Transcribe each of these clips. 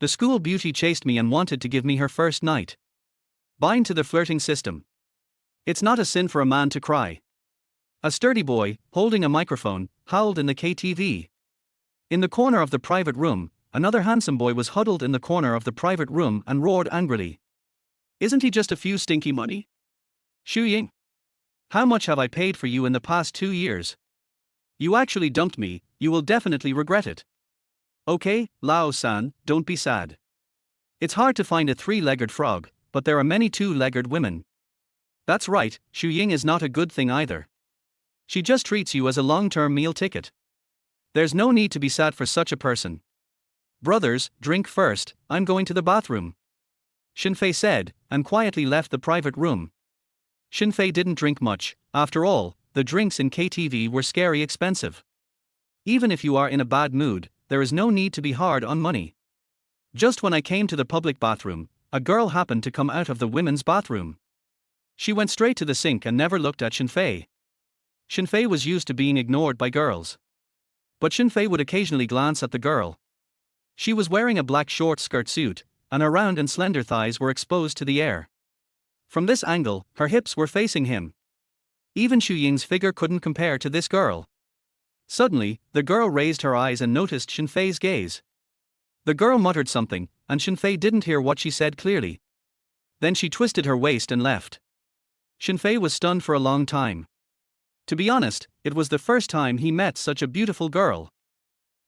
The school beauty chased me and wanted to give me her first night. Bind to the flirting system. It's not a sin for a man to cry. A sturdy boy, holding a microphone, howled in the KTV. In the corner of the private room, another handsome boy was huddled in the corner of the private room and roared angrily. Isn't he just a few stinky money? Ying. How much have I paid for you in the past 2 years? You actually dumped me, you will definitely regret it. Okay, Lao San, don't be sad. It's hard to find a 3-legged frog, but there are many 2-legged women. That's right, Ying is not a good thing either. She just treats you as a long-term meal ticket. There's no need to be sad for such a person. Brothers, drink first, I'm going to the bathroom. Shen Fei said, and quietly left the private room. Shen Fei didn't drink much, after all, the drinks in KTV were scary expensive. Even if you are in a bad mood, there is no need to be hard on money. Just when I came to the public bathroom, a girl happened to come out of the women's bathroom. She went straight to the sink and never looked at Shen Fei. Shen Fei was used to being ignored by girls. But Shen Fei would occasionally glance at the girl. She was wearing a black short skirt suit, and her round and slender thighs were exposed to the air. From this angle, her hips were facing him. Even Ying's figure couldn't compare to this girl. Suddenly, the girl raised her eyes and noticed Shen Fei's gaze. The girl muttered something, and Shen Fei didn't hear what she said clearly. Then she twisted her waist and left. Shen Fei was stunned for a long time. To be honest, it was the first time he met such a beautiful girl.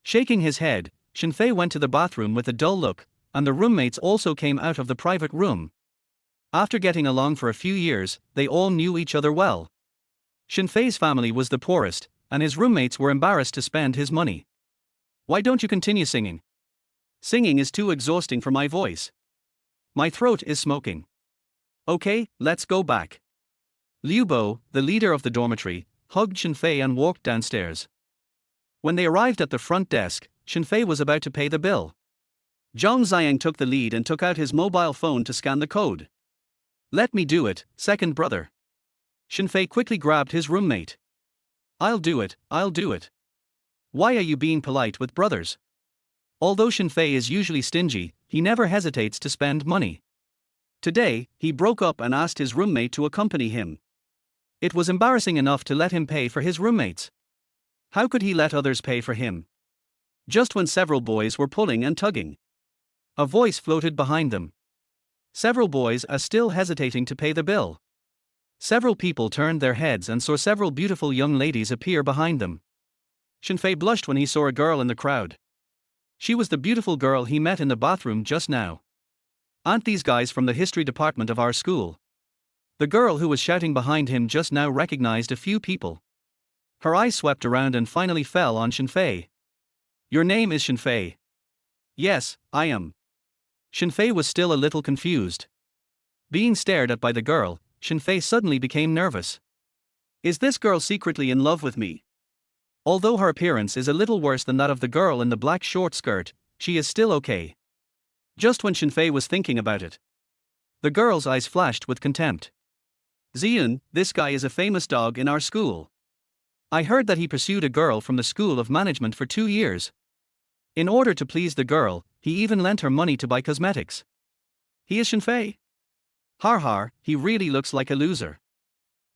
Shaking his head, Shen Fei went to the bathroom with a dull look, and the roommates also came out of the private room. After getting along for a few years, they all knew each other well. Shen Fei's family was the poorest, and his roommates were embarrassed to spend his money. Why don't you continue singing? Singing is too exhausting for my voice. My throat is smoking. Okay, let's go back. Liu Bo, the leader of the dormitory, hugged Shen Fei and walked downstairs. When they arrived at the front desk, Shen Fei was about to pay the bill. Zhang Xiang took the lead and took out his mobile phone to scan the code. Let me do it, second brother. Shen Fei quickly grabbed his roommate. I'll do it. Why are you being polite with brothers? Although Shen Fei is usually stingy, he never hesitates to spend money. Today, he broke up and asked his roommate to accompany him. It was embarrassing enough to let him pay for his roommates. How could he let others pay for him? Just when several boys were pulling and tugging, a voice floated behind them. Several boys are still hesitating to pay the bill. Several people turned their heads and saw several beautiful young ladies appear behind them. Shen Fei blushed when he saw a girl in the crowd. She was the beautiful girl he met in the bathroom just now. Aren't these guys from the history department of our school? The girl who was shouting behind him just now recognized a few people. Her eyes swept around and finally fell on Shen Fei. Your name is Shen Fei? Yes, I am. Shen Fei was still a little confused. Being stared at by the girl, Shen Fei suddenly became nervous. Is this girl secretly in love with me? Although her appearance is a little worse than that of the girl in the black short skirt, she is still okay. Just when Shen Fei was thinking about it, the girl's eyes flashed with contempt. Zian, this guy is a famous dog in our school. I heard that he pursued a girl from the School of Management for 2 years. In order to please the girl, he even lent her money to buy cosmetics. He is Shen Fei? Har har, he really looks like a loser.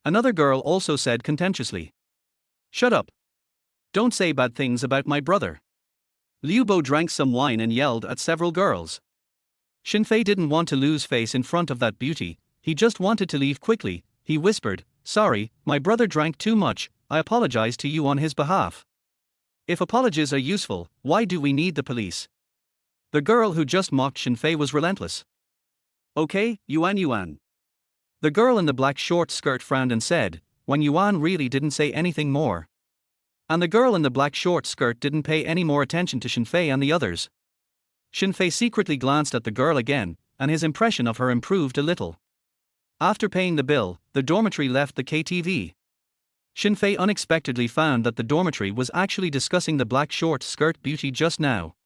Another girl also said contemptuously. Shut up. Don't say bad things about my brother. Liu Bo drank some wine and yelled at several girls. Shen Fei didn't want to lose face in front of that beauty, he just wanted to leave quickly. He whispered, sorry, my brother drank too much, I apologize to you on his behalf. If apologies are useful, why do we need the police? The girl who just mocked Shen Fei was relentless. Okay, Yuan. The girl in the black short skirt frowned and said, when Yuan really didn't say anything more. And the girl in the black short skirt didn't pay any more attention to Shen Fei and the others. Shen Fei secretly glanced at the girl again, and his impression of her improved a little. After paying the bill, the dormitory left the KTV. Shen Fei unexpectedly found that the dormitory was actually discussing the black short skirt beauty just now.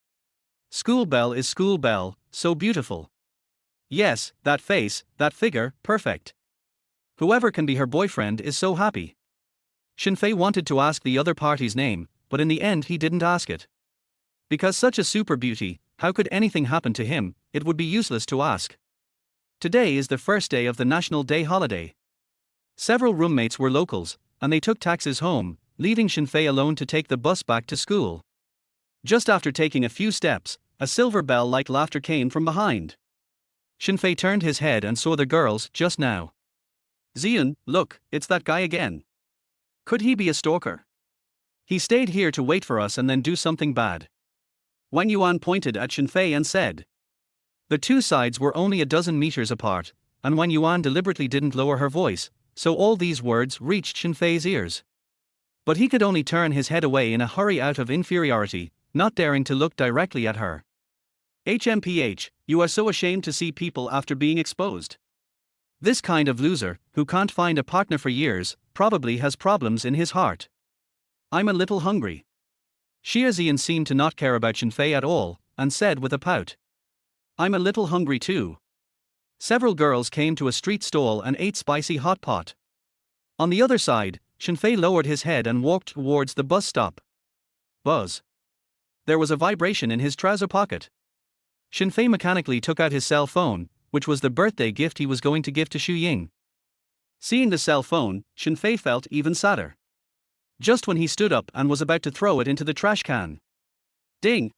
School belle is school belle, so beautiful. Yes, that face, that figure, perfect. Whoever can be her boyfriend is so happy. Shen Fei wanted to ask the other party's name, but in the end he didn't ask it. Because such a super beauty, how could anything happen to him? It would be useless to ask. Today is the first day of the National Day holiday. Several roommates were locals, and they took taxis home, leaving Shen Fei alone to take the bus back to school. Just after taking a few steps, a silver bell-like laughter came from behind. Shen Fei turned his head and saw the girls just now. Zian, look, it's that guy again. Could he be a stalker? He stayed here to wait for us and then do something bad. Wang Yuan pointed at Shen Fei and said. The two sides were only a dozen meters apart, and Wang Yuan deliberately didn't lower her voice, so all these words reached Shen Fei's ears. But he could only turn his head away in a hurry out of inferiority, not daring to look directly at her. HMPH, you are so ashamed to see people after being exposed. This kind of loser, who can't find a partner for years, probably has problems in his heart. I'm a little hungry. Zian seemed to not care about Shen Fei at all, and said with a pout. I'm a little hungry too. Several girls came to a street stall and ate spicy hot pot. On the other side, Shen Fei lowered his head and walked towards the bus stop. Buzz. There was a vibration in his trouser pocket. Shen Fei mechanically took out his cell phone, which was the birthday gift he was going to give to Ying. Seeing the cell phone, Shen Fei felt even sadder. Just when he stood up and was about to throw it into the trash can. Ding!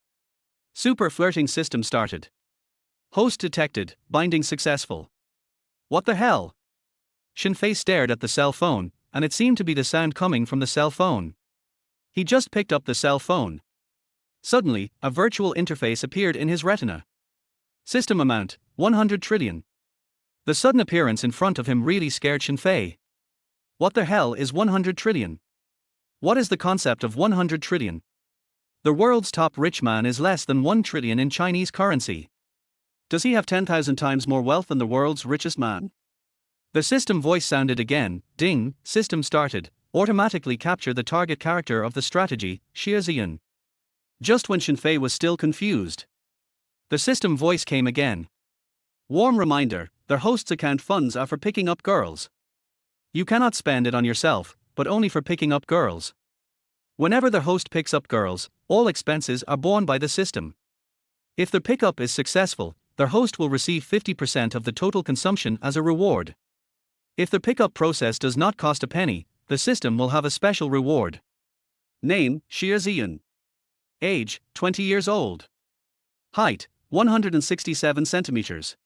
Super flirting system started. Host detected, binding successful. What the hell? Shen Fei stared at the cell phone, and it seemed to be the sound coming from the cell phone. He just picked up the cell phone. Suddenly, a virtual interface appeared in his retina. System amount, 100 trillion. The sudden appearance in front of him really scared Shen Fei. What the hell is 100 trillion? What is the concept of 100 trillion? The world's top rich man is less than 1 trillion in Chinese currency. Does he have 10,000 times more wealth than the world's richest man? The system voice sounded again. Ding, system started. Automatically capture the target character of the strategy, Zian. Just when Shen Fei was still confused. The system voice came again. Warm reminder, the host's account funds are for picking up girls. You cannot spend it on yourself, but only for picking up girls. Whenever the host picks up girls, all expenses are borne by the system. If the pickup is successful, the host will receive 50% of the total consumption as a reward. If the pickup process does not cost a penny, the system will have a special reward. Name, Zian. Age, 20 years old. Height, 167 centimeters.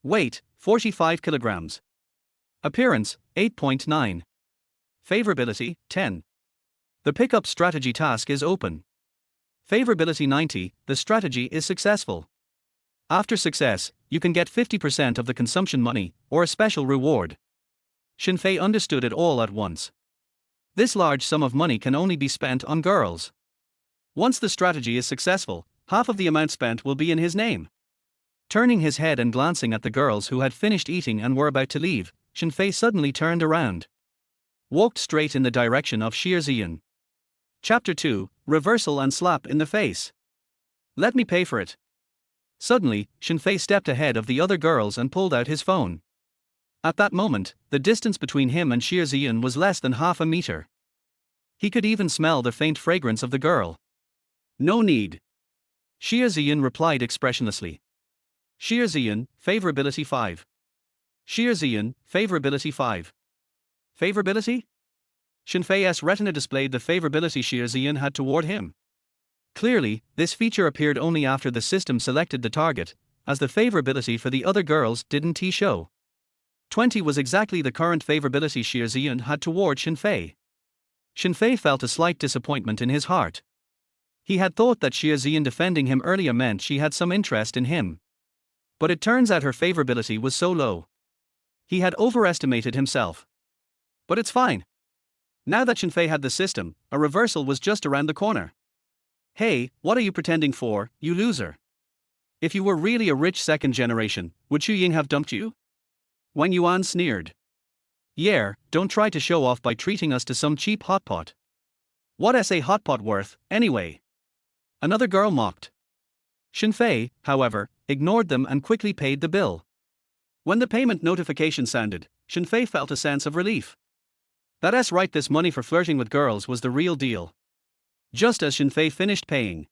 Weight, 45 kilograms. Appearance, 8.9. Favorability, 10. The pickup strategy task is open. Favorability 90, the strategy is successful. After success, you can get 50% of the consumption money, or a special reward. Shen Fei understood it all at once. This large sum of money can only be spent on girls. Once the strategy is successful, half of the amount spent will be in his name. Turning his head and glancing at the girls who had finished eating and were about to leave, Shen Fei suddenly turned around. Walked straight in the direction of Zian. Chapter 2, Reversal and Slap in the Face. Let me pay for it. Suddenly, Shen Fei stepped ahead of the other girls and pulled out his phone. At that moment, the distance between him and Zian was less than half a meter. He could even smell the faint fragrance of the girl. No need. Zian replied expressionlessly. Zian, favorability 5. Zian, favorability 5. Favorability? Shen Fei's retina displayed the favorability Zian had toward him. Clearly, this feature appeared only after the system selected the target, as the favorability for the other girls didn't show. 20 was exactly the current favorability Zian had toward Shen Fei. Shen Fei felt a slight disappointment in his heart. He had thought that Zian defending him earlier meant she had some interest in him. But it turns out her favorability was so low. He had overestimated himself. But it's fine. Now that Shen Fei had the system, a reversal was just around the corner. Hey, what are you pretending for, you loser? If you were really a rich second generation, would Ying have dumped you? Wang Yuan sneered. Yeah, don't try to show off by treating us to some cheap hot pot. What's a hot pot worth, anyway? Another girl mocked. Shen Fei, however, ignored them and quickly paid the bill. When the payment notification sounded, Shen Fei felt a sense of relief. That's right, this money for flirting with girls was the real deal. Just as Shen Fei finished paying,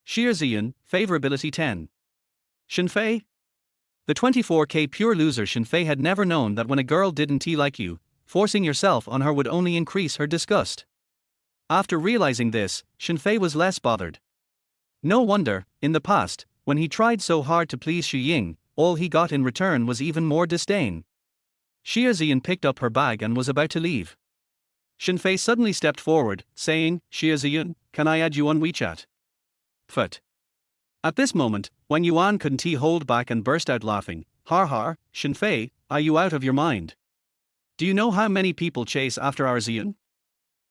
Ziyan, favorability 10. Shen Fei? The 24K pure loser Shen Fei had never known that when a girl didn't like you, forcing yourself on her would only increase her disgust. After realizing this, Shen Fei was less bothered. No wonder, in the past, when he tried so hard to please Ying, all he got in return was even more disdain. Ziyan picked up her bag and was about to leave. Shen Fei suddenly stepped forward, saying, Ziyan, can I add you on WeChat? Pfft. At this moment, Wang Yuan couldn't hold back and burst out laughing. Har har, Shen Fei, are you out of your mind? Do you know how many people chase after our Ziyan?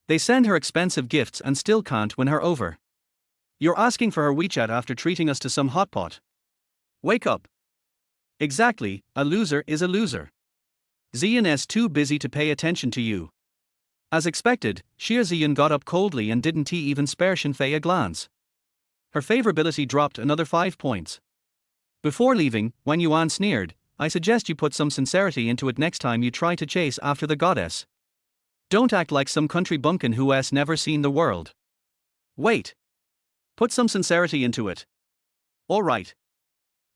They send her expensive gifts and still can't win her over. You're asking for her WeChat after treating us to some hot pot. Wake up. Exactly, a loser is a loser. Ziyan is too busy to pay attention to you. As expected, Ziyan got up coldly and didn't even spare Shen Fei a glance. Her favorability dropped another 5 points. Before leaving, Wang Yuan sneered, I suggest you put some sincerity into it next time you try to chase after the goddess. Don't act like some country bumpkin who has never seen the world. Wait. Put some sincerity into it. Alright.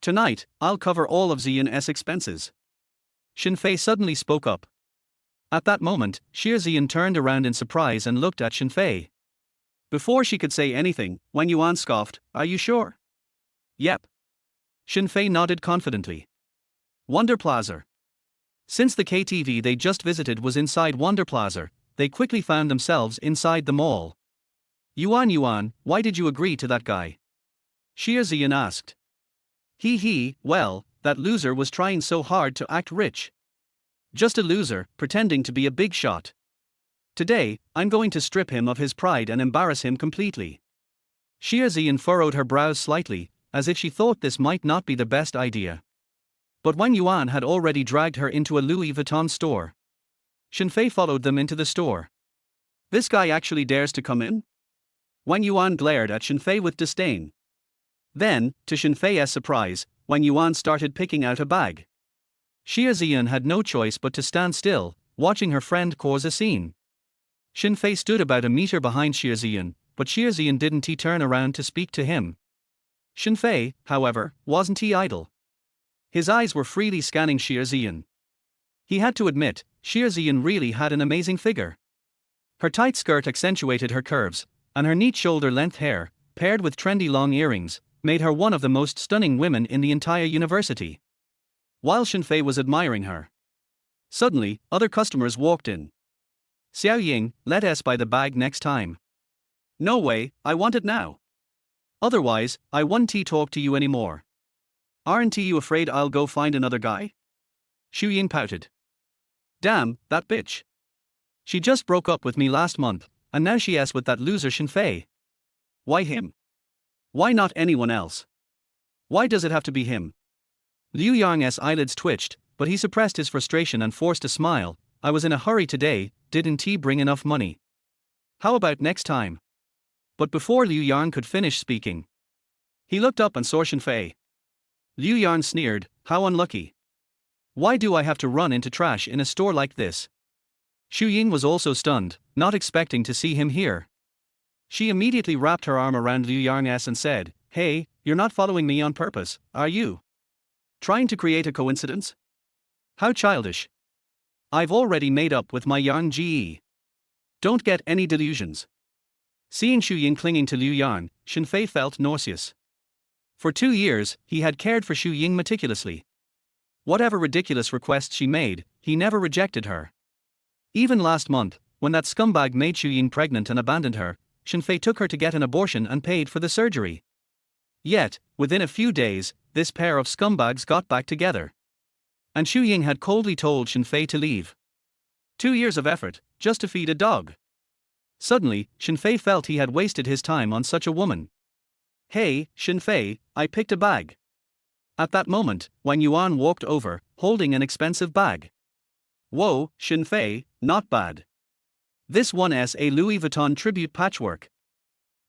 Tonight, I'll cover all of Ziyan's expenses. Shen Fei suddenly spoke up. At that moment, Ziyan turned around in surprise and looked at Shen Fei. Before she could say anything, Wang Yuan scoffed, are you sure? Yep. Shen Fei nodded confidently. Wonder Plaza. Since the KTV they just visited was inside Wonder Plaza, they quickly found themselves inside the mall. Yuan, why did you agree to that guy? Ziyan asked. Well, that loser was trying so hard to act rich. Just a loser, pretending to be a big shot. Today, I'm going to strip him of his pride and embarrass him completely. Ziyan furrowed her brows slightly, as if she thought this might not be the best idea. But Wang Yuan had already dragged her into a Louis Vuitton store. Shen Fei followed them into the store. This guy actually dares to come in? Wang Yuan glared at Shen Fei with disdain. Then, to Shen Fei's surprise, Wang Yuan started picking out a bag. Ziyan had no choice but to stand still, watching her friend cause a scene. Shen Fei stood about a meter behind Ziyan, but Ziyan didn't turn around to speak to him. Shen Fei, however, wasn't idle. His eyes were freely scanning Ziyan. He had to admit, Ziyan really had an amazing figure. Her tight skirt accentuated her curves, and her neat shoulder-length hair, paired with trendy long earrings, made her one of the most stunning women in the entire university. While Shen Fei was admiring her, suddenly, other customers walked in. Xiao Ying, let us buy the bag next time. No way, I want it now. Otherwise, I won't talk to you anymore. Aren't you afraid I'll go find another guy? Ying pouted. Damn, that bitch. She just broke up with me last month, and now she is with that loser Shen Fei. Why him? Why not anyone else? Why does it have to be him? Liu Yang's eyelids twitched, but he suppressed his frustration and forced a smile. I was in a hurry today, didn't he bring enough money? How about next time? But before Liu Yang could finish speaking, he looked up and saw Shen Fei. Liu Yang sneered, how unlucky. Why do I have to run into trash in a store like this? Ying was also stunned, not expecting to see him here. She immediately wrapped her arm around Liu Yang's and said, hey, you're not following me on purpose, are you? Trying to create a coincidence? How childish. I've already made up with my Yang Ge. Don't get any delusions. Seeing Ying clinging to Liu Yang, Shen Fei felt nauseous. For 2 years, he had cared for Ying meticulously. Whatever ridiculous request she made, he never rejected her. Even last month, when that scumbag made Ying pregnant and abandoned her, Shen Fei took her to get an abortion and paid for the surgery. Yet, within a few days, this pair of scumbags got back together. And Ying had coldly told Shen Fei to leave. 2 years of effort, just to feed a dog. Suddenly, Shen Fei felt he had wasted his time on such a woman. Hey, Shen Fei, I picked a bag. At that moment, Wang Yuan walked over, holding an expensive bag. Whoa, Shen Fei, not bad. This one is a Louis Vuitton tribute patchwork.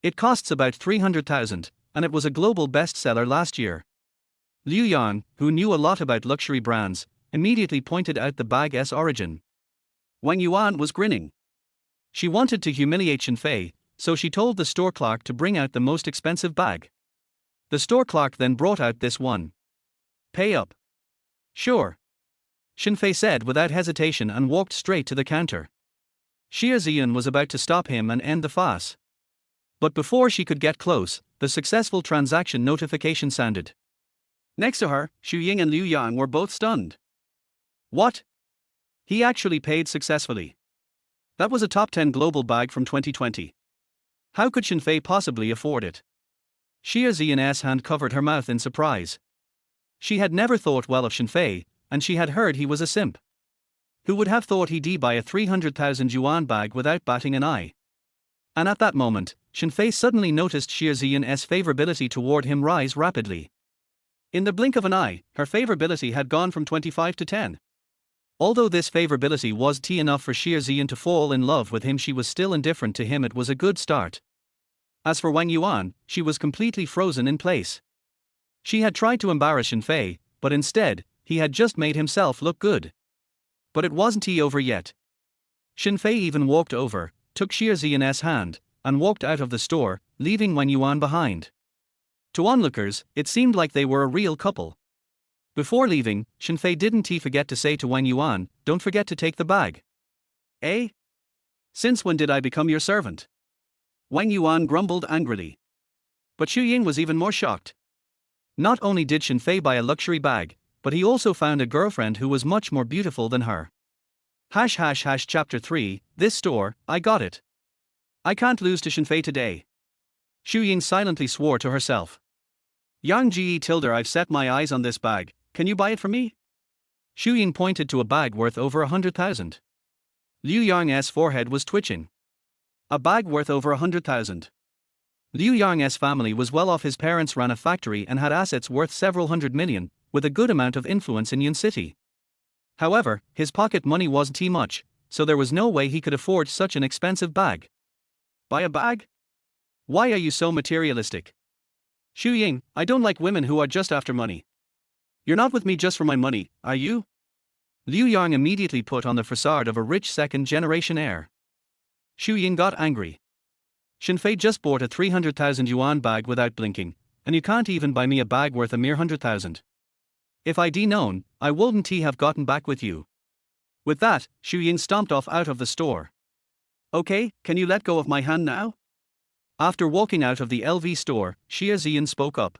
It costs about 300,000, and it was a global bestseller last year. Liu Yang, who knew a lot about luxury brands, immediately pointed out the bag's origin. Wang Yuan was grinning. She wanted to humiliate Shen Fei, so she told the store clerk to bring out the most expensive bag. The store clerk then brought out this one. Pay up. Sure. Shen Fei said without hesitation and walked straight to the counter. Xie Ziyan was about to stop him and end the farce. But before she could get close, the successful transaction notification sounded. Next to her, Xu Ying and Liu Yang were both stunned. What? He actually paid successfully. That was a top 10 global bag from 2020. How could Shen Fei possibly afford it? Xie Ziyan's hand covered her mouth in surprise. She had never thought well of Shen Fei, and she had heard he was a simp. Who would have thought he'd buy a 300,000 yuan bag without batting an eye? And at that moment, Shen Fei suddenly noticed Xie Ziyan's favorability toward him rise rapidly. In the blink of an eye, her favorability had gone from 25 to 10. Although this favorability was enough for Xie Ziyan to fall in love with him, she was still indifferent to him. It was a good start. As for Wang Yuan, she was completely frozen in place. She had tried to embarrass Shen Fei, but instead, he had just made himself look good. But it wasn't over yet. Shen Fei even walked over, took Xie Ziyan's hand, and walked out of the store, leaving Wang Yuan behind. To onlookers, it seemed like they were a real couple. Before leaving, Shen Fei didn't forget to say to Wang Yuan, "Don't forget to take the bag." Eh? Since when did I become your servant? Wang Yuan grumbled angrily. But Xu Ying was even more shocked. Not only did Shen Fei buy a luxury bag, but he also found a girlfriend who was much more beautiful than her. Chapter 3, this store, I got it. I can't lose to Shen Fei today. Xu Ying silently swore to herself. Yang Ji tilde, I've set my eyes on this bag, can you buy it for me? Xu Ying pointed to a bag worth over 100,000. Liu Yang's forehead was twitching. A bag worth over 100,000. Liu Yang's family was well off. His parents ran a factory and had assets worth several hundred million, with a good amount of influence in Yun City. However, his pocket money wasn't much, so there was no way he could afford such an expensive bag. Buy a bag? Why are you so materialistic? Xu Ying, I don't like women who are just after money. You're not with me just for my money, are you? Liu Yang immediately put on the facade of a rich second-generation heir. Xu Ying got angry. Shen Fei just bought a 300,000 yuan bag without blinking, and you can't even buy me a bag worth a mere 100,000. If I'd known, I wouldn't have gotten back with you. With that, Xu Ying stomped off out of the store. Okay, can you let go of my hand now? After walking out of the LV store, Xie Ziyan spoke up.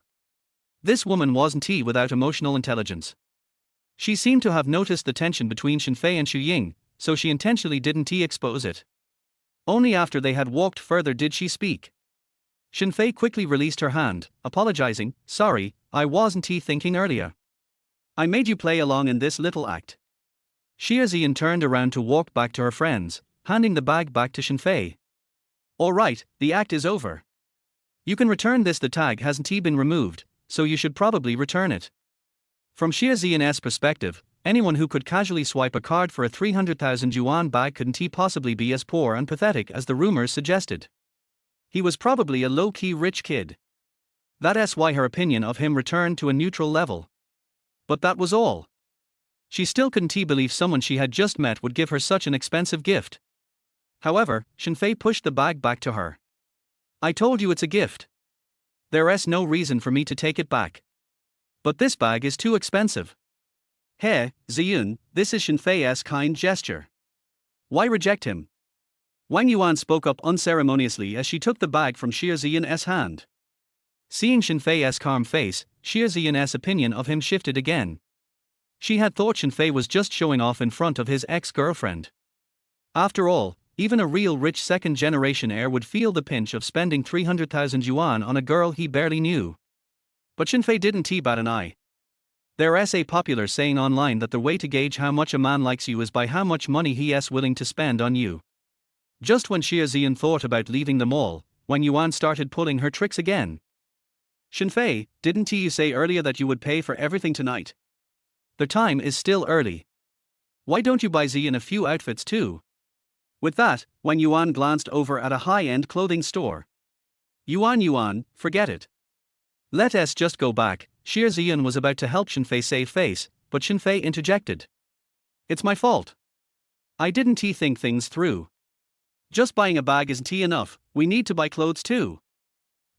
This woman wasn't without emotional intelligence. She seemed to have noticed the tension between Shen Fei and Xu Ying, so she intentionally didn't expose it. Only after they had walked further did she speak. Shen Fei quickly released her hand, apologizing, "Sorry, I wasn't thinking earlier. I made you play along in this little act." Xie Ziyan turned around to walk back to her friends, handing the bag back to Shen Fei. "All right, the act is over. You can return this. The tag hasn't been removed, so you should probably return it." From Xie Ziyan's perspective, anyone who could casually swipe a card for a 300,000 yuan bag couldn't possibly be as poor and pathetic as the rumors suggested. He was probably a low-key rich kid. That's why her opinion of him returned to a neutral level. But that was all. She still couldn't believe someone she had just met would give her such an expensive gift. However, Shen Fei pushed the bag back to her. "I told you it's a gift. There's no reason for me to take it back. But this bag is too expensive." "Hey, Ziyun, this is Shen Fei's kind gesture. Why reject him?" Wang Yuan spoke up unceremoniously as she took the bag from Xie Ziyan's hand. Seeing Shen Fei's calm face, Xie Ziyan's opinion of him shifted again. She had thought Shen Fei was just showing off in front of his ex-girlfriend. After all, even a real rich second-generation heir would feel the pinch of spending 300,000 yuan on a girl he barely knew. But Shen Fei didn't bat an eye. There's a popular saying online that the way to gauge how much a man likes you is by how much money he's willing to spend on you. Just when Xie Ziyan thought about leaving the mall, Wang Yuan started pulling her tricks again. "Shen Fei, didn't you say earlier that you would pay for everything tonight? The time is still early. Why don't you buy Ziyan a few outfits too?" With that, Wang Yuan glanced over at a high-end clothing store. Yuan, forget it. Let us just go back." Xie Ziyan was about to help Shen Fei save face, but Shen Fei interjected. "It's my fault. I didn't think things through. Just buying a bag isn't enough, we need to buy clothes too."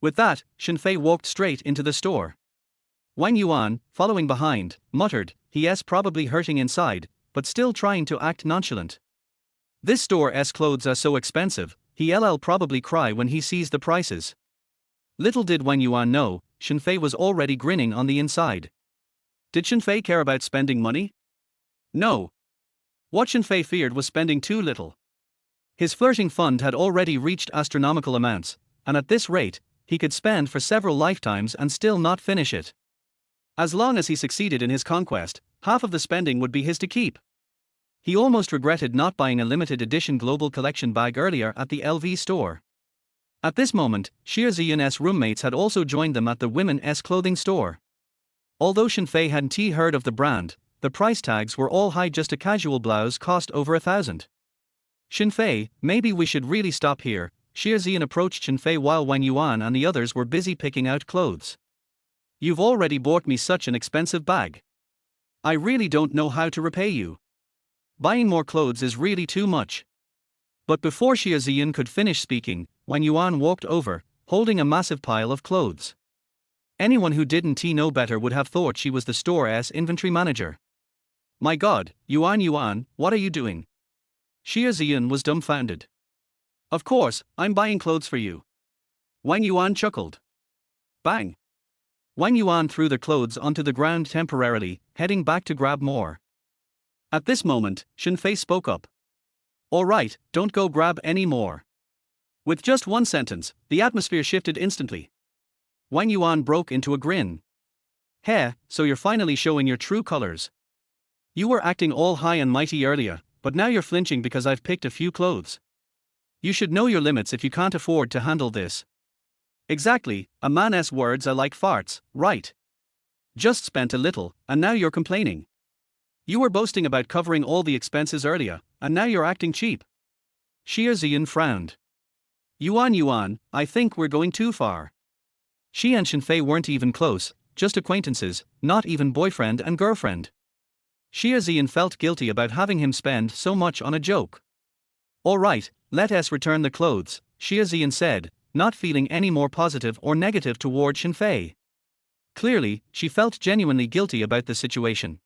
With that, Shen Fei walked straight into the store. Wang Yuan, following behind, muttered, "He's probably hurting inside, but still trying to act nonchalant. This store's clothes are so expensive, he'll probably cry when he sees the prices." Little did Wang Yuan know, Shen Fei was already grinning on the inside. Did Shen Fei care about spending money? No. What Shen Fei feared was spending too little. His flirting fund had already reached astronomical amounts, and at this rate, he could spend for several lifetimes and still not finish it. As long as he succeeded in his conquest, half of the spending would be his to keep. He almost regretted not buying a limited edition global collection bag earlier at the LV store. At this moment, Xie Ziyun's roommates had also joined them at the women's clothing store. Although Shen Fei hadn't heard of the brand, the price tags were all high. Just a casual blouse cost over 1,000. "Shen Fei, maybe we should really stop here." Xie Ziyan approached Shen Fei while Wang Yuan and the others were busy picking out clothes. "You've already bought me such an expensive bag. I really don't know how to repay you. Buying more clothes is really too much." But before Xie Ziyan could finish speaking, Wang Yuan walked over, holding a massive pile of clothes. Anyone who didn't know better would have thought she was the store's inventory manager. "My God, Yuan, what are you doing?" Xie Ziyan was dumbfounded. "Of course, I'm buying clothes for you." Wang Yuan chuckled. Bang! Wang Yuan threw the clothes onto the ground temporarily, heading back to grab more. At this moment, Shen Fei spoke up. "All right, don't go grab any more." With just one sentence, the atmosphere shifted instantly. Wang Yuan broke into a grin. "Hey, so you're finally showing your true colors. You were acting all high and mighty earlier, but now you're flinching because I've picked a few clothes. You should know your limits if you can't afford to handle this." "Exactly, a man's words are like farts, right? Just spent a little, and now you're complaining. You were boasting about covering all the expenses earlier, and now you're acting cheap." Xie Ziyan frowned. Yuan, I think we're going too far." She and Shen Fei weren't even close, just acquaintances, not even boyfriend and girlfriend. Xie Ziyan felt guilty about having him spend so much on a joke. "All right, let us return the clothes," Xie Ziyan said, not feeling any more positive or negative toward Shen Fei. Clearly, she felt genuinely guilty about the situation.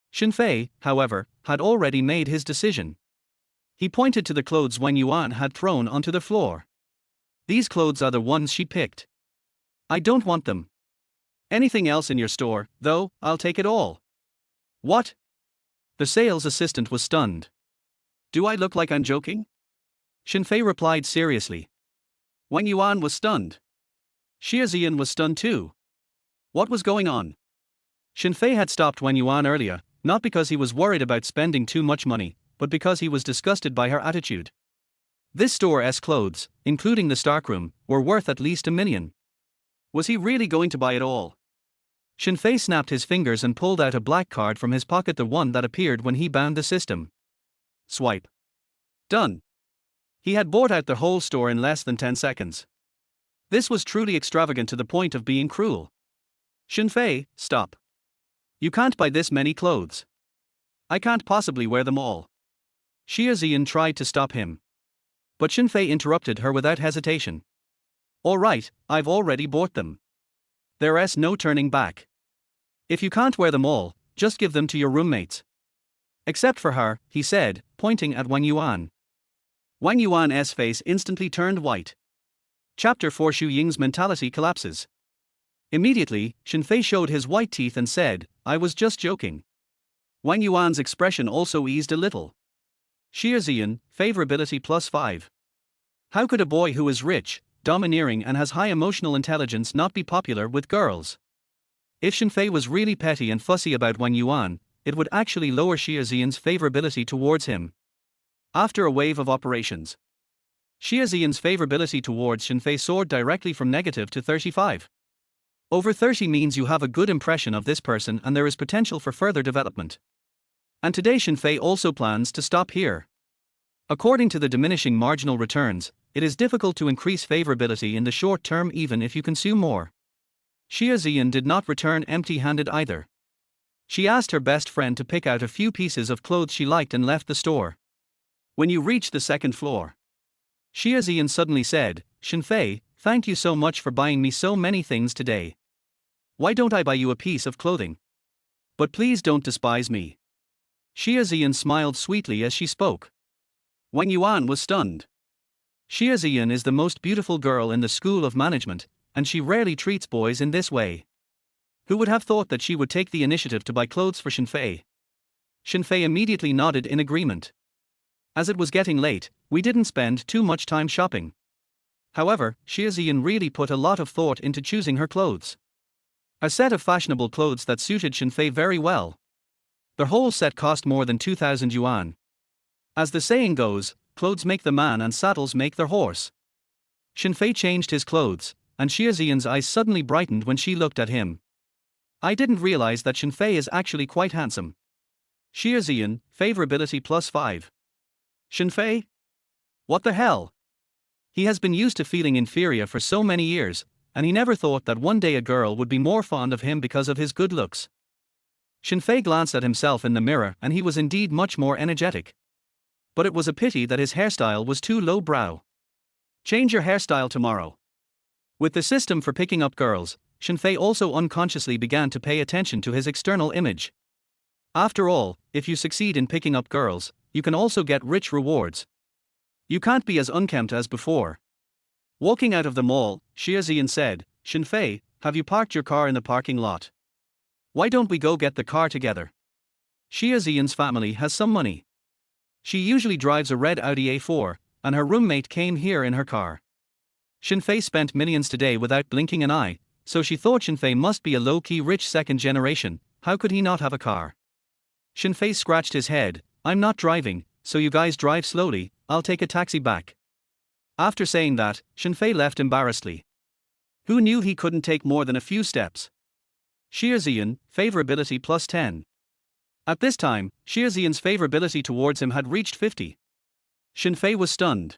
Shen Fei, however, had already made his decision. He pointed to the clothes Wang Yuan had thrown onto the floor. "These clothes are the ones she picked. I don't want them. Anything else in your store, though, I'll take it all." "What?" The sales assistant was stunned. "Do I look like I'm joking?" Shen Fei replied seriously. Wang Yuan was stunned. Xie Ziyan was stunned too. What was going on? Shen Fei had stopped Wang Yuan earlier, not because he was worried about spending too much money, but because he was disgusted by her attitude. This store's clothes, including the stockroom, were worth at least 1 million. Was he really going to buy it all? Shen Fei snapped his fingers and pulled out a black card from his pocket, the one that appeared when he bound the system. Swipe. Done. He had bought out the whole store in less than 10 seconds. This was truly extravagant to the point of being cruel. "Shen Fei, stop. You can't buy this many clothes. I can't possibly wear them all." Xie Ziyan tried to stop him. But Shen Fei interrupted her without hesitation. "All right, I've already bought them. There's no turning back. If you can't wear them all, just give them to your roommates." "Except for her," he said, pointing at Wang Yuan. Wang Yuan's face instantly turned white. Chapter 4: Xu Ying's mentality collapses. Immediately, Shen Fei showed his white teeth and said, "I was just joking." Wang Yuan's expression also eased a little. Xie Ziyan, favorability +5. How could a boy who is rich, domineering and has high emotional intelligence not be popular with girls? If Shen Fei was really petty and fussy about Wang Yuan, it would actually lower Xie Ziyan's favorability towards him. After a wave of operations, Xie Ziyan's favorability towards Shen Fei soared directly from negative to 35. Over 30 means you have a good impression of this person and there is potential for further development. And today Shen Fei also plans to stop here. According to the diminishing marginal returns, it is difficult to increase favorability in the short term even if you consume more. Xie Ziyan did not return empty-handed either. She asked her best friend to pick out a few pieces of clothes she liked and left the store. When you reach the second floor, Xie Ziyan suddenly said, "Shen Fei, thank you so much for buying me so many things today. Why don't I buy you a piece of clothing? But please don't despise me. Xiaozian smiled sweetly as she spoke. Wang Yuan was stunned. Xiaozian is the most beautiful girl in the School of Management, and she rarely treats boys in this way. Who would have thought that she would take the initiative to buy clothes for Shen Fei? Shen Fei immediately nodded in agreement. As it was getting late, we didn't spend too much time shopping. However, Xiaozian really put a lot of thought into choosing her clothes. A set of fashionable clothes that suited Shen Fei very well. The whole set cost more than 2,000 yuan. As the saying goes, clothes make the man and saddles make their horse. Shen Fei changed his clothes, and Xiaozian's eyes suddenly brightened when she looked at him. I didn't realize that Shen Fei is actually quite handsome. Xiaozian, favorability +5. Shen Fei? What the hell? He has been used to feeling inferior for so many years, and he never thought that one day a girl would be more fond of him because of his good looks. Shen Fei glanced at himself in the mirror and he was indeed much more energetic. But it was a pity that his hairstyle was too low brow. Change your hairstyle tomorrow. With the system for picking up girls, Shen Fei also unconsciously began to pay attention to his external image. After all, if you succeed in picking up girls, you can also get rich rewards. You can't be as unkempt as before. Walking out of the mall, Xiaozian said, Shen Fei, have you parked your car in the parking lot? Why don't we go get the car together? Xiaozian's family has some money. She usually drives a red Audi A4, and her roommate came here in her car. Shen Fei spent millions today without blinking an eye, so she thought Shen Fei must be a low-key rich second generation. How could he not have a car? Shen Fei scratched his head, I'm not driving, so you guys drive slowly, I'll take a taxi back. After saying that, Shen Fei left embarrassedly. Who knew he couldn't take more than a few steps? Xiaozian, favorability +10. At this time, Xiaozian's favorability towards him had reached 50. Shen Fei was stunned.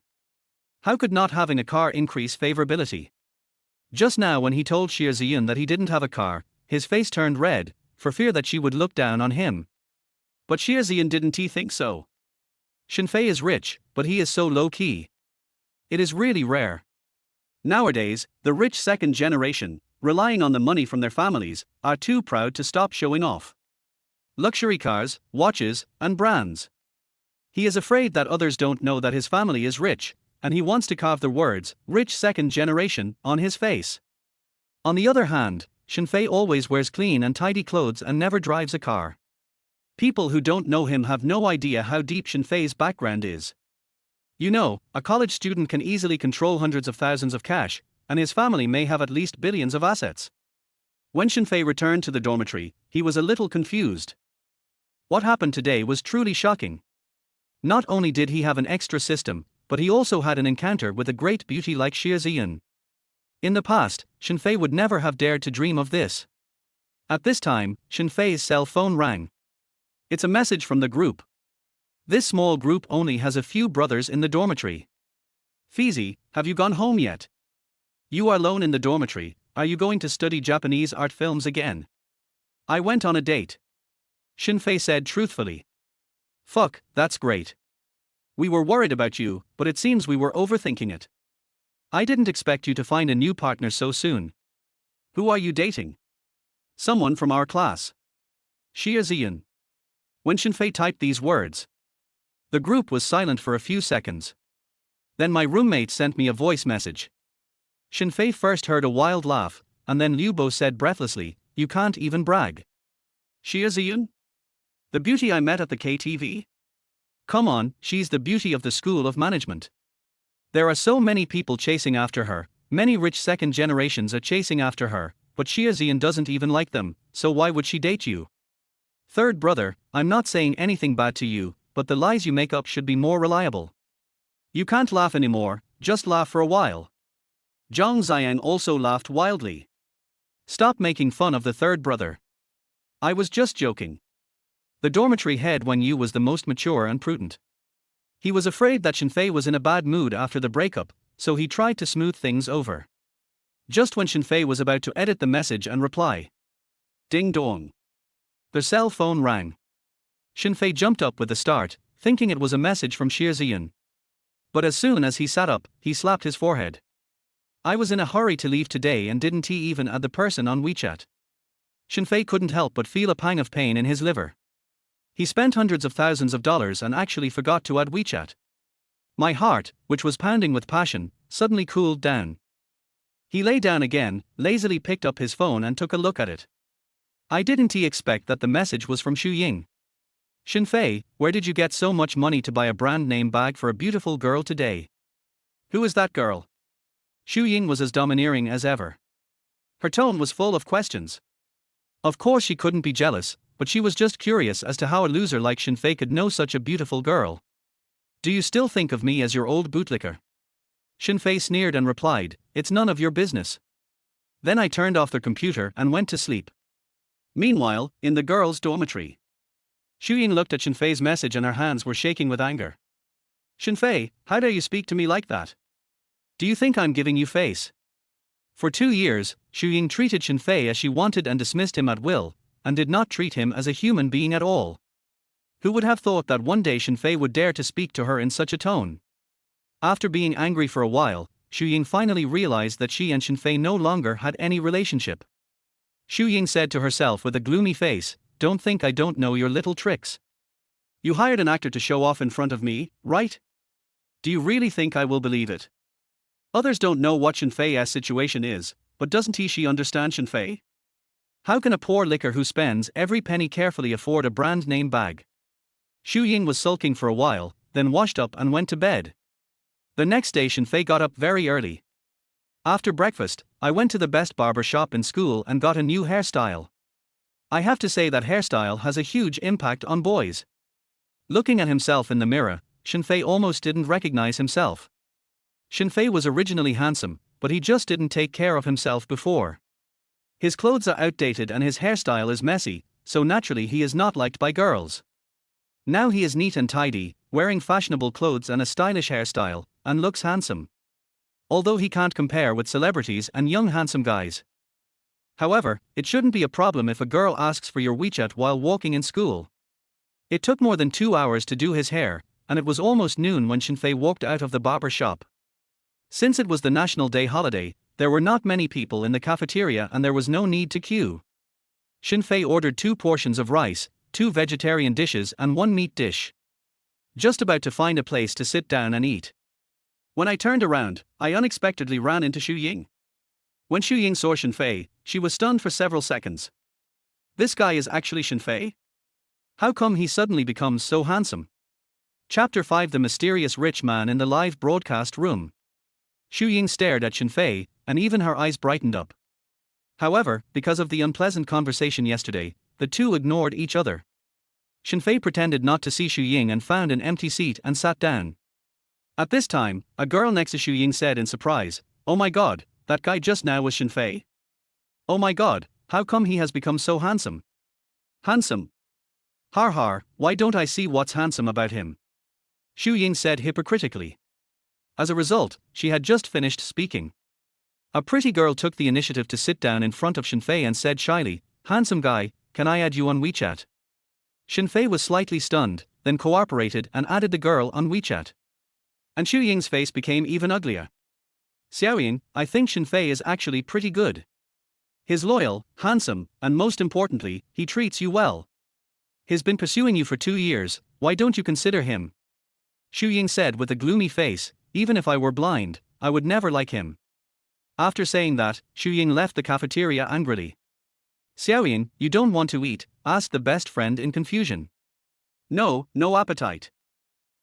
How could not having a car increase favorability? Just now when he told Xiaozian that he didn't have a car, his face turned red, for fear that she would look down on him. But Xiaozian didn't he think so? Shen Fei is rich, but he is so low-key. It is really rare. Nowadays, the rich second generation, relying on the money from their families, are too proud to stop showing off. Luxury cars, watches, and brands. He is afraid that others don't know that his family is rich, and he wants to carve the words, rich second generation, on his face. On the other hand, Shen Fei always wears clean and tidy clothes and never drives a car. People who don't know him have no idea how deep Shen Fei's background is. You know, a college student can easily control hundreds of thousands of cash, and his family may have at least billions of assets. When Shen Fei returned to the dormitory, he was a little confused. What happened today was truly shocking. Not only did he have an extra system, but he also had an encounter with a great beauty like Xiaozian. In the past, Shen Fei would never have dared to dream of this. At this time, Shen Fei's cell phone rang. It's a message from the group. This small group only has a few brothers in the dormitory. Fizi, have you gone home yet? You are alone in the dormitory, are you going to study Japanese art films again? I went on a date. Shen Fei said truthfully. Fuck, that's great. We were worried about you, but it seems we were overthinking it. I didn't expect you to find a new partner so soon. Who are you dating? Someone from our class. Xiaozian. When Shen Fei typed these words, the group was silent for a few seconds. Then my roommate sent me a voice message. Shen Fei first heard a wild laugh, and then Liu Bo said breathlessly, you can't even brag. Xiaozian? The beauty I met at the KTV? Come on, she's the beauty of the School of Management. There are so many people chasing after her, many rich second generations are chasing after her, but Xiaozian doesn't even like them, so why would she date you? Third brother, I'm not saying anything bad to you, but the lies you make up should be more reliable. You can't laugh anymore, just laugh for a while. Zhang Xiang also laughed wildly. Stop making fun of the third brother. I was just joking. The dormitory head Wang Yu was the most mature and prudent. He was afraid that Shen Fei was in a bad mood after the breakup, so he tried to smooth things over. Just when Shen Fei was about to edit the message and reply. Ding dong. The cell phone rang. Shen Fei jumped up with a start, thinking it was a message from Xiaozian. But as soon as he sat up, he slapped his forehead. I was in a hurry to leave today and didn't even add the person on WeChat. Shen Fei couldn't help but feel a pang of pain in his liver. He spent hundreds of thousands of dollars and actually forgot to add WeChat. My heart, which was pounding with passion, suddenly cooled down. He lay down again, lazily picked up his phone and took a look at it. I didn't expect that the message was from Ying. Shen Fei, where did you get so much money to buy a brand name bag for a beautiful girl today? Who is that girl? Ying was as domineering as ever. Her tone was full of questions. Of course she couldn't be jealous, but she was just curious as to how a loser like Shen Fei could know such a beautiful girl. Do you still think of me as your old bootlicker? Shen Fei sneered and replied, it's none of your business. Then I turned off the computer and went to sleep. Meanwhile, in the girls' dormitory, Ying looked at Shen Fei's message and her hands were shaking with anger. Shen Fei, how dare you speak to me like that? Do you think I'm giving you face? For 2 years, Ying treated Shen Fei as she wanted and dismissed him at will, and did not treat him as a human being at all. Who would have thought that one day Shen Fei would dare to speak to her in such a tone? After being angry for a while, Ying finally realized that she and Shen Fei no longer had any relationship. Ying said to herself with a gloomy face, don't think I don't know your little tricks. You hired an actor to show off in front of me, right? Do you really think I will believe it? Others don't know what Shen Fei's situation is, but doesn't she understand Shen Fei? How can a poor licker who spends every penny carefully afford a brand name bag? Ying was sulking for a while, then washed up and went to bed. The next day Shen Fei got up very early. After breakfast, I went to the best barber shop in school and got a new hairstyle. I have to say that hairstyle has a huge impact on boys. Looking at himself in the mirror, Shen Fei almost didn't recognize himself. Shen Fei was originally handsome, but he just didn't take care of himself before. His clothes are outdated and his hairstyle is messy, so naturally he is not liked by girls. Now he is neat and tidy, wearing fashionable clothes and a stylish hairstyle, and looks handsome. Although he can't compare with celebrities and young handsome guys. However, it shouldn't be a problem if a girl asks for your WeChat while walking in school. It took more than 2 hours to do his hair, and it was almost noon when Shen Fei walked out of the barber shop. Since it was the National Day holiday, there were not many people in the cafeteria and there was no need to queue. Shen Fei ordered 2 portions of rice, 2 vegetarian dishes and 1 meat dish. Just about to find a place to sit down and eat. When I turned around, I unexpectedly ran into Ying. When Ying saw Shen Fei, she was stunned for several seconds. This guy is actually Shen Fei? How come he suddenly becomes so handsome? Chapter 5: The Mysterious Rich Man in the Live Broadcast Room. Ying stared at Shen Fei, and even her eyes brightened up. However, because of the unpleasant conversation yesterday, the two ignored each other. Shen Fei pretended not to see Ying and found an empty seat and sat down. At this time, a girl next to Ying said in surprise, "Oh my god, that guy just now was Shen Fei? Oh my god, how come he has become so handsome?" Handsome? Har har, why don't I see what's handsome about him? Ying said hypocritically. As a result, she had just finished speaking. A pretty girl took the initiative to sit down in front of Shen Fei and said shyly, "Handsome guy, can I add you on WeChat?" Shen Fei was slightly stunned, then cooperated and added the girl on WeChat. And Ying's face became even uglier. "Xiaoying, I think Shen Fei is actually pretty good. He's loyal, handsome, and most importantly, he treats you well. He's been pursuing you for 2 years, why don't you consider him?" Ying said with a gloomy face, "Even if I were blind, I would never like him." After saying that, Ying left the cafeteria angrily. "Xiaoying, you don't want to eat?" asked the best friend in confusion. "No, no appetite."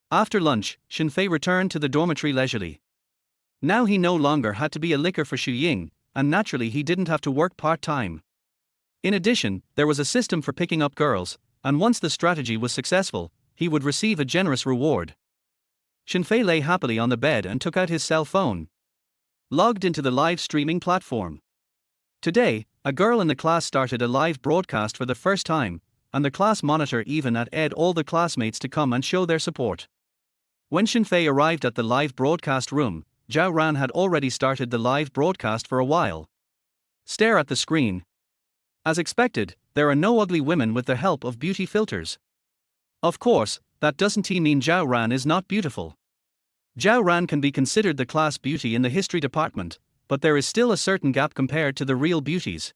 After lunch, Shen Fei returned to the dormitory leisurely. Now he no longer had to be a licker for Ying, and naturally he didn't have to work part-time. In addition, there was a system for picking up girls, and once the strategy was successful, he would receive a generous reward. Shen Fei lay happily on the bed and took out his cell phone. Logged into the live streaming platform. Today, a girl in the class started a live broadcast for the first time, and the class monitor even had all the classmates to come and show their support. When Shen Fei arrived at the live broadcast room, Zhao Ran had already started the live broadcast for a while. Stare at the screen. As expected, there are no ugly women with the help of beauty filters. Of course, that doesn't mean Zhao Ran is not beautiful. Zhao Ran can be considered the class beauty in the history department, but there is still a certain gap compared to the real beauties.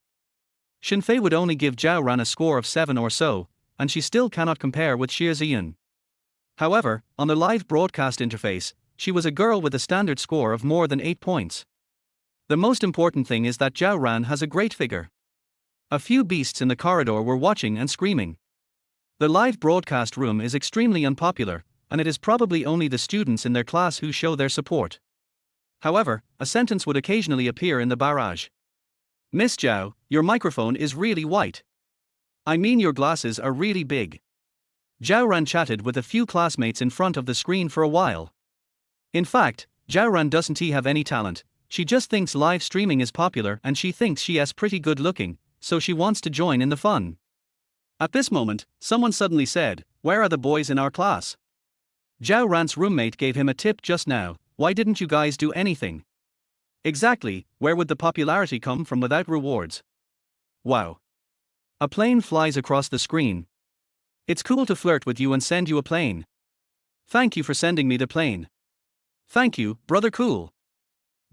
Shen Fei would only give Zhao Ran a score of 7 or so, and she still cannot compare with Xie Ziyan. However, on the live broadcast interface, she was a girl with a standard score of more than 8 points. The most important thing is that Zhao Ran has a great figure. A few beasts in the corridor were watching and screaming. The live broadcast room is extremely unpopular, and it is probably only the students in their class who show their support. However, a sentence would occasionally appear in the barrage. Miss Zhao, your microphone is really white. I mean, your glasses are really big. Zhao Ran chatted with a few classmates in front of the screen for a while. In fact, Zhao Ran doesn't have any talent, she just thinks live streaming is popular and she thinks she is pretty good looking, so she wants to join in the fun. At this moment, someone suddenly said, "Where are the boys in our class?" Zhao Ran's roommate gave him a tip just now, "Why didn't you guys do anything?" Exactly, where would the popularity come from without rewards? Wow. A plane flies across the screen. It's cool to flirt with you and send you a plane. Thank you for sending me the plane. Thank you, brother cool.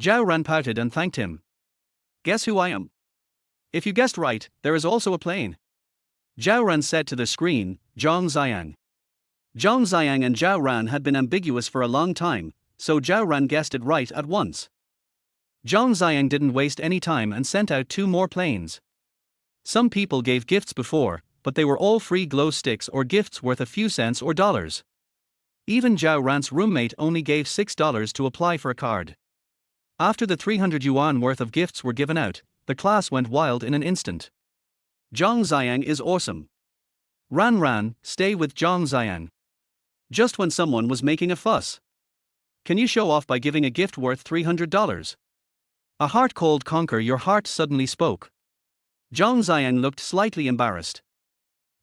Zhao Ran pouted and thanked him. Guess who I am? If you guessed right, there is also a plane. Zhao Ran said to the screen, Zhang Ziyang. Zhang Ziyang and Zhao Ran had been ambiguous for a long time, so Zhao Ran guessed it right at once. Zhang Ziyang didn't waste any time and sent out 2 more planes. Some people gave gifts before, but they were all free glow sticks or gifts worth a few cents or dollars. Even Zhao Ran's roommate only gave $6 to apply for a card. After the 300 yuan worth of gifts were given out, the class went wild in an instant. Zhang Ziyang is awesome. Ran, stay with Zhang Ziyang. Just when someone was making a fuss. Can you show off by giving a gift worth $300? A heart called Conquer Your Heart suddenly spoke. Zhang Ziyang looked slightly embarrassed.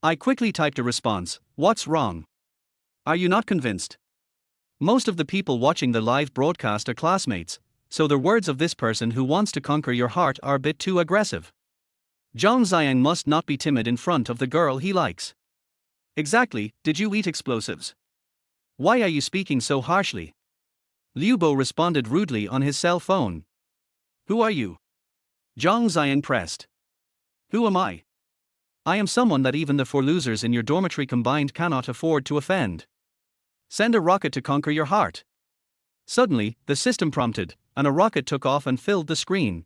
I quickly typed a response, "What's wrong? Are you not convinced?" Most of the people watching the live broadcast are classmates, so the words of this person who wants to conquer your heart are a bit too aggressive. Zhang Ziyang must not be timid in front of the girl he likes. Exactly, did you eat explosives? Why are you speaking so harshly? Liu Bo responded rudely on his cell phone. Who are you? Zhang Ziyang pressed. Who am I? I am someone that even the 4 losers in your dormitory combined cannot afford to offend. Send a rocket to conquer your heart. Suddenly, the system prompted, and a rocket took off and filled the screen.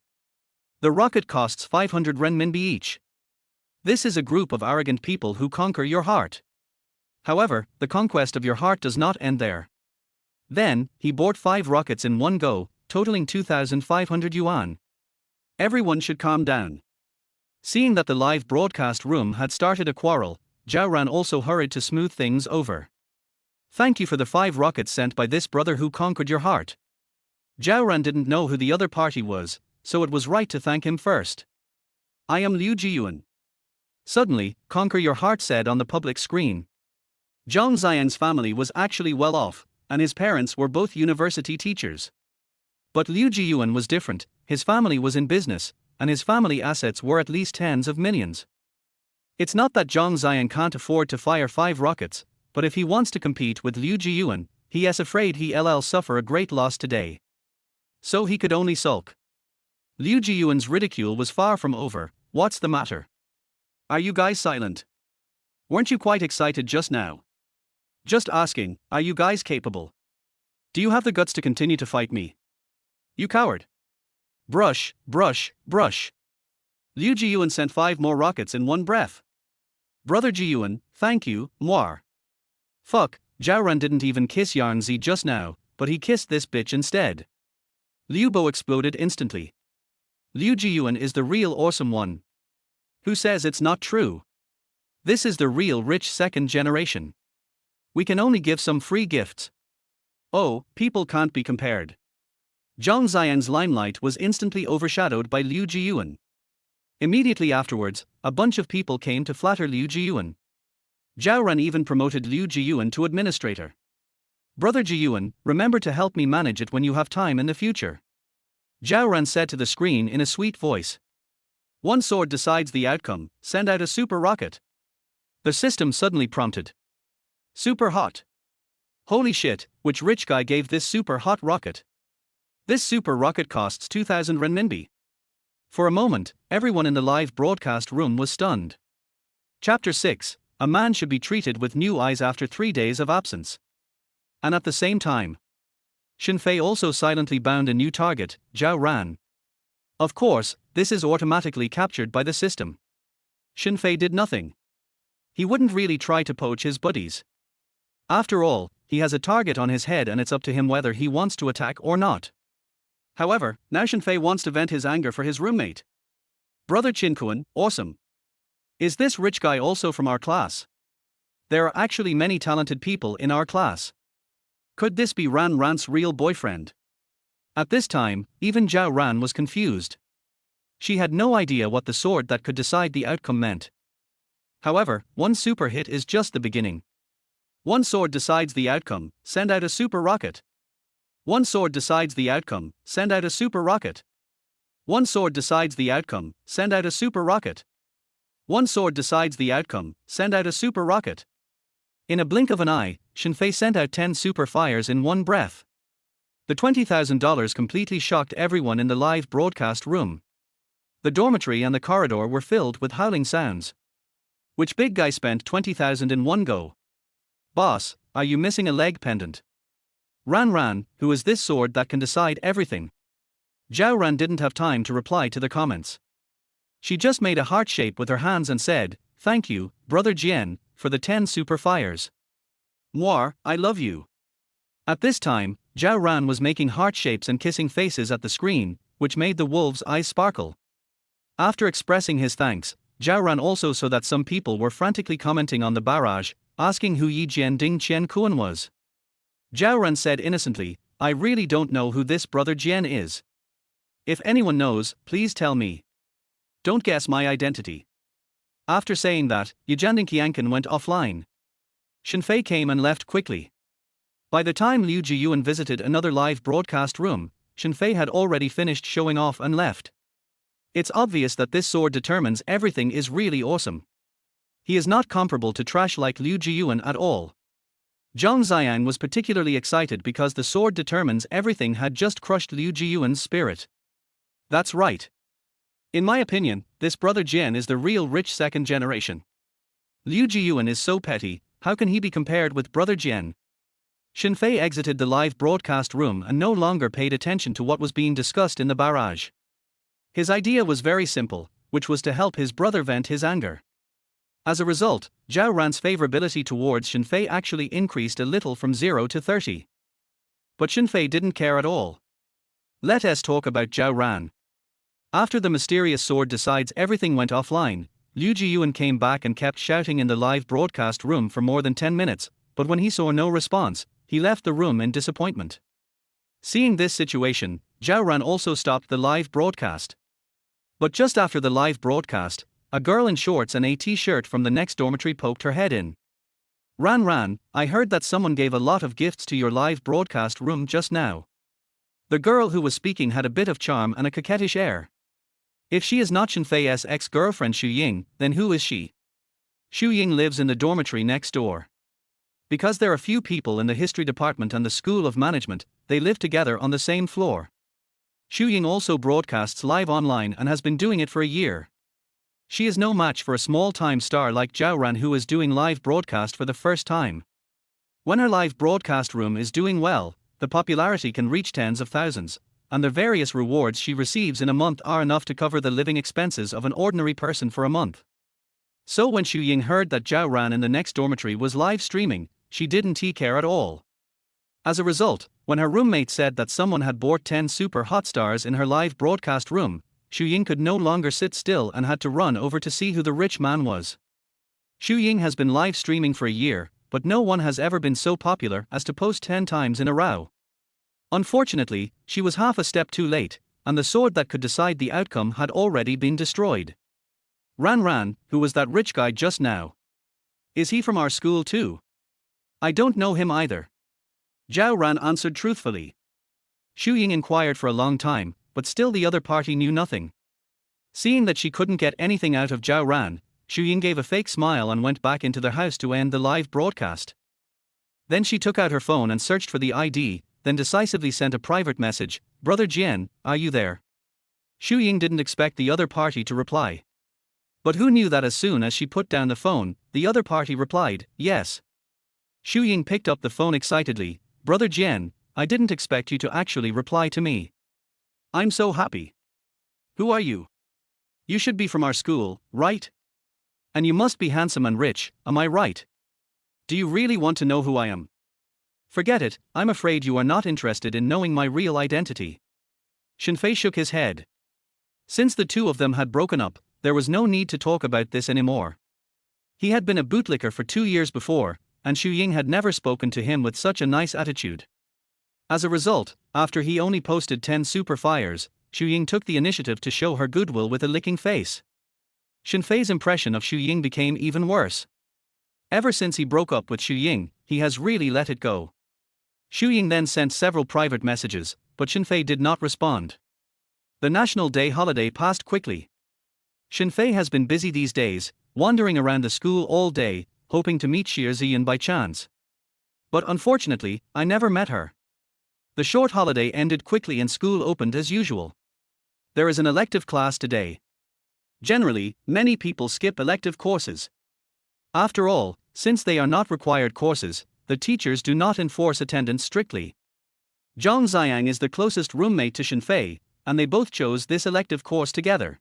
The rocket costs 500 renminbi each. This is a group of arrogant people who conquer your heart. However, the conquest of your heart does not end there. Then, he bought 5 rockets in one go, totaling 2,500 yuan. Everyone should calm down. Seeing that the live broadcast room had started a quarrel, Zhao Ran also hurried to smooth things over. Thank you for the 5 rockets sent by this brother who conquered your heart. Zhao Ran didn't know who the other party was, so it was right to thank him first. I am Liu Jiyuan. Suddenly, Conquer Your Heart said on the public screen. Zhang Ziyang's family was actually well off, and his parents were both university teachers. But Liu Jiyuan was different, his family was in business, and his family assets were at least tens of millions. It's not that Zhang Ziyang can't afford to fire 5 rockets, but if he wants to compete with Liu Jiyuan, he is afraid he'll suffer a great loss today. So he could only sulk. Liu Jiyuan's ridicule was far from over. What's the matter? Are you guys silent? Weren't you quite excited just now? Just asking, are you guys capable? Do you have the guts to continue to fight me? You coward. Brush. Liu Jiyuan sent 5 more rockets in one breath. Brother Jiyuan, thank you, Moir. Fuck, Zhao Ran didn't even kiss Yarnzi just now, but he kissed this bitch instead. Liu Bo exploded instantly. Liu Jiyuan is the real awesome one. Who says it's not true? This is the real rich second generation. We can only give some free gifts. Oh, people can't be compared. Zhang Ziyang's limelight was instantly overshadowed by Liu Jiyuan. Immediately afterwards, a bunch of people came to flatter Liu Jiyuan. Zhao Ran even promoted Liu Jiyuan to administrator. Brother Jiyuan, remember to help me manage it when you have time in the future. Zhao Ran said to the screen in a sweet voice. One sword decides the outcome, send out a super rocket. The system suddenly prompted. Super hot. Holy shit, which rich guy gave this super hot rocket? This super rocket costs 2,000 renminbi. For a moment, everyone in the live broadcast room was stunned. Chapter 6: A man should be treated with new eyes after 3 days of absence. And at the same time, Shen Fei also silently bound a new target, Zhao Ran. Of course, this is automatically captured by the system. Shen Fei did nothing. He wouldn't really try to poach his buddies. After all, he has a target on his head and it's up to him whether he wants to attack or not. However, now Shen Fei wants to vent his anger for his roommate. Brother Qin, awesome. Is this rich guy also from our class? There are actually many talented people in our class. Could this be Ran Ran's real boyfriend? At this time, even Zhao Ran was confused. She had no idea what the sword that could decide the outcome meant. However, one super hit is just the beginning. One sword decides the outcome, send out a super rocket. One sword decides the outcome, send out a super rocket. One sword decides the outcome, send out a super rocket. One sword decides the outcome, send out a super rocket. In a blink of an eye, Shen Fei sent out 10 super fires in one breath. The $20,000 completely shocked everyone in the live broadcast room. The dormitory and the corridor were filled with howling sounds. Which big guy spent 20,000 in one go? Boss, are you missing a leg pendant? Ran, who is this sword that can decide everything? Zhao Ran didn't have time to reply to the comments. She just made a heart shape with her hands and said, "Thank you, Brother Jian, for the 10 super fires. Moi, I love you." At this time, Zhao Ran was making heart shapes and kissing faces at the screen, which made the wolves' eyes sparkle. After expressing his thanks, Zhao Ran also saw that some people were frantically commenting on the barrage, asking who Yi Jian Ding Qian Kuan was. Zhao Ran said innocently, "I really don't know who this Brother Jian is. If anyone knows, please tell me. Don't guess my identity." After saying that, Yijanding Qiankan went offline. Shen Fei came and left quickly. By the time Liu Jiyuan visited another live broadcast room, Shen Fei had already finished showing off and left. It's obvious that this sword determines everything is really awesome. He is not comparable to trash like Liu Jiyuan at all. Zhang Xiang was particularly excited because the sword determines everything had just crushed Liu Jiyuan's spirit. That's right. In my opinion, this Brother Jian is the real rich second generation. Liu Jiyuan is so petty, how can he be compared with Brother Jian? Shen Fei exited the live broadcast room and no longer paid attention to what was being discussed in the barrage. His idea was very simple, which was to help his brother vent his anger. As a result, Zhao Ran's favorability towards Shen Fei actually increased a little from 0 to 30. But Shen Fei didn't care at all. Let us talk about Zhao Ran. After the mysterious sword decides everything went offline, Liu Jiyuan came back and kept shouting in the live broadcast room for more than 10 minutes, but when he saw no response, he left the room in disappointment. Seeing this situation, Zhao Ran also stopped the live broadcast. But just after the live broadcast, a girl in shorts and a t-shirt from the next dormitory poked her head in. Ran, I heard that someone gave a lot of gifts to your live broadcast room just now. The girl who was speaking had a bit of charm and a coquettish air. If she is not Shen Fei's ex-girlfriend Xu Ying, then who is she? Xu Ying lives in the dormitory next door. Because there are few people in the history department and the school of management, they live together on the same floor. Xu Ying also broadcasts live online and has been doing it for a year. She is no match for a small-time star like Zhao Ran who is doing live broadcast for the first time. When her live broadcast room is doing well, the popularity can reach tens of thousands, and the various rewards she receives in a month are enough to cover the living expenses of an ordinary person for a month. So when Xu Ying heard that Zhao Ran in the next dormitory was live streaming, she didn't care at all. As a result, when her roommate said that someone had bought 10 super hot stars in her live broadcast room, Xu Ying could no longer sit still and had to run over to see who the rich man was. Xu Ying has been live streaming for a year, but no one has ever been so popular as to post 10 times in a row. Unfortunately, she was half a step too late, and the sword that could decide the outcome had already been destroyed. Ran, who was that rich guy just now? Is he from our school too? I don't know him either. Zhao Ran answered truthfully. Xu Ying inquired for a long time, but still the other party knew nothing. Seeing that she couldn't get anything out of Zhao Ran, Xu Ying gave a fake smile and went back into their house to end the live broadcast. Then she took out her phone and searched for the ID, then decisively sent a private message, "Brother Jian, are you there?" Xu Ying didn't expect the other party to reply. But who knew that as soon as she put down the phone, the other party replied, "Yes." Xu Ying picked up the phone excitedly, "Brother Jian, I didn't expect you to actually reply to me. I'm so happy. Who are you? You should be from our school, right? And you must be handsome and rich, am I right? Do you really want to know who I am?" "Forget it, I'm afraid you are not interested in knowing my real identity." Shen Fei shook his head. Since the two of them had broken up, there was no need to talk about this anymore. He had been a bootlicker for 2 years before, and Xu Ying had never spoken to him with such a nice attitude. As a result, after he only posted 10 super fires, Xu Ying took the initiative to show her goodwill with a licking face. Shen Fei's impression of Xu Ying became even worse. Ever since he broke up with Xu Ying, he has really let it go. Xu Ying then sent several private messages, but Shen Fei did not respond. The National Day holiday passed quickly. Shen Fei has been busy these days, wandering around the school all day, hoping to meet Xie Ziyan by chance. But unfortunately, I never met her. The short holiday ended quickly and school opened as usual. There is an elective class today. Generally, many people skip elective courses. After all, since they are not required courses, the teachers do not enforce attendance strictly. Zhang Xiang is the closest roommate to Shen Fei, and they both chose this elective course together.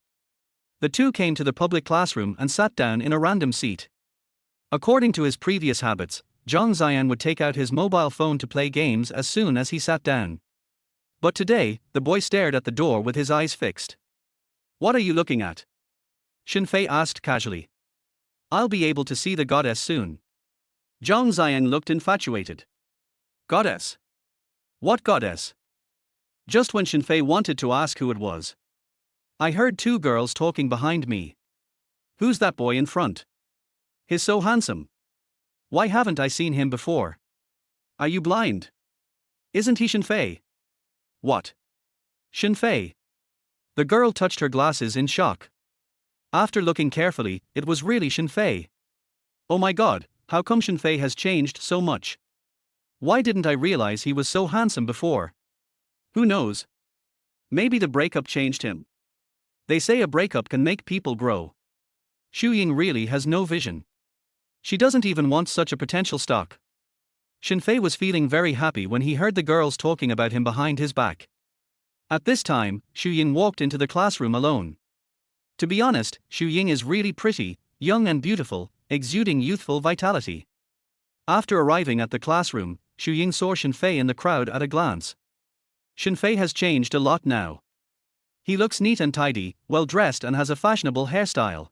The two came to the public classroom and sat down in a random seat. According to his previous habits, Zhang Xiang would take out his mobile phone to play games as soon as he sat down. But today, the boy stared at the door with his eyes fixed. "What are you looking at?" Shen Fei asked casually. "I'll be able to see the goddess soon." Zhang Xiang looked infatuated. "Goddess? What goddess?" Just when Shen Fei wanted to ask who it was. "I heard 2 girls talking behind me." "Who's that boy in front? He's so handsome. Why haven't I seen him before? Are you blind? Isn't he Shen Fei?" "What? Shen Fei?" The girl touched her glasses in shock. After looking carefully, it was really Shen Fei. "Oh my god, how come Shen Fei has changed so much? Why didn't I realize he was so handsome before? Who knows? Maybe the breakup changed him. They say a breakup can make people grow. Xu Ying really has no vision. She doesn't even want such a potential stock." Shen Fei was feeling very happy when he heard the girls talking about him behind his back. At this time, Xu Ying walked into the classroom alone. To be honest, Xu Ying is really pretty, young and beautiful, exuding youthful vitality. After arriving at the classroom, Xu Ying saw Shen Fei in the crowd at a glance. Shen Fei has changed a lot now. He looks neat and tidy, well dressed and has a fashionable hairstyle.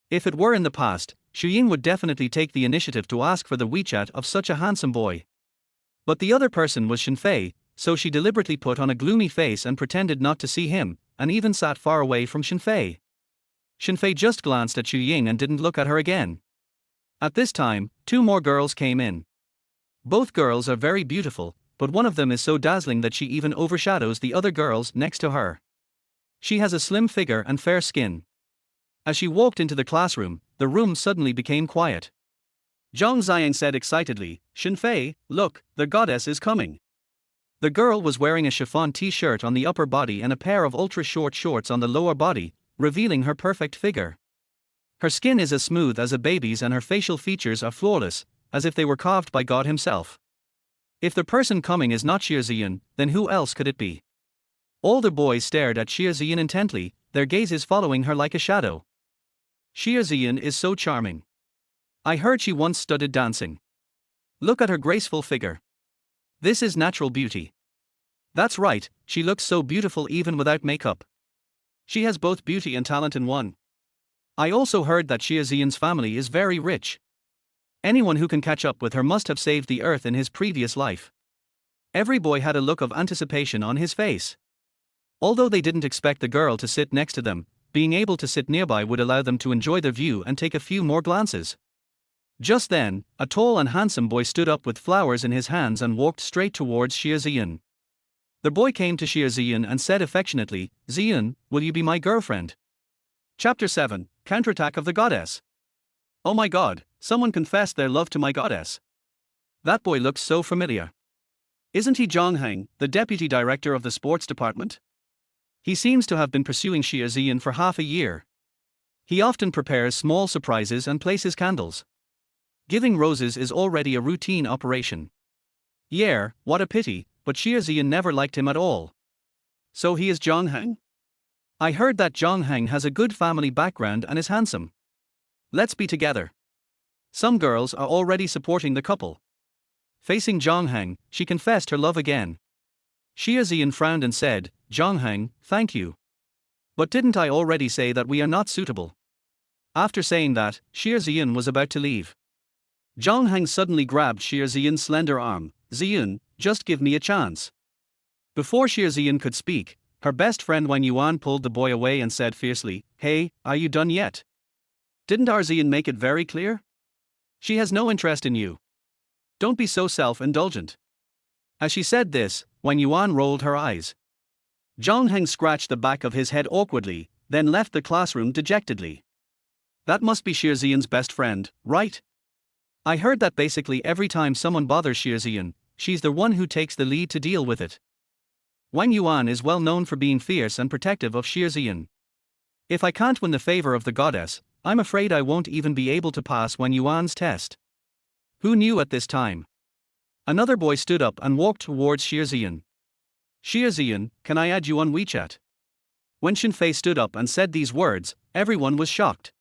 If it were in the past, Xu Ying would definitely take the initiative to ask for the WeChat of such a handsome boy. But the other person was Shen Fei, so she deliberately put on a gloomy face and pretended not to see him, and even sat far away from Shen Fei. Shen Fei just glanced at Xu Ying and didn't look at her again. At this time, 2 more girls came in. Both girls are very beautiful, but one of them is so dazzling that she even overshadows the other girls next to her. She has a slim figure and fair skin. As she walked into the classroom, the room suddenly became quiet. Zhang Xiang said excitedly, "Shen Fei, look, the goddess is coming." The girl was wearing a chiffon t-shirt on the upper body and a pair of ultra-short shorts on the lower body, revealing her perfect figure. Her skin is as smooth as a baby's and her facial features are flawless, as if they were carved by God himself. If the person coming is not Xie Ziyan, then who else could it be? All the boys stared at Xie Ziyan intently, their gazes following her like a shadow. Xie Ziyan is so charming. I heard she once studied dancing. Look at her graceful figure. This is natural beauty. That's right, she looks so beautiful even without makeup. She has both beauty and talent in one. I also heard that Xie Ziyan's family is very rich. Anyone who can catch up with her must have saved the earth in his previous life. Every boy had a look of anticipation on his face. Although they didn't expect the girl to sit next to them, being able to sit nearby would allow them to enjoy the view and take a few more glances. Just then, a tall and handsome boy stood up with flowers in his hands and walked straight towards Xie Ziyan. The boy came to Xie Ziyan and said affectionately, "Ziyan, will you be my girlfriend?" Chapter 7, Counterattack of the Goddess. Oh my god, someone confessed their love to my goddess. That boy looks so familiar. Isn't he Zhonghang, the deputy director of the sports department? He seems to have been pursuing Xie Ziyan for half a year. He often prepares small surprises and places candles. Giving roses is already a routine operation. Yeah, what a pity, but Xie Ziyan never liked him at all. So he is Zhonghang? I heard that Zhonghang has a good family background and is handsome. Let's be together. Some girls are already supporting the couple. Facing Zhonghang, she confessed her love again. Xie Ziyan frowned and said, Zhonghang, thank you. But didn't I already say that we are not suitable? After saying that, Xie Ziyan was about to leave. Zhonghang suddenly grabbed Xie Ziyan's slender arm. Ziyan, just give me a chance. Before Xie Ziyan could speak, her best friend Wang Yuan pulled the boy away and said fiercely, Hey, are you done yet? Didn't our Ziyan make it very clear? She has no interest in you. Don't be so self-indulgent. As she said this, Wang Yuan rolled her eyes. Zhonghang scratched the back of his head awkwardly, then left the classroom dejectedly. That must be Xie Ziyan's best friend, right? I heard that basically every time someone bothers Xie Ziyan, she's the one who takes the lead to deal with it. Wang Yuan is well known for being fierce and protective of Xie Ziyan. If I can't win the favor of the goddess, I'm afraid I won't even be able to pass Wang Yuan's test. Who knew at this time? Another boy stood up and walked towards Xie Ziyan. Xie Ziyan, can I add you on WeChat? When Shen Fei stood up and said these words, everyone was shocked.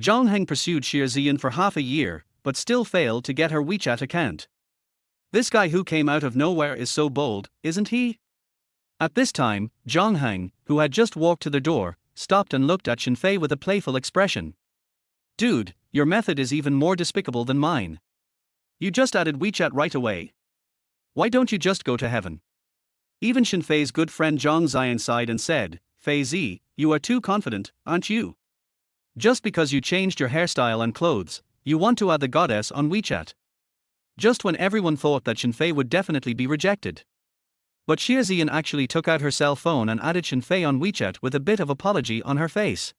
Zhonghang pursued Xie Ziyan for half a year, but still failed to get her WeChat account. This guy who came out of nowhere is so bold, isn't he? At this time, Zhonghang, who had just walked to the door, stopped and looked at Shen Fei with a playful expression. Dude, your method is even more despicable than mine. You just added WeChat right away. Why don't you just go to heaven? Even Shen Fei's good friend Zhang Ziyan sighed and said, Fei Zi, you are too confident, aren't you? Just because you changed your hairstyle and clothes, you want to add the goddess on WeChat. Just when everyone thought that Shen Fei would definitely be rejected. But Xie Ziyan actually took out her cell phone and added Shen Fei on WeChat with a bit of apology on her face.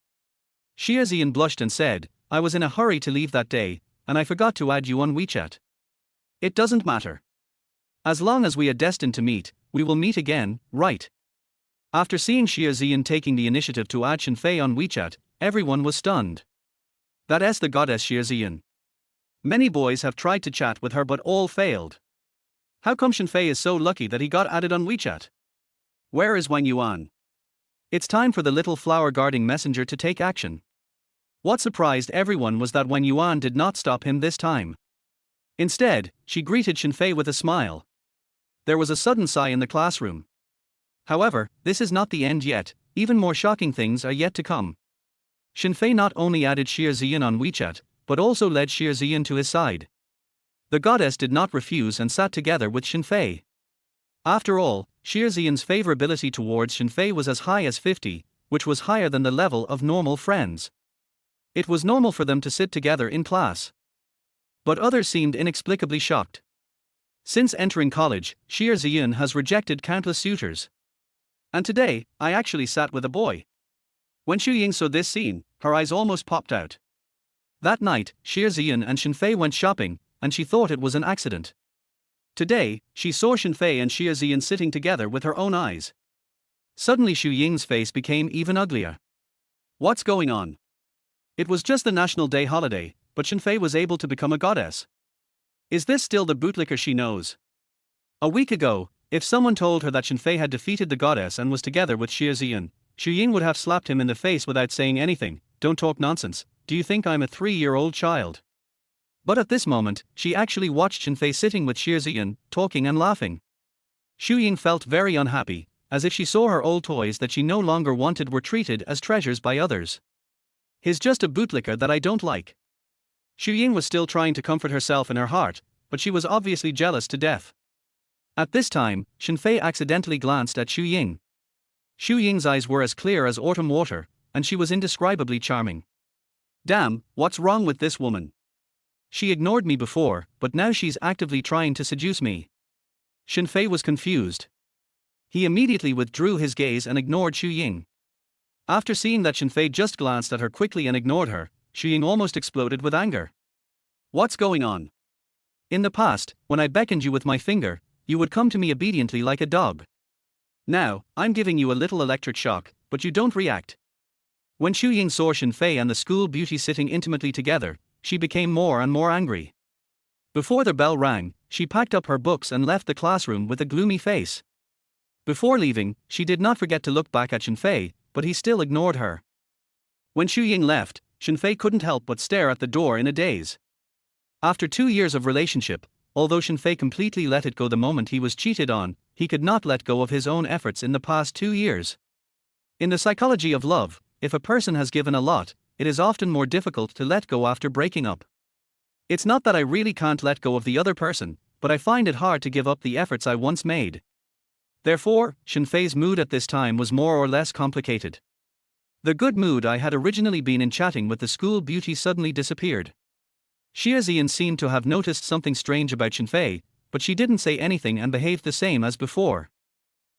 Xie Ziyan blushed and said, I was in a hurry to leave that day, and I forgot to add you on WeChat. It doesn't matter. As long as we are destined to meet, we will meet again, right? After seeing Xie Ziyan taking the initiative to add Shen Fei on WeChat, everyone was stunned. That is the goddess Xie Ziyan. Many boys have tried to chat with her but all failed. How come Shen Fei is so lucky that he got added on WeChat? Where is Wang Yuan? It's time for the little flower-guarding messenger to take action. What surprised everyone was that Wang Yuan did not stop him this time. Instead, she greeted Shen Fei with a smile. There was a sudden sigh in the classroom. However, this is not the end yet, even more shocking things are yet to come. Shen Fei not only added Xie Ziyan on WeChat, but also led Xie Ziyan to his side. The goddess did not refuse and sat together with Shen Fei. After all, Xie Ziyan's favorability towards Shen Fei was as high as 50, which was higher than the level of normal friends. It was normal for them to sit together in class. But others seemed inexplicably shocked. Since entering college, Xie Ziyan has rejected countless suitors. And today, I actually sat with a boy. When Ying saw this scene, her eyes almost popped out. That night, Xie Ziyan and Shen Fei went shopping, and she thought it was an accident. Today, she saw Shen Fei and Xie Ziyan sitting together with her own eyes. Suddenly Ying's face became even uglier. What's going on? It was just the National Day holiday, but Shen Fei was able to become a goddess. Is this still the bootlicker she knows? A week ago, if someone told her that Shen Fei had defeated the goddess and was together with Xie Ziyan, Ying would have slapped him in the face without saying anything. Don't talk nonsense, do you think I'm a 3-year-old child? But at this moment, she actually watched Shen Fei sitting with Xie Ziyan, talking and laughing. Ying felt very unhappy, as if she saw her old toys that she no longer wanted were treated as treasures by others. He's just a bootlicker that I don't like. Ying was still trying to comfort herself in her heart, but she was obviously jealous to death. At this time, Shen Fei accidentally glanced at Ying. Ying's eyes were as clear as autumn water, and she was indescribably charming. Damn, what's wrong with this woman? She ignored me before, but now she's actively trying to seduce me. Shen Fei was confused. He immediately withdrew his gaze and ignored Ying. After seeing that Shen Fei just glanced at her quickly and ignored her, Ying almost exploded with anger. What's going on? In the past, when I beckoned you with my finger, you would come to me obediently like a dog. Now, I'm giving you a little electric shock, but you don't react. When Ying saw Shen Fei and the school beauty sitting intimately together, she became more and more angry. Before the bell rang, she packed up her books and left the classroom with a gloomy face. Before leaving, she did not forget to look back at Shen Fei, but he still ignored her. When Ying left, Shen Fei couldn't help but stare at the door in a daze. After 2 years of relationship, although Shen Fei completely let it go the moment he was cheated on, he could not let go of his own efforts in the past 2 years. In the psychology of love, if a person has given a lot, it is often more difficult to let go after breaking up. It's not that I really can't let go of the other person, but I find it hard to give up the efforts I once made. Therefore, Shen Fei's mood at this time was more or less complicated. The good mood I had originally been in chatting with the school beauty suddenly disappeared. Xiaozian seemed to have noticed something strange about Shen Fei, but she didn't say anything and behaved the same as before.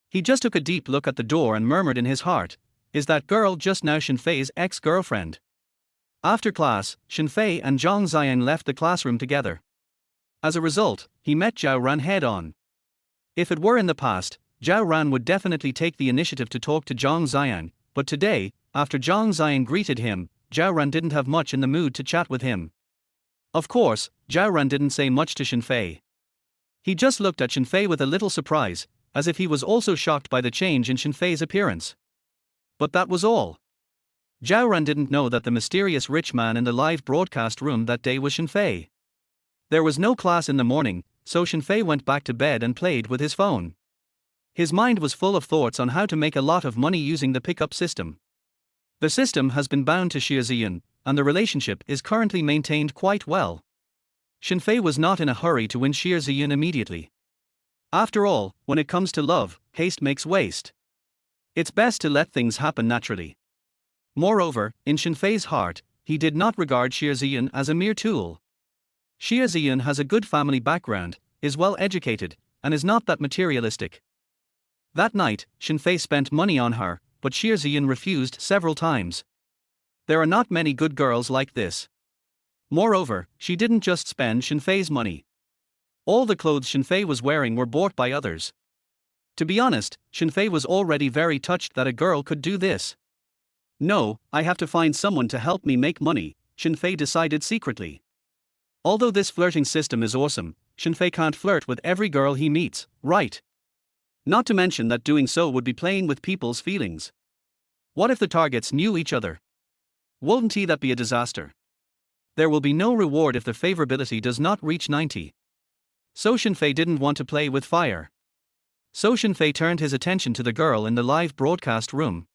He just took a deep look at the door and murmured in his heart, "Is that girl just now Shen Fei's ex-girlfriend?" After class, Shen Fei and Zhang Xiang left the classroom together. As a result, he met Zhao Ran head-on. If it were in the past, Zhao Ran would definitely take the initiative to talk to Zhang Xiang, but today, after Zhang Xiang greeted him, Zhao Ran didn't have much in the mood to chat with him. Of course, Zhao Ran didn't say much to Shen Fei. He just looked at Shen Fei with a little surprise, as if he was also shocked by the change in Shen Fei's appearance. But that was all. Zhao Ran didn't know that the mysterious rich man in the live broadcast room that day was Shen Fei. There was no class in the morning, so Shen Fei went back to bed and played with his phone. His mind was full of thoughts on how to make a lot of money using the pickup system. The system has been bound to Xiaozian, and the relationship is currently maintained quite well. Shen Fei was not in a hurry to win Xiaozian immediately. After all, when it comes to love, haste makes waste. It's best to let things happen naturally. Moreover, in Shen Fei's heart, he did not regard Xiaozian as a mere tool. Xiaozian has a good family background, is well educated, and is not that materialistic. That night, Shen Fei spent money on her, but Xiaozian refused several times. There are not many good girls like this. Moreover, she didn't just spend Shen Fei's money. All the clothes Shen Fei was wearing were bought by others. To be honest, Shen Fei was already very touched that a girl could do this. No, I have to find someone to help me make money, Shen Fei decided secretly. Although this flirting system is awesome, Shen Fei can't flirt with every girl he meets, right? Not to mention that doing so would be playing with people's feelings. What if the targets knew each other? Wouldn't that be a disaster? There will be no reward if the favorability does not reach 90. So Shen Fei didn't want to play with fire. So Shen Fei turned his attention to the girl in the live broadcast room.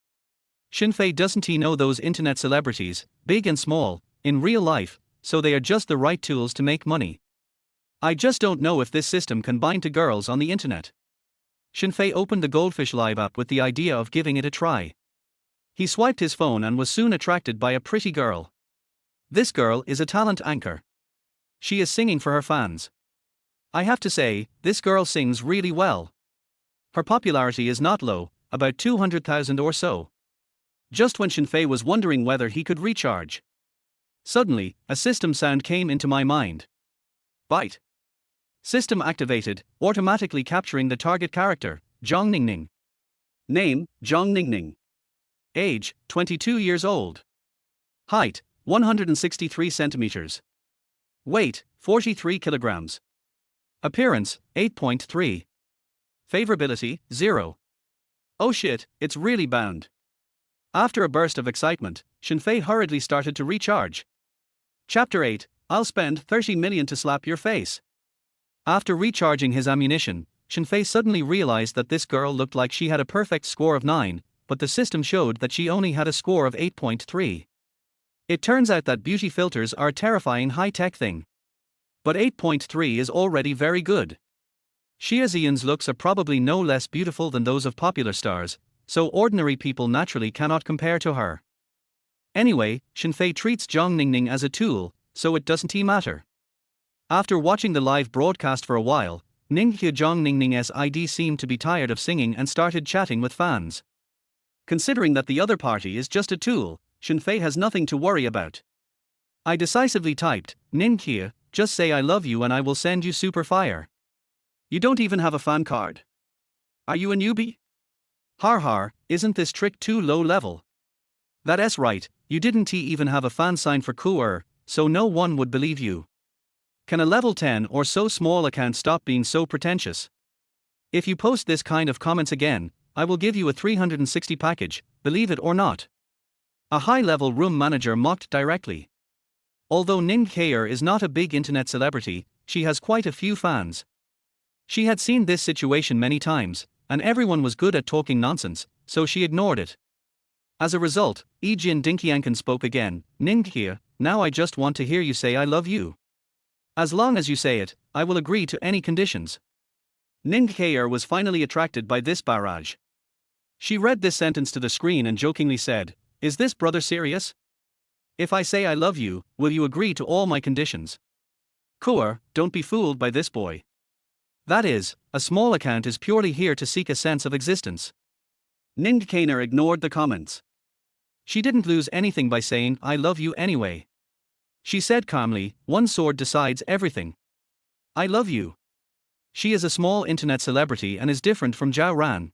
Shen Fei doesn't know those internet celebrities, big and small, in real life, so they are just the right tools to make money. I just don't know if this system can bind to girls on the internet. Shen Fei opened the Goldfish Live app with the idea of giving it a try. He swiped his phone and was soon attracted by a pretty girl. This girl is a talent anchor. She is singing for her fans. I have to say, this girl sings really well. Her popularity is not low, about 200,000 or so. Just when Shen Fei was wondering whether he could recharge, suddenly, a system sound came into my mind. Byte. System activated, automatically capturing the target character, Zhang Ningning. Name, Zhang Ningning. Age, 22 years old. Height, 163 centimeters. Weight, 43 kilograms. Appearance, 8.3. Favorability, 0. Oh shit, it's really bound. After a burst of excitement, Shen Fei hurriedly started to recharge. Chapter 8, I'll spend 30 million to slap your face. After recharging his ammunition, Shen Fei suddenly realized that this girl looked like she had a perfect score of 9, but the system showed that she only had a score of 8.3. It turns out that beauty filters are a terrifying high-tech thing. But 8.3 is already very good. Xiaozian's looks are probably no less beautiful than those of popular stars, so ordinary people naturally cannot compare to her. Anyway, Shen Fei treats Zhang Ningning as a tool, so it doesn't matter. After watching the live broadcast for a while, Zhang Ningning's ID seemed to be tired of singing and started chatting with fans. Considering that the other party is just a tool, Shen Fei has nothing to worry about. I decisively typed, "Ningqie, just say I love you and I will send you super fire." You don't even have a fan card. Are you a newbie? Har har, isn't this trick too low level? That's right, you didn't even have a fan sign for Kuer, so no one would believe you. Can a level 10 or so small account stop being so pretentious? If you post this kind of comments again, I will give you a 360 package, believe it or not. A high-level room manager mocked directly. Although Ning Kaer is not a big internet celebrity, she has quite a few fans. She had seen this situation many times, and everyone was good at talking nonsense, so she ignored it. As a result, Ejin Dinkiankan spoke again. Ning Kaer, now I just want to hear you say I love you. As long as you say it, I will agree to any conditions. Ning Kaer was finally attracted by this barrage. She read this sentence to the screen and jokingly said, "Is this brother serious? If I say I love you, will you agree to all my conditions?" Kuer, don't be fooled by this boy. That is, a small account is purely here to seek a sense of existence. Ning Kaner ignored the comments. She didn't lose anything by saying I love you anyway. She said calmly, one sword decides everything. I love you. She is a small internet celebrity and is different from Zhao Ran.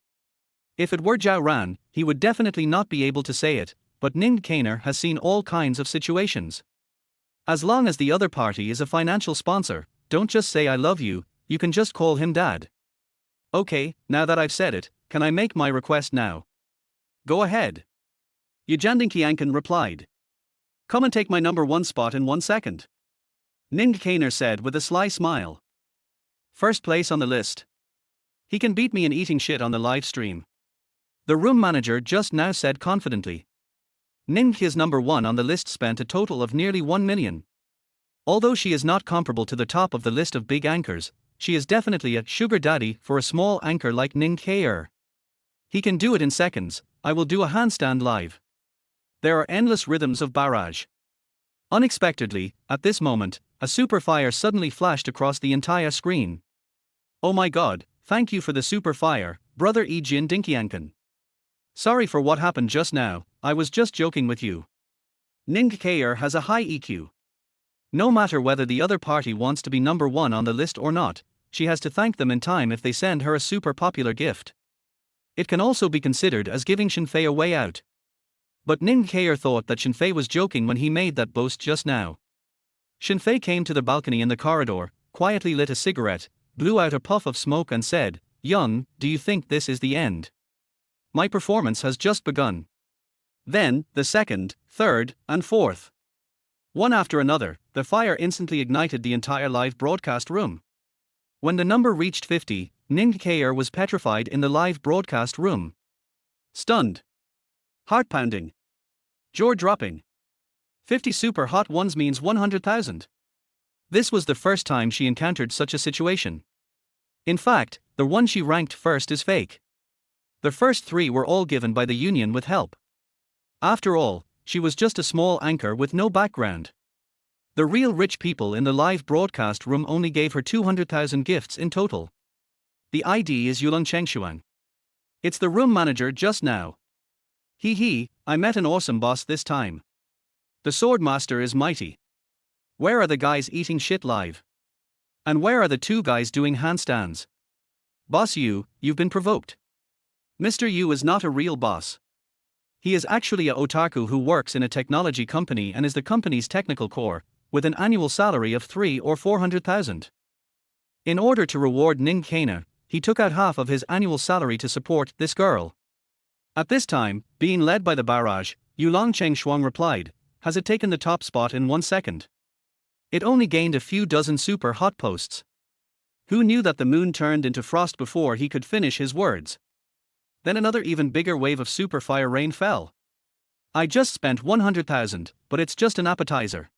If it were Zhao Ran, he would definitely not be able to say it, but Ning Kaner has seen all kinds of situations. As long as the other party is a financial sponsor, don't just say I love you, you can just call him dad. Okay, now that I've said it, can I make my request now? Go ahead. Yijandinkiankan replied. Come and take my number 1 spot in 1 second. Ning Kaner said with a sly smile. First place on the list. He can beat me in eating shit on the live stream. The room manager just now said confidently. Ning is number 1 on the list, spent a total of nearly 1 million. Although she is not comparable to the top of the list of big anchors, she is definitely a sugar daddy for a small anchor like Ning Kaer. He can do it in seconds. I will do a handstand live. There are endless rhythms of barrage. Unexpectedly, at this moment, a super fire suddenly flashed across the entire screen. Oh my god, thank you for the super fire, brother Ejin Dinkiankan. Sorry for what happened just now, I was just joking with you. Ning Kaer has a high EQ. No matter whether the other party wants to be number 1 on the list or not, she has to thank them in time if they send her a super popular gift. It can also be considered as giving Shen Fei a way out. But Ning Kaer thought that Shen Fei was joking when he made that boast just now. Shen Fei came to the balcony in the corridor, quietly lit a cigarette, blew out a puff of smoke and said, Young, do you think this is the end? My performance has just begun. Then, the second, third, and fourth. One after another, the fire instantly ignited the entire live broadcast room. When the number reached 50, Ning Kaer was petrified in the live broadcast room. Stunned. Heart-pounding. Jaw-dropping. 50 super hot ones means 100,000. This was the first time she encountered such a situation. In fact, the one she ranked first is fake. The first 3 were all given by the union with help. After all, she was just a small anchor with no background. The real rich people in the live broadcast room only gave her 200,000 gifts in total. The ID is Yulong Chengshuang. It's the room manager just now. I met an awesome boss this time. The sword master is mighty. Where are the guys eating shit live? And where are the 2 guys doing handstands? Boss Yu, you've been provoked. Mr. Yu is not a real boss. He is actually a otaku who works in a technology company and is the company's technical core, with an annual salary of 3 or 400,000. In order to reward Ning Kaner, he took out half of his annual salary to support this girl. At this time, being led by the barrage, Yulong Chengshuang replied, has it taken the top spot in 1 second? It only gained a few dozen super hot posts. Who knew that the moon turned into frost before he could finish his words? Then another even bigger wave of super fire rain fell. I just spent 100,000, but it's just an appetizer.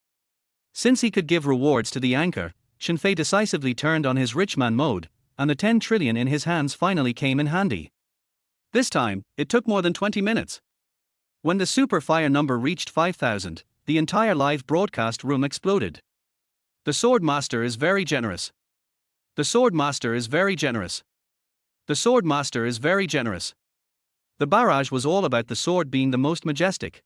Since he could give rewards to the anchor, Shen Fei decisively turned on his rich man mode, and the 10 trillion in his hands finally came in handy. This time, it took more than 20 minutes. When the super fire number reached 5,000, the entire live broadcast room exploded. The sword master is very generous. The sword master is very generous. The sword master is very generous. The barrage was all about the sword being the most majestic.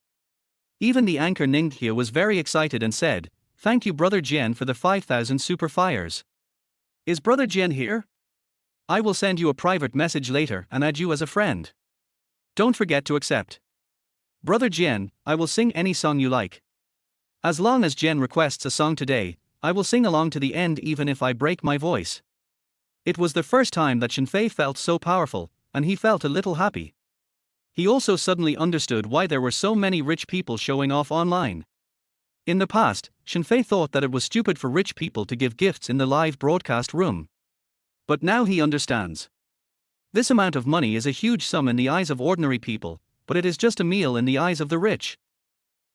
Even the anchor Ningxia was very excited and said, thank you brother Jian for the 5,000 super fires. Is brother Jian here? I will send you a private message later and add you as a friend. Don't forget to accept. Brother Jian, I will sing any song you like. As long as Jian requests a song today, I will sing along to the end even if I break my voice. It was the first time that Shen Fei felt so powerful, and he felt a little happy. He also suddenly understood why there were so many rich people showing off online. In the past, Shen Fei thought that it was stupid for rich people to give gifts in the live broadcast room. But now he understands. This amount of money is a huge sum in the eyes of ordinary people, but it is just a meal in the eyes of the rich.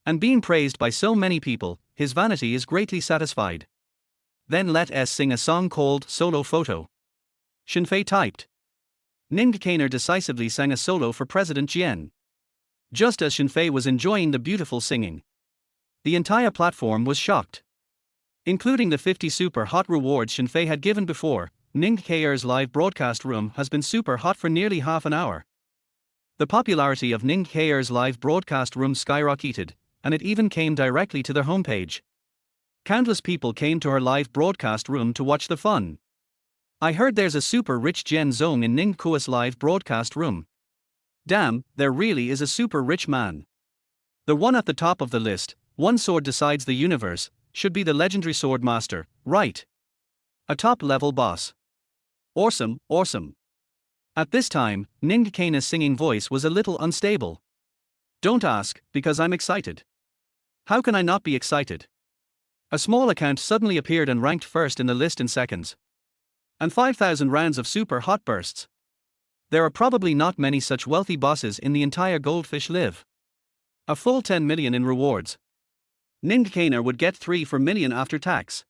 And being praised by so many people, his vanity is greatly satisfied. Then let us sing a song called Solo Photo. Shen Fei typed. Ning Kainer decisively sang a solo for President Jian. Just as Shen Fei was enjoying the beautiful singing, the entire platform was shocked. Including the 50 super hot rewards Shen Fei had given before, Ning Kair's live broadcast room has been super hot for nearly half an hour. The popularity of Ning Kair's live broadcast room skyrocketed, and it even came directly to their homepage. Countless people came to her live broadcast room to watch the fun. I heard there's a super rich Jian Zong in Ning Kua's live broadcast room. Damn, there really is a super rich man. The one at the top of the list, one sword decides the universe, should be the legendary sword master, right? A top-level boss. Awesome, awesome. At this time, Ning Kaina's singing voice was a little unstable. Don't ask, because I'm excited. How can I not be excited? A small account suddenly appeared and ranked first in the list in seconds. And 5,000 rounds of super hot bursts. There are probably not many such wealthy bosses in the entire Goldfish Live. A full 10 million in rewards. Ning Kainer would get 3 for million after tax.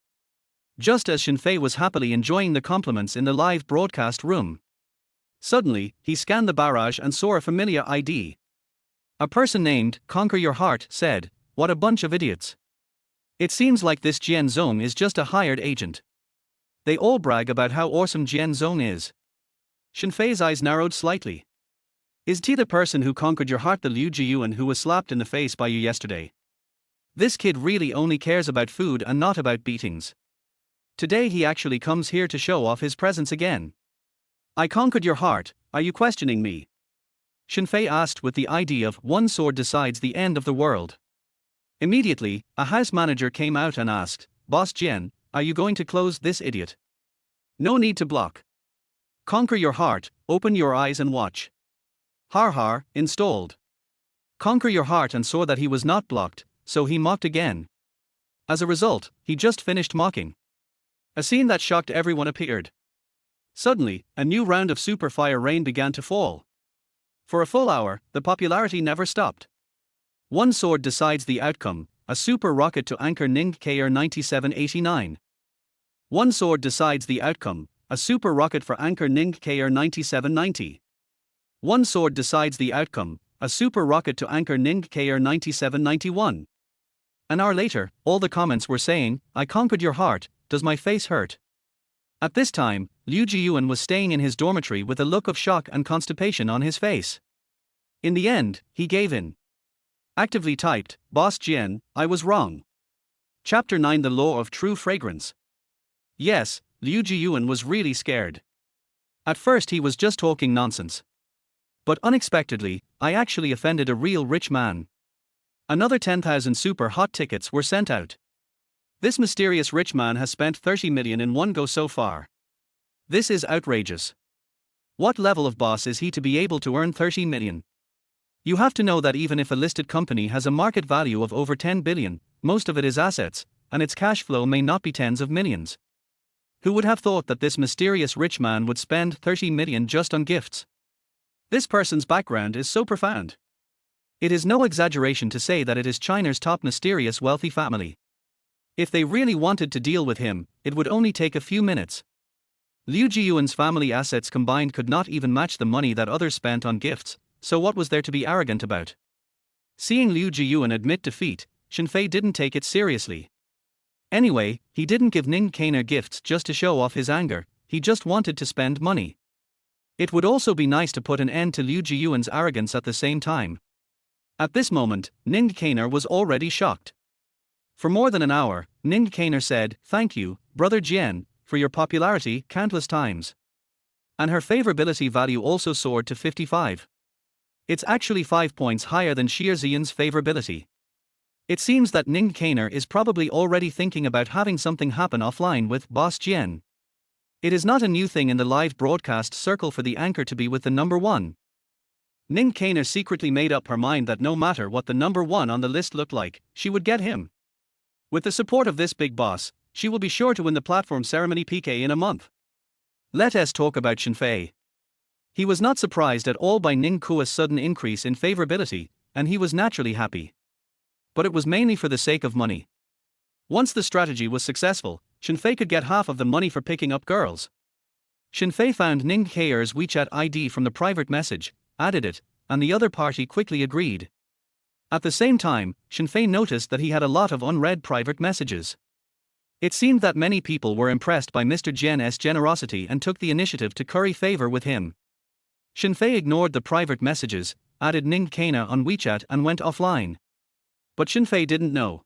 Just as Shen Fei was happily enjoying the compliments in the live broadcast room. Suddenly, he scanned the barrage and saw a familiar ID. A person named Conquer Your Heart said, "What a bunch of idiots. It seems like this Jian Zong is just a hired agent." They all brag about how awesome Jian Zong is. Shen Fei's eyes narrowed slightly. Is he the person who conquered your heart, the Liu Jiyuan who was slapped in the face by you yesterday? This kid really only cares about food and not about beatings. Today he actually comes here to show off his presence again. I conquered your heart, are you questioning me? Shen Fei asked with the idea of one sword decides the end of the world. Immediately, a house manager came out and asked, Boss Jian, are you going to close this idiot? No need to block. Conquer your heart, open your eyes and watch. Har har, installed. Conquer your heart and saw that he was not blocked, so he mocked again. As a result, he just finished mocking. A scene that shocked everyone appeared. Suddenly, a new round of super fire rain began to fall. For a full hour, the popularity never stopped. One sword decides the outcome, a super rocket to anchor Ning Kr 9789. One sword decides the outcome, a super rocket for anchor Ning Kr 9790. One sword decides the outcome, a super rocket to anchor Ning Kr 9791. An hour later, all the comments were saying, I conquered your heart, does my face hurt? At this time, Liu Jiyuan was staying in his dormitory with a look of shock and constipation on his face. In the end, he gave in. Actively typed, Boss Jian, I was wrong. Chapter 9 The Law of True Fragrance. Yes, Liu Jiyuan was really scared. At first he was just talking nonsense. But unexpectedly, I actually offended a real rich man. Another 10,000 super hot tickets were sent out. This mysterious rich man has spent 30 million in one go so far. This is outrageous. What level of boss is he to be able to earn 30 million? You have to know that even if a listed company has a market value of over 10 billion, most of it is assets, and its cash flow may not be tens of millions. Who would have thought that this mysterious rich man would spend 30 million just on gifts? This person's background is so profound. It is no exaggeration to say that it is China's top mysterious wealthy family. If they really wanted to deal with him, it would only take a few minutes. Liu Jiyuan's family assets combined could not even match the money that others spent on gifts, so what was there to be arrogant about? Seeing Liu Jiyuan admit defeat, Shen Fei didn't take it seriously. Anyway, he didn't give Ning Kainer gifts just to show off his anger, he just wanted to spend money. It would also be nice to put an end to Liu Jiyuan's arrogance at the same time. At this moment, Ning Kainer was already shocked. For more than an hour, Ning Kainer said, Thank you, Brother Jian, for your popularity countless times. And her favorability value also soared to 55. It's actually 5 points higher than sBind's favorability. It seems that Ning Kaner is probably already thinking about having something happen offline with Boss Jian. It is not a new thing in the live broadcast circle for the anchor to be with the number one. Ning Kaner secretly made up her mind that no matter what the number one on the list looked like, she would get him. With the support of this big boss, she will be sure to win the platform ceremony PK in a month. Let us talk about Shen Fei. He was not surprised at all by Ning Kua's sudden increase in favorability, and he was naturally happy. But it was mainly for the sake of money. Once the strategy was successful, Shen Fei could get half of the money for picking up girls. Shen Fei found Ning Kaer's WeChat ID from the private message, added it, and the other party quickly agreed. At the same time, Shen Fei noticed that he had a lot of unread private messages. It seemed that many people were impressed by Mr. Jian's generosity and took the initiative to curry favor with him. Shen Fei ignored the private messages, added Ning Kaena on WeChat and went offline. But Shen Fei didn't know.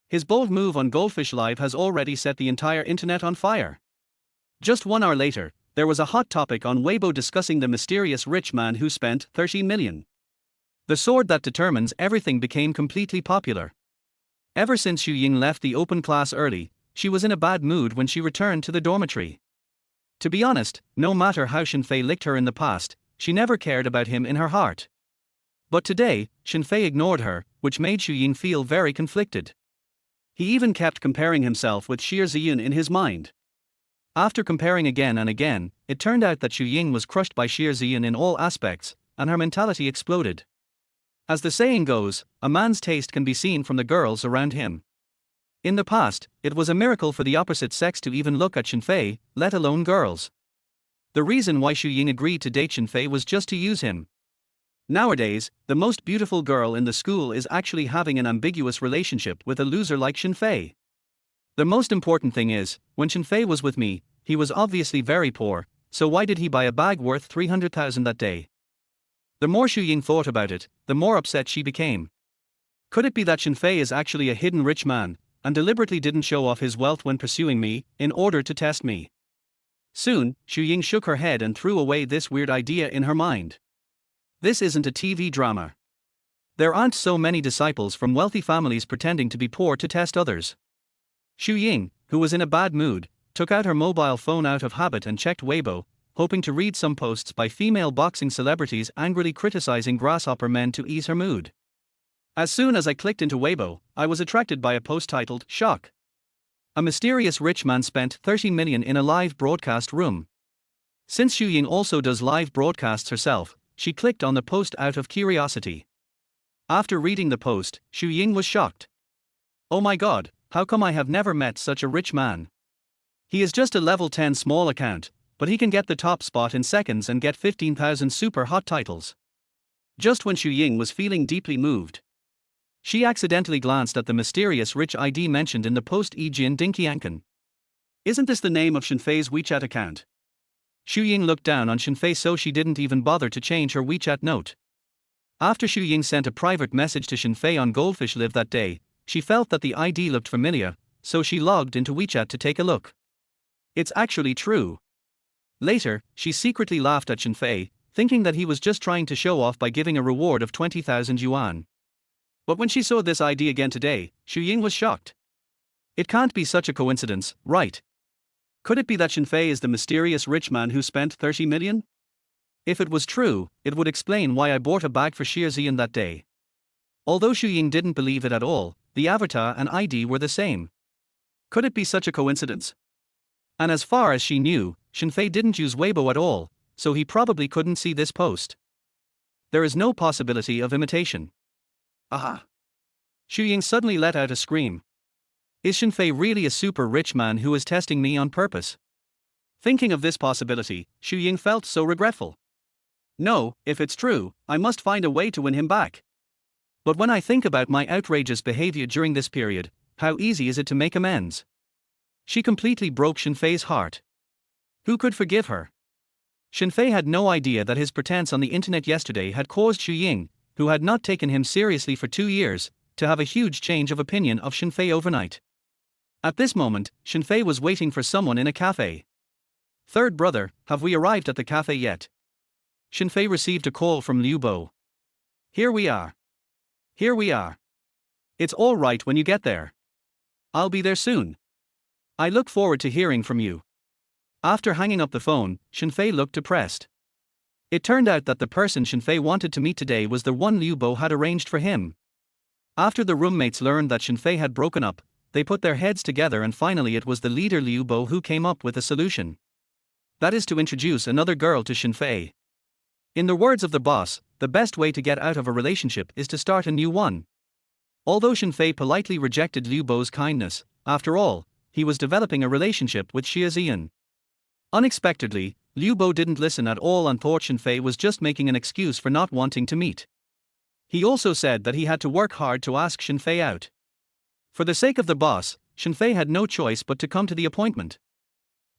His bold move on Goldfish Live has already set the entire internet on fire. Just 1 hour later, there was a hot topic on Weibo discussing the mysterious rich man who spent 30 million. The sword that determines everything became completely popular. Ever since Ying left the open class early, she was in a bad mood when she returned to the dormitory. To be honest, no matter how Shen Fei licked her in the past, she never cared about him in her heart. But today, Shen Fei ignored her, which made Ying feel very conflicted. He even kept comparing himself with Shi Ziyun in his mind. After comparing again and again, it turned out that Ying was crushed by Shi Ziyun in all aspects, and her mentality exploded. As the saying goes, a man's taste can be seen from the girls around him. In the past, it was a miracle for the opposite sex to even look at Shen Fei, let alone girls. The reason why Ying agreed to date Shen Fei was just to use him. Nowadays, the most beautiful girl in the school is actually having an ambiguous relationship with a loser like Shen Fei. The most important thing is, when Shen Fei was with me, he was obviously very poor, so why did he buy a bag worth 300,000 that day? The more Ying thought about it, the more upset she became. Could it be that Shen Fei is actually a hidden rich man, and deliberately didn't show off his wealth when pursuing me, in order to test me? Soon, Ying shook her head and threw away this weird idea in her mind. This isn't a TV drama. There aren't so many disciples from wealthy families pretending to be poor to test others. Ying, who was in a bad mood, took out her mobile phone out of habit and checked Weibo, hoping to read some posts by female boxing celebrities angrily criticizing grasshopper men to ease her mood. As soon as I clicked into Weibo, I was attracted by a post titled, "Shock. A mysterious rich man spent 30 million in a live broadcast room." Since Ying also does live broadcasts herself, she clicked on the post out of curiosity. After reading the post, Ying was shocked. Oh my god, how come I have never met such a rich man? He is just a level 10 small account, but he can get the top spot in seconds and get 15,000 super hot titles. Just when Ying was feeling deeply moved, she accidentally glanced at the mysterious rich ID mentioned in the post Ejin Dinkiankan. Isn't this the name of Shen Fei's WeChat account? Ying looked down on Shen Fei, so she didn't even bother to change her WeChat note. After Ying sent a private message to Shen Fei on Goldfish Live that day, she felt that the ID looked familiar, so she logged into WeChat to take a look. It's actually true. Later, she secretly laughed at Shen Fei, thinking that he was just trying to show off by giving a reward of 20,000 yuan. But when she saw this ID again today, Ying was shocked. It can't be such a coincidence, right? Could it be that Shen Fei is the mysterious rich man who spent 30 million? If it was true, it would explain why I bought a bag for Shi Ziyan that day. Although Ying didn't believe it at all, the avatar and ID were the same. Could it be such a coincidence? And as far as she knew, Shen Fei didn't use Weibo at all, so he probably couldn't see this post. There is no possibility of imitation. Aha! Ying suddenly let out a scream. Is Shen Fei really a super rich man who is testing me on purpose? Thinking of this possibility, Ying felt so regretful. No, if it's true, I must find a way to win him back. But when I think about my outrageous behavior during this period, how easy is it to make amends? She completely broke Shen Fei's heart. Who could forgive her? Shen Fei had no idea that his pretense on the internet yesterday had caused Ying, who had not taken him seriously for 2 years, to have a huge change of opinion of Shen Fei overnight. At this moment, Shen Fei was waiting for someone in a cafe. Third brother, have we arrived at the cafe yet? Shen Fei received a call from Liu Bo. Here we are. Here we are. It's all right when you get there. I'll be there soon. I look forward to hearing from you. After hanging up the phone, Shen Fei looked depressed. It turned out that the person Shen Fei wanted to meet today was the one Liu Bo had arranged for him. After the roommates learned that Shen Fei had broken up, they put their heads together and finally it was the leader Liu Bo who came up with a solution. That is to introduce another girl to Shen Fei. In the words of the boss, the best way to get out of a relationship is to start a new one. Although Shen Fei politely rejected Liu Bo's kindness, after all, he was developing a relationship with Xiaoxian. Unexpectedly, Liu Bo didn't listen at all and thought Shen Fei was just making an excuse for not wanting to meet. He also said that he had to work hard to ask Shen Fei out. For the sake of the boss, Shen Fei had no choice but to come to the appointment.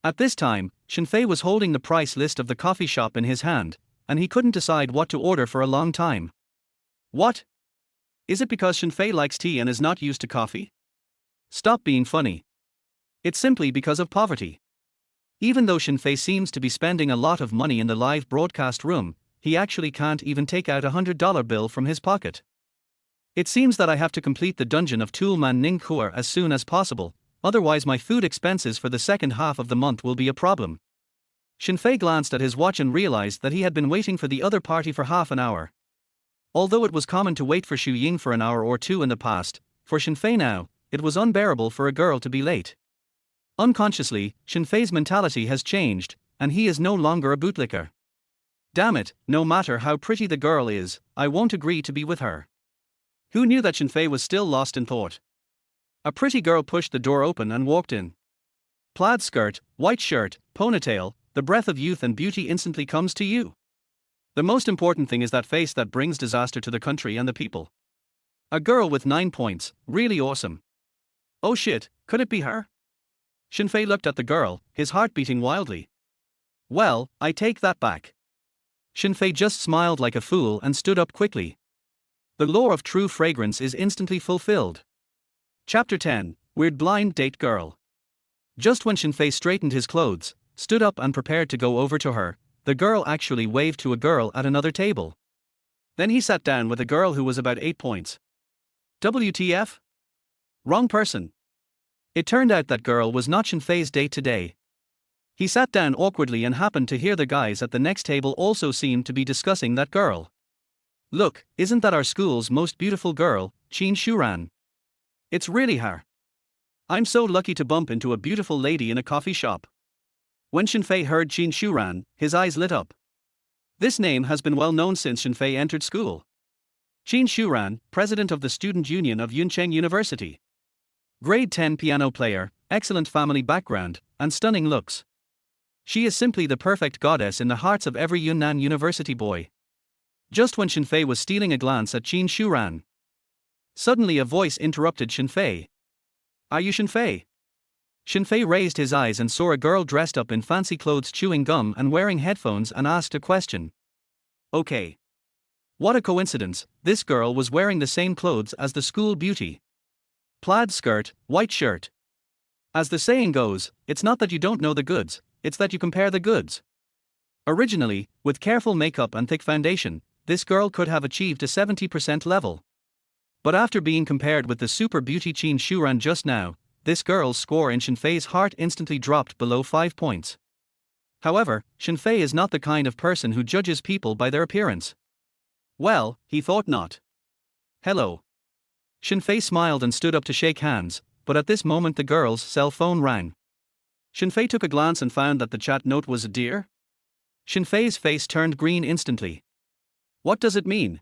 At this time, Shen Fei was holding the price list of the coffee shop in his hand, and he couldn't decide what to order for a long time. What? Is it because Shen Fei likes tea and is not used to coffee? Stop being funny. It's simply because of poverty. Even though Shen Fei seems to be spending a lot of money in the live broadcast room, he actually can't even take out a $100 bill from his pocket. It seems that I have to complete the dungeon of Toolman Ning Kuer as soon as possible, otherwise my food expenses for the second half of the month will be a problem. Shen Fei glanced at his watch and realized that he had been waiting for the other party for half an hour. Although it was common to wait for Ying for an hour or two in the past, for Shen Fei now, it was unbearable for a girl to be late. Unconsciously, Shen Fei's mentality has changed, and he is no longer a bootlicker. Damn it, no matter how pretty the girl is, I won't agree to be with her. Who knew that Shen Fei was still lost in thought? A pretty girl pushed the door open and walked in. Plaid skirt, white shirt, ponytail, the breath of youth and beauty instantly comes to you. The most important thing is that face that brings disaster to the country and the people. A girl with 9 points, really awesome. Oh shit, could it be her? Shen Fei looked at the girl, his heart beating wildly. Well, I take that back. Shen Fei just smiled like a fool and stood up quickly. The law of true fragrance is instantly fulfilled. Chapter 10, Weird Blind Date Girl. Just when Shen Fei straightened his clothes, stood up and prepared to go over to her, the girl actually waved to a girl at another table. Then he sat down with a girl who was about 8 points. WTF? Wrong person. It turned out that girl was not Shen Fei's date today. He sat down awkwardly and happened to hear the guys at the next table also seemed to be discussing that girl. Look, isn't that our school's most beautiful girl, Qin Shuran? It's really her. I'm so lucky to bump into a beautiful lady in a coffee shop. When Shen Fei heard Qin Shuran, his eyes lit up. This name has been well known since Shen Fei entered school. Qin Shuran, president of the student union of Yuncheng University. Grade 10 piano player, excellent family background, and stunning looks. She is simply the perfect goddess in the hearts of every Yunnan University boy. Just when Shen Fei was stealing a glance at Qin Shuran, suddenly a voice interrupted Shen Fei. Are you Shen Fei? Shen Fei raised his eyes and saw a girl dressed up in fancy clothes chewing gum and wearing headphones and asked a question. Okay. What a coincidence, this girl was wearing the same clothes as the school beauty. Plaid skirt, white shirt. As the saying goes, it's not that you don't know the goods, it's that you compare the goods. Originally, with careful makeup and thick foundation, this girl could have achieved a 70% level. But after being compared with the super beauty Qin Shuran just now, this girl's score in Shen Fei's heart instantly dropped below 5 points. However, Shen Fei is not the kind of person who judges people by their appearance. Well, he thought not. Hello. Shen Fei smiled and stood up to shake hands, but at this moment the girl's cell phone rang. Shen Fei took a glance and found that the chat note was a dear. Shen Fei's face turned green instantly. What does it mean?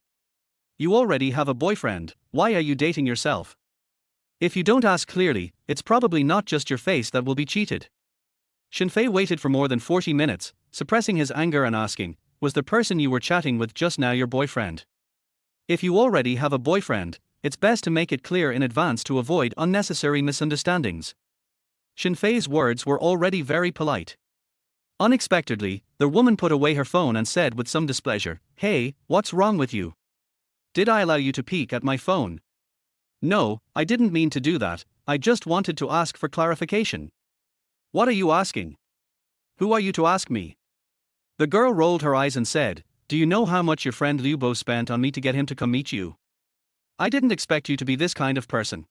You already have a boyfriend, why are you dating yourself? If you don't ask clearly, it's probably not just your face that will be cheated. Shen Fei waited for more than 40 minutes, suppressing his anger and asking, was the person you were chatting with just now your boyfriend? If you already have a boyfriend, it's best to make it clear in advance to avoid unnecessary misunderstandings. Shen Fei's words were already very polite. Unexpectedly, the woman put away her phone and said with some displeasure, Hey, what's wrong with you? Did I allow you to peek at my phone? No, I didn't mean to do that, I just wanted to ask for clarification. What are you asking? Who are you to ask me? The girl rolled her eyes and said, do you know how much your friend Liu Bo spent on me to get him to come meet you? I didn't expect you to be this kind of person.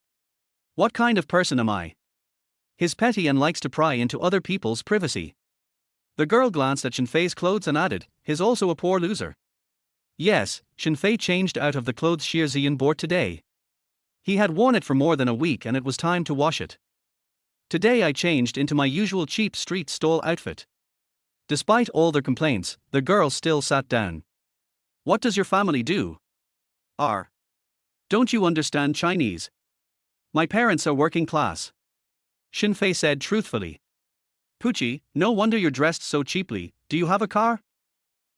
What kind of person am I? He's petty and likes to pry into other people's privacy. The girl glanced at Shen Fei's clothes and added, he's also a poor loser. Yes, Shen Fei changed out of the clothes Zian bought today. He had worn it for more than a week and it was time to wash it. Today I changed into my usual cheap street stall outfit. Despite all their complaints, the girl still sat down. What does your family do? Don't you understand Chinese? My parents are working class. Shen Fei said truthfully. Pucci, no wonder you're dressed so cheaply. Do you have a car?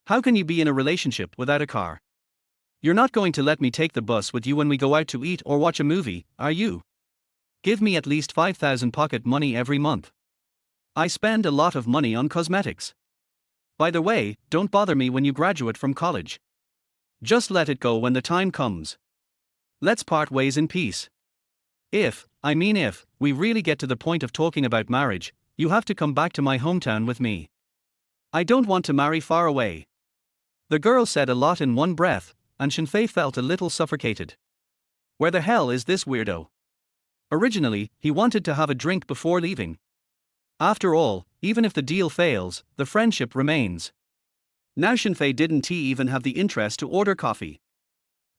How can you be in a relationship without a car? You're not going to let me take the bus with you when we go out to eat or watch a movie, are you? Give me at least 5,000 pocket money every month. I spend a lot of money on cosmetics. By the way, don't bother me when you graduate from college. Just let it go when the time comes. Let's part ways in peace. If we really get to the point of talking about marriage, you have to come back to my hometown with me. I don't want to marry far away. The girl said a lot in one breath, and Shen Fei felt a little suffocated. Where the hell is this weirdo? Originally, he wanted to have a drink before leaving. After all, even if the deal fails, the friendship remains. Now Shen Fei didn't even have the interest to order coffee.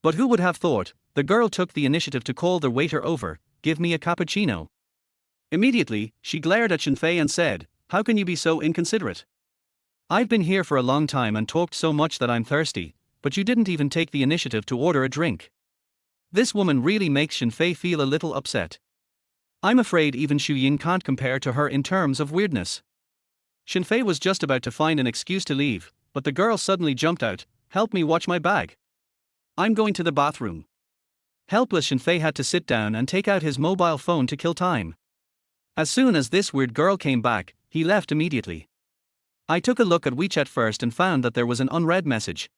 But who would have thought, the girl took the initiative to call the waiter over, give me a cappuccino. Immediately, she glared at Shen Fei and said, how can you be so inconsiderate? I've been here for a long time and talked so much that I'm thirsty, but you didn't even take the initiative to order a drink. This woman really makes Shen Fei feel a little upset. I'm afraid even Ying can't compare to her in terms of weirdness. Shen Fei was just about to find an excuse to leave, but the girl suddenly jumped out, help me watch my bag. I'm going to the bathroom. Helpless, Shen Fei had to sit down and take out his mobile phone to kill time. As soon as this weird girl came back, he left immediately. I took a look at WeChat first and found that there was an unread message.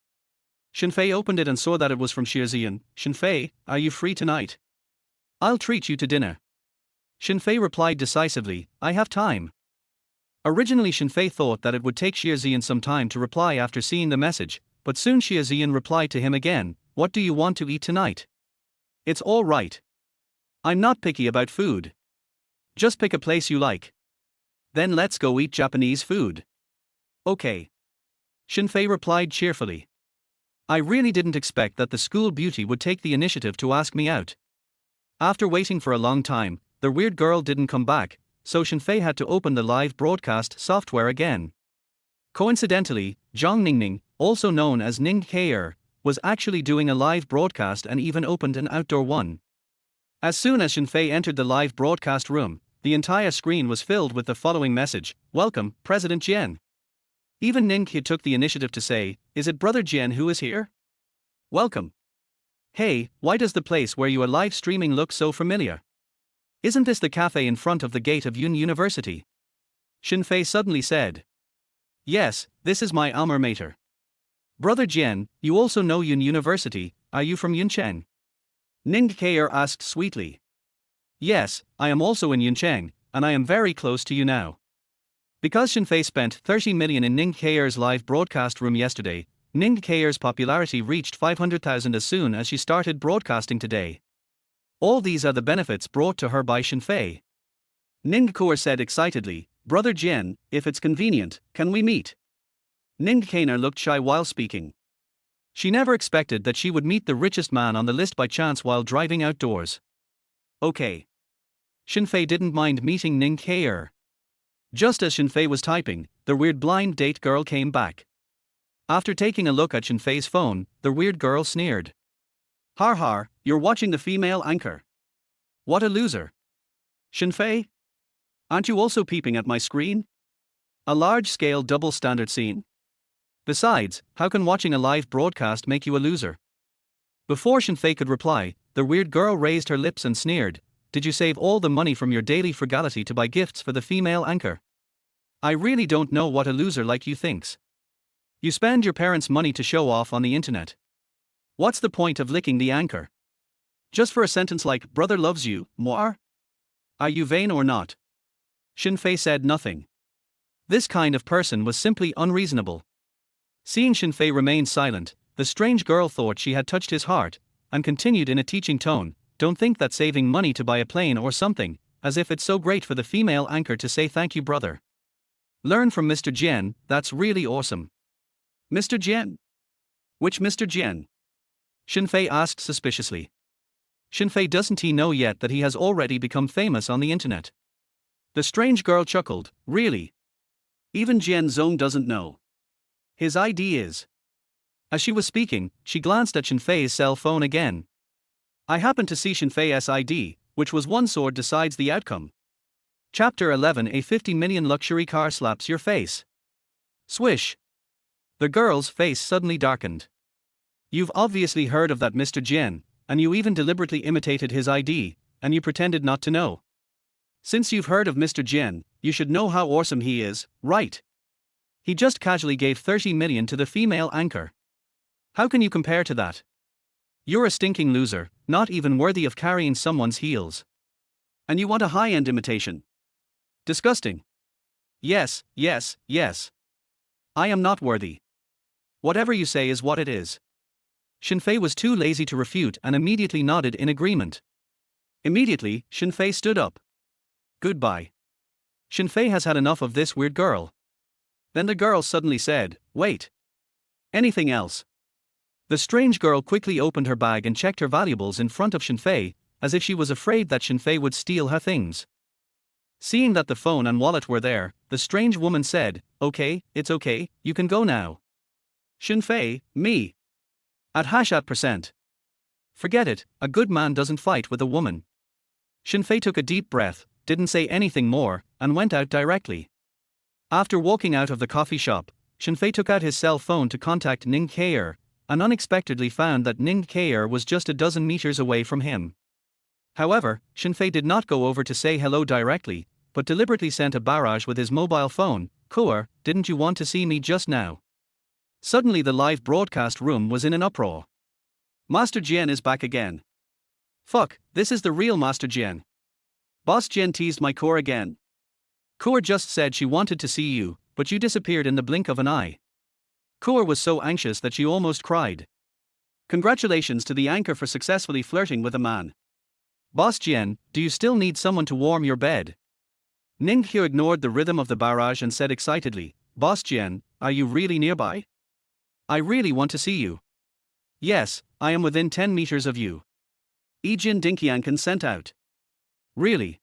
Shen Fei opened it and saw that it was from Zian. Shen Fei, are you free tonight? I'll treat you to dinner. Shen Fei replied decisively, I have time. Originally Shen Fei thought that it would take Zian some time to reply after seeing the message, but soon Zian replied to him again, what do you want to eat tonight? It's all right. I'm not picky about food. Just pick a place you like. Then let's go eat Japanese food. Okay. Shen Fei replied cheerfully. I really didn't expect that the school beauty would take the initiative to ask me out. After waiting for a long time, the weird girl didn't come back, so Shen Fei had to open the live broadcast software again. Coincidentally, Zhang Ningning, also known as Ning Keier, was actually doing a live broadcast and even opened an outdoor one. As soon as Shen Fei entered the live broadcast room, the entire screen was filled with the following message, welcome, President Jian. Even Ning Ke took the initiative to say, is it Brother Jian who is here? Welcome. Hey, why does the place where you are live streaming look so familiar? Isn't this the cafe in front of the gate of Yun University? Shen Fei suddenly said. Yes, this is my alma mater. Brother Jian, you also know Yun University, are you from Yuncheng? Ning Keier asked sweetly. Yes, I am also in Yuncheng, and I am very close to you now. Because Shen Fei spent 30 million in Ning Keier's live broadcast room yesterday, Ning Keier's popularity reached 500,000 as soon as she started broadcasting today. All these are the benefits brought to her by Shen Fei. Ning Keier said excitedly, Brother Jian, if it's convenient, can we meet? Ning Keier looked shy while speaking. She never expected that she would meet the richest man on the list by chance while driving outdoors. Okay. Shen Fei didn't mind meeting Ning Keier. Just as Shen Fei was typing, the weird blind date girl came back. After taking a look at Shen Fei's phone, the weird girl sneered. Har har, you're watching the female anchor. What a loser. Shen Fei? Aren't you also peeping at my screen? A large-scale double standard scene? Besides, how can watching a live broadcast make you a loser? Before Shen Fei could reply, the weird girl raised her lips and sneered, did you save all the money from your daily frugality to buy gifts for the female anchor? I really don't know what a loser like you thinks. You spend your parents' money to show off on the internet. What's the point of licking the anchor? Just for a sentence like, brother loves you, more? Are you vain or not? Shen Fei said nothing. This kind of person was simply unreasonable. Seeing Shen Fei remain silent, the strange girl thought she had touched his heart, and continued in a teaching tone, "Don't think that saving money to buy a plane or something, as if it's so great for the female anchor to say thank you, brother. Learn from Mr. Jian, that's really awesome." "Mr. Jian? Which Mr. Jian?" Shen Fei asked suspiciously. Shen Fei doesn't he know yet that he has already become famous on the internet? The strange girl chuckled, "Really? Even Jian Zong doesn't know. His ID is..." As she was speaking, she glanced at Shen Fei's cell phone again. I happened to see Shen Fei's ID, which was one sword decides the outcome. Chapter 11: A 50 million luxury car slaps your face. Swish. The girl's face suddenly darkened. "You've obviously heard of that Mr. Jian, and you even deliberately imitated his ID, and you pretended not to know. Since you've heard of Mr. Jian, you should know how awesome he is, right? He just casually gave 30 million to the female anchor. How can you compare to that? You're a stinking loser, not even worthy of carrying someone's heels. And you want a high-end imitation? Disgusting. Yes, yes, yes. I am not worthy. Whatever you say is what it is." Shen Fei was too lazy to refute and immediately nodded in agreement. Immediately, Shen Fei stood up. "Goodbye. Shen Fei has had enough of this weird girl." Then the girl suddenly said, "Wait. Anything else?" The strange girl quickly opened her bag and checked her valuables in front of Shen Fei, as if she was afraid that Shen Fei would steal her things. Seeing that the phone and wallet were there, the strange woman said, "Okay, it's okay, you can go now." Shen Fei, me. At #%. Forget it, a good man doesn't fight with a woman. Shen Fei took a deep breath, didn't say anything more, and went out directly. After walking out of the coffee shop, Shen Fei took out his cell phone to contact Ning Keier, and unexpectedly found that Ning Keier was just a dozen meters away from him. However, Shen Fei did not go over to say hello directly, but deliberately sent a barrage with his mobile phone. "Keier, didn't you want to see me just now?" Suddenly the live broadcast room was in an uproar. "Master Jian is back again. Fuck, this is the real Master Jian. Boss Jian teased my Keier again. Keier just said she wanted to see you, but you disappeared in the blink of an eye." Keier was so anxious that she almost cried. Congratulations to the anchor for successfully flirting with a man. "Boss Jian, do you still need someone to warm your bed?" Ning Keier ignored the rhythm of the barrage and said excitedly, "Boss Jian, are you really nearby? I really want to see you." "Yes, I am within 10 meters of you. Ejin Dinkian can sent out." "Really?"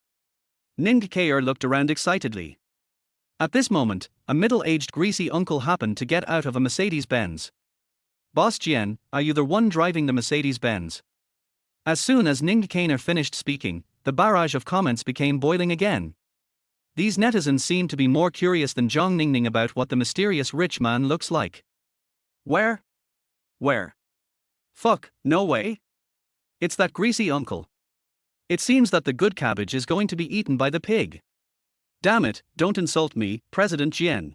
Ning Keier looked around excitedly. At this moment, a middle-aged greasy uncle happened to get out of a Mercedes-Benz. "Boss Jian, are you the one driving the Mercedes-Benz?" As soon as Ning Keier finished speaking, the barrage of comments became boiling again. These netizens seem to be more curious than Zhang Ningning about what the mysterious rich man looks like. Where? Fuck, no way. It's that greasy uncle. It seems that the good cabbage is going to be eaten by the pig. Damn it, don't insult me, President Jian.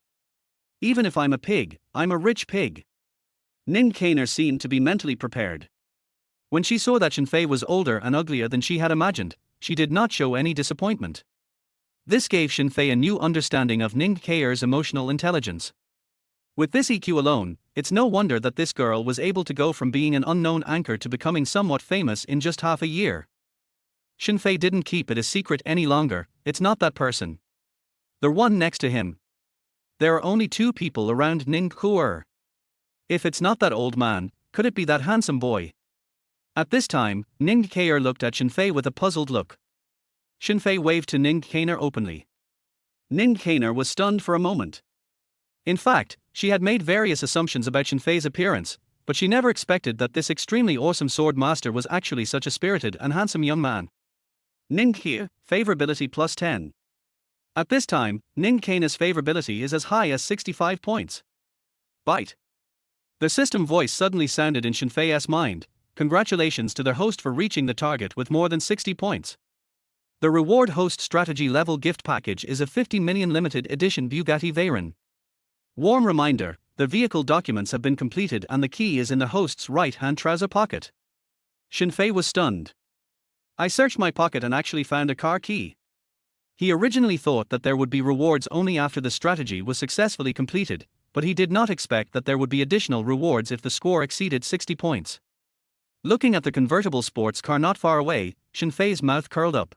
Even if I'm a pig, I'm a rich pig. Ning Keier seemed to be mentally prepared. When she saw that Shen Fei was older and uglier than she had imagined, she did not show any disappointment. This gave Shen Fei a new understanding of Ning Keier's emotional intelligence. With this EQ alone, it's no wonder that this girl was able to go from being an unknown anchor to becoming somewhat famous in just half a year. Shen Fei didn't keep it a secret any longer. It's not that person. The one next to him. There are only two people around Ning Keier. If it's not that old man, could it be that handsome boy? At this time, Ning Keier looked at Shen Fei with a puzzled look. Shen Fei waved to Ning Keier openly. Ning Keier was stunned for a moment. In fact, she had made various assumptions about Shen Fei's appearance, but she never expected that this extremely awesome sword master was actually such a spirited and handsome young man. Ning Keier, favorability plus 10. At this time, Ning Keier's favorability is as high as 65 points. Bite. The system voice suddenly sounded in Shen Fei's mind. Congratulations to their host for reaching the target with more than 60 points. The reward host strategy level gift package is a 50 million limited edition Bugatti Veyron. Warm reminder, the vehicle documents have been completed and the key is in the host's right-hand trouser pocket. Shen Fei was stunned. I searched my pocket and actually found a car key. He originally thought that there would be rewards only after the strategy was successfully completed, but he did not expect that there would be additional rewards if the score exceeded 60 points. Looking at the convertible sports car not far away, Shen Fei's mouth curled up.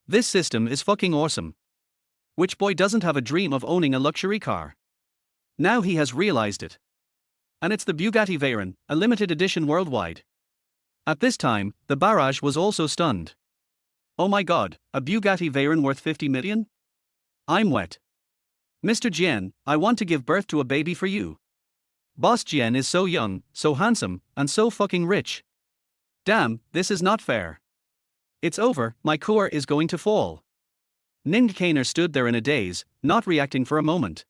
This system is fucking awesome. Which boy doesn't have a dream of owning a luxury car? Now he has realized it. And it's the Bugatti Veyron, a limited edition worldwide. At this time, the barrage was also stunned. Oh my god, a Bugatti Veyron worth 50 million? I'm wet. Mr. Jian, I want to give birth to a baby for you. Boss Jian is so young, so handsome, and so fucking rich. Damn, this is not fair. It's over, my core is going to fall. Ning Kainer stood there in a daze, not reacting for a moment.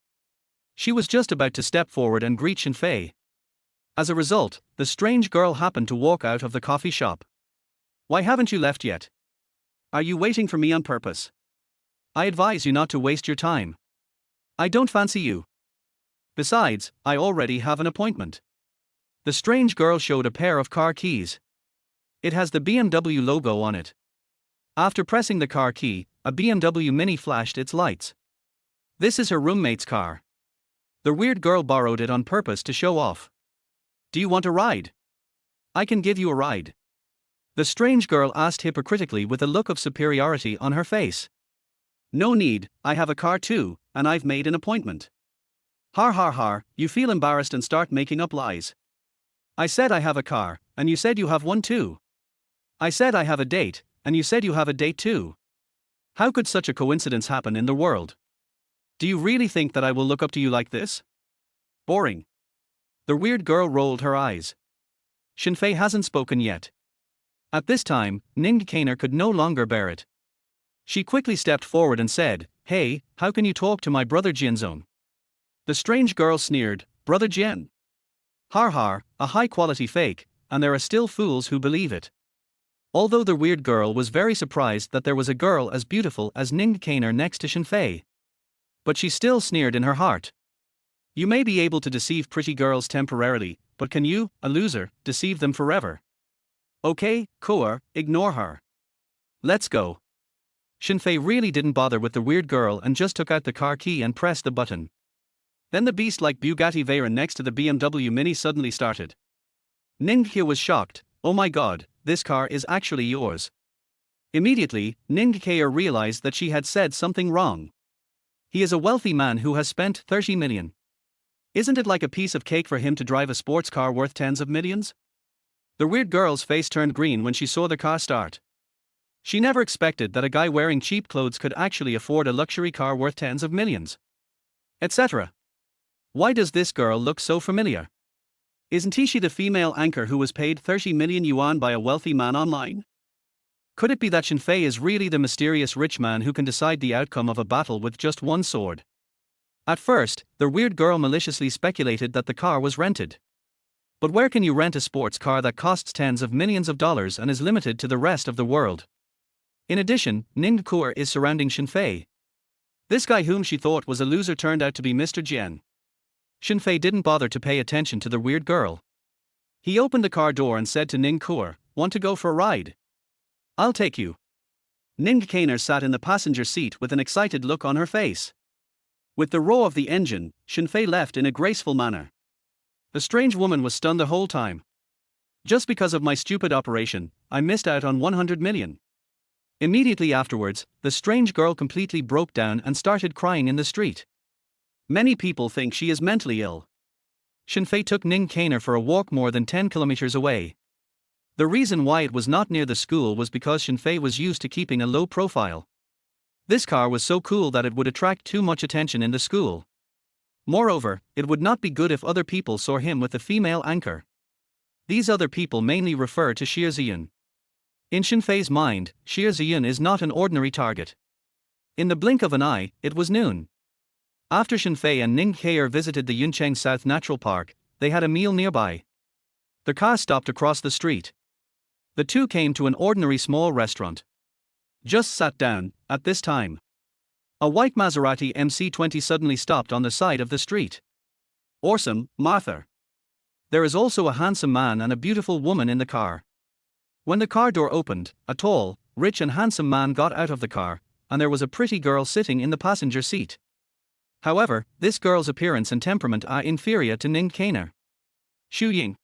She was just about to step forward and greet Shen Fei. As a result, the strange girl happened to walk out of the coffee shop. Why haven't you left yet? Are you waiting for me on purpose? I advise you not to waste your time. I don't fancy you. Besides, I already have an appointment. The strange girl showed a pair of car keys. It has the BMW logo on it. After pressing the car key, a BMW Mini flashed its lights. This is her roommate's car. The weird girl borrowed it on purpose to show off. Do you want a ride? I can give you a ride. The strange girl asked hypocritically with a look of superiority on her face. No need, I have a car too, and I've made an appointment. Har har har, you feel embarrassed and start making up lies. I said I have a car, and you said you have one too. I said I have a date, and you said you have a date too. How could such a coincidence happen in the world? Do you really think that I will look up to you like this? Boring. The weird girl rolled her eyes. Shen Fei hasn't spoken yet. At this time, Ning Kainer could no longer bear it. She quickly stepped forward and said, Hey, how can you talk to my brother Jianzong? The strange girl sneered, Brother Jian. Har har, a high-quality fake, and there are still fools who believe it. Although the weird girl was very surprised that there was a girl as beautiful as Ning Kainer next to Shen Fei. But she still sneered in her heart. You may be able to deceive pretty girls temporarily, but can you, a loser, deceive them forever? Okay, Koer, ignore her. Let's go. Shen Fei really didn't bother with the weird girl and just took out the car key and pressed the button. Then the beast-like Bugatti Veyron next to the BMW Mini suddenly started. Ning Ke was shocked. Oh my god, this car is actually yours. Immediately, Ning Ke realized that she had said something wrong. He is a wealthy man who has spent 30 million. Isn't it like a piece of cake for him to drive a sports car worth tens of millions? The weird girl's face turned green when she saw the car start. She never expected that a guy wearing cheap clothes could actually afford a luxury car worth tens of millions. Etc. Why does this girl look so familiar? Isn't she the female anchor who was paid 30 million yuan by a wealthy man online? Could it be that Shen Fei is really the mysterious rich man who can decide the outcome of a battle with just one sword? At first, the weird girl maliciously speculated that the car was rented. But where can you rent a sports car that costs tens of millions of dollars and is limited to the rest of the world? In addition, Ning Ke is surrounding Shen Fei. This guy whom she thought was a loser turned out to be Mr. Jian. Shen Fei didn't bother to pay attention to the weird girl. He opened the car door and said to Ning Ke, Want to go for a ride? I'll take you. Ning Kainer sat in the passenger seat with an excited look on her face. With the roar of the engine, Shen Fei left in a graceful manner. The strange woman was stunned the whole time. Just because of my stupid operation, I missed out on 100 million. Immediately afterwards, the strange girl completely broke down and started crying in the street. Many people think she is mentally ill. Shen Fei took Ning Kainer for a walk more than 10 kilometers away. The reason why it was not near the school was because Shen Fei was used to keeping a low profile. This car was so cool that it would attract too much attention in the school. Moreover, it would not be good if other people saw him with a female anchor. These other people mainly refer to Xie Ziyun. In Shen Fei's mind, Xie Ziyun is not an ordinary target. In the blink of an eye, it was noon. After Shen Fei and Ning Ke visited the Yuncheng South Natural Park, they had a meal nearby. The car stopped across the street. The two came to an ordinary small restaurant. Just sat down. At this time, a white Maserati MC20 suddenly stopped on the side of the street. Awesome, Martha. There is also a handsome man and a beautiful woman in the car. When the car door opened, a tall, rich and handsome man got out of the car, and there was a pretty girl sitting in the passenger seat. However, this girl's appearance and temperament are inferior to Ning Kainer. Ying.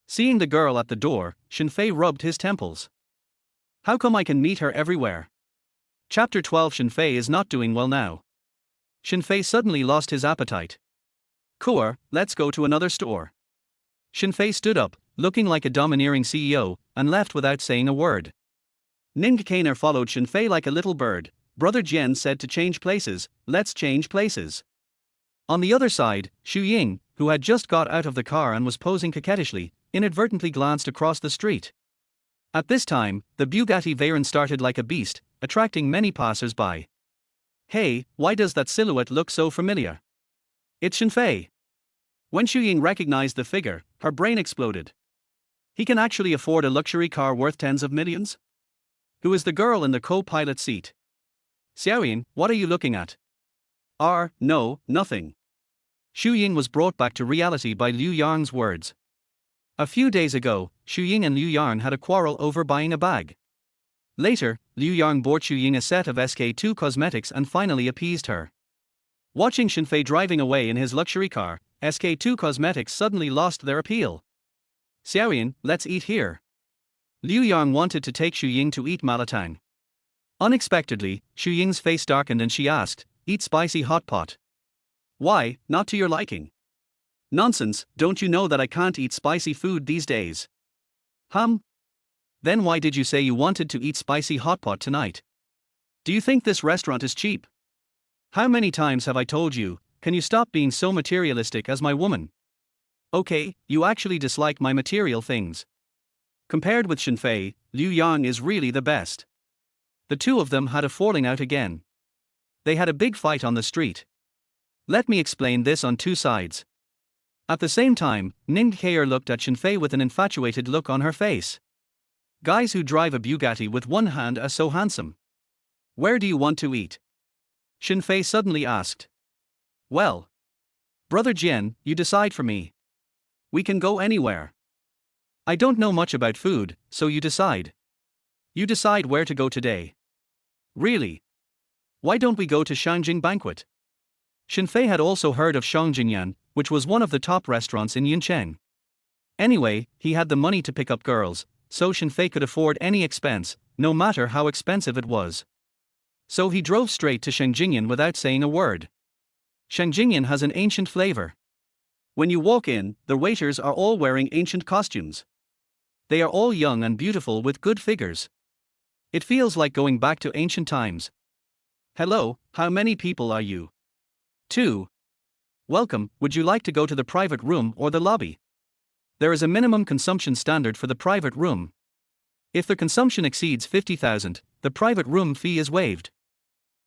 Seeing the girl at the door, Shen Fei rubbed his temples. How come I can meet her everywhere? Chapter 12. Shen Fei is not doing well now. Shen Fei suddenly lost his appetite. Coor, let's go to another store. Shen Fei stood up, looking like a domineering CEO, and left without saying a word. Ning Kainer followed Shen Fei like a little bird. Brother Jian said to change places, let's change places. On the other side, Ying, who had just got out of the car and was posing coquettishly, inadvertently glanced across the street. At this time, the Bugatti Veyron started like a beast, attracting many passers-by. Hey, why does that silhouette look so familiar? It's Shen Fei. When Ying recognized the figure, her brain exploded. He can actually afford a luxury car worth tens of millions? Who is the girl in the co-pilot seat? Xiaoyin, what are you looking at? No, nothing. Ying was brought back to reality by Liu Yang's words. A few days ago, Ying and Liu Yang had a quarrel over buying a bag. Later, Liu Yang bought Ying a set of SK2 cosmetics and finally appeased her. Watching Shen Fei driving away in his luxury car, SK2 cosmetics suddenly lost their appeal. Xiaoyin, let's eat here. Liu Yang wanted to take Ying to eat malatang. Unexpectedly, Ying's face darkened and she asked, eat spicy hot pot. Why, not to your liking? Nonsense, don't you know that I can't eat spicy food these days? Then why did you say you wanted to eat spicy hot pot tonight? Do you think this restaurant is cheap? How many times have I told you, can you stop being so materialistic as my woman? Okay, you actually dislike my material things. Compared with Shen Fei, Liu Yang is really the best. The two of them had a falling out again. They had a big fight on the street. Let me explain this on two sides. At the same time, Ning Kainer looked at Shen Fei with an infatuated look on her face. Guys who drive a Bugatti with one hand are so handsome. Where do you want to eat? Shen Fei suddenly asked. Well, Brother Jian, you decide for me. We can go anywhere. I don't know much about food, so you decide. You decide where to go today. Really? Why don't we go to Shangjing Banquet? Shen Fei had also heard of Shangjingyan, which was one of the top restaurants in Yuncheng. Anyway, he had the money to pick up girls, so Shen Fei could afford any expense, no matter how expensive it was. So he drove straight to Shangjingyan without saying a word. Shangjingyan has an ancient flavor. When you walk in, the waiters are all wearing ancient costumes. They are all young and beautiful with good figures. It feels like going back to ancient times. Hello, how many people are you? 2. Welcome, would you like to go to the private room or the lobby? There is a minimum consumption standard for the private room. If the consumption exceeds 50,000, the private room fee is waived.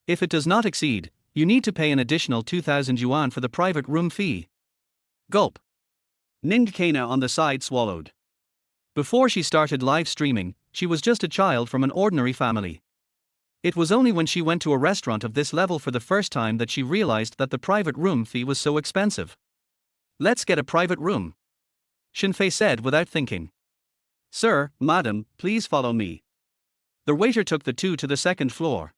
If it does not exceed, you need to pay an additional 2,000 yuan for the private room fee. Gulp. Ning Kainer on the side swallowed. Before she started live streaming, she was just a child from an ordinary family. It was only when she went to a restaurant of this level for the first time that she realized that the private room fee was so expensive. Let's get a private room, Shen Fei said without thinking. Sir, madam, please follow me. The waiter took the two to the second floor.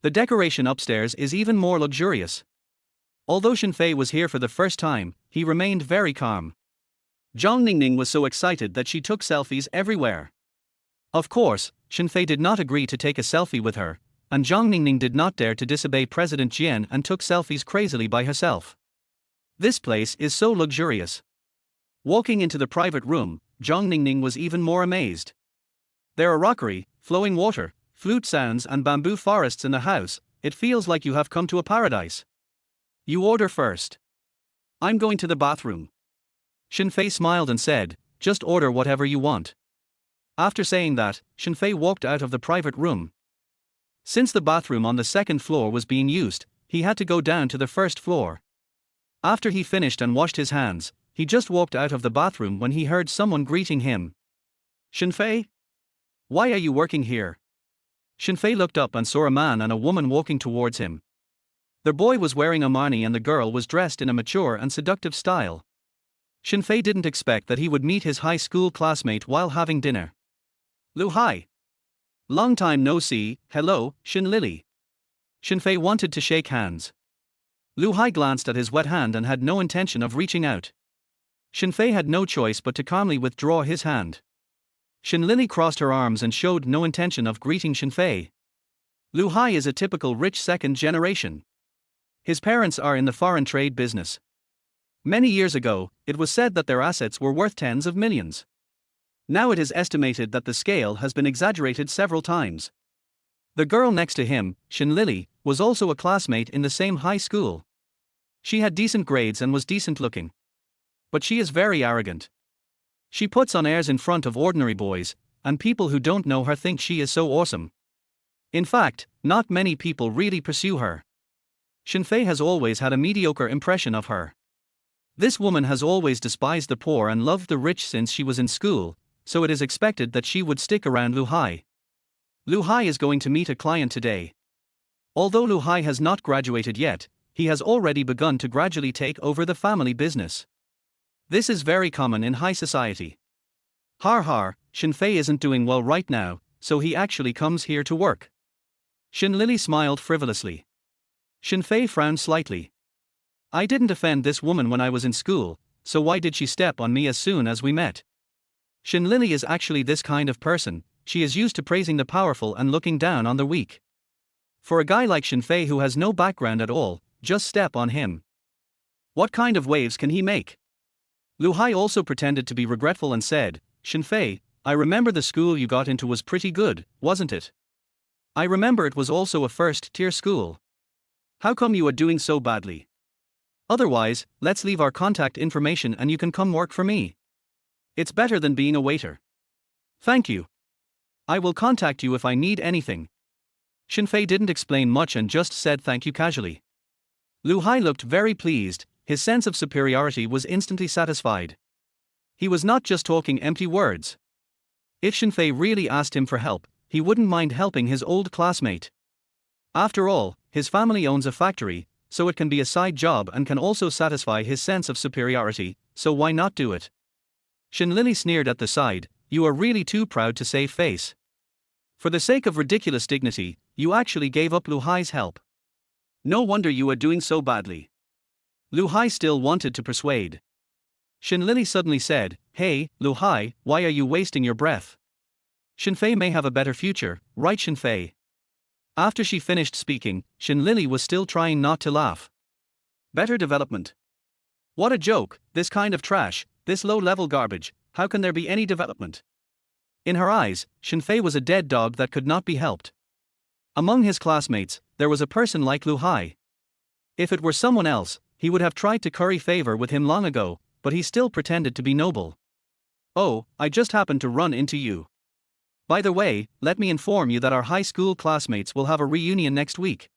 The decoration upstairs is even more luxurious. Although Shen Fei was here for the first time, he remained very calm. Zhang Ningning was so excited that she took selfies everywhere. Of course, Shen Fei did not agree to take a selfie with her, and Zhang Ningning did not dare to disobey President Jian and took selfies crazily by herself. This place is so luxurious. Walking into the private room, Zhang Ningning was even more amazed. There are rockery, flowing water, flute sounds and bamboo forests in the house. It feels like you have come to a paradise. You order first. I'm going to the bathroom. Shen Fei smiled and said, just order whatever you want. After saying that, Shen Fei walked out of the private room. Since the bathroom on the second floor was being used, he had to go down to the first floor. After he finished and washed his hands, he just walked out of the bathroom when he heard someone greeting him. Shen Fei? Why are you working here? Shen Fei looked up and saw a man and a woman walking towards him. The boy was wearing a marni and the girl was dressed in a mature and seductive style. Shen Fei didn't expect that he would meet his high school classmate while having dinner. Lu Hai. Long time no see, hello, Shen Lily. Shen Fei wanted to shake hands. Lu Hai glanced at his wet hand and had no intention of reaching out. Shen Fei had no choice but to calmly withdraw his hand. Shen Lily crossed her arms and showed no intention of greeting Shen Fei. Lu Hai is a typical rich second generation. His parents are in the foreign trade business. Many years ago, it was said that their assets were worth tens of millions. Now it is estimated that the scale has been exaggerated several times. The girl next to him, Shen Lily, was also a classmate in the same high school. She had decent grades and was decent looking. But she is very arrogant. She puts on airs in front of ordinary boys, and people who don't know her think she is so awesome. In fact, not many people really pursue her. Shen Fei has always had a mediocre impression of her. This woman has always despised the poor and loved the rich since she was in school, so it is expected that she would stick around Lu Hai. Lu Hai is going to meet a client today. Although Lu Hai has not graduated yet, he has already begun to gradually take over the family business. This is very common in high society. Har har, Shen Fei isn't doing well right now, so he actually comes here to work. Shen Lily smiled frivolously. Shen Fei frowned slightly. I didn't offend this woman when I was in school, so why did she step on me as soon as we met? Shen Lily is actually this kind of person. She is used to praising the powerful and looking down on the weak. For a guy like Shen Fei who has no background at all, just step on him. What kind of waves can he make? Lu Hai also pretended to be regretful and said, Shen Fei, I remember the school you got into was pretty good, wasn't it? I remember it was also a first-tier school. How come you are doing so badly? Otherwise, let's leave our contact information and you can come work for me. It's better than being a waiter. Thank you. I will contact you if I need anything. Shen Fei didn't explain much and just said thank you casually. Lu Hai looked very pleased, his sense of superiority was instantly satisfied. He was not just talking empty words. If Shen Fei really asked him for help, he wouldn't mind helping his old classmate. After all, his family owns a factory, so it can be a side job and can also satisfy his sense of superiority, so why not do it? Shen Lily sneered at the side, you are really too proud to save face. For the sake of ridiculous dignity, you actually gave up Lu Hai's help. No wonder you are doing so badly. Lu Hai still wanted to persuade. Shen Lily suddenly said, hey, Lu Hai, why are you wasting your breath? Shen Fei may have a better future, right Shen Fei? After she finished speaking, Shen Lily was still trying not to laugh. Better development. What a joke, this kind of trash, this low-level garbage, how can there be any development? In her eyes, Shen Fei was a dead dog that could not be helped. Among his classmates, there was a person like Lu Hai. If it were someone else, he would have tried to curry favor with him long ago, but he still pretended to be noble. Oh, I just happened to run into you. By the way, let me inform you that our high school classmates will have a reunion next week.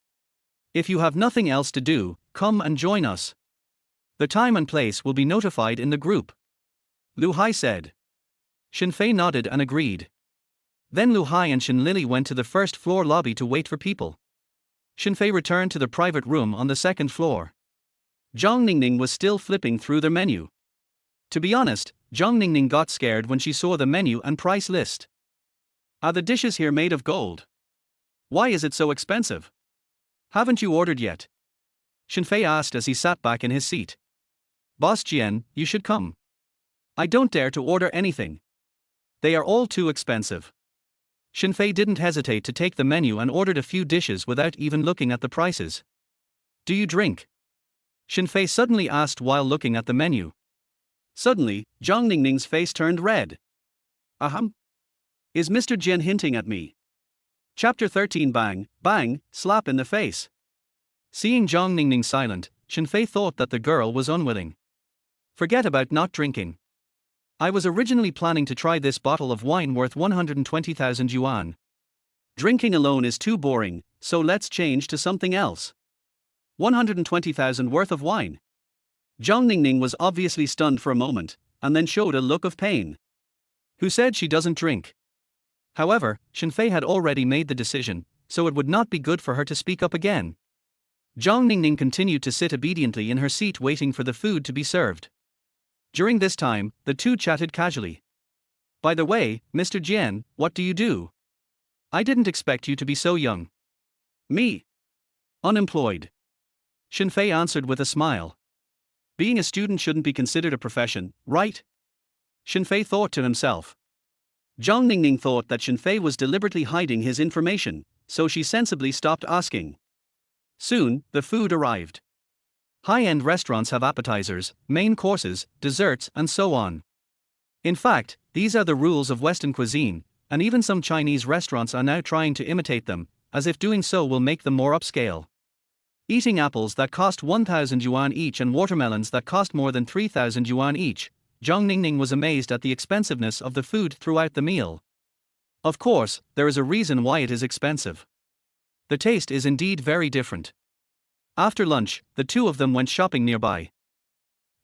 If you have nothing else to do, come and join us. The time and place will be notified in the group. Lu Hai said. Shen Fei nodded and agreed. Then Lu Hai and Shen Lily went to the first floor lobby to wait for people. Shen Fei returned to the private room on the second floor. Zhang Ningning was still flipping through the menu. To be honest, Zhang Ningning got scared when she saw the menu and price list. Are the dishes here made of gold? Why is it so expensive? Haven't you ordered yet? Shen Fei asked as he sat back in his seat. Boss Jian, you should come. I don't dare to order anything. They are all too expensive. Shen Fei didn't hesitate to take the menu and ordered a few dishes without even looking at the prices. Do you drink? Shen Fei suddenly asked while looking at the menu. Suddenly, Zhang Ningning's face turned red. Ahem. Is Mr. Jian hinting at me? Chapter 13 Bang, bang, slap in the face. Seeing Zhang Ningning silent, Shen Fei thought that the girl was unwilling. Forget about not drinking. I was originally planning to try this bottle of wine worth 120,000 yuan. Drinking alone is too boring, so let's change to something else. 120,000 worth of wine. Zhang Ningning was obviously stunned for a moment, and then showed a look of pain. Who said she doesn't drink? However, Shen Fei had already made the decision, so it would not be good for her to speak up again. Zhang Ningning continued to sit obediently in her seat waiting for the food to be served. During this time, the two chatted casually. By the way, Mr. Jian, what do you do? I didn't expect you to be so young. Me? Unemployed. Shen Fei answered with a smile. Being a student shouldn't be considered a profession, right? Shen Fei thought to himself. Zhang Ningning thought that Shen Fei was deliberately hiding his information, so she sensibly stopped asking. Soon, the food arrived. High-end restaurants have appetizers, main courses, desserts, and so on. In fact, these are the rules of Western cuisine, and even some Chinese restaurants are now trying to imitate them, as if doing so will make them more upscale. Eating apples that cost 1,000 yuan each and watermelons that cost more than 3,000 yuan each, Zhang Ningning was amazed at the expensiveness of the food throughout the meal. Of course, there is a reason why it is expensive. The taste is indeed very different. After lunch, the two of them went shopping nearby.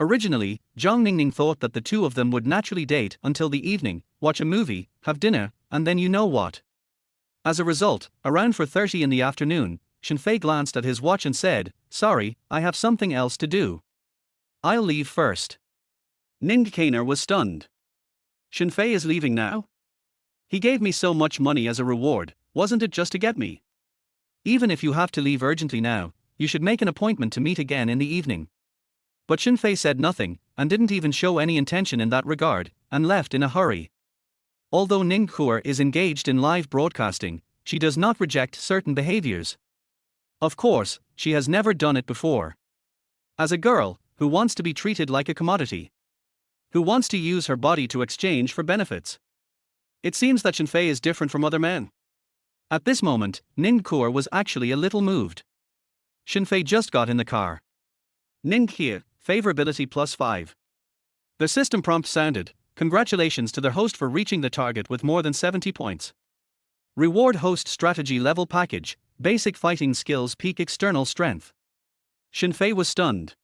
Originally, Zhang Ningning thought that the two of them would naturally date until the evening, watch a movie, have dinner, and then you know what. As a result, around 4:30 in the afternoon, Shen Fei glanced at his watch and said, "Sorry, I have something else to do. I'll leave first." Ning Kainer was stunned. Shen Fei is leaving now? He gave me so much money as a reward, wasn't it just to get me? Even if you have to leave urgently now, you should make an appointment to meet again in the evening. But Shen Fei said nothing, and didn't even show any intention in that regard, and left in a hurry. Although Ning Kuer is engaged in live broadcasting, she does not reject certain behaviors. Of course, she has never done it before. As a girl, who wants to be treated like a commodity? Who wants to use her body to exchange for benefits? It seems that Shen Fei is different from other men. At this moment, Ning Kuer was actually a little moved. Shen Fei just got in the car. Ning Kie, favorability +5. The system prompt sounded, "Congratulations to the host for reaching the target with more than 70 points. Reward host strategy level package, basic fighting skills peak external strength." Shen Fei was stunned.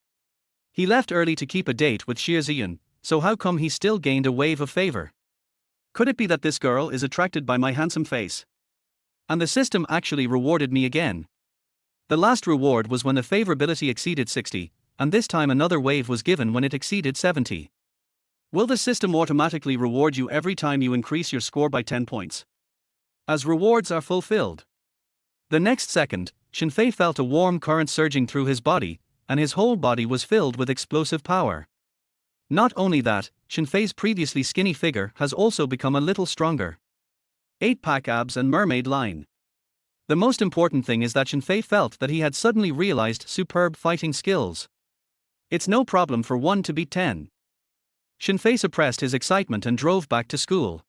He left early to keep a date with Xie Ziyan, so how come he still gained a wave of favor? Could it be that this girl is attracted by my handsome face? And the system actually rewarded me again. The last reward was when the favorability exceeded 60, and this time another wave was given when it exceeded 70. Will the system automatically reward you every time you increase your score by 10 points? As rewards are fulfilled. The next second, Shen Fei felt a warm current surging through his body, and his whole body was filled with explosive power. Not only that, Shen Fei's previously skinny figure has also become a little stronger. 8-pack abs and mermaid line. The most important thing is that Shen Fei felt that he had suddenly realized superb fighting skills. It's no problem for 1 to beat 10. Shen Fei suppressed his excitement and drove back to school.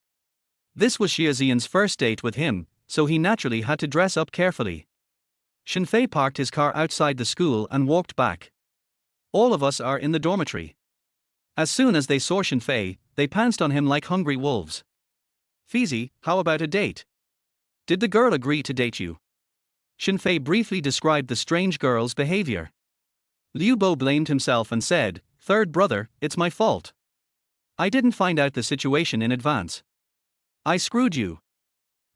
This was Xie Ziyan's first date with him, so he naturally had to dress up carefully. Shen Fei parked his car outside the school and walked back. All of us are in the dormitory. As soon as they saw Shen Fei, they pounced on him like hungry wolves. "Fizi, how about a date? Did the girl agree to date you?" Shen Fei briefly described the strange girl's behavior. Liu Bo blamed himself and said, "Third brother, it's my fault. I didn't find out the situation in advance. I screwed you.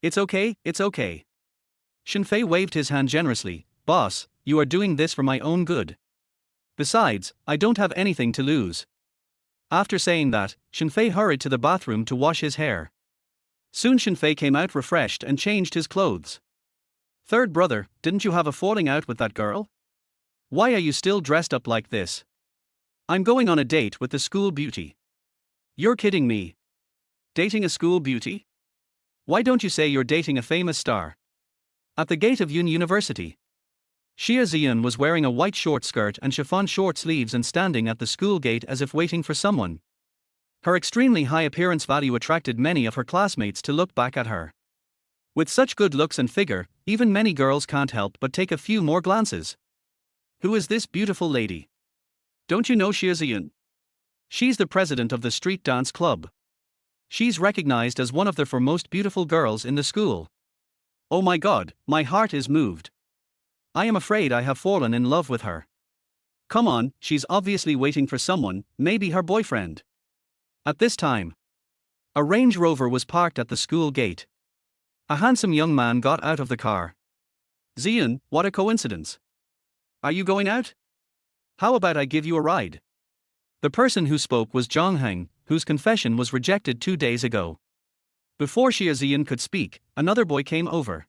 It's okay, it's okay." Shen Fei waved his hand generously. "Boss, you are doing this for my own good. Besides, I don't have anything to lose." After saying that, Shen Fei hurried to the bathroom to wash his hair. Soon Shen Fei came out refreshed and changed his clothes. "Third brother, didn't you have a falling out with that girl? Why are you still dressed up like this?" "I'm going on a date with the school beauty." "You're kidding me. Dating a school beauty? Why don't you say you're dating a famous star?" At the gate of Yun University, Xie Ziyan was wearing a white short skirt and chiffon short sleeves and standing at the school gate as if waiting for someone. Her extremely high appearance value attracted many of her classmates to look back at her. With such good looks and figure, even many girls can't help but take a few more glances. Who is this beautiful lady? Don't you know Xie Ziyan? She's the president of the street dance club. She's recognized as one of the foremost beautiful girls in the school. Oh my god, my heart is moved. I am afraid I have fallen in love with her. Come on, she's obviously waiting for someone, maybe her boyfriend. At this time, a Range Rover was parked at the school gate. A handsome young man got out of the car. "Ziyan, what a coincidence. Are you going out? How about I give you a ride?" The person who spoke was Zhang Heng, whose confession was rejected 2 days ago. Before Xie Ziyan could speak, another boy came over.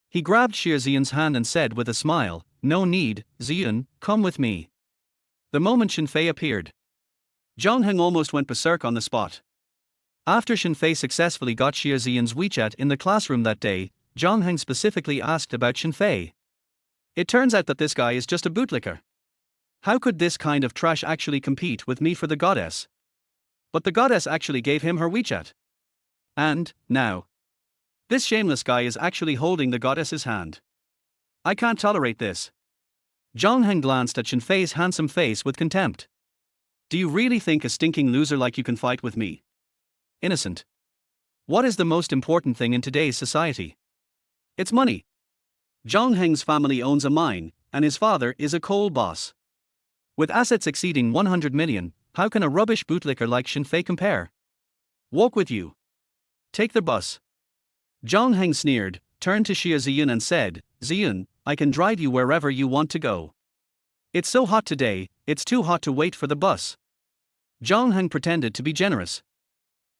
He grabbed Xiaoxian's hand and said with a smile, "No need, Xian, come with me." The moment Shen Fei appeared, Zhang Heng almost went berserk on the spot. After Shen Fei successfully got Xiaoxian's WeChat in the classroom that day, Zhang Heng specifically asked about Shen Fei. It turns out that this guy is just a bootlicker. How could this kind of trash actually compete with me for the goddess? But the goddess actually gave him her WeChat. And, now, this shameless guy is actually holding the goddess's hand. I can't tolerate this. Zhang Heng glanced at Shen Fei's handsome face with contempt. Do you really think a stinking loser like you can fight with me? Innocent. What is the most important thing in today's society? It's money. Zhang Heng's family owns a mine, and his father is a coal boss. With assets exceeding 100 million, how can a rubbish bootlicker like Shen Fei compare? Walk with you. Take the bus. Zhang Heng sneered, turned to Xiaoxian and said, "Xian, I can drive you wherever you want to go. It's so hot today, it's too hot to wait for the bus." Zhang Heng pretended to be generous.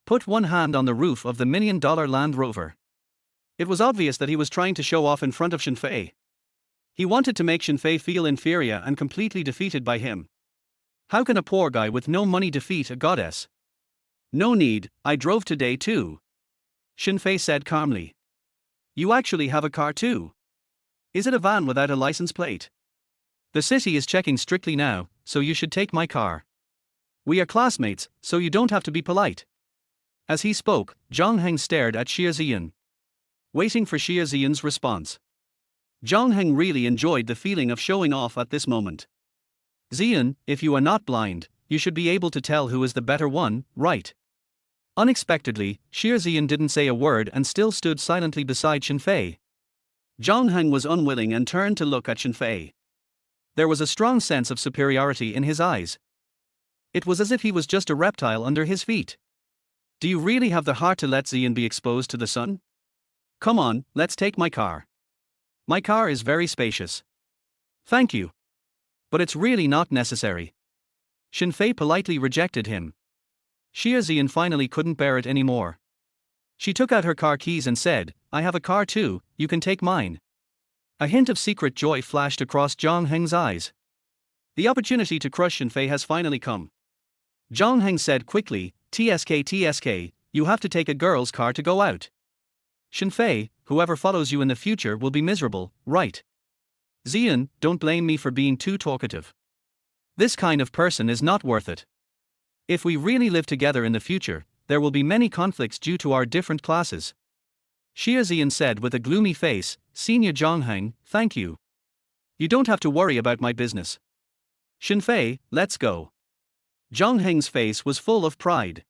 Put one hand on the roof of the $1 million Land Rover. It was obvious that he was trying to show off in front of Shen Fei. He wanted to make Shen Fei feel inferior and completely defeated by him. How can a poor guy with no money defeat a goddess? No need, I drove today too. Shen Fei said calmly. You actually have a car too? Is it a van without a license plate? The city is checking strictly now, so you should take my car. We are classmates, so you don't have to be polite. As he spoke, Zhang Heng stared at Xiaoxian, waiting for Xiaoxian's response. Zhang Heng really enjoyed the feeling of showing off at this moment. Xian, if you are not blind, you should be able to tell who is the better one, right? Unexpectedly, Xiaoxian didn't say a word and still stood silently beside Shen Fei. Zhang Heng was unwilling and turned to look at Shen Fei. There was a strong sense of superiority in his eyes. It was as if he was just a reptile under his feet. Do you really have the heart to let Xian be exposed to the sun? Come on, let's take my car. My car is very spacious. Thank you. But it's really not necessary. Shen Fei politely rejected him. Xiaoxian finally couldn't bear it anymore. She took out her car keys and said, I have a car too, you can take mine. A hint of secret joy flashed across Zhang Heng's eyes. The opportunity to crush Shen Fei has finally come. Zhang Heng said quickly, TSK, you have to take a girl's car to go out. Shen Fei, whoever follows you in the future will be miserable, right? Xian, don't blame me for being too talkative. This kind of person is not worth it. If we really live together in the future, there will be many conflicts due to our different classes. Xiaoxian said with a gloomy face, Senior Zhang Heng, thank you. You don't have to worry about my business. Shen Fei, let's go. Zhang Heng's face was full of pride.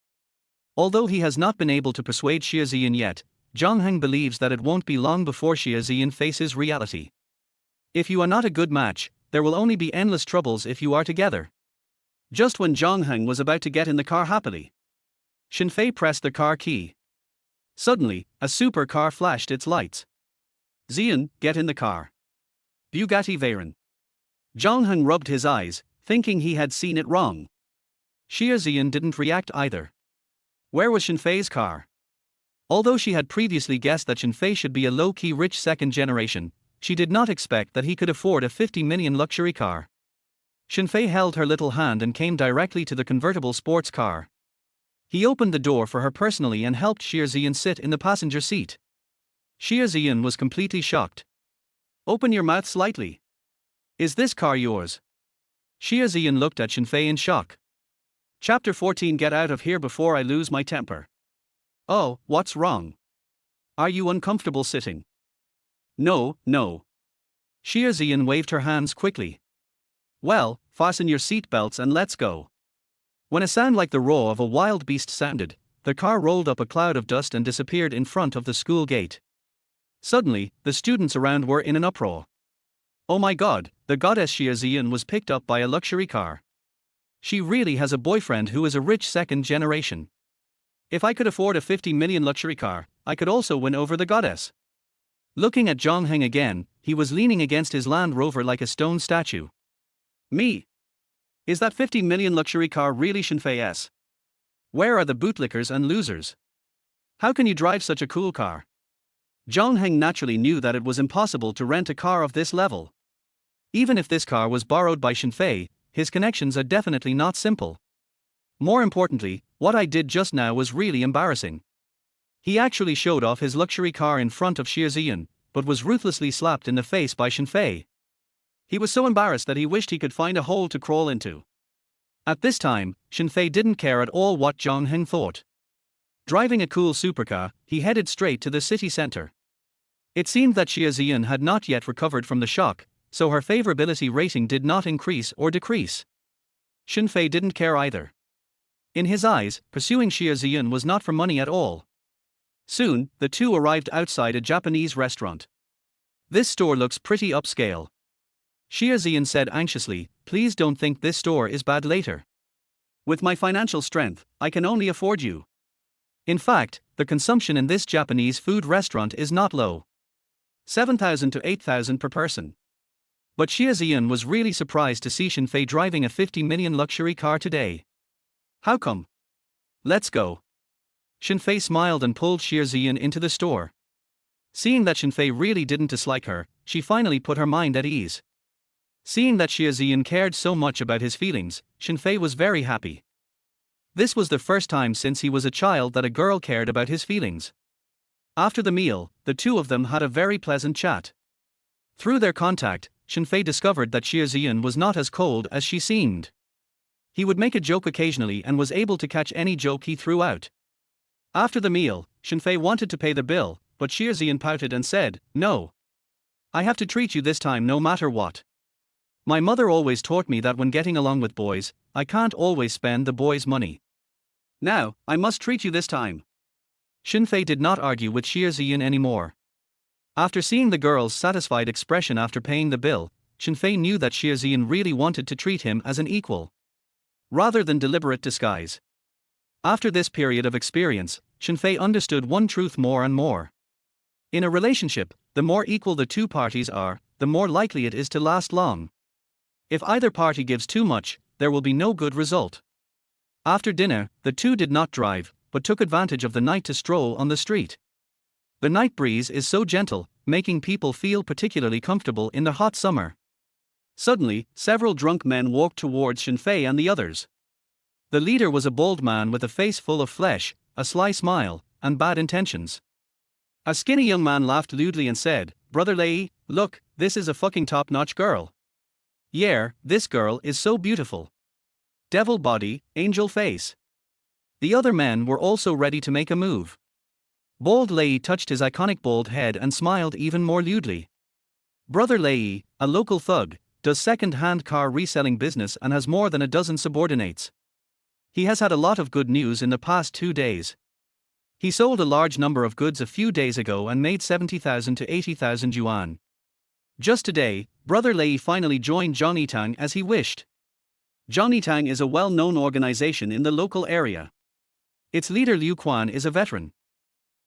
Although he has not been able to persuade Xiaoxian yet, Zhang Heng believes that it won't be long before Xiaoxian faces reality. If you are not a good match, there will only be endless troubles if you are together. Just when Zhang Heng was about to get in the car happily, Shen Fei pressed the car key. Suddenly, a supercar flashed its lights. Xian, get in the car. Bugatti Veyron. Zhang Heng rubbed his eyes, thinking he had seen it wrong. Xiaoxian didn't react either. Where was Shen Fei's car? Although she had previously guessed that Shen Fei should be a low-key rich second generation, she did not expect that he could afford a 50 million luxury car. Shen Fei held her little hand and came directly to the convertible sports car. He opened the door for her personally and helped Xiaoxian sit in the passenger seat. Xiaoxian was completely shocked. Open your mouth slightly. Is this car yours? Xiaoxian looked at Shen Fei in shock. Chapter 14. Get out of here before I lose my temper. Oh, what's wrong? Are you uncomfortable sitting? No. Xiaoxian waved her hands quickly. Well, fasten your seat belts and let's go. When a sound like the roar of a wild beast sounded, the car rolled up a cloud of dust and disappeared in front of the school gate. Suddenly, the students around were in an uproar. Oh my god, the goddess Xiaoxian was picked up by a luxury car. She really has a boyfriend who is a rich second generation. If I could afford a 50 million luxury car, I could also win over the goddess. Looking at Zhang Heng again, he was leaning against his Land Rover like a stone statue. Me? Is that 50 million luxury car really Shen Fei's? Where are the bootlickers and losers? How can you drive such a cool car? Zhang Heng naturally knew that it was impossible to rent a car of this level. Even if this car was borrowed by Shen Fei, his connections are definitely not simple. More importantly, what I did just now was really embarrassing. He actually showed off his luxury car in front of Xie Ziyan, but was ruthlessly slapped in the face by Shen Fei. He was so embarrassed that he wished he could find a hole to crawl into. At this time, Shen Fei didn't care at all what Zhang Heng thought. Driving a cool supercar, he headed straight to the city center. It seemed that Xie Ziyan had not yet recovered from the shock, so her favorability rating did not increase or decrease. Shen Fei didn't care either. In his eyes, pursuing Xie Ziyan was not for money at all. Soon, the two arrived outside a Japanese restaurant. This store looks pretty upscale. Xie Ziyan said anxiously, "Please don't think this store is bad later. With my financial strength, I can only afford you." In fact, the consumption in this Japanese food restaurant is not low. 7,000 to 8,000 per person. But Xie Ziyan was really surprised to see Shen Fei driving a 50 million luxury car today. How come? Let's go. Shen Fei smiled and pulled Xie Ziyan into the store. Seeing that Shen Fei really didn't dislike her, she finally put her mind at ease. Seeing that Xie Ziyan cared so much about his feelings, Shen Fei was very happy. This was the first time since he was a child that a girl cared about his feelings. After the meal, the two of them had a very pleasant chat. Through their contact, Shen Fei discovered that Xie Ziyan was not as cold as she seemed. He would make a joke occasionally and was able to catch any joke he threw out. After the meal, Shen Fei wanted to pay the bill, but Xie Ziyan pouted and said, "No. I have to treat you this time no matter what. My mother always taught me that when getting along with boys, I can't always spend the boys' money. Now, I must treat you this time." Shen Fei did not argue with Xie Ziyan anymore. After seeing the girl's satisfied expression after paying the bill, Shen Fei knew that Xie Ziyan really wanted to treat him as an equal, rather than deliberate disguise. After this period of experience, Shen Fei understood one truth more and more. In a relationship, the more equal the two parties are, the more likely it is to last long. If either party gives too much, there will be no good result. After dinner, the two did not drive, but took advantage of the night to stroll on the street. The night breeze is so gentle, making people feel particularly comfortable in the hot summer. Suddenly, several drunk men walked towards Shen Fei and the others. The leader was a bald man with a face full of flesh, a sly smile, and bad intentions. A skinny young man laughed lewdly and said, "Brother Lei, look, this is a fucking top-notch girl. Yeah, this girl is so beautiful. Devil body, angel face." The other men were also ready to make a move. Bald Lei touched his iconic bald head and smiled even more lewdly. Brother Lei, a local thug, does second-hand car reselling business and has more than a dozen subordinates. He has had a lot of good news in the past 2 days. He sold a large number of goods a few days ago and made 70,000 to 80,000 yuan. Just today, Brother Lei finally joined Zhongyitang as he wished. Zhongyitang is a well-known organization in the local area. Its leader Liu Quan is a veteran.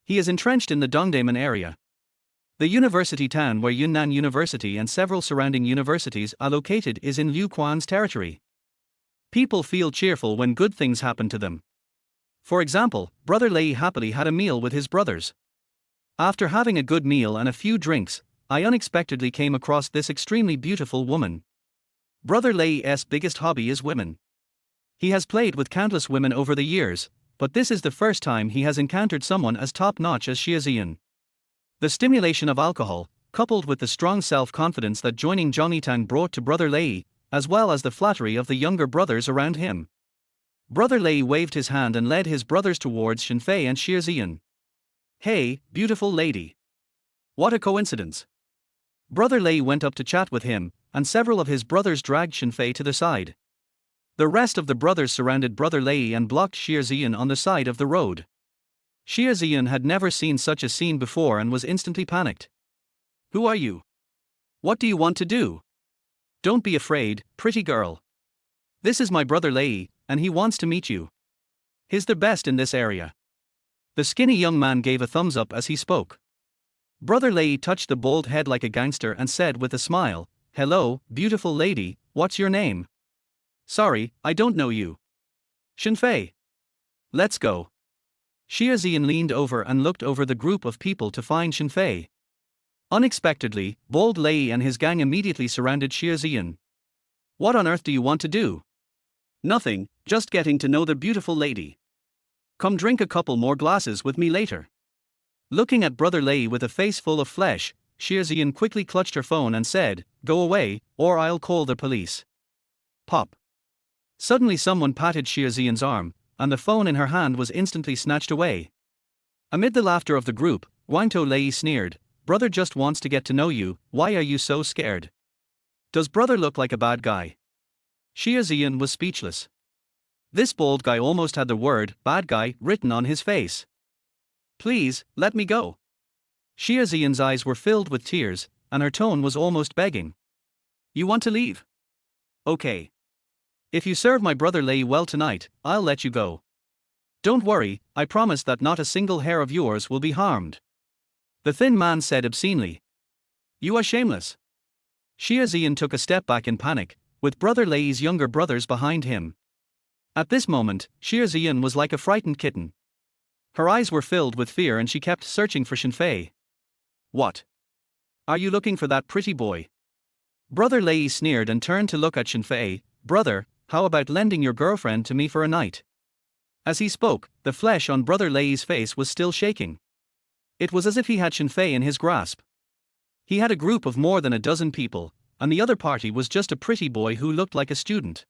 He is entrenched in the Dongdaemen area. The university town where Yunnan University and several surrounding universities are located is in Liu Quan's territory. People feel cheerful when good things happen to them. For example, Brother Lei happily had a meal with his brothers. After having a good meal and a few drinks, I unexpectedly came across this extremely beautiful woman. Brother Lei's biggest hobby is women. He has played with countless women over the years, but this is the first time he has encountered someone as top-notch as Xie Ziyan. The stimulation of alcohol, coupled with the strong self-confidence that joining Zhongyitang brought to Brother Lei, as well as the flattery of the younger brothers around him. Brother Lei waved his hand and led his brothers towards Shen Fei and Xie Ziyan. "Hey, beautiful lady. What a coincidence." Brother Lei went up to chat with him, and several of his brothers dragged Shen Fei to the side. The rest of the brothers surrounded Brother Lei and blocked Xie Ziyan on the side of the road. Xie Ziyan had never seen such a scene before and was instantly panicked. "Who are you? What do you want to do? Don't be afraid, pretty girl. This is my brother Lei, and he wants to meet you. He's the best in this area." The skinny young man gave a thumbs up as he spoke. Brother Lei touched the bald head like a gangster and said with a smile, "Hello, beautiful lady, what's your name?" "Sorry, I don't know you." "Shen Fei." "Let's go." Xiaoxian leaned over and looked over the group of people to find Shen Fei. Unexpectedly, Bold Lei and his gang immediately surrounded Xiaoxian. What on earth do you want to do? Nothing, just getting to know the beautiful lady. Come drink a couple more glasses with me later. Looking at Brother Lei with a face full of flesh, Xiaoxian quickly clutched her phone and said, "Go away, or I'll call the police." Pop. Suddenly someone patted Xiaoxian's arm, and the phone in her hand was instantly snatched away. Amid the laughter of the group, Wangto Lei sneered, "Brother just wants to get to know you, why are you so scared? Does brother look like a bad guy?" Xiaoxian was speechless. This bold guy almost had the word, "bad guy," written on his face. "Please, let me go." Xiaoxian's eyes were filled with tears, and her tone was almost begging. "You want to leave? Okay. If you serve my brother Lei well tonight, I'll let you go. Don't worry, I promise that not a single hair of yours will be harmed." The thin man said obscenely. "You are shameless." Xiaoxian took a step back in panic, with Brother Lei's younger brothers behind him. At this moment, Xiaoxian was like a frightened kitten. Her eyes were filled with fear and she kept searching for Shen Fei. "What? Are you looking for that pretty boy?" Brother Lei sneered and turned to look at Shen Fei. "Brother, how about lending your girlfriend to me for a night?" As he spoke, the flesh on Brother Lei's face was still shaking. It was as if he had Shen Fei in his grasp. He had a group of more than a dozen people, and the other party was just a pretty boy who looked like a student.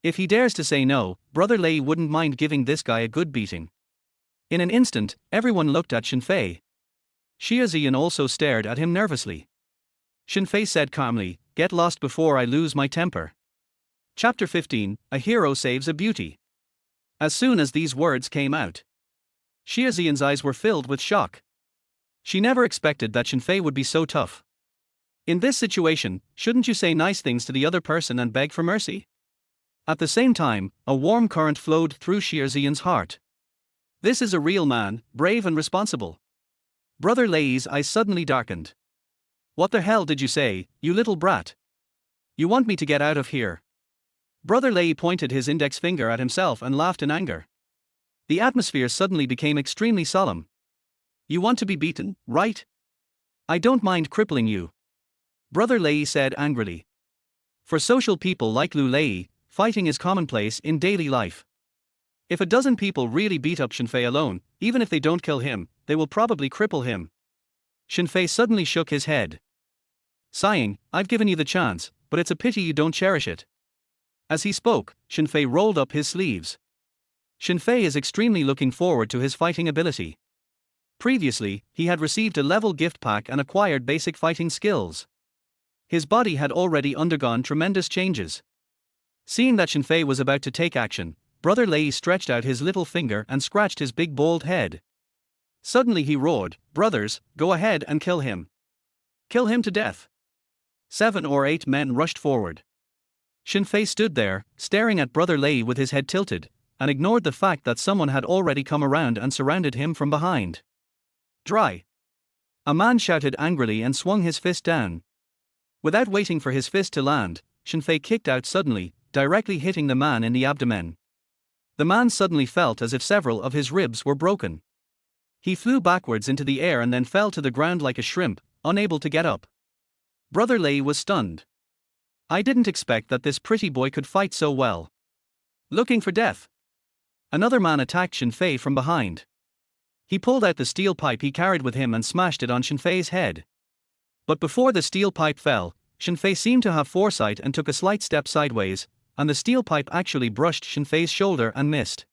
If he dares to say no, Brother Lei wouldn't mind giving this guy a good beating. In an instant, everyone looked at Shen Fei. Xiaoxian also stared at him nervously. Shen Fei said calmly, "Get lost before I lose my temper." Chapter 15, A Hero Saves a Beauty. As soon as these words came out, Xiaoxian's eyes were filled with shock. She never expected that Shen Fei would be so tough. In this situation, shouldn't you say nice things to the other person and beg for mercy? At the same time, a warm current flowed through Xiaoxian's heart. This is a real man, brave and responsible. Brother Lei's eyes suddenly darkened. "What the hell did you say, you little brat? You want me to get out of here?" Brother Lei pointed his index finger at himself and laughed in anger. The atmosphere suddenly became extremely solemn. "You want to be beaten, right? I don't mind crippling you," Brother Lei said angrily. For social people like Lu Lei, fighting is commonplace in daily life. If a dozen people really beat up Shen Fei alone, even if they don't kill him, they will probably cripple him. Shen Fei suddenly shook his head. Sighing, "I've given you the chance, but it's a pity you don't cherish it." As he spoke, Shen Fei rolled up his sleeves. Shen Fei is extremely looking forward to his fighting ability. Previously, he had received a level gift pack and acquired basic fighting skills. His body had already undergone tremendous changes. Seeing that Shen Fei was about to take action, Brother Lei stretched out his little finger and scratched his big bald head. Suddenly he roared, "Brothers, go ahead and kill him. Kill him to death." 7 or 8 men rushed forward. Shen Fei stood there, staring at Brother Lei with his head tilted, and ignored the fact that someone had already come around and surrounded him from behind. "Dry!" A man shouted angrily and swung his fist down. Without waiting for his fist to land, Shen Fei kicked out suddenly, directly hitting the man in the abdomen. The man suddenly felt as if several of his ribs were broken. He flew backwards into the air and then fell to the ground like a shrimp, unable to get up. Brother Lei was stunned. "I didn't expect that this pretty boy could fight so well." Looking for death, another man attacked Shen Fei from behind. He pulled out the steel pipe he carried with him and smashed it on Shen Fei's head. But before the steel pipe fell, Shen Fei seemed to have foresight and took a slight step sideways, and the steel pipe actually brushed Shen Fei's shoulder and missed.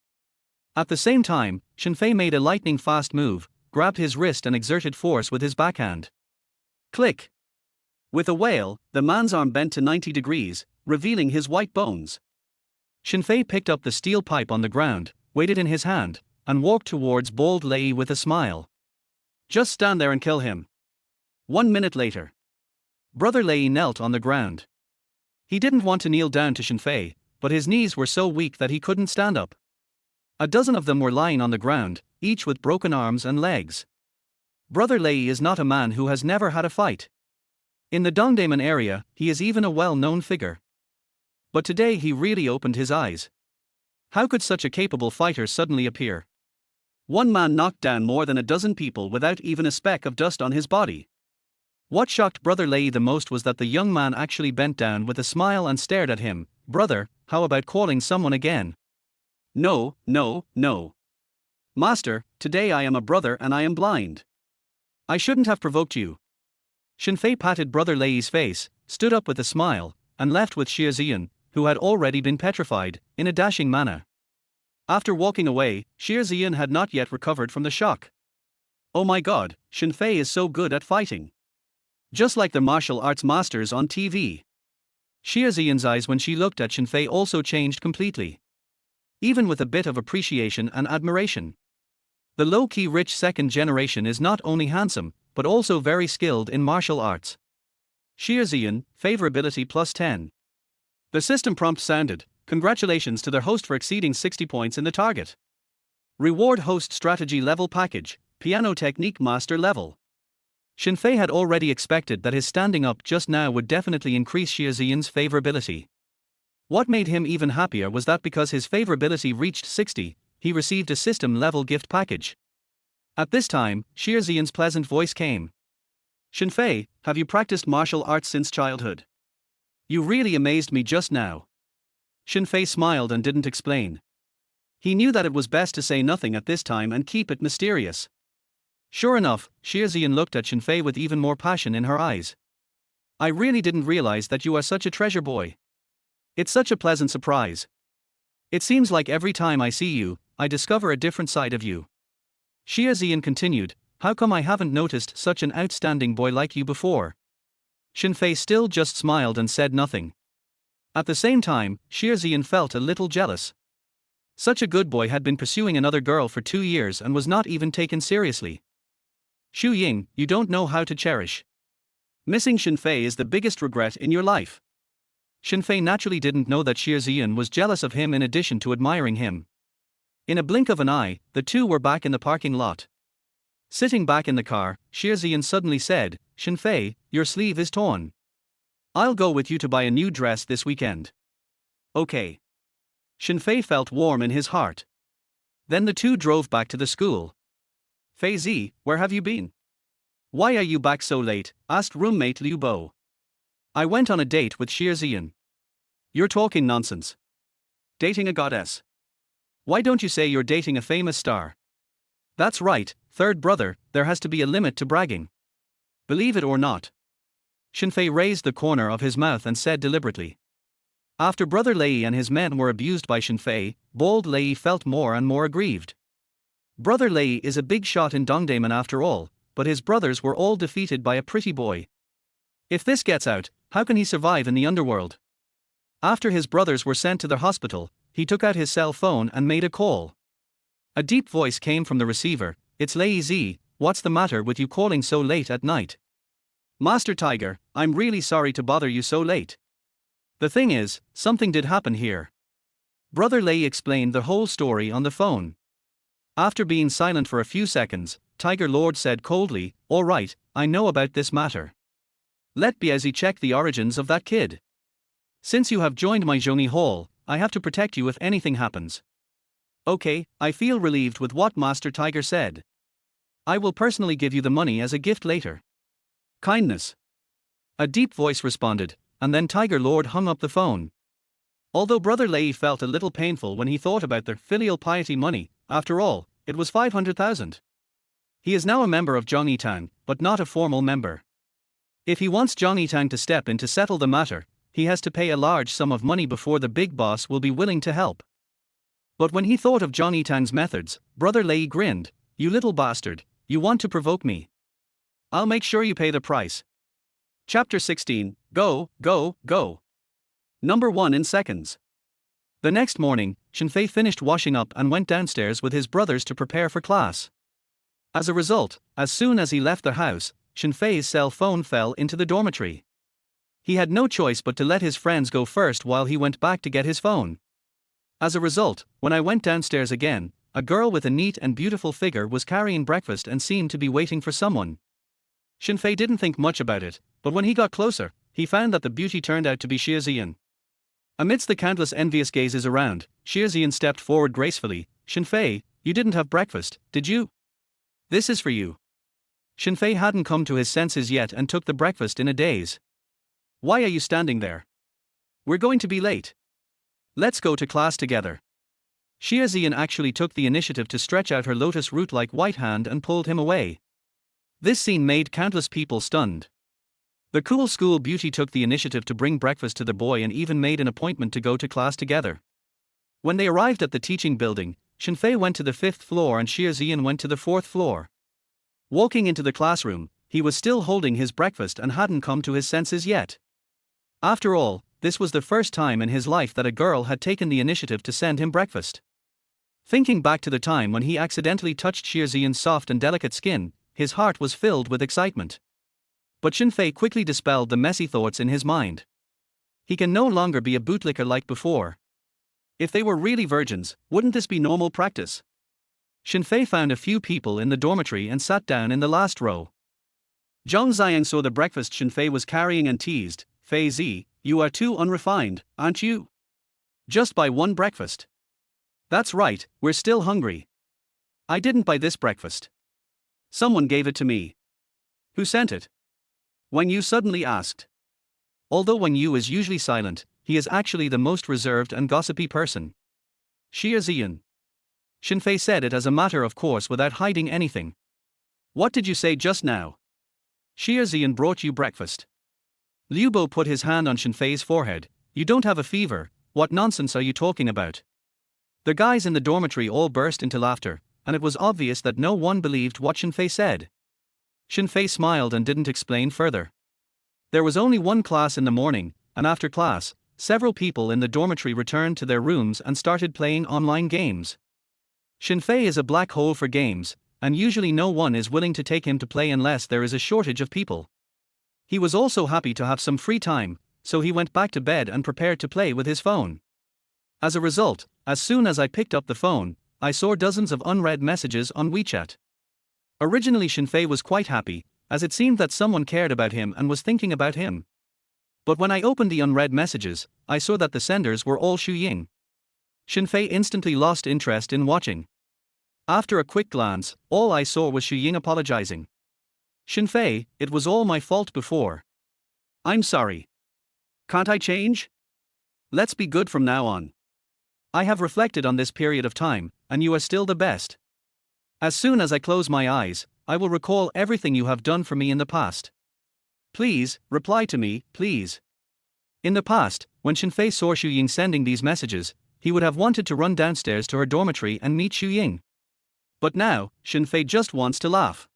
At the same time, Shen Fei made a lightning-fast move, grabbed his wrist and exerted force with his backhand. Click! With a wail, the man's arm bent to 90 degrees, revealing his white bones. Shen Fei picked up the steel pipe on the ground, weighed it in his hand, and walked towards Bold Lei with a smile. "Just stand there and kill him." 1 minute later, Brother Lei knelt on the ground. He didn't want to kneel down to Shen Fei, but his knees were so weak that he couldn't stand up. A dozen of them were lying on the ground, each with broken arms and legs. Brother Lei is not a man who has never had a fight. In the Dongdaemen area, he is even a well-known figure. But today he really opened his eyes. How could such a capable fighter suddenly appear? One man knocked down more than a dozen people without even a speck of dust on his body. What shocked Brother Lei the most was that the young man actually bent down with a smile and stared at him. Brother, how about calling someone again? No, no, no. Master, today I am a brother and I am blind. I shouldn't have provoked you. Shen Fei patted Brother Lei's face, stood up with a smile, and left with Xie Zian, who had already been petrified, in a dashing manner. After walking away, Xie Zian had not yet recovered from the shock. Oh my god, Shen Fei is so good at fighting. Just like the martial arts masters on TV. Xie Zian's eyes when she looked at Shen Fei also changed completely. Even with a bit of appreciation and admiration. The low-key rich second generation is not only handsome, but also very skilled in martial arts. Xie Zian, favorability plus 10. The system prompt sounded, congratulations to their host for exceeding 60 points in the target. Reward host strategy level package, piano technique master level. Shen Fei had already expected that his standing up just now would definitely increase Xie Zian's favorability. What made him even happier was that because his favorability reached 60, he received a system level gift package. At this time, Xie Zian's pleasant voice came. Shen Fei, have you practiced martial arts since childhood? You really amazed me just now. Shen Fei smiled and didn't explain. He knew that it was best to say nothing at this time and keep it mysterious. Sure enough, Xie Zian looked at Shen Fei with even more passion in her eyes. I really didn't realize that you are such a treasure boy. It's such a pleasant surprise. It seems like every time I see you, I discover a different side of you. Xie Zian continued, how come I haven't noticed such an outstanding boy like you before? Shen Fei still just smiled and said nothing. At the same time, Xie Zian felt a little jealous. Such a good boy had been pursuing another girl for 2 years and was not even taken seriously. Xu Ying, you don't know how to cherish. Missing Shen Fei is the biggest regret in your life. Shen Fei naturally didn't know that Xie Zian was jealous of him in addition to admiring him. In a blink of an eye, the two were back in the parking lot. Sitting back in the car, Xie Zian suddenly said, Shen Fei, your sleeve is torn. I'll go with you to buy a new dress this weekend. Okay. Shen Fei felt warm in his heart. Then the two drove back to the school. Fei Zi, where have you been? Why are you back so late? Asked roommate Liu Bo. I went on a date with Xie Zian. You're talking nonsense. Dating a goddess. Why don't you say you're dating a famous star? That's right, third brother, there has to be a limit to bragging. Believe it or not. Shen Fei raised the corner of his mouth and said deliberately. After Brother Lei and his men were abused by Shen Fei, bold Lei felt more and more aggrieved. Brother Lei is a big shot in Dongdaeman after all, but his brothers were all defeated by a pretty boy. If this gets out, how can he survive in the underworld? After his brothers were sent to the hospital, he took out his cell phone and made a call. A deep voice came from the receiver, it's Lei Zi, what's the matter with you calling so late at night? Master Tiger, I'm really sorry to bother you so late. The thing is, something did happen here. Brother Lei explained the whole story on the phone. After being silent for a few seconds, Tiger Lord said coldly, all right, I know about this matter. Let Biazi check the origins of that kid. Since you have joined my Zhongyi Hall, I have to protect you if anything happens. Okay, I feel relieved with what Master Tiger said. I will personally give you the money as a gift later. Kindness. A deep voice responded, and then Tiger Lord hung up the phone. Although Brother Lei felt a little painful when he thought about their filial piety money, after all, it was 500,000. He is now a member of Zhongyitang, but not a formal member. If he wants Zhongyitang to step in to settle the matter, he has to pay a large sum of money before the big boss will be willing to help. But when he thought of Zhongyitang's methods, Brother Lei grinned, you little bastard, you want to provoke me. I'll make sure you pay the price. Chapter 16, Go, Go, Go. Number 1 in seconds. The next morning, Shen Fei finished washing up and went downstairs with his brothers to prepare for class. As a result, as soon as he left the house, Shen Fei's cell phone fell into the dormitory. He had no choice but to let his friends go first while he went back to get his phone. As a result, when I went downstairs again, a girl with a neat and beautiful figure was carrying breakfast and seemed to be waiting for someone. Shen Fei didn't think much about it, but when he got closer, he found that the beauty turned out to be Xie Zian. Amidst the countless envious gazes around, Xie Zian stepped forward gracefully. Shen Fei, You didn't have breakfast, did you? This is for you. Shen Fei hadn't come to his senses yet and took the breakfast in a daze. Why are you standing there? We're going to be late. Let's go to class together. Xiaozian actually took the initiative to stretch out her lotus root-like white hand and pulled him away. This scene made countless people stunned. The cool school beauty took the initiative to bring breakfast to the boy and even made an appointment to go to class together. When they arrived at the teaching building, Shen Fei went to the 5th floor and Xiaozian went to the 4th floor. Walking into the classroom, he was still holding his breakfast and hadn't come to his senses yet. After all, this was the first time in his life that a girl had taken the initiative to send him breakfast. Thinking back to the time when he accidentally touched Xiaozian's soft and delicate skin, his heart was filled with excitement. But Shen Fei quickly dispelled the messy thoughts in his mind. He can no longer be a bootlicker like before. If they were really virgins, wouldn't this be normal practice? Shen Fei found a few people in the dormitory and sat down in the last row. Zhang Xiang saw the breakfast Shen Fei was carrying and teased, "Fei Zi, you are too unrefined, aren't you? Just buy one breakfast." "That's right, we're still hungry." "I didn't buy this breakfast. Someone gave it to me." "Who sent it?" Wang Yu suddenly asked. Although Wang Yu is usually silent, he is actually the most reserved and gossipy person. "Xiaozian." Shen Fei said it as a matter of course without hiding anything. "What did you say just now?" "Xiaozian brought you breakfast." Liu Bo put his hand on Shen Fei's forehead. "You don't have a fever, what nonsense are you talking about?" The guys in the dormitory all burst into laughter, and it was obvious that no one believed what Shen Fei said. Shen Fei smiled and didn't explain further. There was only one class in the morning, and after class, several people in the dormitory returned to their rooms and started playing online games. Shen Fei is a black hole for games, and usually no one is willing to take him to play unless there is a shortage of people. He was also happy to have some free time, so he went back to bed and prepared to play with his phone. As a result, as soon as I picked up the phone, I saw dozens of unread messages on WeChat. Originally Shen Fei was quite happy, as it seemed that someone cared about him and was thinking about him. But when I opened the unread messages, I saw that the senders were all Ying. Shen Fei instantly lost interest in watching. After a quick glance, all I saw was Ying apologizing. "Shen Fei, it was all my fault before. I'm sorry. Can't I change? Let's be good from now on. I have reflected on this period of time, and you are still the best. As soon as I close my eyes, I will recall everything you have done for me in the past. Please, reply to me, please." In the past, when Shen Fei saw Ying sending these messages, he would have wanted to run downstairs to her dormitory and meet Ying. But now, Shen Fei just wants to laugh.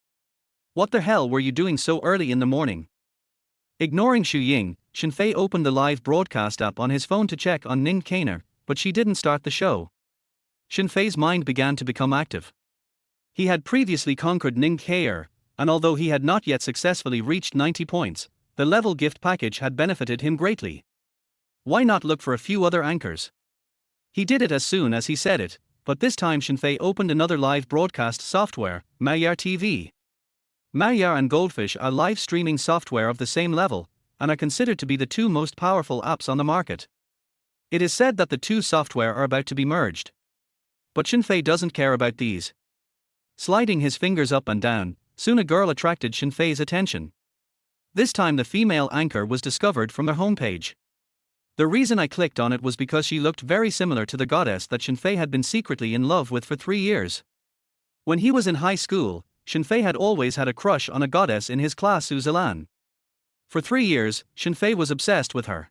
"What the hell were you doing so early in the morning?" Ignoring Ying, Shen Fei opened the live broadcast app on his phone to check on Ning Kainer, but she didn't start the show. Shen Fei's mind began to become active. He had previously conquered Ning Kainer, and although he had not yet successfully reached 90 points, the level gift package had benefited him greatly. Why not look for a few other anchors? He did it as soon as he said it, but this time Shen Fei opened another live broadcast software, Maillard TV. Maillard and Goldfish are live streaming software of the same level, and are considered to be the two most powerful apps on the market. It is said that the two software are about to be merged. But Shen Fei doesn't care about these. Sliding his fingers up and down, soon a girl attracted Shen Fei's attention. This time the female anchor was discovered from her homepage. The reason I clicked on it was because she looked very similar to the goddess that Shen Fei had been secretly in love with for 3 years. When he was in high school, Shen Fei had always had a crush on a goddess in his class, Suzalan. For 3 years, Shen Fei was obsessed with her.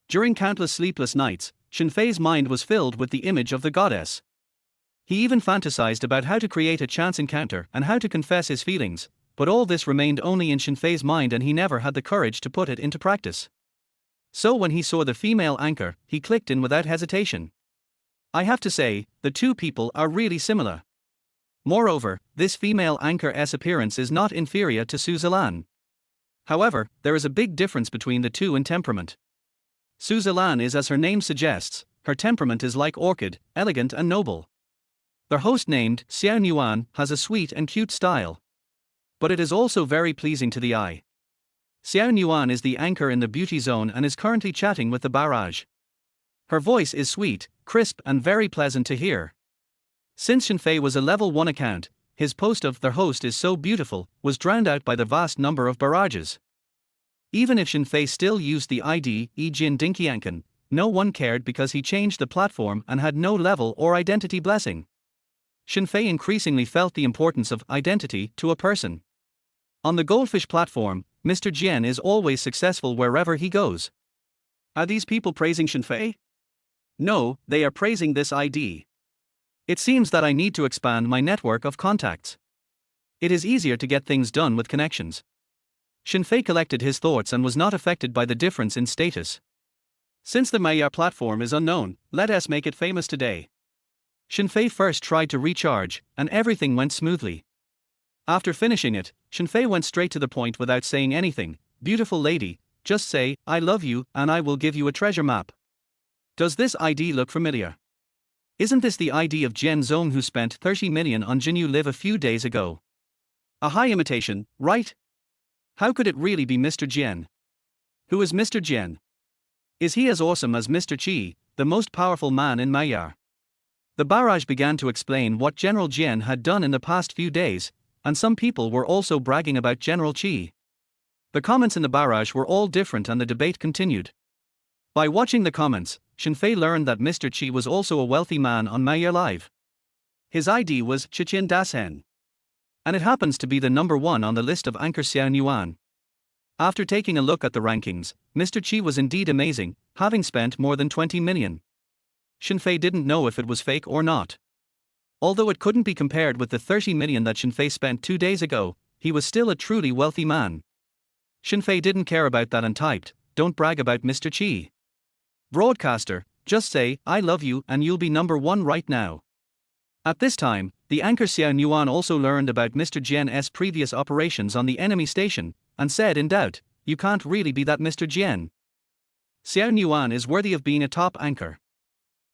During countless sleepless nights, Shen Fei's mind was filled with the image of the goddess. He even fantasized about how to create a chance encounter and how to confess his feelings, but all this remained only in Shen Fei's mind and he never had the courage to put it into practice. So when he saw the female anchor, he clicked in without hesitation. I have to say, the two people are really similar. Moreover, this female anchor's appearance is not inferior to Suzalan. However, there is a big difference between the two in temperament. Suzalan is as her name suggests, her temperament is like orchid, elegant and noble. Their host named Xiao Yuan has a sweet and cute style. But it is also very pleasing to the eye. Xiao Yuan is the anchor in the beauty zone and is currently chatting with the barrage. Her voice is sweet, crisp and very pleasant to hear. Since Shen Fei was a level 1 account, his post of "their host is so beautiful" was drowned out by the vast number of barrages. Even if Shen Fei still used the ID Ejin Dinkiankan, no one cared because he changed the platform and had no level or identity blessing. Shen Fei increasingly felt the importance of identity to a person. On the Goldfish platform, Mr. Jian is always successful wherever he goes. Are these people praising Shen Fei? No, they are praising this ID. It seems that I need to expand my network of contacts. It is easier to get things done with connections. Shen Fei collected his thoughts and was not affected by the difference in status. Since the Maya platform is unknown, let us make it famous today. Shen Fei first tried to recharge, and everything went smoothly. After finishing it, Shen Fei went straight to the point without saying anything. Beautiful lady, just say, "I love you," and I will give you a treasure map. Does this ID look familiar? Isn't this the ID of Jian Zong who spent 30 million on Jinyu Live a few days ago? A high imitation, right? How could it really be Mr. Jian? Who is Mr. Jian? Is he as awesome as Mr. Qi, the most powerful man in Mayar? The barrage began to explain what General Jian had done in the past few days, and some people were also bragging about General Qi. The comments in the barrage were all different and the debate continued. By watching the comments, Shen Fei learned that Mr. Qi was also a wealthy man on Mayar Live. His ID was Chichen Dasen. And it happens to be the number 1 on the list of Anchor Xiao Yuan. After taking a look at the rankings, Mr. Qi was indeed amazing, having spent more than 20 million. Shen Fei didn't know if it was fake or not. Although it couldn't be compared with the 30 million that Shen Fei spent 2 days ago, he was still a truly wealthy man. Shen Fei didn't care about that and typed, "Don't brag about Mr. Qi. Broadcaster, just say, 'I love you' and you'll be number 1 right now." At this time, the anchor Xiao Yuan also learned about Mr. Jian's previous operations on the enemy station, and said in doubt, "You can't really be that Mr. Jian. Xiao Yuan is worthy of being a top anchor.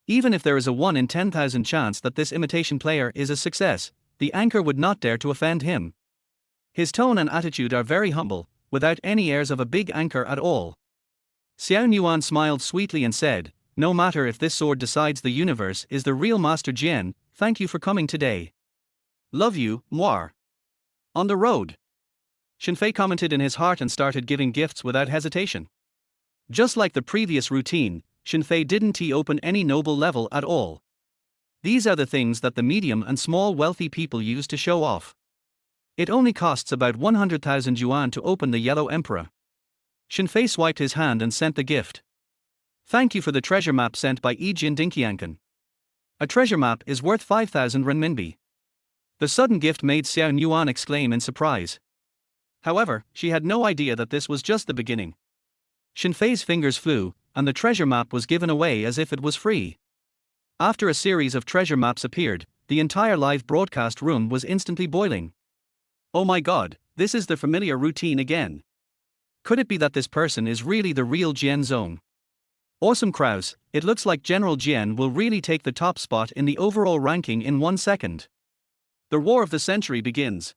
Even if there is a 1 in 10,000 chance that this imitation player is a success, the anchor would not dare to offend him. His tone and attitude are very humble, without any airs of a big anchor at all." Xiao Yuan smiled sweetly and said, "No matter if this sword decides the universe is the real Master Jian, thank you for coming today. Love you, Moir." On the road, Shen Fei commented in his heart and started giving gifts without hesitation. Just like the previous routine, Shen Fei didn't open any noble level at all. These are the things that the medium and small wealthy people use to show off. It only costs about 100,000 yuan to open the Yellow Emperor. Shen Fei swiped his hand and sent the gift. "Thank you for the treasure map sent by Ejin Dinkiankan. A treasure map is worth 5,000 renminbi." The sudden gift made Xiao Yuan exclaim in surprise. However, she had no idea that this was just the beginning. Shen Fei's fingers flew, and the treasure map was given away as if it was free. After a series of treasure maps appeared, the entire live broadcast room was instantly boiling. Oh my god, this is the familiar routine again. Could it be that this person is really the real Jian Zong? Awesome Kraus, it looks like General Jian will really take the top spot in the overall ranking in 1 second. The war of the century begins.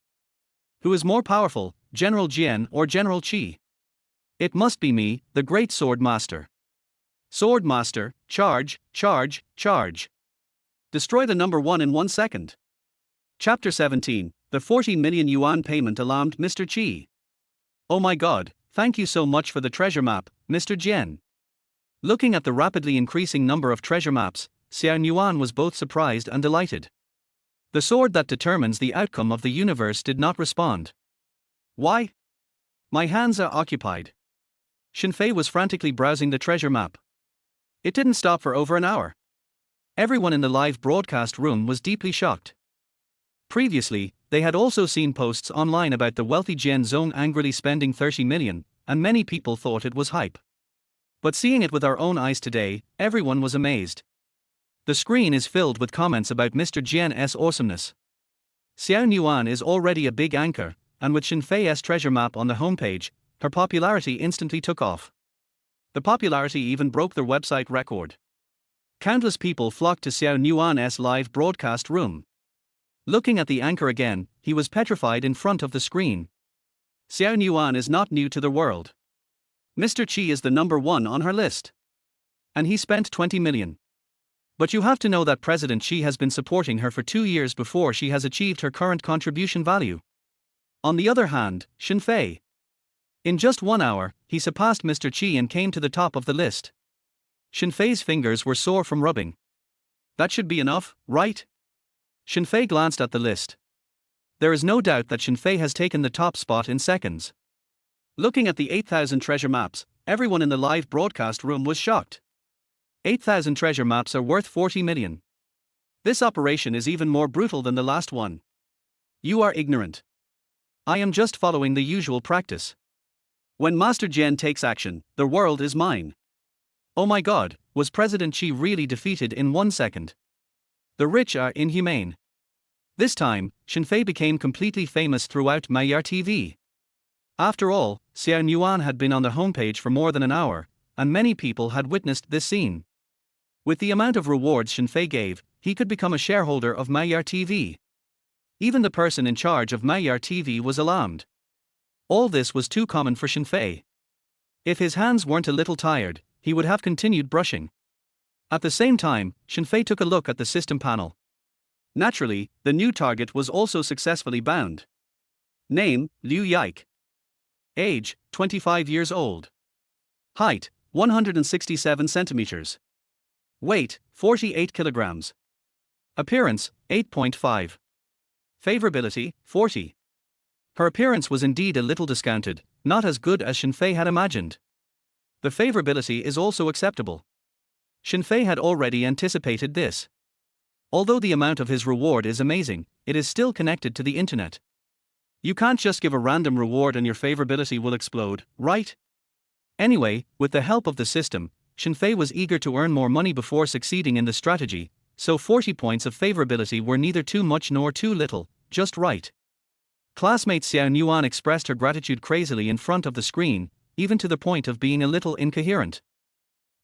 Who is more powerful, General Jian or General Qi? It must be me, the great Sword Master. Sword Master, charge, charge, charge. Destroy the number 1 in 1 second. Chapter 17, the 40 million yuan payment alarmed Mr. Qi. Oh my god, thank you so much for the treasure map, Mr. Jian. Looking at the rapidly increasing number of treasure maps, Xiao Yuan was both surprised and delighted. The sword that determines the outcome of the universe did not respond. Why? My hands are occupied. Shen Fei was frantically browsing the treasure map. It didn't stop for over an hour. Everyone in the live broadcast room was deeply shocked. Previously, they had also seen posts online about the wealthy Jian Zong angrily spending 30 million, and many people thought it was hype. But seeing it with our own eyes today, everyone was amazed. The screen is filled with comments about Mr. Jian's awesomeness. Xiao Yuan is already a big anchor, and with Shen Fei's treasure map on the homepage, her popularity instantly took off. The popularity even broke their website record. Countless people flocked to Xiao Yuan's live broadcast room. Looking at the anchor again, he was petrified in front of the screen. Xiao Yuan is not new to the world. Mr. Qi is the number 1 on her list. And he spent 20 million. But you have to know that President Xi has been supporting her for 2 years before she has achieved her current contribution value. On the other hand, Shen Fei. In just 1 hour, he surpassed Mr. Qi and came to the top of the list. Shen Fei's fingers were sore from rubbing. That should be enough, right? Shen Fei glanced at the list. There is no doubt that Shen Fei has taken the top spot in seconds. Looking at the 8,000 treasure maps, everyone in the live broadcast room was shocked. 8,000 treasure maps are worth 40 million. This operation is even more brutal than the last one. You are ignorant. I am just following the usual practice. When Master Jian takes action, the world is mine. Oh my god, was President Xi really defeated in 1 second? The rich are inhumane. This time, Shen Fei became completely famous throughout Maillard TV. After all, Xiao Nuan had been on the homepage for more than an hour, and many people had witnessed this scene. With the amount of rewards Shen Fei gave, he could become a shareholder of Maillard TV. Even the person in charge of Maillard TV was alarmed. All this was too common for Shen Fei. If his hands weren't a little tired, he would have continued brushing. At the same time, Shen Fei took a look at the system panel. Naturally, the new target was also successfully bound. Name, Liu Yike. Age, 25 years old. Height, 167 centimeters. Weight, 48 kilograms. Appearance, 8.5. Favorability, 40. Her appearance was indeed a little discounted, not as good as Shen Fei had imagined. The favorability is also acceptable. Shen Fei had already anticipated this. Although the amount of his reward is amazing, it is still connected to the internet. You can't just give a random reward and your favorability will explode, right? Anyway, with the help of the system, Shen Fei was eager to earn more money before succeeding in the strategy, so 40 points of favorability were neither too much nor too little, just right. Classmate Xiao Nuan expressed her gratitude crazily in front of the screen, even to the point of being a little incoherent.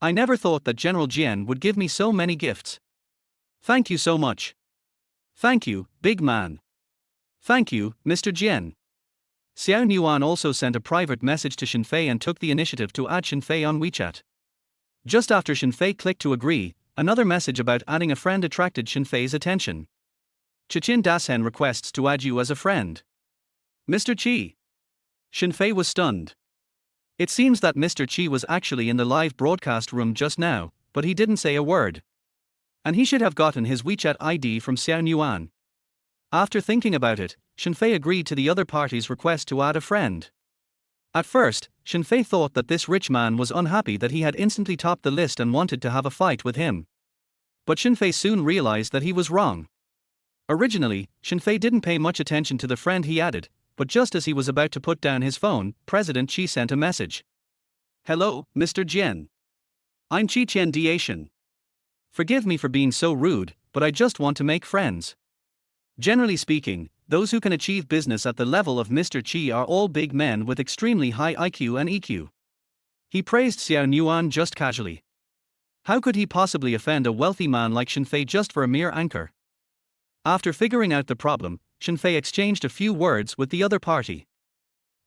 I never thought that General Jian would give me so many gifts. Thank you so much. Thank you, big man. Thank you, Mr. Jian. Xiao Nuan also sent a private message to Shen Fei and took the initiative to add Shen Fei on WeChat. Just after Shen Fei clicked to agree, another message about adding a friend attracted Shen Fei's attention. Chichin Dasen requests to add you as a friend. Mr. Qi. Shen Fei was stunned. It seems that Mr. Qi was actually in the live broadcast room just now, but he didn't say a word. And he should have gotten his WeChat ID from Xiao Nuan. After thinking about it, Shen Fei agreed to the other party's request to add a friend. At first, Shen Fei thought that this rich man was unhappy that he had instantly topped the list and wanted to have a fight with him. But Shen Fei soon realized that he was wrong. Originally, Shen Fei didn't pay much attention to the friend he added, but just as he was about to put down his phone, President Xi sent a message. Hello, Mr. Jian. I'm Qi Qian Diation. Forgive me for being so rude, but I just want to make friends. Generally speaking, those who can achieve business at the level of Mr. Qi are all big men with extremely high IQ and EQ. He praised Xiao Nuan just casually. How could he possibly offend a wealthy man like Shen Fei just for a mere anchor? After figuring out the problem, Shen Fei exchanged a few words with the other party.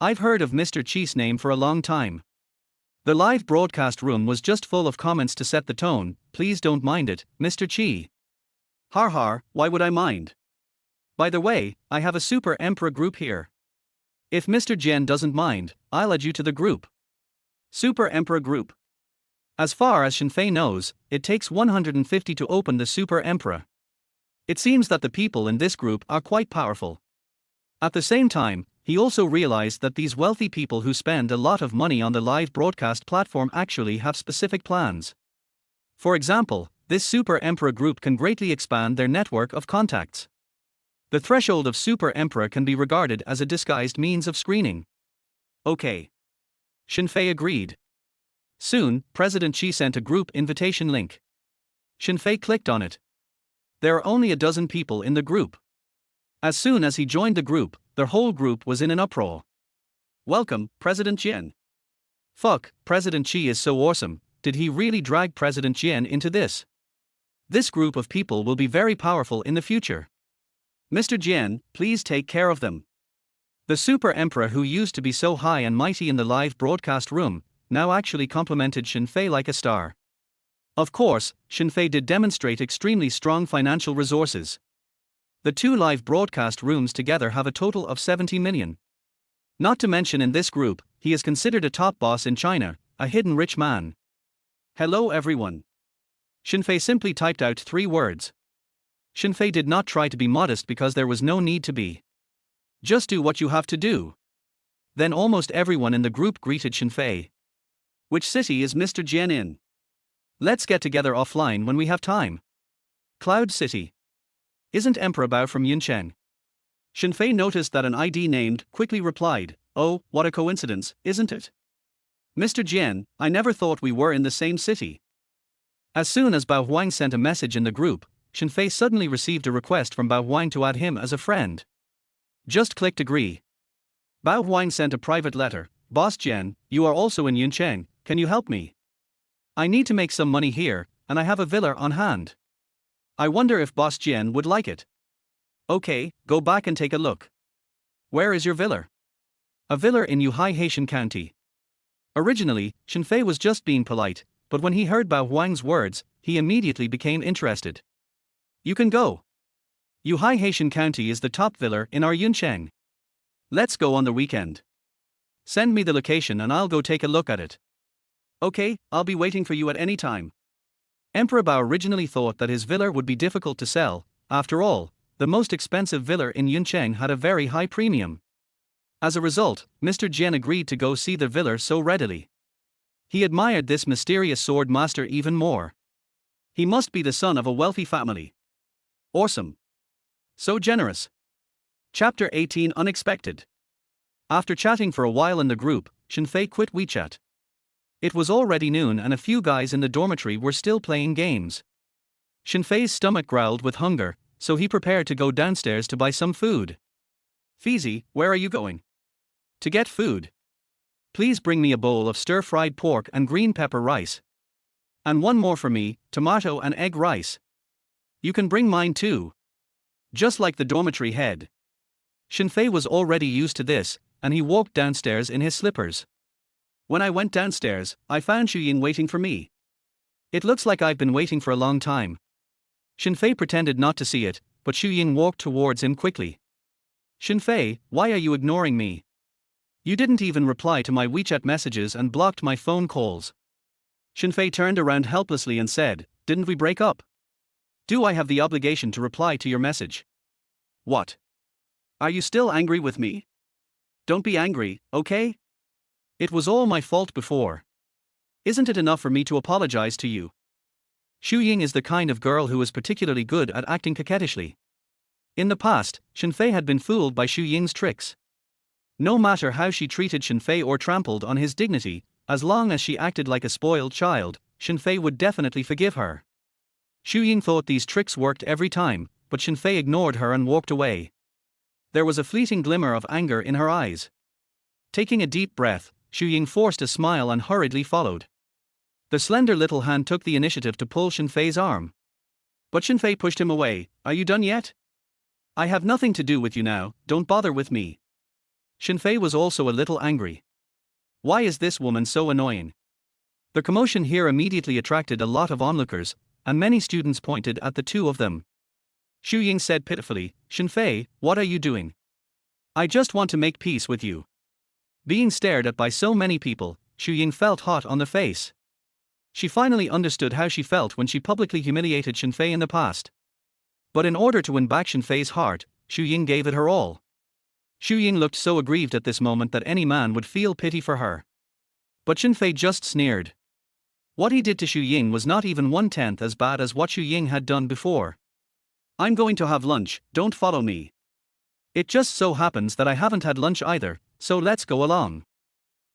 I've heard of Mr. Qi's name for a long time. The live broadcast room was just full of comments to set the tone. Please don't mind it, Mr. Qi. Har har, why would I mind? By the way, I have a Super Emperor group here. If Mr. Jian doesn't mind, I'll add you to the group. Super Emperor group. As far as Shen Fei knows, it takes 150 to open the Super Emperor. It seems that the people in this group are quite powerful. At the same time, he also realized that these wealthy people who spend a lot of money on the live broadcast platform actually have specific plans. For example, this Super Emperor group can greatly expand their network of contacts. The threshold of Super Emperor can be regarded as a disguised means of screening. Okay. Shen Fei agreed. Soon, President Xi sent a group invitation link. Shen Fei clicked on it. There are only a dozen people in the group. As soon as he joined the group, their whole group was in an uproar. Welcome, President Jian. Fuck, President Xi is so awesome, did he really drag President Jian into this? This group of people will be very powerful in the future. Mr. Jian, please take care of them. The Super Emperor who used to be so high and mighty in the live broadcast room, now actually complimented Shen Fei like a star. Of course, Shen Fei did demonstrate extremely strong financial resources. The two live broadcast rooms together have a total of 70 million. Not to mention in this group, he is considered a top boss in China, a hidden rich man. Hello everyone. Shen Fei simply typed out 3 words. Shen Fei did not try to be modest because there was no need to be. Just do what you have to do. Then almost everyone in the group greeted Shen Fei. Which city is Mr. Jian in? Let's get together offline when we have time. Cloud City. Isn't Emperor Bao from Yuncheng? Shen Fei noticed that an ID named quickly replied, "Oh, what a coincidence, isn't it? Mr. Jian, I never thought we were in the same city." As soon as Bao Huang sent a message in the group, Shen Fei suddenly received a request from Bao Huang to add him as a friend. Just clicked agree. Bao Huang sent a private letter, "Boss Jian, you are also in Yuncheng, can you help me? I need to make some money here, and I have a villa on hand. I wonder if Boss Jian would like it." Okay, go back and take a look. Where is your villa? A villa in Yuhai Haitian County. Originally, Shen Fei was just being polite, but when he heard Bao Huang's words, he immediately became interested. You can go. Yuhai Haitian County is the top villa in our Yuncheng. Let's go on the weekend. Send me the location and I'll go take a look at it. Okay, I'll be waiting for you at any time. Emperor Bao originally thought that his villa would be difficult to sell. After all, the most expensive villa in Yuncheng had a very high premium. As a result, Mr. Jian agreed to go see the villa so readily. He admired this mysterious sword master even more. He must be the son of a wealthy family. Awesome. So generous. Chapter 18 Unexpected. After chatting for a while in the group, Shen Fei quit WeChat. It was already noon and a few guys in the dormitory were still playing games. Shen Fei's stomach growled with hunger, so he prepared to go downstairs to buy some food. Feezy, where are you going? To get food. Please bring me a bowl of stir-fried pork and green pepper rice. And one more for me, tomato and egg rice. You can bring mine too. Just like the dormitory head. Shen Fei was already used to this, and he walked downstairs in his slippers. When I went downstairs, I found Xu Ying waiting for me. It looks like I've been waiting for a long time. Shen Fei pretended not to see it, but Xu Ying walked towards him quickly. Shen Fei, why are you ignoring me? You didn't even reply to my WeChat messages and blocked my phone calls. Shen Fei turned around helplessly and said, "Didn't we break up? Do I have the obligation to reply to your message? What? Are you still angry with me? Don't be angry, okay? It was all my fault before. Isn't it enough for me to apologize to you?" Xu Ying is the kind of girl who is particularly good at acting coquettishly. In the past, Shen Fei had been fooled by Xu Ying's tricks. No matter how she treated Shen Fei or trampled on his dignity, as long as she acted like a spoiled child, Shen Fei would definitely forgive her. Xu Ying thought these tricks worked every time, but Shen Fei ignored her and walked away. There was a fleeting glimmer of anger in her eyes. Taking a deep breath, Xu Ying forced a smile and hurriedly followed. The slender little hand took the initiative to pull Shen Fei's arm. But Shen Fei pushed him away. Are you done yet? I have nothing to do with you now, don't bother with me. Shen Fei was also a little angry. Why is this woman so annoying? The commotion here immediately attracted a lot of onlookers, and many students pointed at the two of them. Xu Ying said pitifully, Shen Fei, what are you doing? I just want to make peace with you. Being stared at by so many people, Xu Ying felt hot on the face. She finally understood how she felt when she publicly humiliated Shen Fei in the past. But in order to win back Shen Fei's heart, Xu Ying gave it her all. Xu Ying looked so aggrieved at this moment that any man would feel pity for her. But Shen Fei just sneered. What he did to Xu Ying was not even 1/10 as bad as what Xu Ying had done before. I'm going to have lunch, don't follow me. It just so happens that I haven't had lunch either, so let's go along.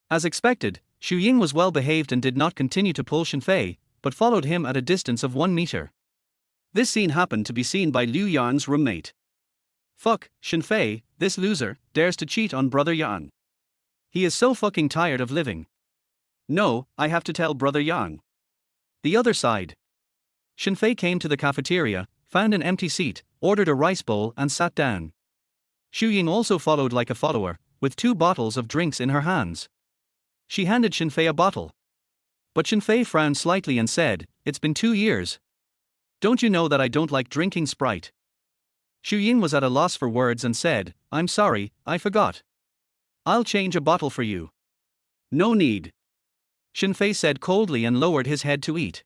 As expected, Xu Ying was well behaved and did not continue to pull Shen Fei, but followed him at a distance of 1 meter. This scene happened to be seen by Liu Yan's roommate. Fuck, Shen Fei, this loser, dares to cheat on Brother Yan. He is so fucking tired of living. No, I have to tell Brother Yang. The other side. Shen Fei came to the cafeteria, found an empty seat, ordered a rice bowl and sat down. Xu Ying also followed like a follower, with 2 bottles of drinks in her hands. She handed Shen Fei a bottle. But Shen Fei frowned slightly and said, "It's been 2 years. Don't you know that I don't like drinking Sprite?" Ying was at a loss for words and said, "I'm sorry, I forgot. I'll change a bottle for you." "No need," Shen Fei said coldly and lowered his head to eat.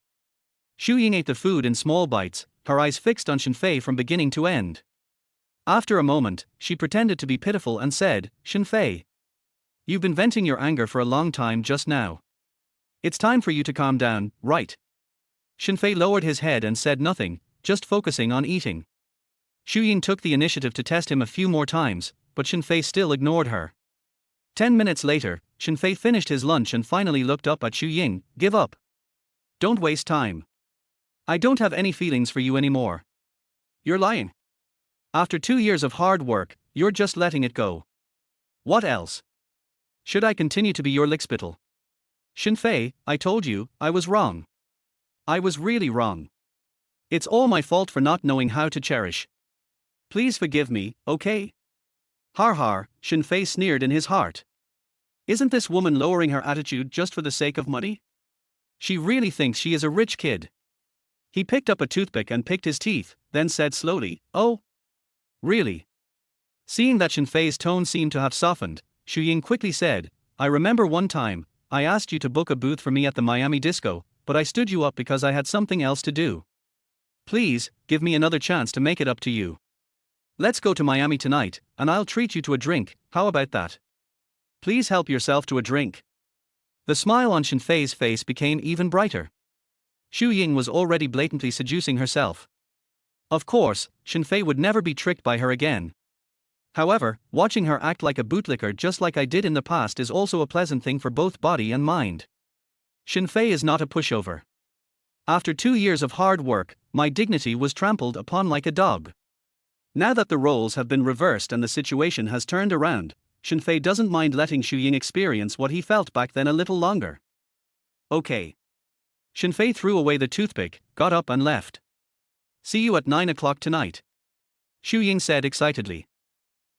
Ying ate the food in small bites, her eyes fixed on Shen Fei from beginning to end. After a moment, she pretended to be pitiful and said, "Shen Fei, you've been venting your anger for a long time just now. It's time for you to calm down, right?" Shen Fei lowered his head and said nothing, just focusing on eating. Ying took the initiative to test him a few more times, but Shen Fei still ignored her. 10 minutes later, Shen Fei finished his lunch and finally looked up at Ying. "Give up. Don't waste time. I don't have any feelings for you anymore." "You're lying. After 2 years of hard work, you're just letting it go. What else? Should I continue to be your lickspittle?" "Shen Fei, I told you, I was wrong. I was really wrong. It's all my fault for not knowing how to cherish. Please forgive me, okay?" "Har har," Shen Fei sneered in his heart. "Isn't this woman lowering her attitude just for the sake of money? She really thinks she is a rich kid." He picked up a toothpick and picked his teeth, then said slowly, "Oh? Really?" Seeing that Shen Fei's tone seemed to have softened, Ying quickly said, "I remember one time, I asked you to book a booth for me at the Miami disco, but I stood you up because I had something else to do. Please, give me another chance to make it up to you. Let's go to Miami tonight, and I'll treat you to a drink, how about that? Please help yourself to a drink." The smile on Shen Fei's face became even brighter. Ying was already blatantly seducing herself. Of course, Shen Fei would never be tricked by her again. However, watching her act like a bootlicker just like I did in the past is also a pleasant thing for both body and mind. Shen Fei is not a pushover. After 2 years of hard work, my dignity was trampled upon like a dog. Now that the roles have been reversed and the situation has turned around, Shen Fei doesn't mind letting Ying experience what he felt back then a little longer. "Okay." Shen Fei threw away the toothpick, got up and left. "See you at 9 o'clock tonight," Ying said excitedly.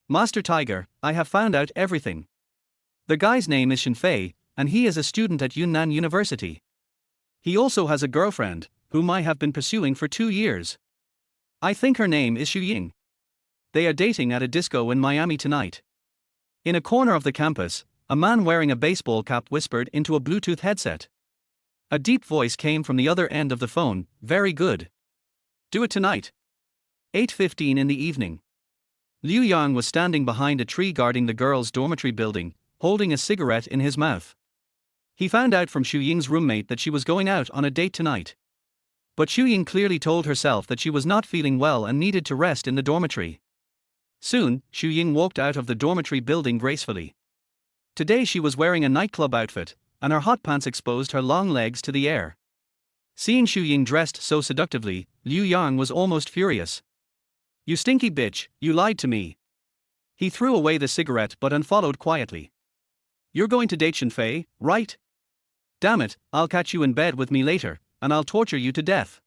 "Master Tiger, I have found out everything. The guy's name is Shen Fei, and he is a student at Yunnan University. He also has a girlfriend, whom I have been pursuing for 2 years. I think her name is Ying. They are dating at a disco in Miami tonight." In a corner of the campus, a man wearing a baseball cap whispered into a Bluetooth headset. A deep voice came from the other end of the phone, "Very good. Do it tonight. 8:15 in the evening." Liu Yang was standing behind a tree guarding the girls' dormitory building, holding a cigarette in his mouth. He found out from Ying's roommate that she was going out on a date tonight. But Ying clearly told herself that she was not feeling well and needed to rest in the dormitory. Soon, Ying walked out of the dormitory building gracefully. Today she was wearing a nightclub outfit, and her hot pants exposed her long legs to the air. Seeing Ying dressed so seductively, Liu Yang was almost furious. "You stinky bitch, you lied to me." He threw away the cigarette but unfollowed quietly. "You're going to date Shen Fei, right? Damn it, I'll catch you in bed with me later, and I'll torture you to death."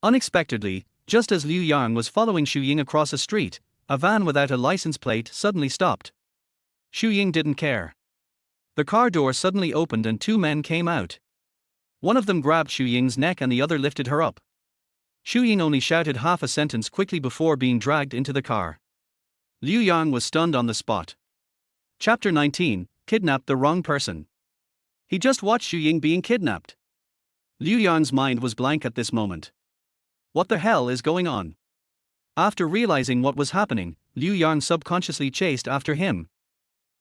Unexpectedly, just as Liu Yang was following Ying across a street, a van without a license plate suddenly stopped. Ying didn't care. The car door suddenly opened and two men came out. One of them grabbed Ying's neck and the other lifted her up. Ying only shouted half a sentence quickly before being dragged into the car. Liu Yang was stunned on the spot. Chapter 19, Kidnapped the Wrong Person. He just watched Ying being kidnapped. Liu Yang's mind was blank at this moment. What the hell is going on? After realizing what was happening, Liu Yang subconsciously chased after him.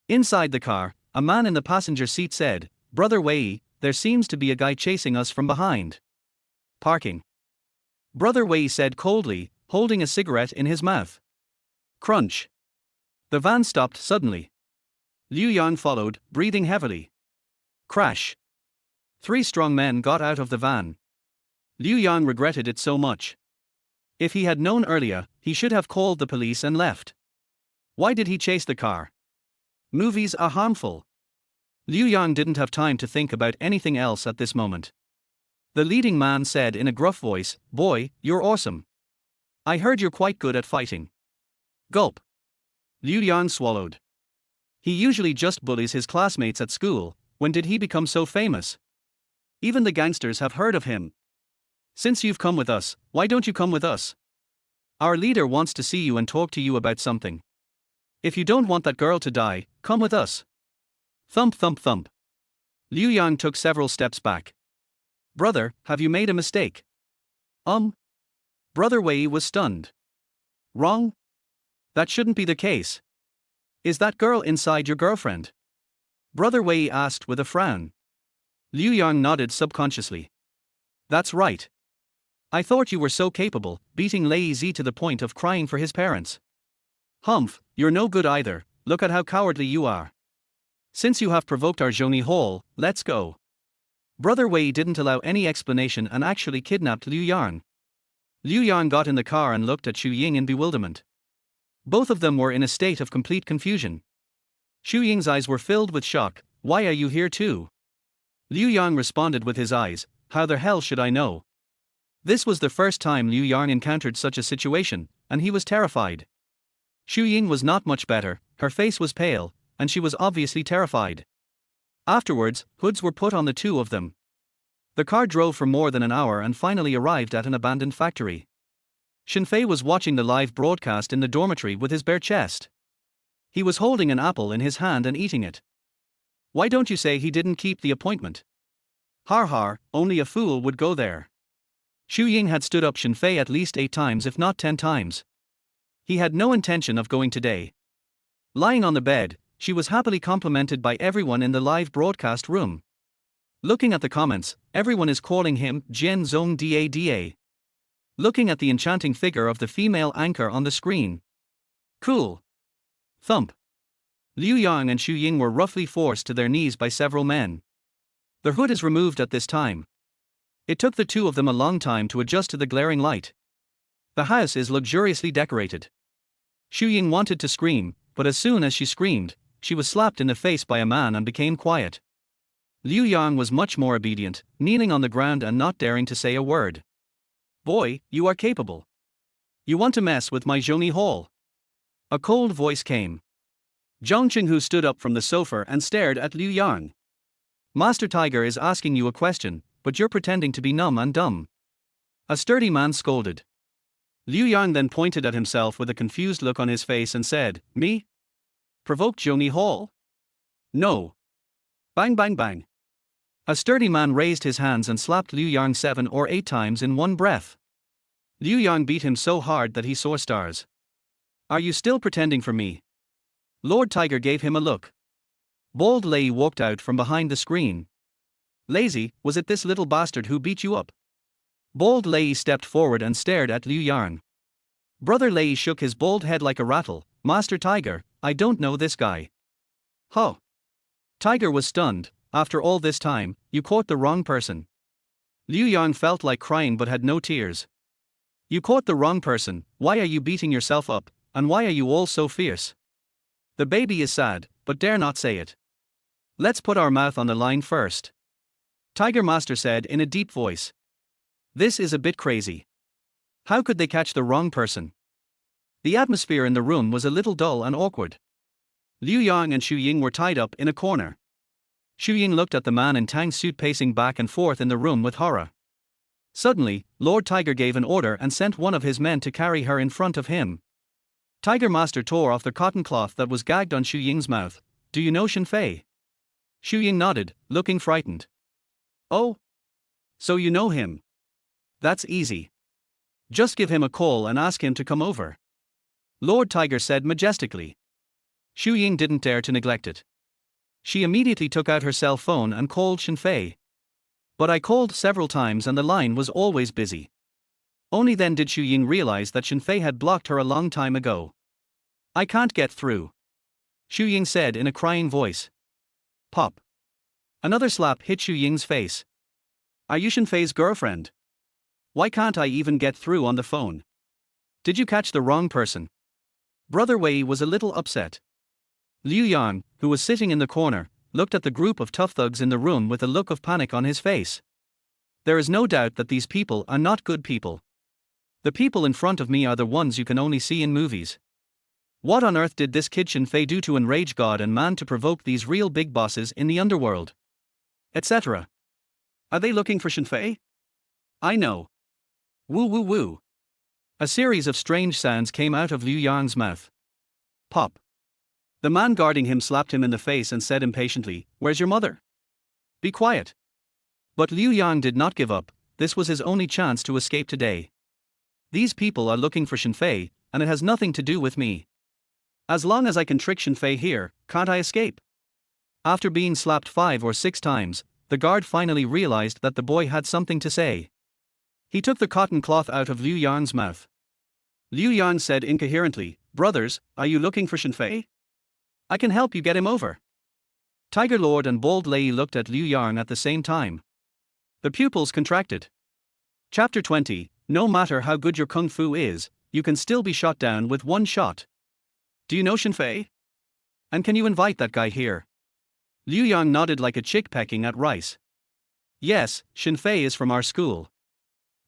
Inside the car, a man in the passenger seat said, "Brother Wei, there seems to be a guy chasing us from behind." "Parking." Brother Wei said coldly, holding a cigarette in his mouth. Crunch. The van stopped suddenly. Liu Yang followed, breathing heavily. Crash. 3 strong men got out of the van. Liu Yang regretted it so much. If he had known earlier, he should have called the police and left. Why did he chase the car? Movies are harmful. Liu Yang didn't have time to think about anything else at this moment. The leading man said in a gruff voice, "Boy, you're awesome. I heard you're quite good at fighting." Gulp. Liu Yang swallowed. He usually just bullies his classmates at school. When did he become so famous? Even the gangsters have heard of him. Since you've come with us, why don't you come with us? Our leader wants to see you and talk to you about something. If you don't want that girl to die, come with us. Thump thump thump. Liu Yang took several steps back. Brother, have you made a mistake? Brother Wei was stunned. Wrong? That shouldn't be the case. Is that girl inside your girlfriend? Brother Wei asked with a frown. Liu Yang nodded subconsciously. That's right. I thought you were so capable, beating Lei Zi to the point of crying for his parents. Humph, you're no good either, look at how cowardly you are. Since you have provoked our Zhongyi Hall, let's go. Brother Wei didn't allow any explanation and actually kidnapped Liu Yang. Liu Yang got in the car and looked at Xu Ying in bewilderment. Both of them were in a state of complete confusion. Xu Ying's eyes were filled with shock. Why are you here too? Liu Yang responded with his eyes, how the hell should I know? This was the first time Liu Yang encountered such a situation, and he was terrified. Xu Ying was not much better, her face was pale, and she was obviously terrified. Afterwards, hoods were put on the two of them. The car drove for more than an hour and finally arrived at an abandoned factory. Shen Fei was watching the live broadcast in the dormitory with his bare chest. He was holding an apple in his hand and eating it. Why don't you say he didn't keep the appointment? Har har, only a fool would go there. Xu Ying had stood up Shen Fei at least 8 times if not 10 times. He had no intention of going today. Lying on the bed, she was happily complimented by everyone in the live broadcast room. Looking at the comments, everyone is calling him Jian Zong Da. Looking at the enchanting figure of the female anchor on the screen. Cool. Thump. Liu Yang and Xu Ying were roughly forced to their knees by several men. Their hood is removed at this time. It took the two of them a long time to adjust to the glaring light. The house is luxuriously decorated. Xu Ying wanted to scream, but as soon as she screamed, she was slapped in the face by a man and became quiet. Liu Yang was much more obedient, kneeling on the ground and not daring to say a word. Boy, you are capable. You want to mess with my Zhongyi Hall? A cold voice came. Zhang Qinghu stood up from the sofa and stared at Liu Yang. Master Tiger is asking you a question, but you're pretending to be numb and dumb. A sturdy man scolded. Liu Yang then pointed at himself with a confused look on his face and said, Me? Provoked Zhongyi Hall? No. Bang bang bang. A sturdy man raised his hands and slapped Liu Yang 7 or 8 times in one breath. Liu Yang beat him so hard that he saw stars. Are you still pretending for me? Lord Tiger gave him a look. Bald Lei walked out from behind the screen. Lazy, was it this little bastard who beat you up? Bald Lei stepped forward and stared at Liu Yang. Brother Lei shook his bald head like a rattle. Master Tiger, I don't know this guy. Huh. Tiger was stunned. After all this time, you caught the wrong person. Liu Yang felt like crying but had no tears. You caught the wrong person. Why are you beating yourself up, and why are you all so fierce? The baby is sad, but dare not say it. Let's put our mouth on the line first. Tiger Master said in a deep voice. This is a bit crazy. How could they catch the wrong person? The atmosphere in the room was a little dull and awkward. Liu Yang and Xu Ying were tied up in a corner. Xu Ying looked at the man in Tang's suit pacing back and forth in the room with horror. Suddenly, Lord Tiger gave an order and sent one of his men to carry her in front of him. Tiger Master tore off the cotton cloth that was gagged on Xu Ying's mouth. Do you know Shen Fei? Xu Ying nodded, looking frightened. Oh? So you know him? That's easy. Just give him a call and ask him to come over. Lord Tiger said majestically. Xu Ying didn't dare to neglect it. She immediately took out her cell phone and called Shen Fei. But I called several times and the line was always busy. Only then did Xu Ying realize that Shen Fei had blocked her a long time ago. I can't get through. Xu Ying said in a crying voice. Pop. Another slap hit Xu Ying's face. Are you Shen Fei's girlfriend? Why can't I even get through on the phone? Did you catch the wrong person? Brother Wei was a little upset. Liu Yang, who was sitting in the corner, looked at the group of tough thugs in the room with a look of panic on his face. There is no doubt that these people are not good people. The people in front of me are the ones you can only see in movies. What on earth did this kid Shen Fei do to enrage God and man to provoke these real big bosses in the underworld? Etc. Are they looking for Shen Fei? I know. Woo woo woo. A series of strange sounds came out of Liu Yang's mouth. Pop. The man guarding him slapped him in the face and said impatiently, "Where's your mother? Be quiet." But Liu Yang did not give up. This was his only chance to escape today. These people are looking for Shen Fei, and it has nothing to do with me. As long as I can trick Shen Fei here, can't I escape? After being slapped 5 or 6 times, the guard finally realized that the boy had something to say. He took the cotton cloth out of Liu Yang's mouth. Liu Yang said incoherently, "Brothers, are you looking for Shen Fei? I can help you get him over." Tiger Lord and Bold Lei looked at Liu Yang at the same time. The pupils contracted. Chapter 20, no matter how good your kung fu is, you can still be shot down with one shot. Do you know Shen Fei? And can you invite that guy here? Liu Yang nodded like a chick pecking at rice. Yes, Shen Fei is from our school.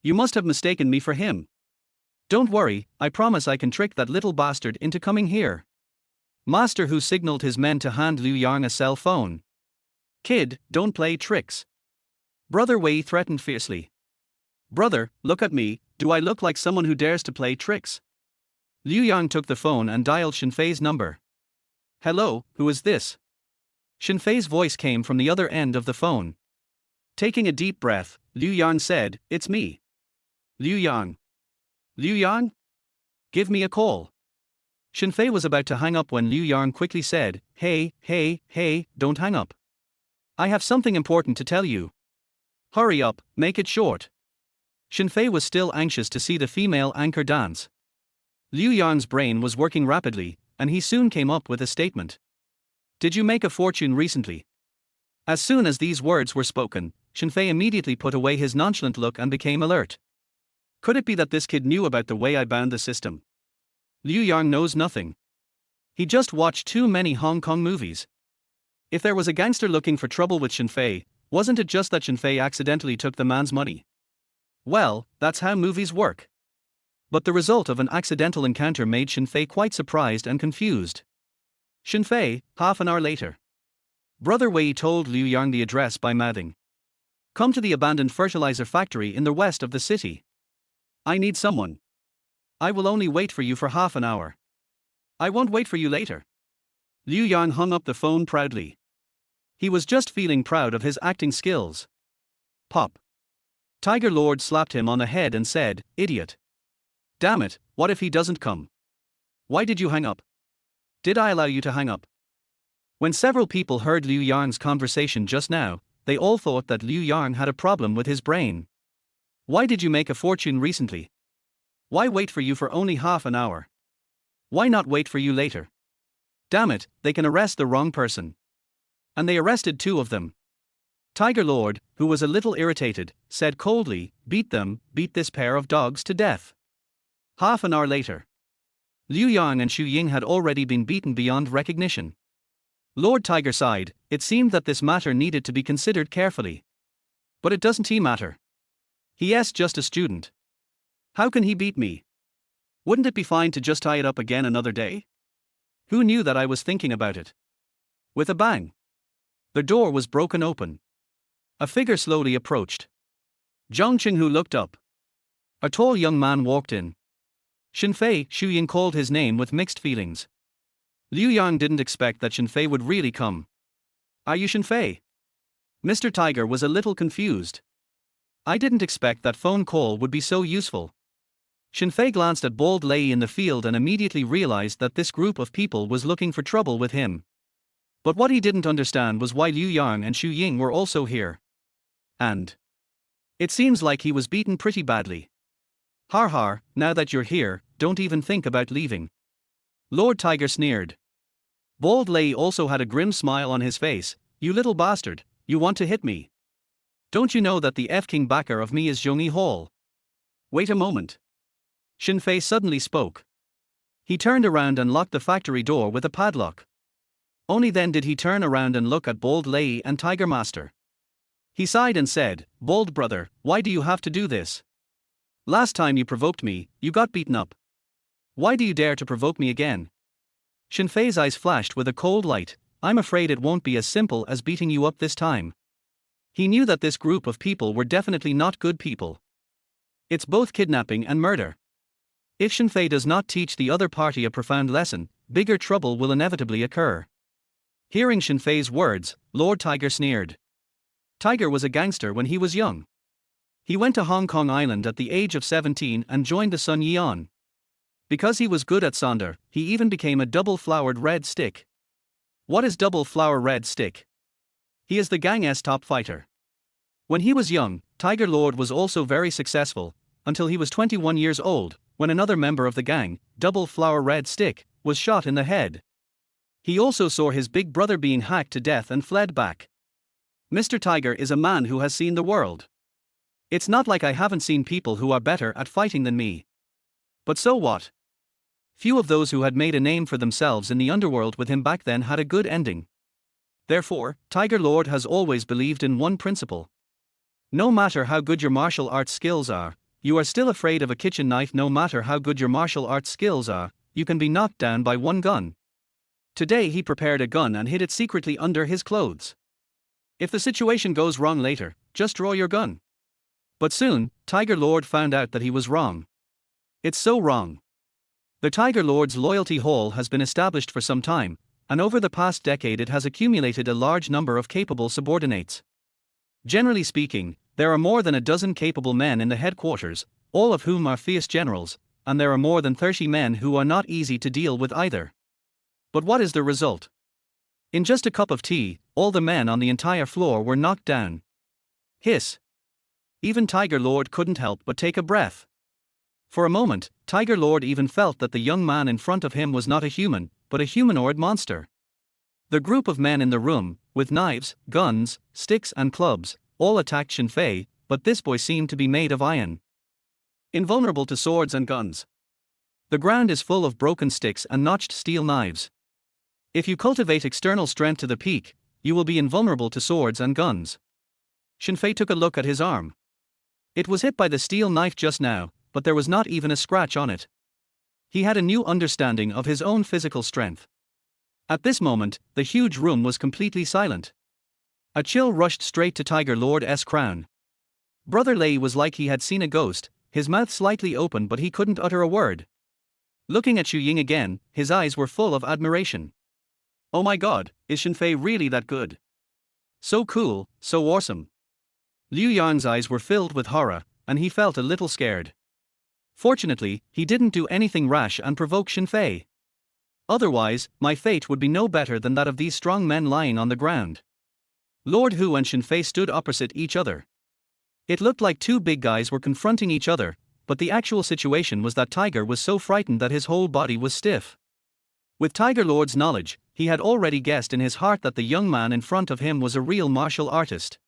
You must have mistaken me for him. Don't worry, I promise I can trick that little bastard into coming here. Master Hu signaled his men to hand Liu Yang a cell phone. Kid, don't play tricks. Brother Wei threatened fiercely. Brother, look at me, do I look like someone who dares to play tricks? Liu Yang took the phone and dialed Shen Fei's number. Hello, who is this? Shen Fei's voice came from the other end of the phone. Taking a deep breath, Liu Yang said, "It's me. Liu Yang. Liu Yang? Give me a call." Shen Fei was about to hang up when Liu Yang quickly said, Hey, don't hang up. I have something important to tell you. Hurry up, make it short. Shen Fei was still anxious to see the female anchor dance. Liu Yang's brain was working rapidly, and he soon came up with a statement. Did you make a fortune recently? As soon as these words were spoken, Shen Fei immediately put away his nonchalant look and became alert. Could it be that this kid knew about the way I bound the system? Liu Yang knows nothing. He just watched too many Hong Kong movies. If there was a gangster looking for trouble with Shen Fei, wasn't it just that Shen Fei accidentally took the man's money? Well, that's how movies work. But the result of an accidental encounter made Shen Fei quite surprised and confused. Shen Fei, half an hour later. Brother Wei told Liu Yang the address by mouthing. Come to the abandoned fertilizer factory in the west of the city. I need someone. I will only wait for you for half an hour. I won't wait for you later. Liu Yang hung up the phone proudly. He was just feeling proud of his acting skills. Pop. Tiger Lord slapped him on the head and said, Idiot. Damn it, what if he doesn't come? Why did you hang up? Did I allow you to hang up? When several people heard Liu Yang's conversation just now, they all thought that Liu Yang had a problem with his brain. Why did you make a fortune recently? Why wait for you for only half an hour? Why not wait for you later? Damn it, they can arrest the wrong person. And they arrested 2 of them. Tiger Lord, who was a little irritated, said coldly, beat this pair of dogs to death. Half an hour later. Liu Yang and Ying had already been beaten beyond recognition. Lord Tiger sighed, it seemed that this matter needed to be considered carefully. But it doesn't matter. He's just a student. How can he beat me? Wouldn't it be fine to just tie it up again another day? Who knew that I was thinking about it? With a bang. The door was broken open. A figure slowly approached. Zhang Qinghu looked up. A tall young man walked in. Shen Fei, Ying called his name with mixed feelings. Liu Yang didn't expect that Shen Fei would really come. Are you Shen Fei? Mr. Tiger was a little confused. I didn't expect that phone call would be so useful. Shen Fei glanced at Bold Lei in the field and immediately realized that this group of people was looking for trouble with him. But what he didn't understand was why Liu Yang and Ying were also here. And it seems like he was beaten pretty badly. Har, now that you're here, don't even think about leaving. Lord Tiger sneered. Bold Lei also had a grim smile on his face. You little bastard, you want to hit me? Don't you know that the F-King backer of me is Zhongyi Hall? Wait a moment. Shen Fei suddenly spoke. He turned around and locked the factory door with a padlock. Only then did he turn around and look at Bold Lei and Tiger Master. He sighed and said, Bold brother, why do you have to do this? Last time you provoked me, you got beaten up. Why do you dare to provoke me again? Shen Fei's eyes flashed with a cold light. I'm afraid it won't be as simple as beating you up this time. He knew that this group of people were definitely not good people. It's both kidnapping and murder. If Shen Fei does not teach the other party a profound lesson, bigger trouble will inevitably occur. Hearing Shen Fei's words, Lord Tiger sneered. Tiger was a gangster when he was young. He went to Hong Kong Island at the age of 17 and joined the Sun Yian. Because he was good at Sonder, he even became a double-flowered red stick. What is double-flower red stick? He is the gang's top fighter. When he was young, Tiger Lord was also very successful, until he was 21 years old, when another member of the gang, double-flower red stick, was shot in the head. He also saw his big brother being hacked to death and fled back. Mr. Tiger is a man who has seen the world. It's not like I haven't seen people who are better at fighting than me. But so what? Few of those who had made a name for themselves in the underworld with him back then had a good ending. Therefore, Tiger Lord has always believed in one principle. No matter how good your martial arts skills are, you are still afraid of a kitchen knife. No matter how good your martial arts skills are, you can be knocked down by one gun. Today he prepared a gun and hid it secretly under his clothes. If the situation goes wrong later, just draw your gun. But soon, Tiger Lord found out that he was wrong. It's so wrong. The Tiger Lord's loyalty hall has been established for some time, and over the past decade it has accumulated a large number of capable subordinates. Generally speaking, there are more than a dozen capable men in the headquarters, all of whom are fierce generals, and there are more than 30 men who are not easy to deal with either. But what is the result? In just a cup of tea, all the men on the entire floor were knocked down. Hiss. Even Tiger Lord couldn't help but take a breath. For a moment, Tiger Lord even felt that the young man in front of him was not a human, but a humanoid monster. The group of men in the room, with knives, guns, sticks and clubs, all attacked Shen Fei, but this boy seemed to be made of iron. Invulnerable to swords and guns. The ground is full of broken sticks and notched steel knives. If you cultivate external strength to the peak, you will be invulnerable to swords and guns. Shen Fei took a look at his arm. It was hit by the steel knife just now, but there was not even a scratch on it. He had a new understanding of his own physical strength. At this moment, the huge room was completely silent. A chill rushed straight to Tiger Lord's crown. Brother Lei was like he had seen a ghost, his mouth slightly open but he couldn't utter a word. Looking at Ying again, his eyes were full of admiration. Oh my god, is Shen Fei really that good? So cool, so awesome. Liu Yang's eyes were filled with horror, and he felt a little scared. Fortunately, he didn't do anything rash and provoke Shen Fei. Otherwise, my fate would be no better than that of these strong men lying on the ground. Lord Hu and Shen Fei stood opposite each other. It looked like two big guys were confronting each other, but the actual situation was that Tiger was so frightened that his whole body was stiff. With Tiger Lord's knowledge, he had already guessed in his heart that the young man in front of him was a real martial artist.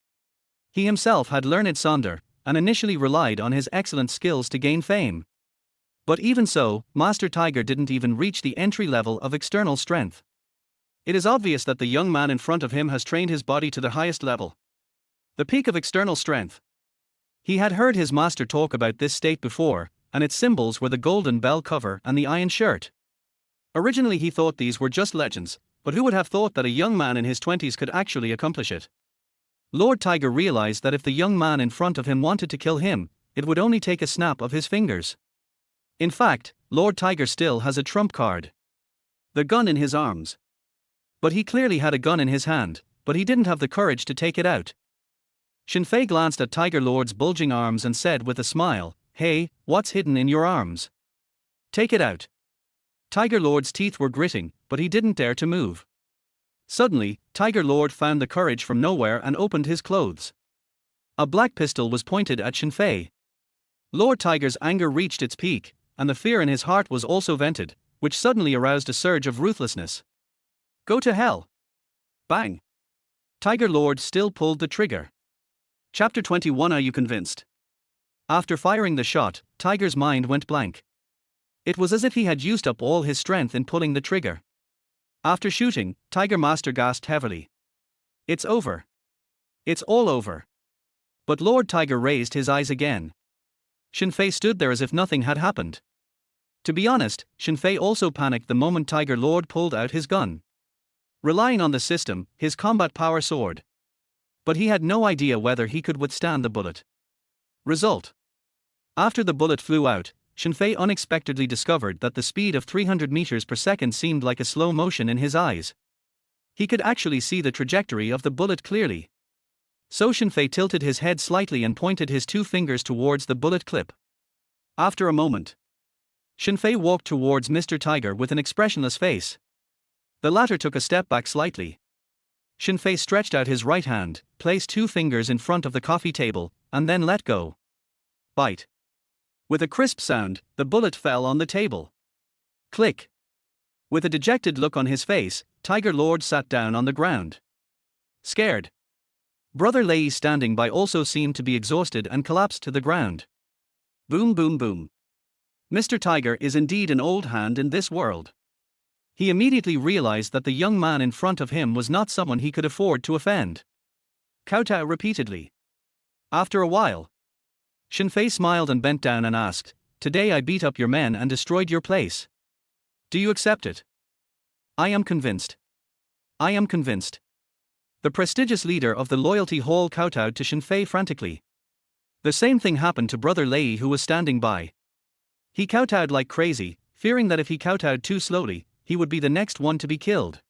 He himself had learned Sonder, and initially relied on his excellent skills to gain fame. But even so, Master Tiger didn't even reach the entry level of external strength. It is obvious that the young man in front of him has trained his body to the highest level. The peak of external strength. He had heard his master talk about this state before, and its symbols were the golden bell cover and the iron shirt. Originally he thought these were just legends, but who would have thought that a young man in his 20s could actually accomplish it? Lord Tiger realized that if the young man in front of him wanted to kill him, it would only take a snap of his fingers. In fact, Lord Tiger still has a trump card. The gun in his arms. But he clearly had a gun in his hand, but he didn't have the courage to take it out. Shen Fei glanced at Tiger Lord's bulging arms and said with a smile, "Hey, what's hidden in your arms? Take it out." Tiger Lord's teeth were gritting, but he didn't dare to move. Suddenly, Tiger Lord found the courage from nowhere and opened his clothes. A black pistol was pointed at Shen Fei. Lord Tiger's anger reached its peak, and the fear in his heart was also vented, which suddenly aroused a surge of ruthlessness. Go to hell! Bang! Tiger Lord still pulled the trigger. Chapter 21. Are you convinced? After firing the shot, Tiger's mind went blank. It was as if he had used up all his strength in pulling the trigger. After shooting, Tiger Master gasped heavily. It's over. It's all over. But Lord Tiger raised his eyes again. Shen Fei stood there as if nothing had happened. To be honest, Shen Fei also panicked the moment Tiger Lord pulled out his gun. Relying on the system, his combat power soared. But he had no idea whether he could withstand the bullet. Result. After the bullet flew out, Shen Fei unexpectedly discovered that the speed of 300 meters per second seemed like a slow motion in his eyes. He could actually see the trajectory of the bullet clearly. So Shen Fei tilted his head slightly and pointed his 2 fingers towards the bullet clip. After a moment, Shen Fei walked towards Mr. Tiger with an expressionless face. The latter took a step back slightly. Shen Fei stretched out his right hand, placed 2 fingers in front of the coffee table, and then let go. Bite. With a crisp sound, the bullet fell on the table. Click. With a dejected look on his face, Tiger Lord sat down on the ground. Scared. Brother Lei standing by also seemed to be exhausted and collapsed to the ground. Boom boom boom. Mr. Tiger is indeed an old hand in this world. He immediately realized that the young man in front of him was not someone he could afford to offend. Kowtow repeatedly. After a while, Shen Fei smiled and bent down and asked, "Today I beat up your men and destroyed your place. Do you accept it?" "I am convinced. I am convinced." The prestigious leader of the loyalty hall kowtowed to Shen Fei frantically. The same thing happened to Brother Lei, who was standing by. He kowtowed like crazy, fearing that if he kowtowed too slowly, he would be the next one to be killed.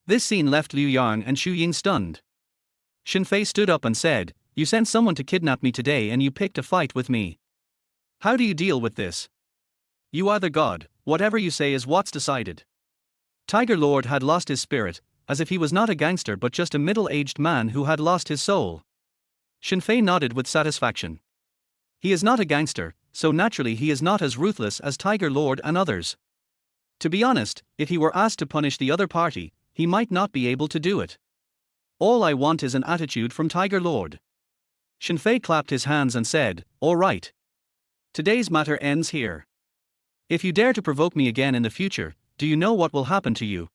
This scene left Liu Yang and Xu Ying stunned. Shen Fei stood up and said, "You sent someone to kidnap me today and you picked a fight with me. How do you deal with this? You are the god, whatever you say is what's decided." Tiger Lord had lost his spirit, as if he was not a gangster but just a middle-aged man who had lost his soul. Shen Fei nodded with satisfaction. He is not a gangster, so naturally he is not as ruthless as Tiger Lord and others. To be honest, if he were asked to punish the other party, he might not be able to do it. All I want is an attitude from Tiger Lord. Shen Fei clapped his hands and said, "All right. Today's matter ends here. If you dare to provoke me again in the future, do you know what will happen to you?"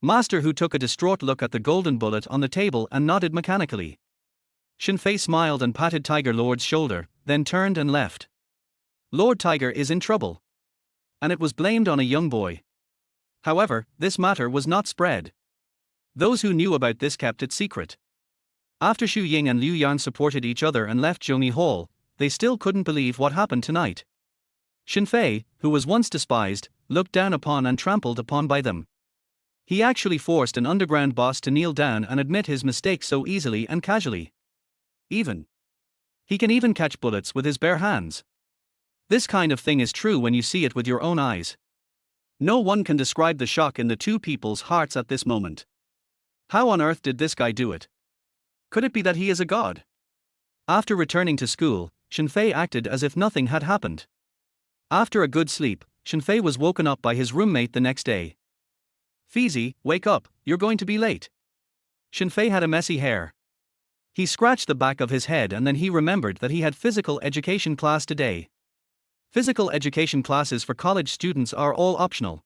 Master Hu took a distraught look at the golden bullet on the table and nodded mechanically. Shen Fei smiled and patted Tiger Lord's shoulder, then turned and left. Lord Tiger is in trouble. And it was blamed on a young boy. However, this matter was not spread. Those who knew about this kept it secret. After Xu Ying and Liu Yang supported each other and left Zhongyi Hall, they still couldn't believe what happened tonight. Shen Fei, who was once despised, looked down upon and trampled upon by them. He actually forced an underground boss to kneel down and admit his mistake so easily and casually. He can even catch bullets with his bare hands. This kind of thing is true when you see it with your own eyes. No one can describe the shock in the two people's hearts at this moment. How on earth did this guy do it? Could it be that he is a god? After returning to school, Shen Fei acted as if nothing had happened. After a good sleep, Shen Fei was woken up by his roommate the next day. "Feezy, wake up, you're going to be late." Shen Fei had a messy hair. He scratched the back of his head and then he remembered that he had physical education class today. Physical education classes for college students are all optional.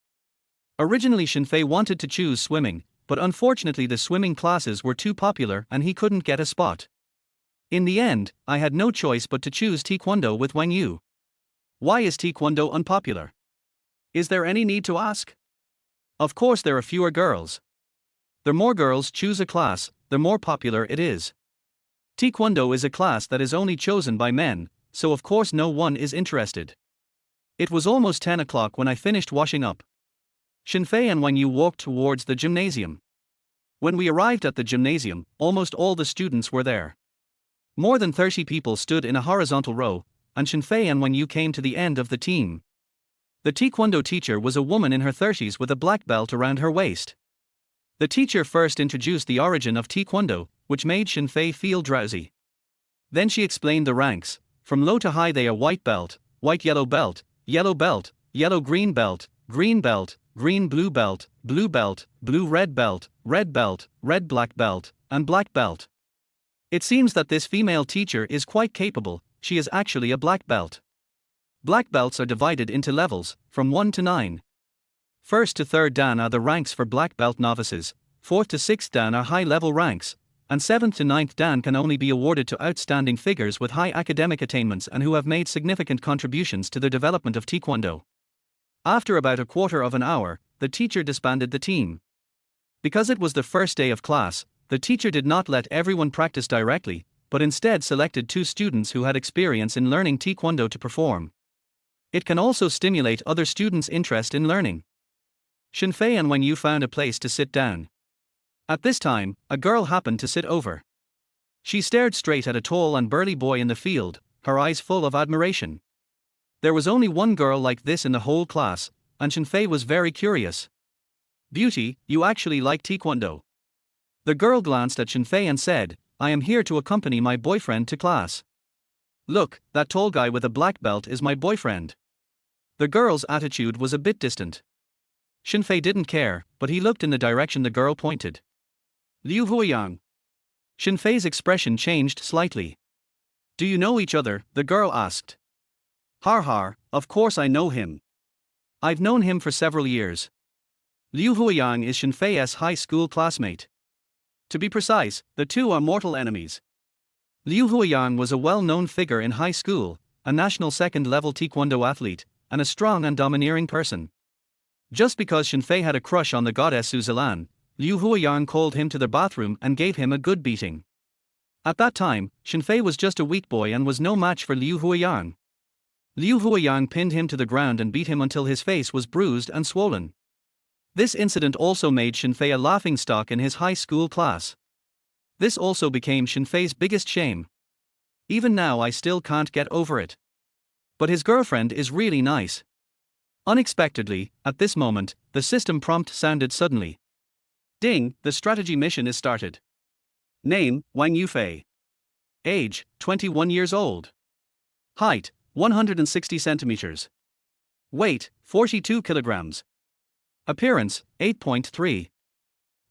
Originally Shen Fei wanted to choose swimming, but unfortunately the swimming classes were too popular and he couldn't get a spot. In the end, I had no choice but to choose Taekwondo with Wang Yu. Why is Taekwondo unpopular? Is there any need to ask? Of course there are fewer girls. The more girls choose a class, the more popular it is. Taekwondo is a class that is only chosen by men, so of course no one is interested. It was almost 10 o'clock when I finished washing up. Shen Fei and Wang Yu walked towards the gymnasium. When we arrived at the gymnasium, almost all the students were there. More than 30 people stood in a horizontal row, and Shen Fei and Wang Yu came to the end of the team. The Taekwondo teacher was a woman in her 30s with a black belt around her waist. The teacher first introduced the origin of Taekwondo, which made Shen Fei feel drowsy. Then she explained the ranks. From low to high they are white belt, white yellow belt, yellow belt, yellow green belt, green belt, green blue belt, blue belt, blue red belt, red belt, red black belt, and black belt. It seems that this female teacher is quite capable. She is actually a black belt. Black belts are divided into levels, from 1 to 9. 1st to 3rd dan are the ranks for black belt novices, 4th to 6th dan are high-level ranks, and 7th to 9th dan can only be awarded to outstanding figures with high academic attainments and who have made significant contributions to the development of Taekwondo. After about a quarter of an hour, the teacher disbanded the team. Because it was the first day of class, the teacher did not let everyone practice directly, but instead selected 2 students who had experience in learning Taekwondo to perform. It can also stimulate other students' interest in learning. Shen Fei and Wang Yu found a place to sit down. At this time, a girl happened to sit over. She stared straight at a tall and burly boy in the field, her eyes full of admiration. There was only one girl like this in the whole class, and Shen Fei was very curious. "Beauty, you actually like Taekwondo?" The girl glanced at Shen Fei and said, "I am here to accompany my boyfriend to class." "Look, that tall guy with a black belt is my boyfriend." The girl's attitude was a bit distant. Shen Fei didn't care, but he looked in the direction the girl pointed. "Liu Huiyang." Shen Fei's expression changed slightly. "Do you know each other?" the girl asked. "Har har, of course I know him. I've known him for several years." Liu Huiyang is Shen Fei's high school classmate. To be precise, the two are mortal enemies. Liu Huiyang was a well-known figure in high school, a national second-level Taekwondo athlete, and a strong and domineering person. Just because Shen Fei had a crush on the goddess Suzalan, Liu Huiyang called him to the bathroom and gave him a good beating. At that time, Shen Fei was just a weak boy and was no match for Liu Huiyang. Liu Huiyang pinned him to the ground and beat him until his face was bruised and swollen. This incident also made Shen Fei a laughingstock in his high school class. This also became Shen Fei's biggest shame. Even now I still can't get over it. But his girlfriend is really nice. Unexpectedly, at this moment, the system prompt sounded suddenly. Ding, the strategy mission is started. Name, Wang Yufei. Age, 21 years old. Height, 160 centimeters. Weight, 42 kilograms. Appearance, 8.3.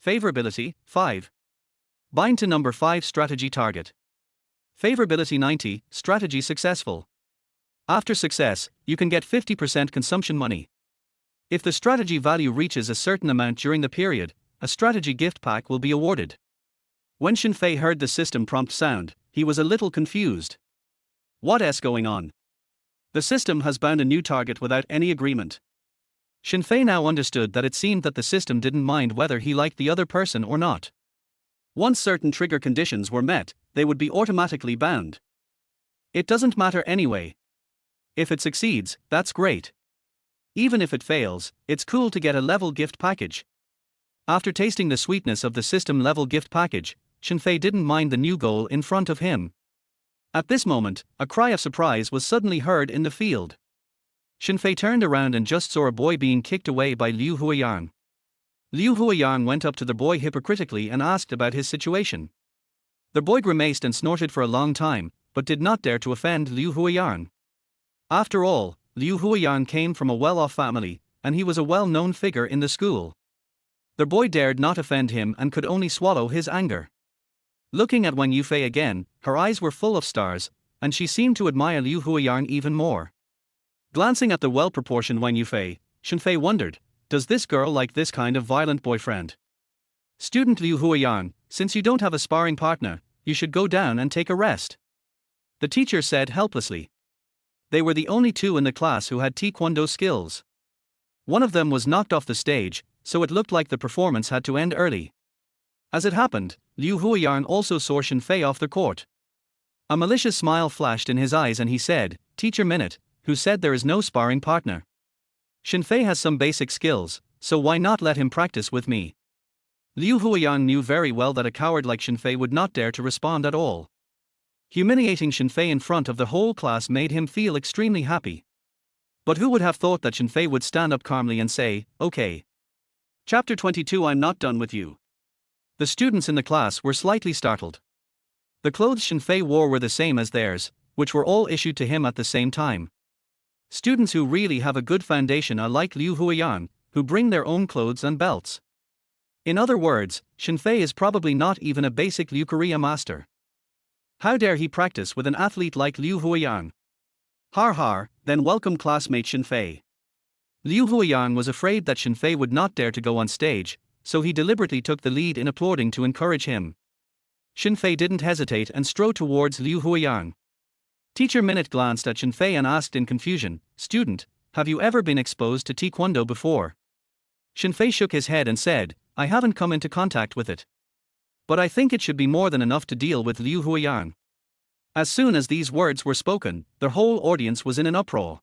Favorability, 5. Bind to number 5 strategy target. Favorability 90, strategy successful. After success, you can get 50% consumption money. If the strategy value reaches a certain amount during the period, a strategy gift pack will be awarded. When Shen Fei heard the system prompt sound, he was a little confused. What's going on? The system has bound a new target without any agreement. Shen Fei now understood that it seemed that the system didn't mind whether he liked the other person or not. Once certain trigger conditions were met, they would be automatically bound. It doesn't matter anyway. If it succeeds, that's great. Even if it fails, it's cool to get a level gift package. After tasting the sweetness of the system level gift package, Shen Fei didn't mind the new goal in front of him. At this moment, a cry of surprise was suddenly heard in the field. Shen Fei turned around and just saw a boy being kicked away by Liu Huiyang. Liu Huiyang went up to the boy hypocritically and asked about his situation. The boy grimaced and snorted for a long time, but did not dare to offend Liu Huiyang. After all, Liu Huiyang came from a well-off family, and he was a well-known figure in the school. The boy dared not offend him and could only swallow his anger. Looking at Wang Yufei again, her eyes were full of stars, and she seemed to admire Liu Huiyang even more. Glancing at the well-proportioned Wang Yufei, Shen Fei wondered, does this girl like this kind of violent boyfriend? Student Liu Huiyang, since you don't have a sparring partner, you should go down and take a rest. The teacher said helplessly. They were the only two in the class who had Taekwondo skills. One of them was knocked off the stage, so it looked like the performance had to end early. As it happened, Liu Huiyang also saw Shen Fei off the court. A malicious smile flashed in his eyes and he said, "Teacher Minute, who said there is no sparring partner? Shen Fei has some basic skills, so why not let him practice with me?" Liu Huiyang knew very well that a coward like Shen Fei would not dare to respond at all. Humiliating Shen Fei in front of the whole class made him feel extremely happy. But who would have thought that Shen Fei would stand up calmly and say, "Okay. Chapter 22 I'm not done with you." The students in the class were slightly startled. The clothes Shen Fei wore were the same as theirs, which were all issued to him at the same time. Students who really have a good foundation are like Liu Huiyang, who bring their own clothes and belts. In other words, Shen Fei is probably not even a basic Liu Korea master. How dare he practice with an athlete like Liu Huiyang? Har har, then welcome classmate Shen Fei. Liu Huiyang was afraid that Shen Fei would not dare to go on stage, so he deliberately took the lead in applauding to encourage him. Shen Fei didn't hesitate and strode towards Liu Huiyang. Teacher Minute glanced at Shen Fei and asked in confusion, "Student, have you ever been exposed to Taekwondo before?" Shen Fei shook his head and said, "I haven't come into contact with it. But I think it should be more than enough to deal with Liu Huiyang. As soon as these words were spoken, the whole audience was in an uproar.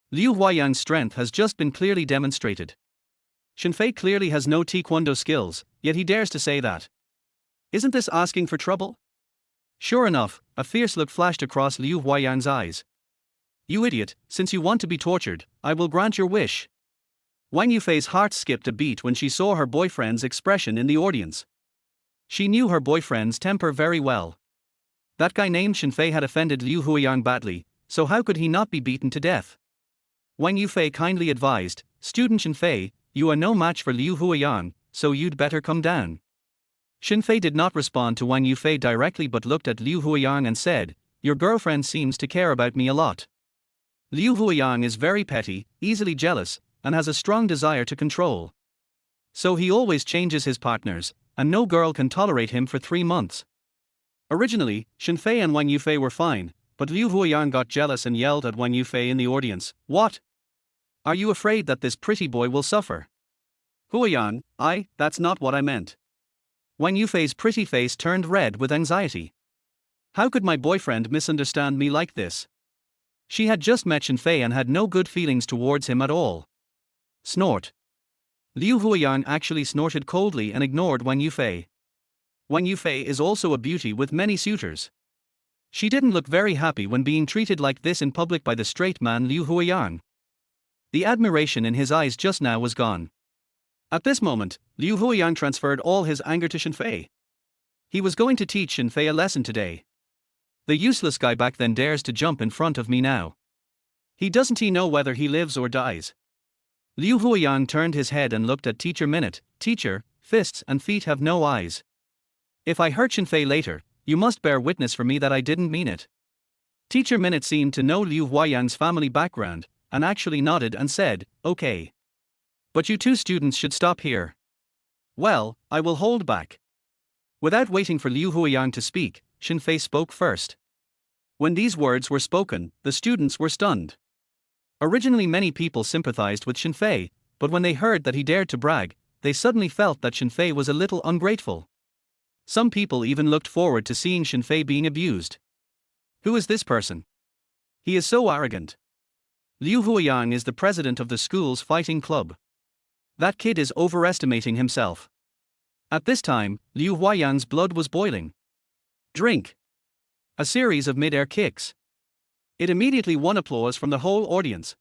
Liu Huiyang's strength has just been clearly demonstrated. Shen Fei clearly has no taekwondo skills, yet he dares to say that. Isn't this asking for trouble? Sure enough, a fierce look flashed across Liu Huiyang's eyes. You idiot, since you want to be tortured, I will grant your wish. Wang Yufei's heart skipped a beat when she saw her boyfriend's expression in the audience. She knew her boyfriend's temper very well. That guy named Shen Fei had offended Liu Huiyang badly, so how could he not be beaten to death? Wang Yufei kindly advised, Student Shen Fei, you are no match for Liu Huiyang, so you'd better come down. Shen Fei did not respond to Wang Yufei directly but looked at Liu Huiyang and said, Your girlfriend seems to care about me a lot. Liu Huiyang is very petty, easily jealous, and has a strong desire to control. So he always changes his partners, and no girl can tolerate him for 3 months. Originally, Shen Fei and Wang Yufei were fine, but Liu Huiyang got jealous and yelled at Wang Yufei in the audience, What? Are you afraid that this pretty boy will suffer? Huiyang, that's not what I meant. Wang Yufei's pretty face turned red with anxiety. How could my boyfriend misunderstand me like this? She had just met Shen Fei and had no good feelings towards him at all. Snort. Liu Huiyang actually snorted coldly and ignored Wang Yufei. Wang Yufei is also a beauty with many suitors. She didn't look very happy when being treated like this in public by the straight man Liu Huiyang. The admiration in his eyes just now was gone. At this moment, Liu Huiyang transferred all his anger to Shen Fei. He was going to teach Shen Fei a lesson today. The useless guy back then dares to jump in front of me now. Doesn't he know whether he lives or dies? Liu Huiyang turned his head and looked at Teacher Minute. Teacher, fists and feet have no eyes. If I hurt Shen Fei later, you must bear witness for me that I didn't mean it. Teacher Minute seemed to know Liu Huiyang's family background, and actually nodded and said, Okay. But you two students should stop here. Well, I will hold back. Without waiting for Liu Huiyang to speak, Shen Fei spoke first. When these words were spoken, the students were stunned. Originally many people sympathized with Shen Fei, but when they heard that he dared to brag, they suddenly felt that Shen Fei was a little ungrateful. Some people even looked forward to seeing Shen Fei being abused. Who is this person? He is so arrogant. Liu Huiyang is the president of the school's fighting club. That kid is overestimating himself. At this time, Liu Huiyang's blood was boiling. Drink. A series of mid-air kicks. It immediately won applause from the whole audience.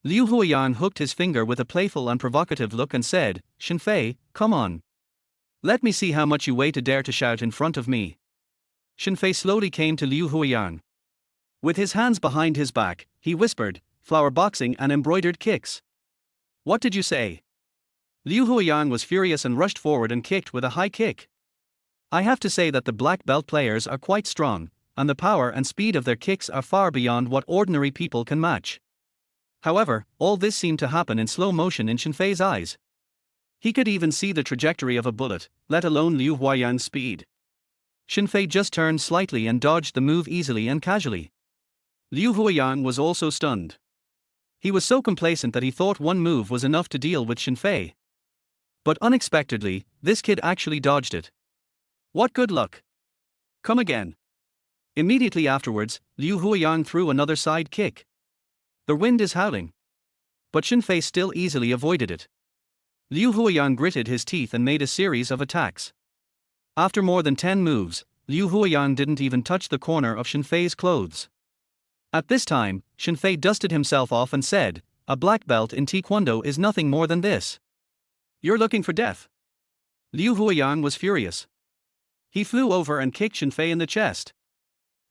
Liu Huiyang hooked his finger with a playful and provocative look and said, Shen Fei, come on. Let me see how much you weigh to dare to shout in front of me. Shen Fei slowly came to Liu Huiyang. With his hands behind his back, he whispered, flower boxing and embroidered kicks. What did you say? Liu Huiyang was furious and rushed forward and kicked with a high kick. I have to say that the black belt players are quite strong, and the power and speed of their kicks are far beyond what ordinary people can match. However, all this seemed to happen in slow motion in Shen Fei's eyes. He could even see the trajectory of a bullet, let alone Liu Huiyang's speed. Shen Fei just turned slightly and dodged the move easily and casually. Liu Huiyang was also stunned. He was so complacent that he thought one move was enough to deal with Shen Fei. But unexpectedly, this kid actually dodged it. What good luck! Come again. Immediately afterwards, Liu Huiyang threw another side kick. The wind is howling. But Shen Fei still easily avoided it. Liu Huiyang gritted his teeth and made a series of attacks. After more than 10 moves, Liu Huiyang didn't even touch the corner of Shen Fei's clothes. At this time, Shen Fei dusted himself off and said, a black belt in Taekwondo is nothing more than this. You're looking for death. Liu Huiyang was furious. He flew over and kicked Shen Fei in the chest.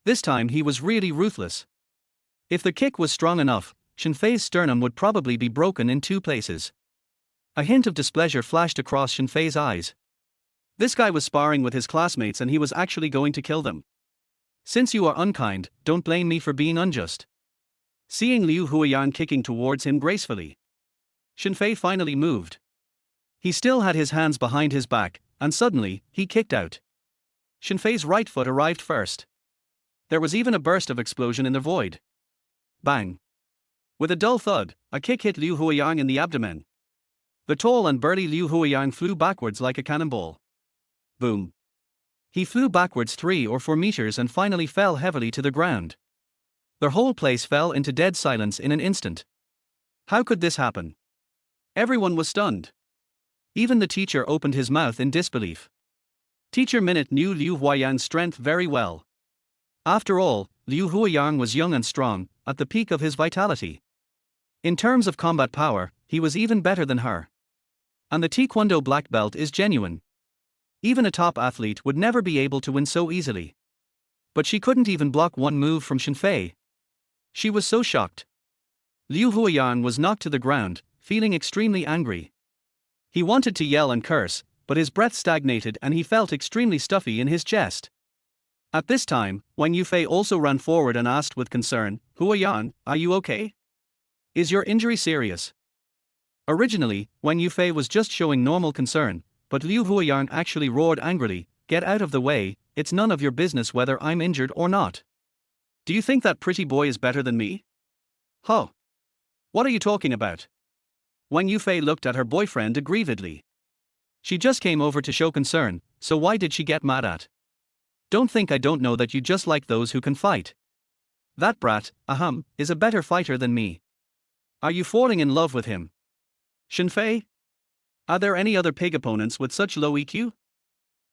This time he was really ruthless. If the kick was strong enough, Shen Fei's sternum would probably be broken in 2 places. A hint of displeasure flashed across Shen Fei's eyes. This guy was sparring with his classmates and he was actually going to kill them. Since you are unkind, don't blame me for being unjust. Seeing Liu Huiyang kicking towards him gracefully, Shen Fei finally moved. He still had his hands behind his back, and suddenly, he kicked out. Shen Fei's right foot arrived first. There was even a burst of explosion in the void. Bang! With a dull thud, a kick hit Liu Huiyang in the abdomen. The tall and burly Liu Huiyang flew backwards like a cannonball. Boom! He flew backwards 3 or 4 meters and finally fell heavily to the ground. The whole place fell into dead silence in an instant. How could this happen? Everyone was stunned. Even the teacher opened his mouth in disbelief. Teacher Minute knew Liu Huayang's strength very well. After all, Liu Huayang was young and strong, at the peak of his vitality. In terms of combat power, he was even better than her. And the Taekwondo black belt is genuine. Even a top athlete would never be able to win so easily. But she couldn't even block one move from Shen Fei. She was so shocked. Liu Huayang was knocked to the ground, feeling extremely angry. He wanted to yell and curse, but his breath stagnated and he felt extremely stuffy in his chest. At this time, Wang Yufei also ran forward and asked with concern, "Huayang, are you okay? Is your injury serious?" Originally, Wang Yufei was just showing normal concern, but Liu Huayang actually roared angrily, "Get out of the way, it's none of your business whether I'm injured or not. Do you think that pretty boy is better than me? Huh? What are you talking about?" Wang Yufei looked at her boyfriend aggrievedly. She just came over to show concern, so why did she get mad at? Don't think I don't know that you just like those who can fight. That brat, is a better fighter than me. Are you falling in love with him? Shen Fei? Are there any other pig opponents with such low EQ?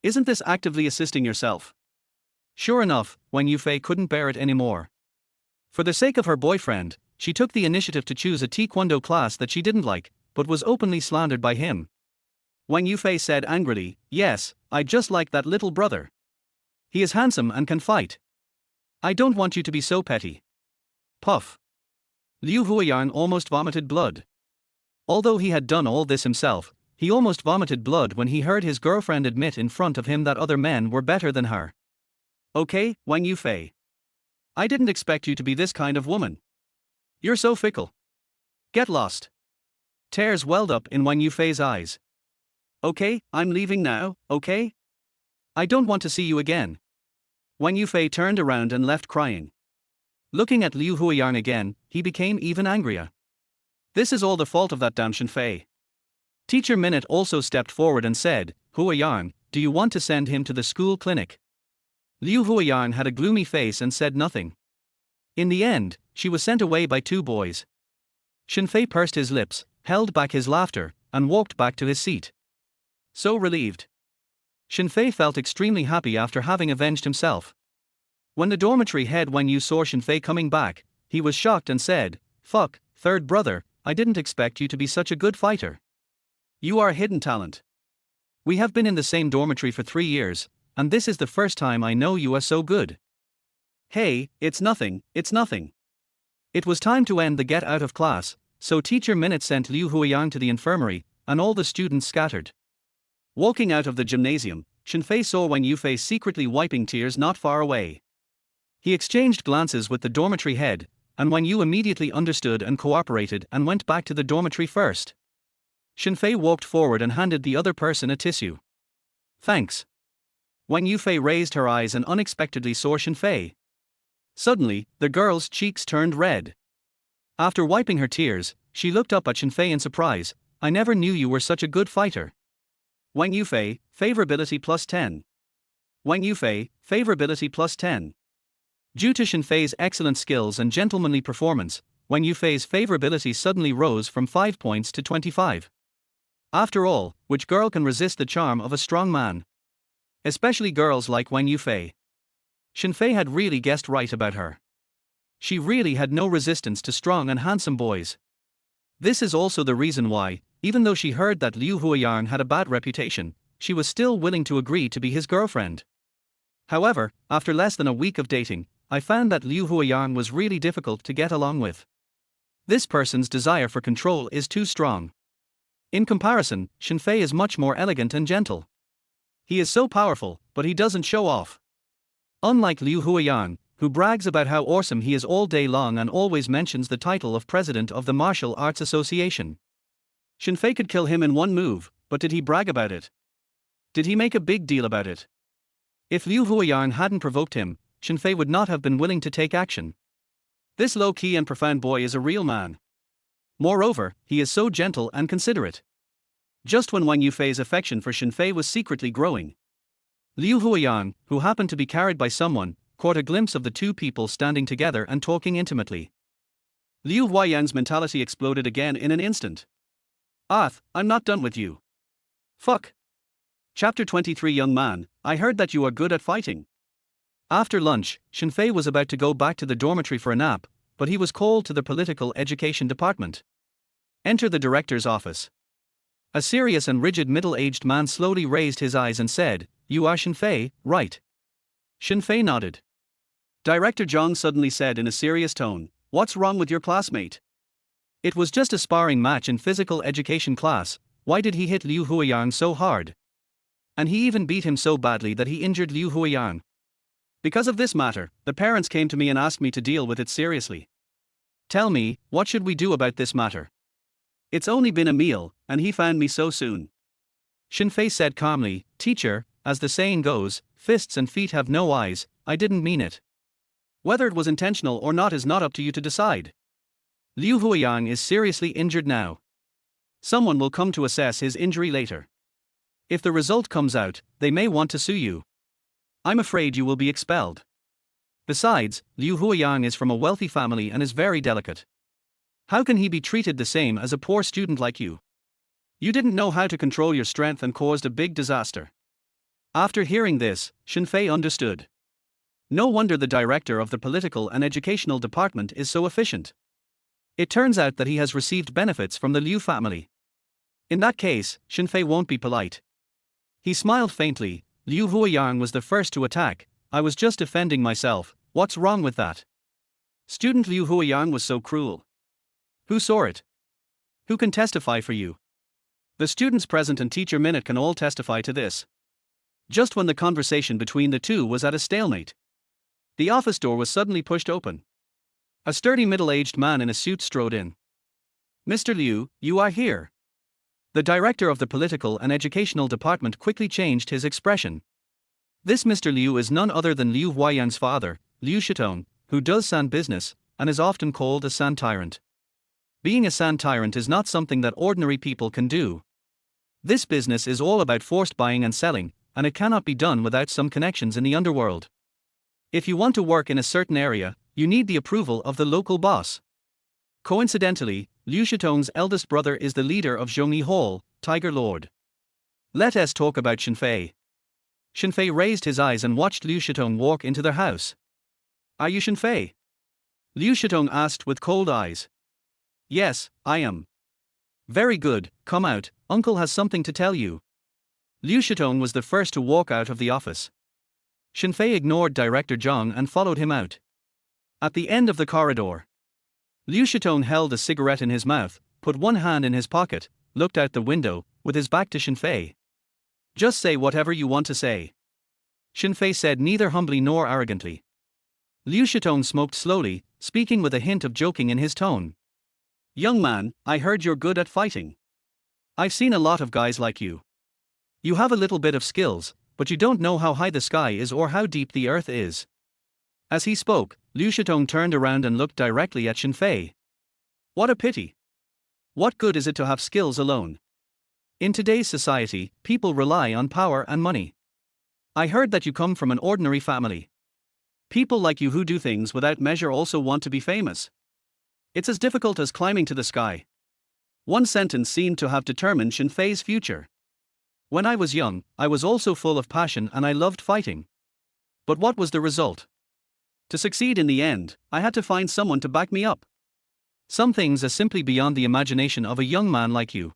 Isn't this actively assisting yourself? Sure enough, Wang Yufei couldn't bear it anymore. For the sake of her boyfriend, she took the initiative to choose a Taekwondo class that she didn't like, but was openly slandered by him. Wang Yufei said angrily, "Yes, I just like that little brother. He is handsome and can fight. I don't want you to be so petty." Puff. Liu Huayang almost vomited blood. Although he had done all this himself, he almost vomited blood when he heard his girlfriend admit in front of him that other men were better than her. Okay, Wang Yufei. I didn't expect you to be this kind of woman. You're so fickle. Get lost. Tears welled up in Wang Yufei's eyes. Okay, I'm leaving now, okay? I don't want to see you again. Wang Yufei turned around and left crying. Looking at Liu Huayang again, he became even angrier. This is all the fault of that damn Shen Fei. Teacher Minute also stepped forward and said, "Huayang, do you want to send him to the school clinic?" Liu Huayang had a gloomy face and said nothing. In the end, she was sent away by 2 boys. Shen Fei pursed his lips, held back his laughter, and walked back to his seat. So relieved. Shen Fei felt extremely happy after having avenged himself. When the dormitory head Wang Yu saw Shen Fei coming back, he was shocked and said, "Fuck, third brother, I didn't expect you to be such a good fighter. You are a hidden talent. We have been in the same dormitory for 3 years, and this is the first time I know you are so good." Hey, it's nothing, it's nothing. It was time to end the get out of class, so Teacher Minute sent Liu Huayang to the infirmary, and all the students scattered. Walking out of the gymnasium, Shen Fei saw Wang Yufei secretly wiping tears not far away. He exchanged glances with the dormitory head, and Wang Yu immediately understood and cooperated and went back to the dormitory first. Shen Fei walked forward and handed the other person a tissue. "Thanks." Wang Yufei raised her eyes and unexpectedly saw Shen Fei. Suddenly, the girl's cheeks turned red. After wiping her tears, she looked up at Shen Fei in surprise. "I never knew you were such a good fighter." Wang Yufei, favorability plus 10. Wang Yufei, favorability plus 10. Due to Shen Fei's excellent skills and gentlemanly performance, Wang Yufei's favorability suddenly rose from 5 points to 25. After all, which girl can resist the charm of a strong man? Especially girls like Wang Yufei. Shen Fei had really guessed right about her. She really had no resistance to strong and handsome boys. This is also the reason why, even though she heard that Liu Huayang had a bad reputation, she was still willing to agree to be his girlfriend. However, after less than a week of dating, I found that Liu Huayang was really difficult to get along with. This person's desire for control is too strong. In comparison, Shen Fei is much more elegant and gentle. He is so powerful, but he doesn't show off. Unlike Liu Huayang, who brags about how awesome he is all day long and always mentions the title of president of the Martial Arts Association. Shen Fei could kill him in one move, but did he brag about it? Did he make a big deal about it? If Liu Huayang hadn't provoked him, Shen Fei would not have been willing to take action. This low-key and profound boy is a real man. Moreover, he is so gentle and considerate. Just when Wang Yufei's affection for Shen Fei was secretly growing, Liu Huiyang, who happened to be carried by someone, caught a glimpse of the two people standing together and talking intimately. Liu Huiyang's mentality exploded again in an instant. I'm not done with you. Fuck. Chapter 23. Young man, I heard that you are good at fighting. After lunch, Shen Fei was about to go back to the dormitory for a nap, but he was called to the political education department. Enter the director's office. A serious and rigid middle-aged man slowly raised his eyes and said, "You are Shen Fei, right?" Shen Fei nodded. Director Zhang suddenly said in a serious tone, "What's wrong with your classmate? It was just a sparring match in physical education class. Why did he hit Liu Huiyang so hard? And he even beat him so badly that he injured Liu Huiyang. Because of this matter, the parents came to me and asked me to deal with it seriously. Tell me, what should we do about this matter? It's only been a meal, and he found me so soon." Shen Fei said calmly, "Teacher, as the saying goes, fists and feet have no eyes. I didn't mean it. Whether it was intentional or not is not up to you to decide. Liu Huiyang is seriously injured now. Someone will come to assess his injury later. If the result comes out, they may want to sue you. I'm afraid you will be expelled. Besides, Liu Huiyang is from a wealthy family and is very delicate. How can he be treated the same as a poor student like you? You didn't know how to control your strength and caused a big disaster." After hearing this, Shen Fei understood. No wonder the director of the political and educational department is so efficient. It turns out that he has received benefits from the Liu family. In that case, Shen Fei won't be polite. He smiled faintly. Liu Huiyang was the first to attack. I was just defending myself. What's wrong with that? Student Liu Huiyang was so cruel. Who saw it? Who can testify for you? The students present and teacher Minute can all testify to this. Just when the conversation between the two was at a stalemate, the office door was suddenly pushed open. A sturdy middle-aged man in a suit strode in. "Mr. Liu, you are here." The director of the political and educational department quickly changed his expression. This Mr. Liu is none other than Liu Huiyang's father, Liu Shitong, who does San business, and is often called a San tyrant. Being a San tyrant is not something that ordinary people can do. This business is all about forced buying and selling, and it cannot be done without some connections in the underworld. If you want to work in a certain area, you need the approval of the local boss. Coincidentally, Liu Shitong's eldest brother is the leader of Zhongyi Hall, Tiger Lord. Let us talk about Shen Fei. Shen Fei raised his eyes and watched Liu Shitong walk into their house. "Are you Shen Fei?" Liu Shitong asked with cold eyes. "Yes, I am." "Very good, come out, uncle has something to tell you." Liu Shitong was the first to walk out of the office. Shen Fei ignored Director Zhang and followed him out. At the end of the corridor, Liu Shitong held a cigarette in his mouth, put one hand in his pocket, looked out the window, with his back to Shen Fei. "Just say whatever you want to say." Shen Fei said neither humbly nor arrogantly. Liu Shitong smoked slowly, speaking with a hint of joking in his tone. "Young man, I heard you're good at fighting. I've seen a lot of guys like you. You have a little bit of skills, but you don't know how high the sky is or how deep the earth is." As he spoke, Liu Shitong turned around and looked directly at Shen Fei. "What a pity. What good is it to have skills alone? In today's society, people rely on power and money. I heard that you come from an ordinary family. People like you who do things without measure also want to be famous. It's as difficult as climbing to the sky." One sentence seemed to have determined Shen Fei's future. "When I was young, I was also full of passion and I loved fighting. But what was the result? To succeed in the end, I had to find someone to back me up. Some things are simply beyond the imagination of a young man like you.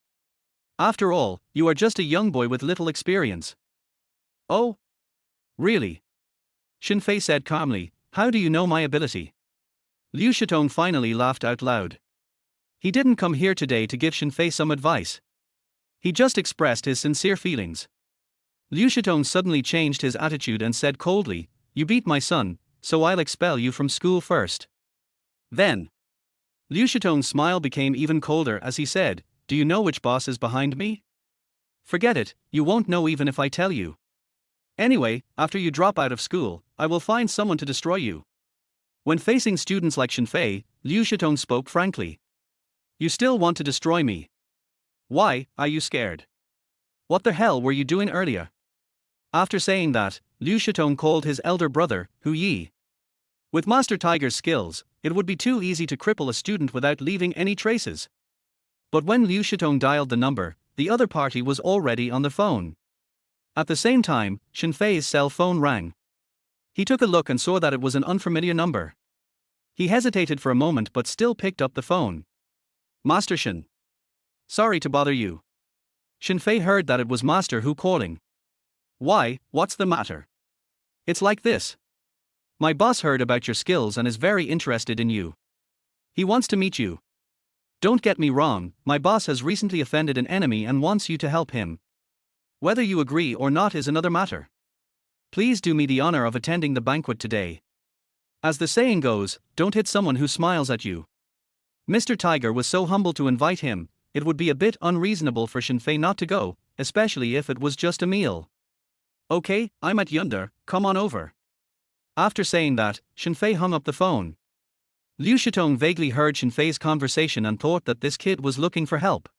After all, you are just a young boy with little experience." "Oh? Really?" Shen Fei said calmly, "How do you know my ability?" Liu Shitong finally laughed out loud. He didn't come here today to give Shen Fei some advice. He just expressed his sincere feelings. Liu Shitong suddenly changed his attitude and said coldly, "You beat my son, so I'll expel you from school first." Then, Liu Shitong's smile became even colder as he said, "Do you know which boss is behind me?" "Forget it, you won't know even if I tell you. Anyway, after you drop out of school, I will find someone to destroy you." When facing students like Shen Fei, Liu Shitong spoke frankly. "You still want to destroy me? Why, are you scared? What the hell were you doing earlier? After saying that, Liu Shitong called his elder brother, Hu Yi. With Master Tiger's skills, it would be too easy to cripple a student without leaving any traces. But when Liu Shitong dialed the number, the other party was already on the phone. At the same time, Shen Fei's cell phone rang. He took a look and saw that it was an unfamiliar number. He hesitated for a moment but still picked up the phone. Master Shen. Sorry to bother you. Shen Fei heard that it was Master Hu calling. Why, what's the matter? It's like this. My boss heard about your skills and is very interested in you. He wants to meet you. Don't get me wrong, my boss has recently offended an enemy and wants you to help him. Whether you agree or not is another matter. Please do me the honor of attending the banquet today. As the saying goes, don't hit someone who smiles at you. Mr. Tiger was so humble to invite him, it would be a bit unreasonable for Shen Fei not to go, especially if it was just a meal. Okay, I'm at yonder, come on over. After saying that, Shen Fei hung up the phone. Liu Shitong vaguely heard Shen Fei's conversation and thought that this kid was looking for help.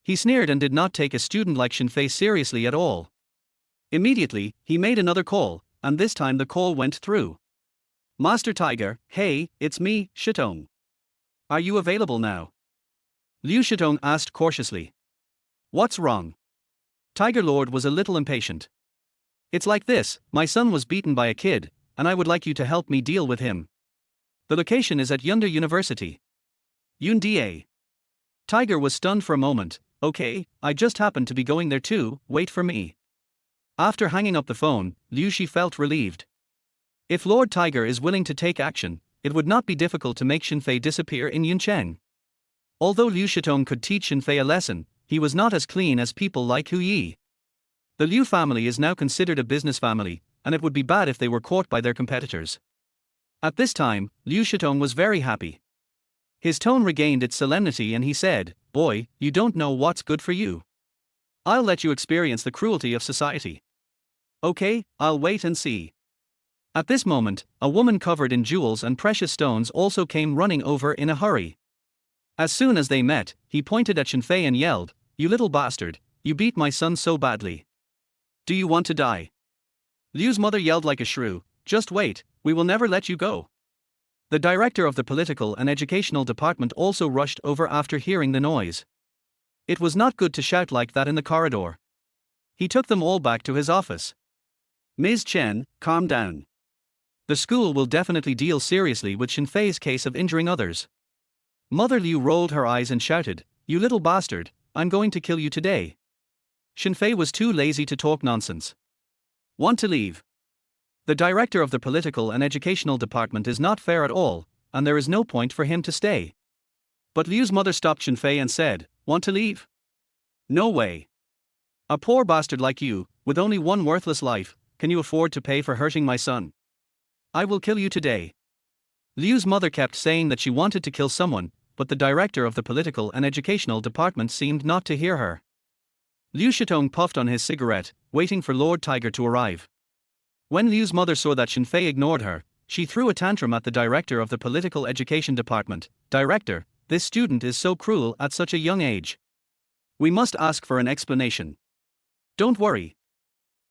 He sneered and did not take a student like Shen Fei seriously at all. Immediately, he made another call, and this time the call went through. Master Tiger, hey, it's me, Shitong. Are you available now? Liu Shitong asked cautiously. What's wrong? Tiger Lord was a little impatient. It's like this, my son was beaten by a kid, and I would like you to help me deal with him. The location is at Yonder University. Yunda. Tiger was stunned for a moment. Okay, I just happened to be going there too, wait for me. After hanging up the phone, Liu Shi felt relieved. If Lord Tiger is willing to take action, it would not be difficult to make Shen Fei disappear in Yuncheng. Although Liu Shitong could teach Shen Fei a lesson, he was not as clean as people like Hu Yi. The Liu family is now considered a business family, and it would be bad if they were caught by their competitors. At this time, Liu Shitong was very happy. His tone regained its solemnity and he said, Boy, you don't know what's good for you. I'll let you experience the cruelty of society. Okay, I'll wait and see. At this moment, a woman covered in jewels and precious stones also came running over in a hurry. As soon as they met, he pointed at Shen Fei and yelled, You little bastard, you beat my son so badly. Do you want to die? Liu's mother yelled like a shrew, Just wait, we will never let you go. The director of the political and educational department also rushed over after hearing the noise. It was not good to shout like that in the corridor. He took them all back to his office. Ms. Chen, calm down. The school will definitely deal seriously with Shen Fei's case of injuring others. Mother Liu rolled her eyes and shouted, You little bastard, I'm going to kill you today. Shen Fei was too lazy to talk nonsense. Want to leave? The director of the political and educational department is not fair at all, and there is no point for him to stay. But Liu's mother stopped Shen Fei and said, Want to leave? No way. A poor bastard like you, with only one worthless life, can you afford to pay for hurting my son? I will kill you today. Liu's mother kept saying that she wanted to kill someone, but the director of the political and educational department seemed not to hear her. Liu Shitong puffed on his cigarette, waiting for Lord Tiger to arrive. When Liu's mother saw that Shen Fei ignored her, she threw a tantrum at the director of the political education department. Director, this student is so cruel at such a young age. We must ask for an explanation. Don't worry.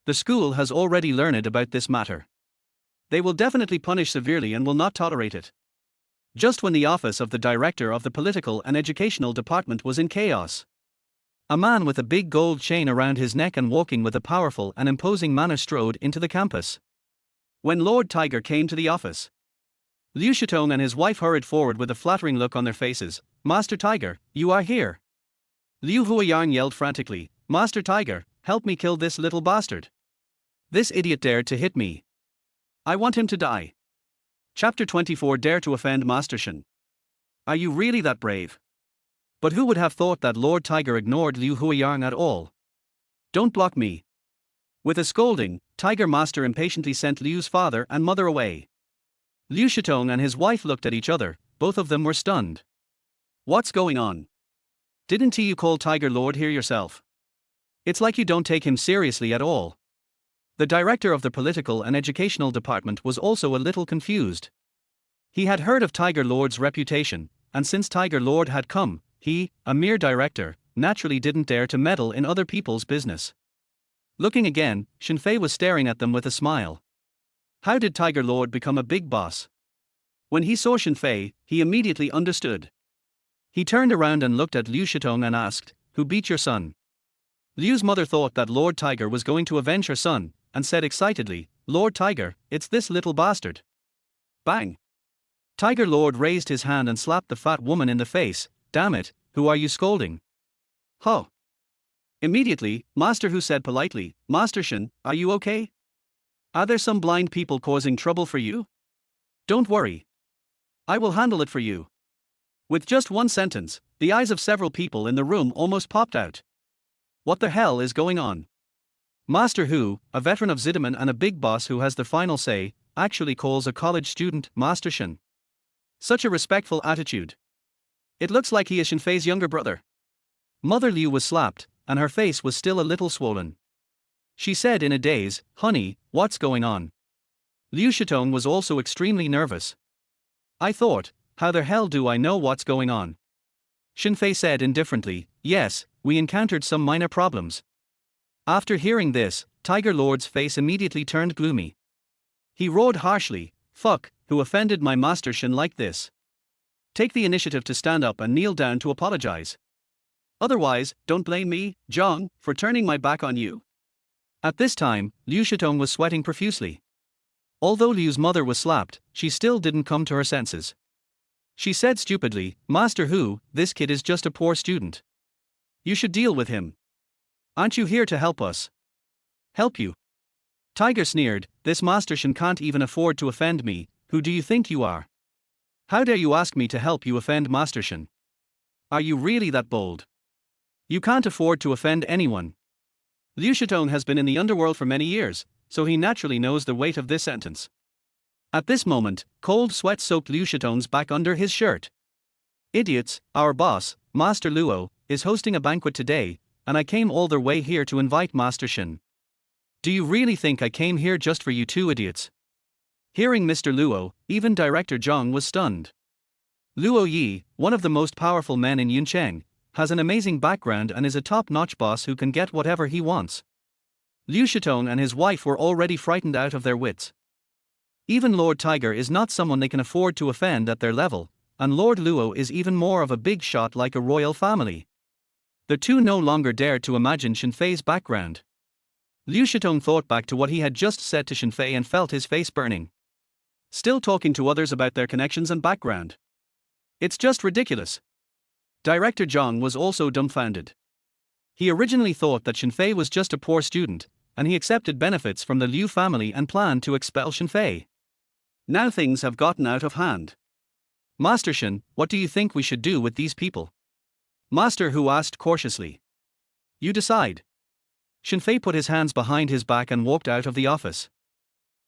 The school has already learned about this matter. They will definitely punish severely and will not tolerate it. Just when the office of the director of the political and educational department was in chaos, a man with a big gold chain around his neck and walking with a powerful and imposing manner strode into the campus. When Lord Tiger came to the office, Liu Shitong and his wife hurried forward with a flattering look on their faces. Master Tiger, you are here. Liu Huayang yelled frantically, Master Tiger, help me kill this little bastard. This idiot dared to hit me. I want him to die. Chapter 24 Dare to offend Master Shen. Are you really that brave? But who would have thought that Lord Tiger ignored Liu Huayang at all? Don't block me. With a scolding, Tiger Master impatiently sent Liu's father and mother away. Liu Shitong and his wife looked at each other, both of them were stunned. What's going on? Didn't you call Tiger Lord here yourself? It's like you don't take him seriously at all. The director of the political and educational department was also a little confused. He had heard of Tiger Lord's reputation, and since Tiger Lord had come, he, a mere director, naturally didn't dare to meddle in other people's business. Looking again, Shen Fei was staring at them with a smile. How did Tiger Lord become a big boss? When he saw Shen Fei, he immediately understood. He turned around and looked at Liu Shitong and asked, "Who beat your son?" Liu's mother thought that Lord Tiger was going to avenge her son, and said excitedly, "Lord Tiger, it's this little bastard." Bang! Tiger Lord raised his hand and slapped the fat woman in the face. "Damn it, who are you scolding?" "Huh." Immediately, Master Hu said politely, "Master Shen, are you okay? Are there some blind people causing trouble for you? Don't worry. I will handle it for you." With just one sentence, the eyes of several people in the room almost popped out. What the hell is going on? Master Hu, a veteran of ystem and a big boss who has the final say, actually calls a college student Master Shen. Such a respectful attitude. It looks like he is Shen Fei's younger brother. Mother Liu was slapped, and her face was still a little swollen. She said in a daze, "Honey, what's going on?" Liu Shitong was also extremely nervous. "I thought, how the hell do I know what's going on?" Shen Fei said indifferently, "Yes, we encountered some minor problems." After hearing this, Tiger Lord's face immediately turned gloomy. He roared harshly, "Fuck, who offended my Master Shen like this? Take the initiative to stand up and kneel down to apologize. Otherwise, don't blame me, Zhang, for turning my back on you." At this time, Liu Shitong was sweating profusely. Although Liu's mother was slapped, she still didn't come to her senses. She said stupidly, "Master Hu, this kid is just a poor student. You should deal with him. Aren't you here to help us?" "Help you?" Tiger sneered, "This Master Shen can't even afford to offend me. Who do you think you are? How dare you ask me to help you offend Master Shen? Are you really that bold? You can't afford to offend anyone." Liu Shitong has been in the underworld for many years, so he naturally knows the weight of this sentence. At this moment, cold sweat soaked Liu Shitong's back under his shirt. "Idiots, our boss, Master Luo, is hosting a banquet today, and I came all the way here to invite Master Shen. Do you really think I came here just for you two idiots?" Hearing Mr. Luo, even Director Zhang was stunned. Luo Yi, one of the most powerful men in Yuncheng, has an amazing background and is a top-notch boss who can get whatever he wants. Liu Shitong and his wife were already frightened out of their wits. Even Lord Tiger is not someone they can afford to offend at their level, and Lord Luo is even more of a big shot like a royal family. The two no longer dared to imagine Shen Fei's background. Liu Shitong thought back to what he had just said to Shen Fei and felt his face burning. Still talking to others about their connections and background. It's just ridiculous. Director Zhang was also dumbfounded. He originally thought that Shen Fei was just a poor student, and he accepted benefits from the Liu family and planned to expel Shen Fei. Now things have gotten out of hand. "Master Shen, what do you think we should do with these people?" Master Hu asked cautiously. "You decide." Shen Fei put his hands behind his back and walked out of the office.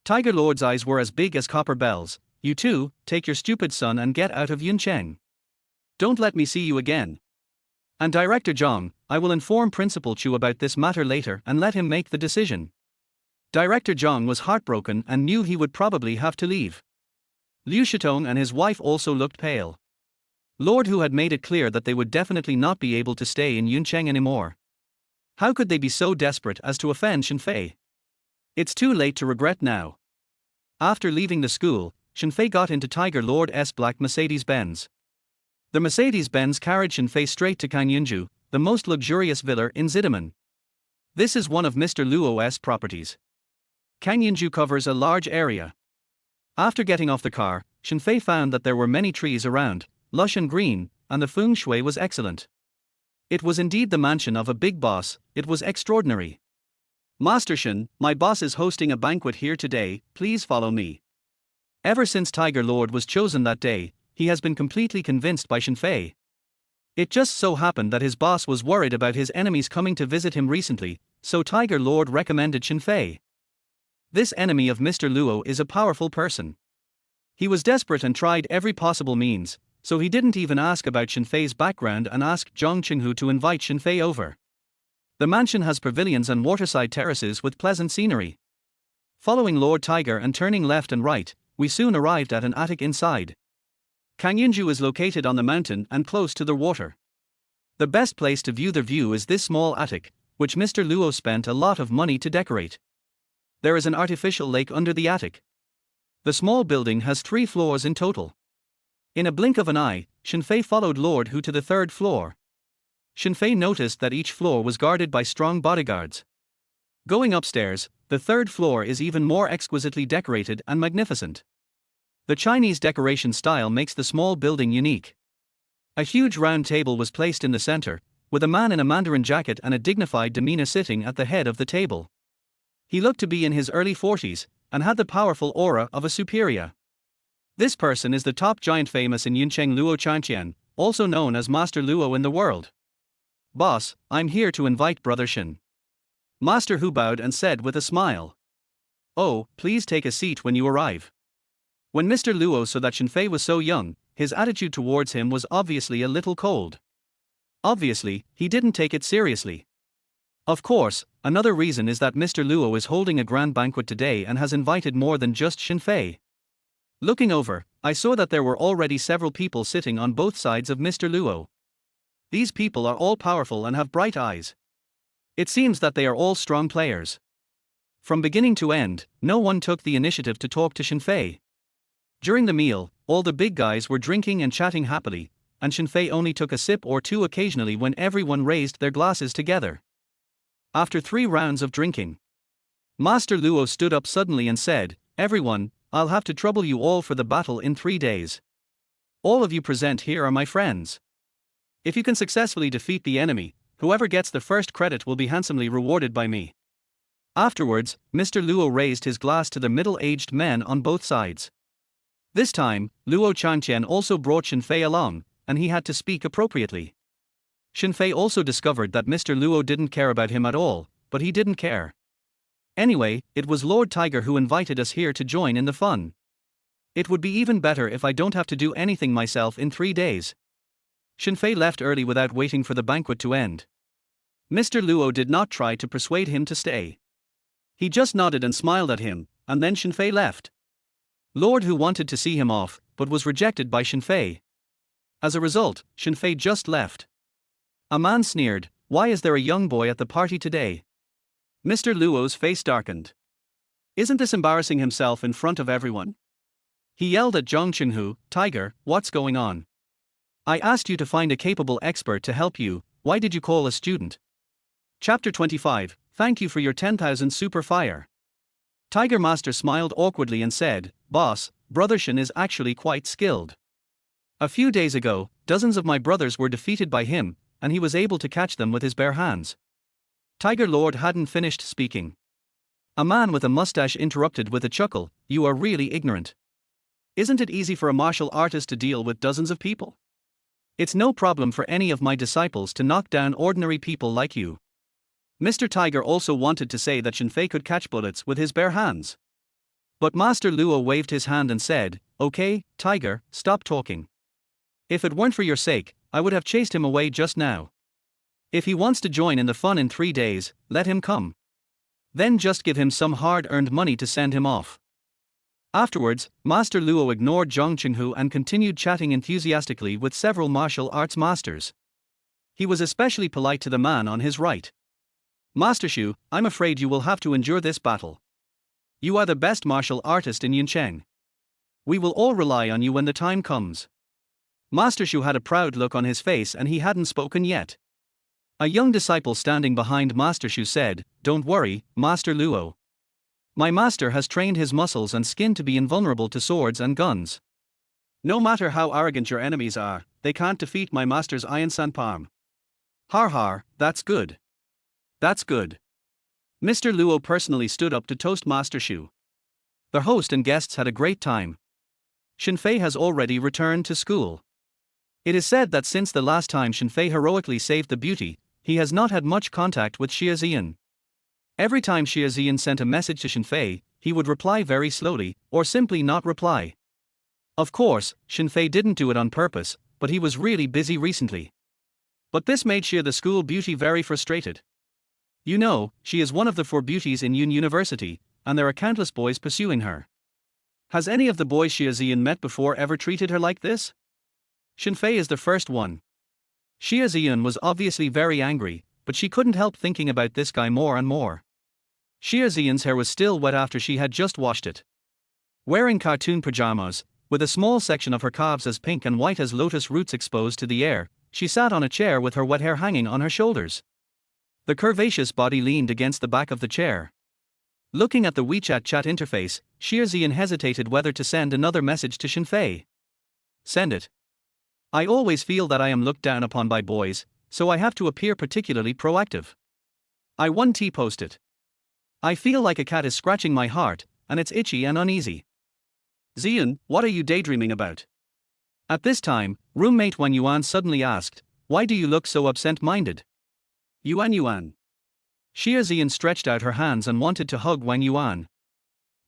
Tiger Lord's eyes were as big as copper bells. "You two, take your stupid son and get out of Yuncheng. Don't let me see you again. And Director Zhang, I will inform Principal Chu about this matter later and let him make the decision." Director Zhang was heartbroken and knew he would probably have to leave. Liu Shitong and his wife also looked pale. Lord Hu had made it clear that they would definitely not be able to stay in Yuncheng anymore. How could they be so desperate as to offend Shen Fei? It's too late to regret now. After leaving the school, Shen Fei got into Tiger Lord's black Mercedes-Benz. The Mercedes-Benz carried Shen Fei straight to Kangyunju, the most luxurious villa in ystem. This is one of Mr. Luo's properties. Kangyunju covers a large area. After getting off the car, Shen Fei found that there were many trees around, lush and green, and the feng shui was excellent. It was indeed the mansion of a big boss. It was extraordinary. "Master Shen, my boss is hosting a banquet here today, please follow me." Ever since Tiger Lord was chosen that day, he has been completely convinced by Shen Fei. It just so happened that his boss was worried about his enemies coming to visit him recently, so Tiger Lord recommended Shen Fei. This enemy of Mr. Luo is a powerful person. He was desperate and tried every possible means, so he didn't even ask about Shen Fei's background and asked Zhang Qinghu to invite Shen Fei over. The mansion has pavilions and waterside terraces with pleasant scenery. Following Lord Tiger and turning left and right, we soon arrived at an attic inside. Kangyunju is located on the mountain and close to the water. The best place to view the view is this small attic, which Mr. Luo spent a lot of money to decorate. There is an artificial lake under the attic. The small building has 3 floors in total. In a blink of an eye, Shen Fei followed Lord Hu to the 3rd floor. Shen Fei noticed that each floor was guarded by strong bodyguards. Going upstairs, the 3rd floor is even more exquisitely decorated and magnificent. The Chinese decoration style makes the small building unique. A huge round table was placed in the center, with a man in a Mandarin jacket and a dignified demeanor sitting at the head of the table. He looked to be in his early 40s, and had the powerful aura of a superior. This person is the top giant famous in Yuncheng Luo Chanqian, also known as Master Luo in the world. Boss, I'm here to invite Brother Shen. Master Hu bowed and said with a smile. Oh, please take a seat when you arrive. When Mr. Luo saw that Shen Fei was so young, his attitude towards him was obviously a little cold. Obviously, he didn't take it seriously. Of course, another reason is that Mr. Luo is holding a grand banquet today and has invited more than just Shen Fei. Looking over, I saw that there were already several people sitting on both sides of Mr. Luo. These people are all powerful and have bright eyes. It seems that they are all strong players. From beginning to end, no one took the initiative to talk to Shen Fei. During the meal, all the big guys were drinking and chatting happily, and Shen Fei only took a sip or two occasionally when everyone raised their glasses together. After 3 rounds of drinking, Master Luo stood up suddenly and said, "Everyone, I'll have to trouble you all for the battle in 3 days. All of you present here are my friends. If you can successfully defeat the enemy, whoever gets the first credit will be handsomely rewarded by me." Afterwards, Mr. Luo raised his glass to the middle-aged men on both sides. This time, Luo Chanqian also brought Shen Fei along, and he had to speak appropriately. Shen Fei also discovered that Mr. Luo didn't care about him at all, but he didn't care. Anyway, it was Lord Tiger who invited us here to join in the fun. It would be even better if I don't have to do anything myself in 3 days. Shen Fei left early without waiting for the banquet to end. Mr. Luo did not try to persuade him to stay. He just nodded and smiled at him, and then Shen Fei left. Lord Hu wanted to see him off, but was rejected by Shen Fei. As a result, Shen Fei just left. A man sneered, "Why is there a young boy at the party today?" Mr. Luo's face darkened. "Isn't this embarrassing himself in front of everyone?" He yelled at Zhang Qinghu, "Tiger, what's going on? I asked you to find a capable expert to help you, why did you call a student?" Chapter 25, Thank you for your 10,000 super fire. Tiger Master smiled awkwardly and said, "Boss, Brother Shen is actually quite skilled. A few days ago, dozens of my brothers were defeated by him, and he was able to catch them with his bare hands." Tiger Lord hadn't finished speaking. A man with a mustache interrupted with a chuckle, "You are really ignorant. Isn't it easy for a martial artist to deal with dozens of people? It's no problem for any of my disciples to knock down ordinary people like you." Mr. Tiger also wanted to say that Shen Fei could catch bullets with his bare hands. But Master Luo waved his hand and said, "Okay, Tiger, stop talking. If it weren't for your sake, I would have chased him away just now. If he wants to join in the fun in 3 days, let him come. Then just give him some hard-earned money to send him off." Afterwards, Master Luo ignored Zhang Qinghu and continued chatting enthusiastically with several martial arts masters. He was especially polite to the man on his right. "Master Shu, I'm afraid you will have to endure this battle. You are the best martial artist in Yuncheng. We will all rely on you when the time comes." Master Shu had a proud look on his face and he hadn't spoken yet. A young disciple standing behind Master Shu said, "Don't worry, Master Luo. My master has trained his muscles and skin to be invulnerable to swords and guns. No matter how arrogant your enemies are, they can't defeat my master's iron san palm." Har har, that's good. That's good. Mr. Luo personally stood up to toast Master Shu. The host and guests had a great time. Shen Fei has already returned to school. It is said that since the last time Shen Fei heroically saved the beauty, he has not had much contact with Xie Ziyan. Every time Xie Ziyan sent a message to Shen Fei, he would reply very slowly, or simply not reply. Of course, Shen Fei didn't do it on purpose, but he was really busy recently. But this made Xie the school beauty very frustrated. You know, she is one of the 4 beauties in Yun University, and there are countless boys pursuing her. Has any of the boys Xie Ziyan met before ever treated her like this? Shen Fei is the first one. Xie Ziyan was obviously very angry, but she couldn't help thinking about this guy more and more. Xiaoxian's hair was still wet after she had just washed it. Wearing cartoon pajamas, with a small section of her calves as pink and white as lotus roots exposed to the air, she sat on a chair with her wet hair hanging on her shoulders. The curvaceous body leaned against the back of the chair. Looking at the WeChat chat interface, Xiaoxian hesitated whether to send another message to Shen Fei. Send it. I always feel that I am looked down upon by boys, so I have to appear particularly proactive. I 1T post it. I feel like a cat is scratching my heart, and it's itchy and uneasy. Xian, what are you daydreaming about? At this time, roommate Wan Yuan suddenly asked, why do you look so absent-minded? Yuan. Xiaoxian stretched out her hands and wanted to hug Wang Yuan.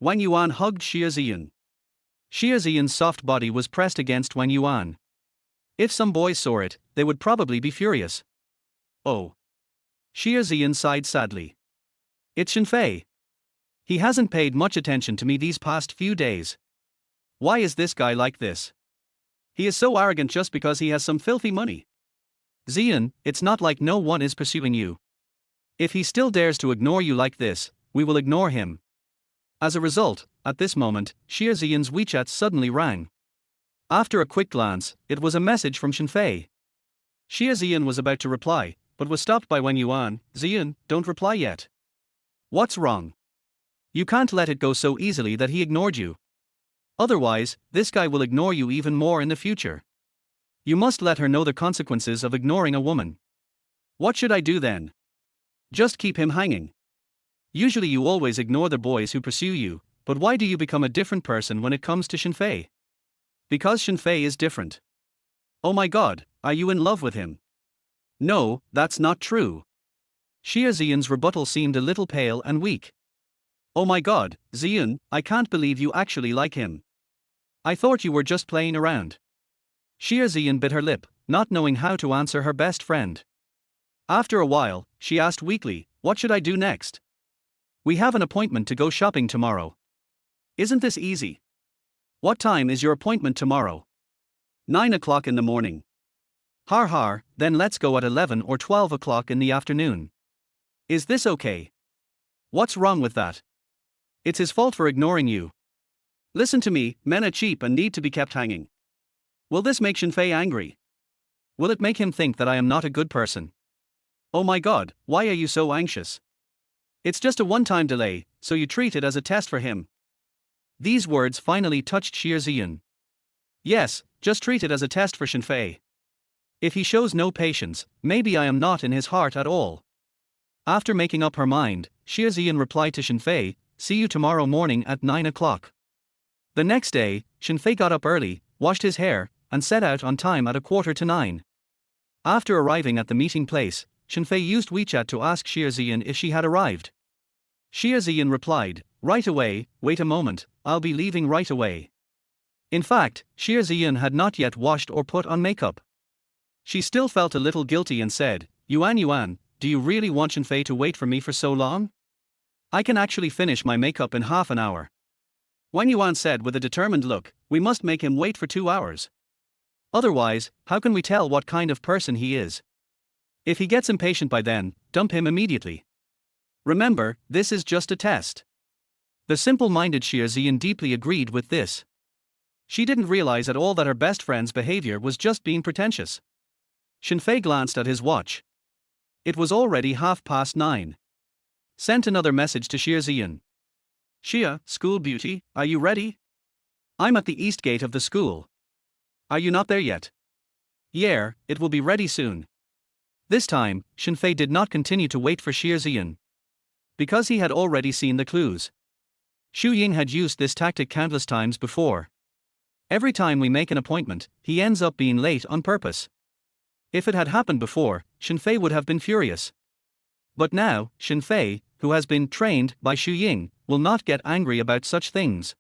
Wang Yuan hugged Xiaoxian. Xiaoxian's soft body was pressed against Wang Yuan. If some boys saw it, they would probably be furious. Oh. Xiaoxian sighed sadly. It's Shen Fei. He hasn't paid much attention to me these past few days. Why is this guy like this? He is so arrogant just because he has some filthy money. Xian, it's not like no one is pursuing you. If he still dares to ignore you like this, we will ignore him. As a result, at this moment, Xiaoxian's WeChat suddenly rang. After a quick glance, it was a message from Shen Fei. Xiaoxian was about to reply, but was stopped by Wang Yuan. Xian, don't reply yet. What's wrong? You can't let it go so easily that he ignored you. Otherwise, this guy will ignore you even more in the future. You must let her know the consequences of ignoring a woman. What should I do then? Just keep him hanging. Usually you always ignore the boys who pursue you, but why do you become a different person when it comes to Shen Fei? Because Shen Fei is different. Oh my god, are you in love with him? No, that's not true. Xiaoxian's rebuttal seemed a little pale and weak. Oh my god, Xian, I can't believe you actually like him. I thought you were just playing around. Xiaoxian bit her lip, not knowing how to answer her best friend. After a while, she asked weakly, what should I do next? We have an appointment to go shopping tomorrow. Isn't this easy? What time is your appointment tomorrow? 9 o'clock in the morning. Har, then let's go at 11 or 12 o'clock in the afternoon. Is this okay? What's wrong with that? It's his fault for ignoring you. Listen to me, men are cheap and need to be kept hanging. Will this make Shen Fei angry? Will it make him think that I am not a good person? Oh my god, why are you so anxious? It's just a one-time delay, so you treat it as a test for him. These words finally touched Xiaoxian. Yes, just treat it as a test for Shen Fei. If he shows no patience, maybe I am not in his heart at all. After making up her mind, Xiaoxian replied to Shen Fei, see you tomorrow morning at 9 o'clock. The next day, Shen Fei got up early, washed his hair, and set out on time at 8:45. After arriving at the meeting place, Shen Fei used WeChat to ask Xiaoxian if she had arrived. Xiaoxian replied, right away, wait a moment, I'll be leaving right away. In fact, Xiaoxian had not yet washed or put on makeup. She still felt a little guilty and said, Yuan, do you really want Shen Fei to wait for me for so long? I can actually finish my makeup in half an hour. Wang Yuan said with a determined look, we must make him wait for 2 hours. Otherwise, how can we tell what kind of person he is? If he gets impatient by then, dump him immediately. Remember, this is just a test. The simple-minded Xiaoxian deeply agreed with this. She didn't realize at all that her best friend's behavior was just being pretentious. Shen Fei glanced at his watch. It was already 9:30. Sent another message to Xiaoxian. Xia, school beauty, are you ready? I'm at the east gate of the school. Are you not there yet? Yeah, it will be ready soon. This time, Shen Fei did not continue to wait for Xiaoxian. Because he had already seen the clues. Ying had used this tactic countless times before. Every time we make an appointment, he ends up being late on purpose. If it had happened before, Shen Fei would have been furious. But now, Shen Fei, who has been trained by Ying, will not get angry about such things.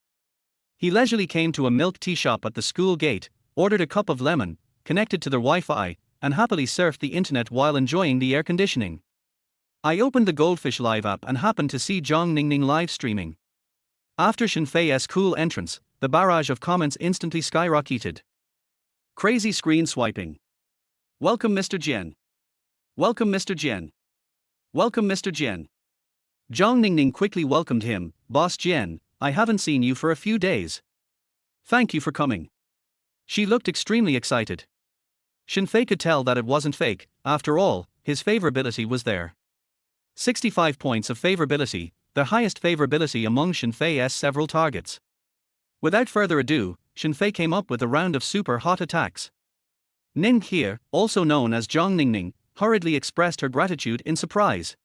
He leisurely came to a milk tea shop at the school gate, ordered a cup of lemon, connected to their Wi-Fi, and happily surfed the internet while enjoying the air conditioning. I opened the Goldfish Live app and happened to see Zhang Ningning live streaming. After Shen Fei's cool entrance, the barrage of comments instantly skyrocketed. Crazy screen swiping. Welcome Mr. Jian. Welcome Mr. Jian. Welcome Mr. Jian. Zhang Ningning quickly welcomed him. Boss Jian, I haven't seen you for a few days. Thank you for coming. She looked extremely excited. Shen Fei could tell that it wasn't fake. After all, his favorability was there. 65 points of favorability, the highest favorability among Shen Fei's several targets. Without further ado, Shen Fei came up with a round of super hot attacks. Ning here, also known as Zhang Ningning, hurriedly expressed her gratitude in surprise.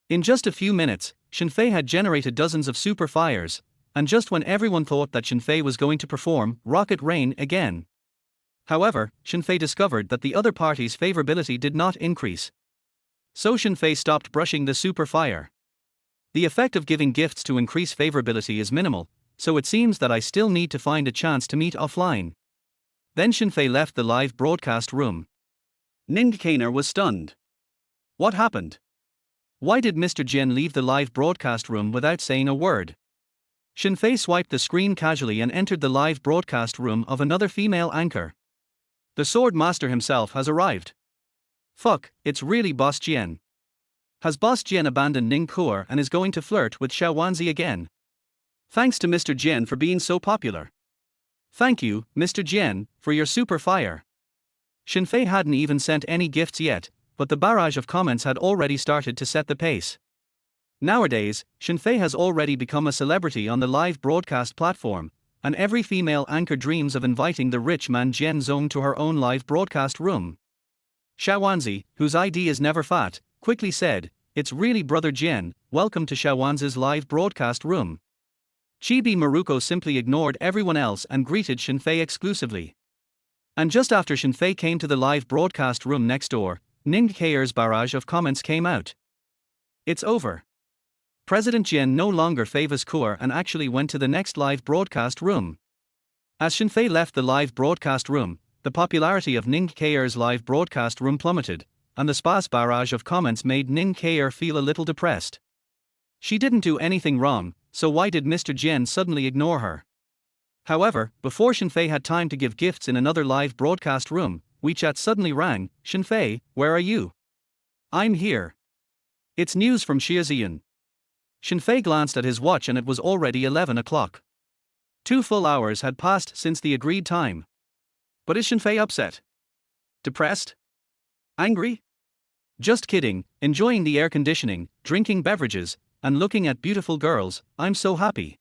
In just a few minutes, Shen Fei had generated dozens of super fires, and just when everyone thought that Shen Fei was going to perform rocket rain again. However, Shen Fei discovered that the other party's favorability did not increase. So Shen Fei stopped brushing the super fire. The effect of giving gifts to increase favorability is minimal, so it seems that I still need to find a chance to meet offline. Then Shen Fei left the live broadcast room. Ning Kainer was stunned. What happened? Why did Mr. Jian leave the live broadcast room without saying a word? Shen Fei swiped the screen casually and entered the live broadcast room of another female anchor. The sword master himself has arrived. Fuck, it's really Boss Jian. Has Boss Jian abandoned Ning Kuo and is going to flirt with Xiaowanzi again? Thanks to Mr. Jian for being so popular. Thank you, Mr. Jian, for your super fire. Shen Fei hadn't even sent any gifts yet, but the barrage of comments had already started to set the pace. Nowadays, Shen Fei has already become a celebrity on the live broadcast platform, and every female anchor dreams of inviting the rich man Jian Zong to her own live broadcast room. Xiaowanzi, whose ID is never fat, quickly said, "It's really Brother Jian, welcome to Xiaowanzi's live broadcast room." Chibi Maruko simply ignored everyone else and greeted Shen Fei exclusively. And just after Shen Fei came to the live broadcast room next door, Ning Kair's barrage of comments came out. It's over. President Jian no longer favors Kuo and actually went to the next live broadcast room. As Shen Fei left the live broadcast room, the popularity of Ning Kair's live broadcast room plummeted, and the sparse barrage of comments made Ning Kair feel a little depressed. She didn't do anything wrong, so why did Mr. Jian suddenly ignore her? However, before Shen Fei had time to give gifts in another live broadcast room, WeChat suddenly rang. "Shen Fei, where are you?" "I'm here." "It's news from Xiaoziyan." Shen Fei glanced at his watch and it was already 11 o'clock. 2 full hours had passed since the agreed time. But is Shen Fei upset? Depressed? Angry? Just kidding, enjoying the air conditioning, drinking beverages, and looking at beautiful girls. I'm so happy.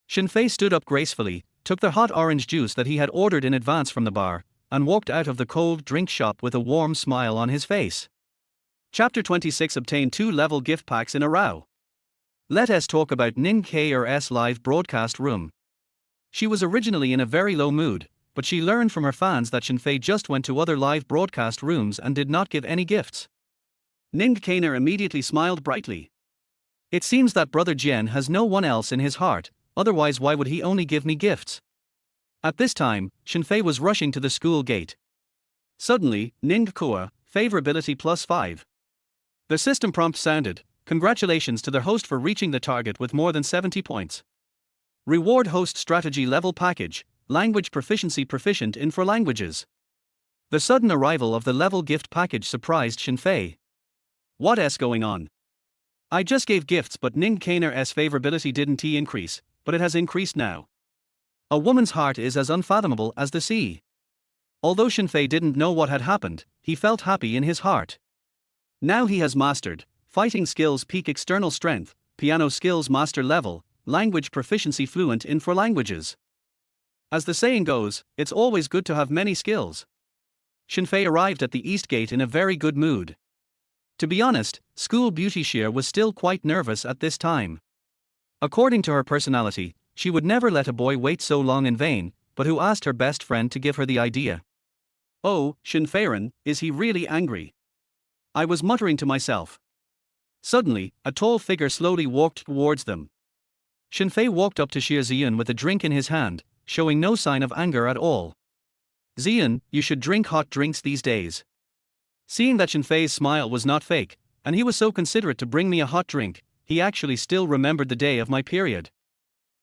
Shen Fei stood up gracefully, took the hot orange juice that he had ordered in advance from the bar, and walked out of the cold drink shop with a warm smile on his face. Chapter 26 Obtain 2-level gift packs in a row. Let us talk about Ning Kair's live broadcast room. She was originally in a very low mood, but she learned from her fans that Shen Fei just went to other live broadcast rooms and did not give any gifts. Ning Kainer immediately smiled brightly. It seems that Brother Jian has no one else in his heart, otherwise why would he only give me gifts? At this time, Shen Fei was rushing to the school gate. Suddenly, Ning Kuo, favorability +5. The system prompt sounded, "Congratulations to the host for reaching the target with more than 70 points. Reward host strategy level package, language proficiency proficient in 4 languages." The sudden arrival of the level gift package surprised Shen Fei. What's going on? I just gave gifts but Ning Kainer's favorability didn't increase, but it has increased now. A woman's heart is as unfathomable as the sea. Although Shen Fei didn't know what had happened, he felt happy in his heart. Now he has mastered fighting skills peak external strength, piano skills master level, language proficiency fluent in 4 languages. As the saying goes, it's always good to have many skills. Shen Fei arrived at the East Gate in a very good mood. To be honest, school beauty Xie was still quite nervous at this time. According to her personality, she would never let a boy wait so long in vain, but who asked her best friend to give her the idea. "Oh, Shen Feiren, is he really angry?" I was muttering to myself. Suddenly, a tall figure slowly walked towards them. Shen Fei walked up to Xie Ziyan with a drink in his hand, showing no sign of anger at all. "Ziyan, you should drink hot drinks these days." Seeing that Shen Fei's smile was not fake, and he was so considerate to bring me a hot drink, he actually still remembered the day of my period.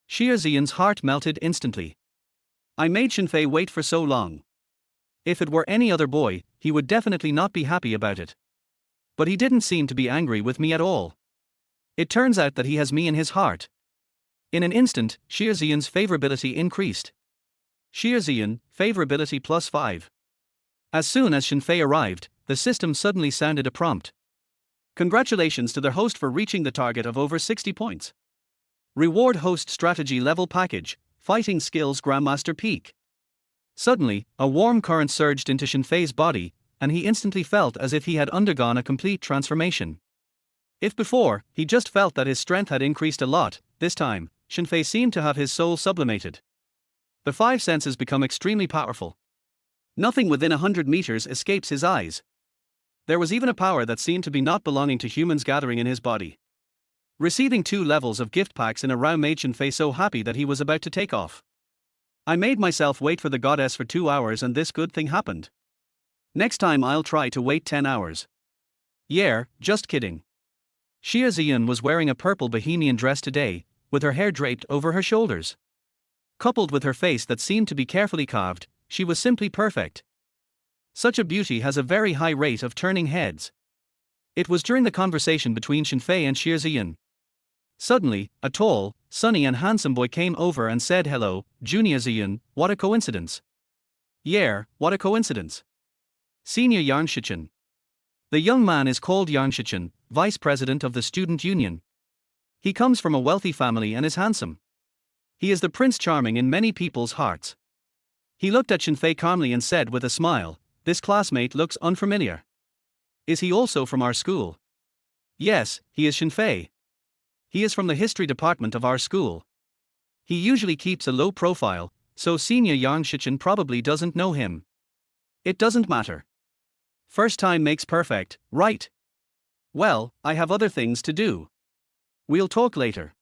Xie Ziyan's heart melted instantly. I made Shen Fei wait for so long. If it were any other boy, he would definitely not be happy about it. But he didn't seem to be angry with me at all. It turns out that he has me in his heart. In an instant, Shiazian's favorability increased. Shiazian, favorability +5. As soon as Shen Fei arrived, the system suddenly sounded a prompt. Congratulations to the host for reaching the target of over 60 points. Reward host strategy level package, fighting skills Grandmaster peak. Suddenly, a warm current surged into Shen Fei's body, and he instantly felt as if he had undergone a complete transformation. If before, he just felt that his strength had increased a lot, this time, Shen Fei seemed to have his soul sublimated. The five senses become extremely powerful. Nothing within 100 meters escapes his eyes. There was even a power that seemed to be not belonging to humans gathering in his body. Receiving 2 levels of gift packs in a row made Shen Fei so happy that he was about to take off. I made myself wait for the goddess for 2 hours and this good thing happened. Next time I'll try to wait 10 hours. Yeah, just kidding. Xia Ziyan was wearing a purple bohemian dress today, with her hair draped over her shoulders. Coupled with her face that seemed to be carefully carved, she was simply perfect. Such a beauty has a very high rate of turning heads. It was during the conversation between Shen Fei and Xia Ziyan. Suddenly, a tall, sunny and handsome boy came over and said, "Hello, Junior Ziyan, what a coincidence." Yeah, what a coincidence. Senior Yang Shichen. The young man is called Yang Shichen, vice president of the student union. He comes from a wealthy family and is handsome. He is the Prince Charming in many people's hearts. He looked at Shen Fei calmly and said with a smile, "This classmate looks unfamiliar. Is he also from our school?" Yes, he is Shen Fei. He is from the history department of our school. He usually keeps a low profile, so Senior Yang Shichen probably doesn't know him. It doesn't matter. First time makes perfect, right? Well, I have other things to do. We'll talk later.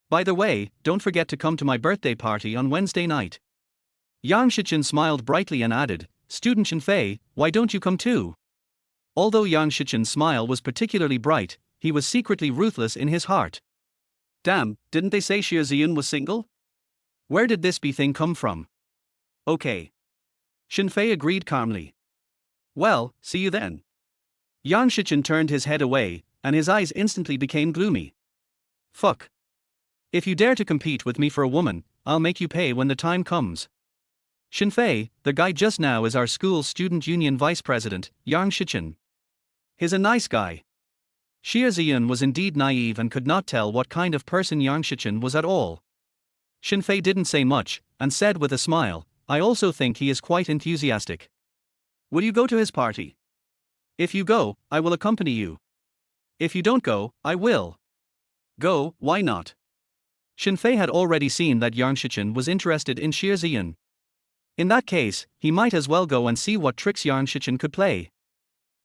By the way, don't forget to come to my birthday party on Wednesday night. Yang Shichen smiled brightly and added, "Student Shen Fei, why don't you come too?" Although Yang Shichen's smile was particularly bright, he was secretly ruthless in his heart. Damn, didn't they say Xia Ziyan was single? Where did this thing come from? Okay. Shen Fei agreed calmly. Well, see you then. Yang Shichen turned his head away, and his eyes instantly became gloomy. Fuck. If you dare to compete with me for a woman, I'll make you pay when the time comes. Shen Fei, the guy just now is our school's student union vice president, Yang Shichen. He's a nice guy. Xia Ziyan was indeed naive and could not tell what kind of person Yang Shichen was at all. Shen Fei didn't say much, and said with a smile, "I also think he is quite enthusiastic. Will you go to his party? If you go, I will accompany you. If you don't go, I will." Go, why not? Shen Fei had already seen that Yang Shichen was interested in Xia Ziyan. In that case, he might as well go and see what tricks Yang Shichen could play.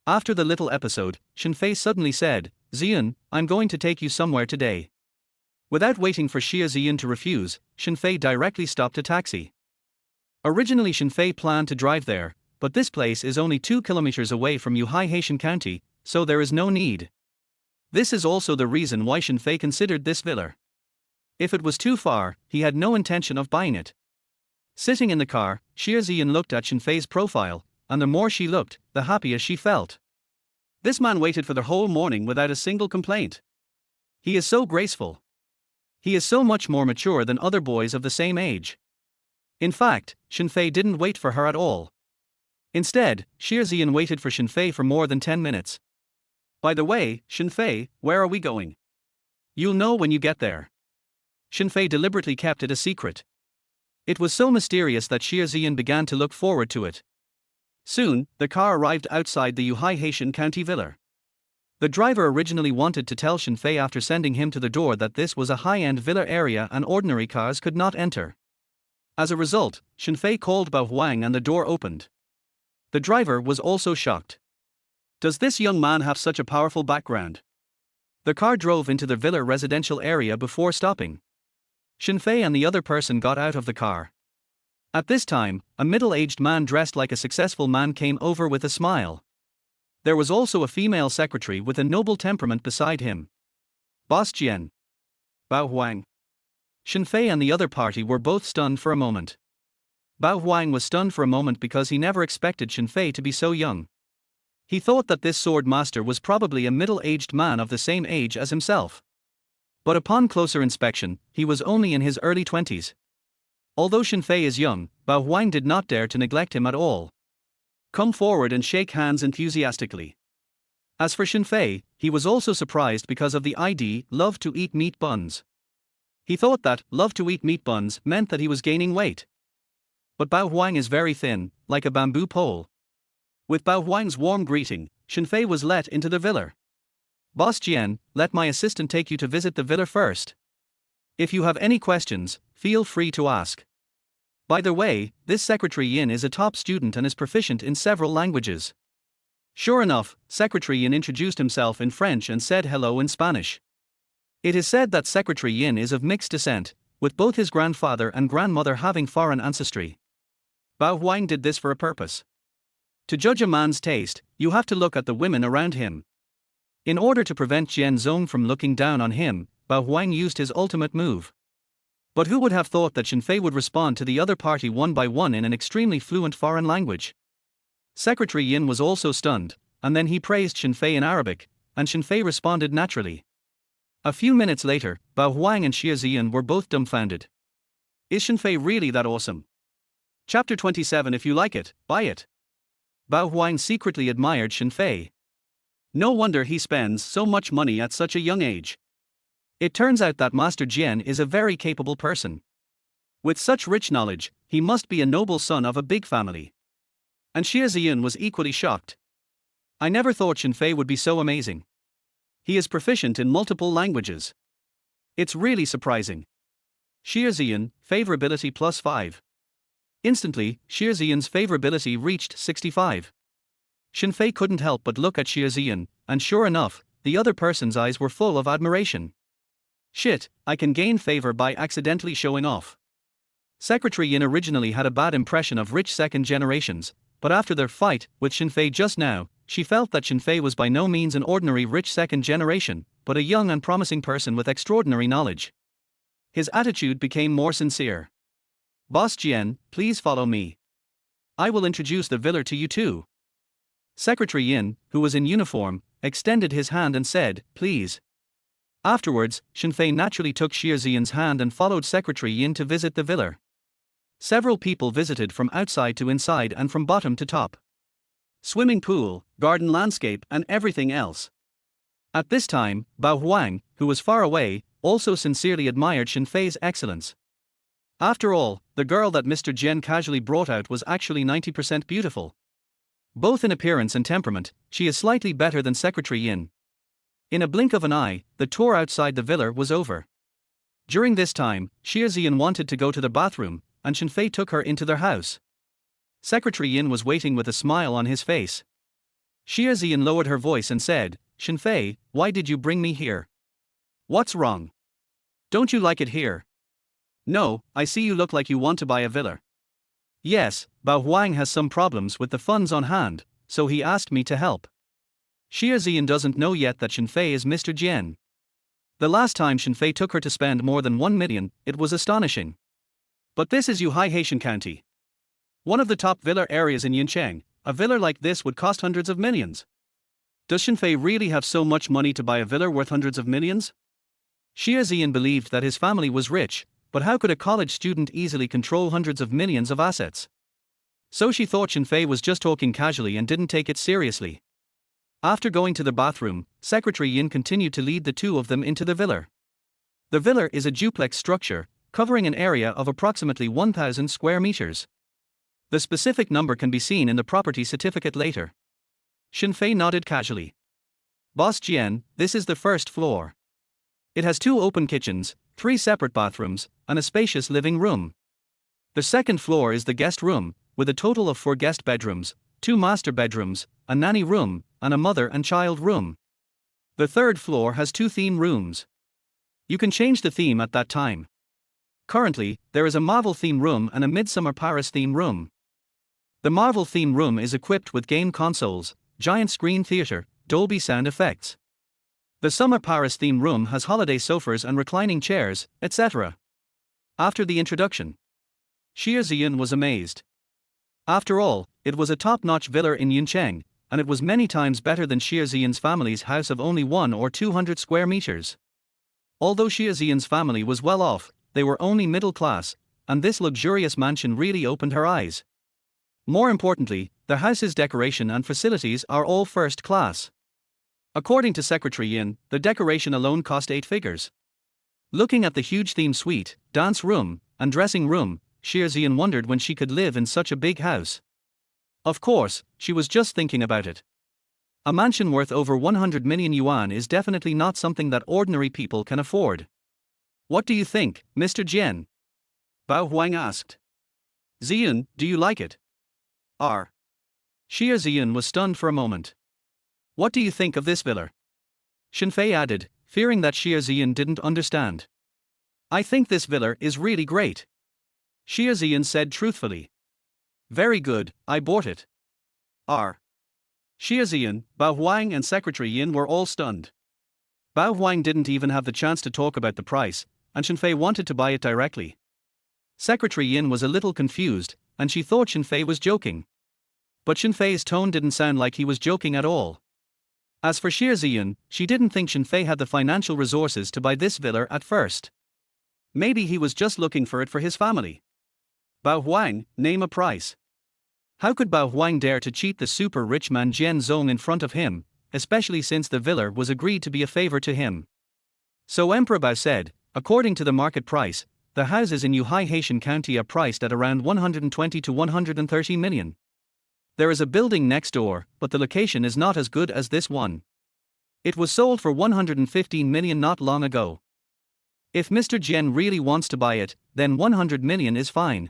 After the little episode, Shen Fei suddenly said, "Ziyan, I'm going to take you somewhere today." Without waiting for Xia Ziyan to refuse, Shen Fei directly stopped a taxi. Originally Shen Fei planned to drive there, but this place is only 2 kilometers away from Yuhai Haitian County, so there is no need. This is also the reason why Shen Fei considered this villa. If it was too far, he had no intention of buying it. Sitting in the car, Xia Ziyan looked at Shen Fei's profile, and the more she looked, the happier she felt. This man waited for the whole morning without a single complaint. He is so graceful. He is so much more mature than other boys of the same age. In fact, Shen Fei didn't wait for her at all. Instead, Xia Ziyan waited for Shen Fei for more than 10 minutes. By the way, Shen Fei, where are we going? You'll know when you get there. Shen Fei deliberately kept it a secret. It was so mysterious that Xia Ziyan began to look forward to it. Soon, the car arrived outside the Yuhai Haitian County villa. The driver originally wanted to tell Shen Fei after sending him to the door that this was a high-end villa area and ordinary cars could not enter. As a result, Shen Fei called Bao Huang and the door opened. The driver was also shocked. Does this young man have such a powerful background? The car drove into the villa residential area before stopping. Shen Fei and the other person got out of the car. At this time, a middle-aged man dressed like a successful man came over with a smile. There was also a female secretary with a noble temperament beside him. Boss Jian. Bao Huang. Shen Fei and the other party were both stunned for a moment. Bao Huang was stunned for a moment because he never expected Shen Fei to be so young. He thought that this sword master was probably a middle-aged man of the same age as himself. But upon closer inspection, he was only in his early 20s. Although Shen Fei is young, Bao Huang did not dare to neglect him at all. Come forward and shake hands enthusiastically. As for Shen Fei, he was also surprised because of the ID, love to eat meat buns. He thought that, love to eat meat buns, meant that he was gaining weight. But Bao Huang is very thin, like a bamboo pole. With Bao Huang's warm greeting, Shen Fei was let into the villa. Boss Jian, let my assistant take you to visit the villa first. If you have any questions, feel free to ask. By the way, this Secretary Yin is a top student and is proficient in several languages. Sure enough, Secretary Yin introduced himself in French and said hello in Spanish. It is said that Secretary Yin is of mixed descent, with both his grandfather and grandmother having foreign ancestry. Bao Huang did this for a purpose. To judge a man's taste, you have to look at the women around him. In order to prevent Jian Zong from looking down on him, Bao Huang used his ultimate move. But who would have thought that Shen Fei would respond to the other party one by one in an extremely fluent foreign language? Secretary Yin was also stunned, and then he praised Shen Fei in Arabic, and Shen Fei responded naturally. A few minutes later, Bao Huang and Xie Ziyan were both dumbfounded. Is Shen Fei really that awesome? Chapter 27. If you like it, buy it. Bao Huang secretly admired Shen Fei. No wonder he spends so much money at such a young age. It turns out that Master Jian is a very capable person. With such rich knowledge, he must be a noble son of a big family. And Xie Ziyan was equally shocked. I never thought Shen Fei would be so amazing. He is proficient in multiple languages. It's really surprising. Xie Ziyan, favorability +5. Instantly, Xie Ziyan's favorability reached 65. Shen Fei couldn't help but look at Xie Ziyan, and sure enough, the other person's eyes were full of admiration. Shit, I can gain favor by accidentally showing off. Secretary Yin originally had a bad impression of rich second generations, but after their fight with Shen Fei just now, she felt that Shen Fei was by no means an ordinary rich second generation, but a young and promising person with extraordinary knowledge. His attitude became more sincere. Boss Jian, please follow me. I will introduce the villa to you too. Secretary Yin, who was in uniform, extended his hand and said, please. Afterwards, Shen Fei naturally took Xie Ziyan's hand and followed Secretary Yin to visit the villa. Several people visited from outside to inside and from bottom to top. Swimming pool, garden landscape and everything else. At this time, Bao Huang, who was far away, also sincerely admired Shen Fei's excellence. After all, the girl that Mr. Jian casually brought out was actually 90% beautiful. Both in appearance and temperament, she is slightly better than Secretary Yin. In a blink of an eye, the tour outside the villa was over. During this time, Xie Ziyan wanted to go to the bathroom, and Shen Fei took her into their house. Secretary Yin was waiting with a smile on his face. Xie Ziyan lowered her voice and said, Shen Fei, why did you bring me here? What's wrong? Don't you like it here? No, I see you look like you want to buy a villa. Yes, Bao Huang has some problems with the funds on hand, so he asked me to help. Xie Ziyan doesn't know yet that Shen Fei is Mr. Jian. The last time Shen Fei took her to spend more than 1 million, it was astonishing. But this is Yuhai Haitian County. One of the top villa areas in Yincheng, a villa like this would cost hundreds of millions. Does Shen Fei really have so much money to buy a villa worth hundreds of millions? Xie Ziyan believed that his family was rich, but how could a college student easily control hundreds of millions of assets? So she thought Shen Fei was just talking casually and didn't take it seriously. After going to the bathroom, Secretary Yin continued to lead the two of them into the villa. The villa is a duplex structure, covering an area of approximately 1,000 square meters. The specific number can be seen in the property certificate later. Shen Fei nodded casually. Boss Jian, this is the first floor. It has 2 open kitchens, 3 separate bathrooms, and a spacious living room. The second floor is the guest room, with a total of 4 guest bedrooms, 2 master bedrooms, a nanny room, and a mother and child room. The third floor has 2 theme rooms. You can change the theme at that time. Currently, there is a Marvel theme room and a Midsummer Paris theme room. The Marvel theme room is equipped with game consoles, giant screen theater, Dolby sound effects. The Summer Paris theme room has holiday sofas and reclining chairs, etc. After the introduction, Xie Ziyan was amazed. After all, it was a top-notch villa in Yincheng, and it was many times better than Xiaoxian's family's house of only 1 or 200 square meters. Although Xiaoxian's family was well off, they were only middle class, and this luxurious mansion really opened her eyes. More importantly, the house's decoration and facilities are all first class. According to Secretary Yin, the decoration alone cost 8 figures. Looking at the huge theme suite, dance room, and dressing room, Xiaoxian wondered when she could live in such a big house. Of course, she was just thinking about it. A mansion worth over 100 million yuan is definitely not something that ordinary people can afford. What do you think, Mr. Jian? Bao Huang asked. Xian, do you like it? Xiaoxian was stunned for a moment. What do you think of this villa? Shen Fei added, fearing that Xiaoxian didn't understand. I think this villa is really great. Xiaoxian said truthfully. Very good, I bought it. Xiaoxian, Bao Huang and Secretary Yin were all stunned. Bao Huang didn't even have the chance to talk about the price, and Shen Fei wanted to buy it directly. Secretary Yin was a little confused, and she thought Shen Fei was joking. But Shen Fei's tone didn't sound like he was joking at all. As for Xiaoxian, she didn't think Shen Fei had the financial resources to buy this villa at first. Maybe he was just looking for it for his family. Bao Huang, name a price. How could Bao Huang dare to cheat the super rich man Jian Zong in front of him, especially since the villa was agreed to be a favor to him? So Emperor Bao said, according to the market price, the houses in Yuhai Haitian County are priced at around 120 to 130 million. There is a building next door, but the location is not as good as this one. It was sold for 115 million not long ago. If Mr. Jian really wants to buy it, then 100 million is fine.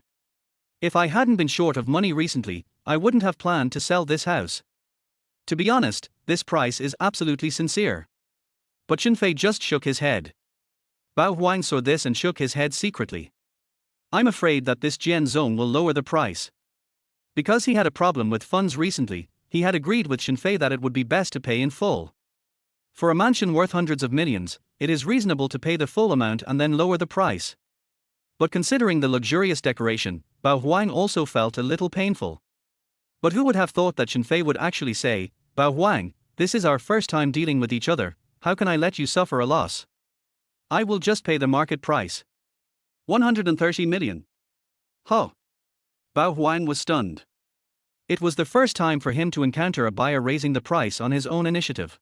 If I hadn't been short of money recently, I wouldn't have planned to sell this house. To be honest, this price is absolutely sincere. But Shen Fei just shook his head. Bao Huang saw this and shook his head secretly. I'm afraid that this Jian Zong will lower the price. Because he had a problem with funds recently, he had agreed with Shen Fei that it would be best to pay in full. For a mansion worth hundreds of millions, it is reasonable to pay the full amount and then lower the price. But considering the luxurious decoration, Bao Huang also felt a little painful. But who would have thought that Shen Fei would actually say, Bao Huang, this is our first time dealing with each other, how can I let you suffer a loss? I will just pay the market price. 130 million. Huh. Bao Huang was stunned. It was the first time for him to encounter a buyer raising the price on his own initiative.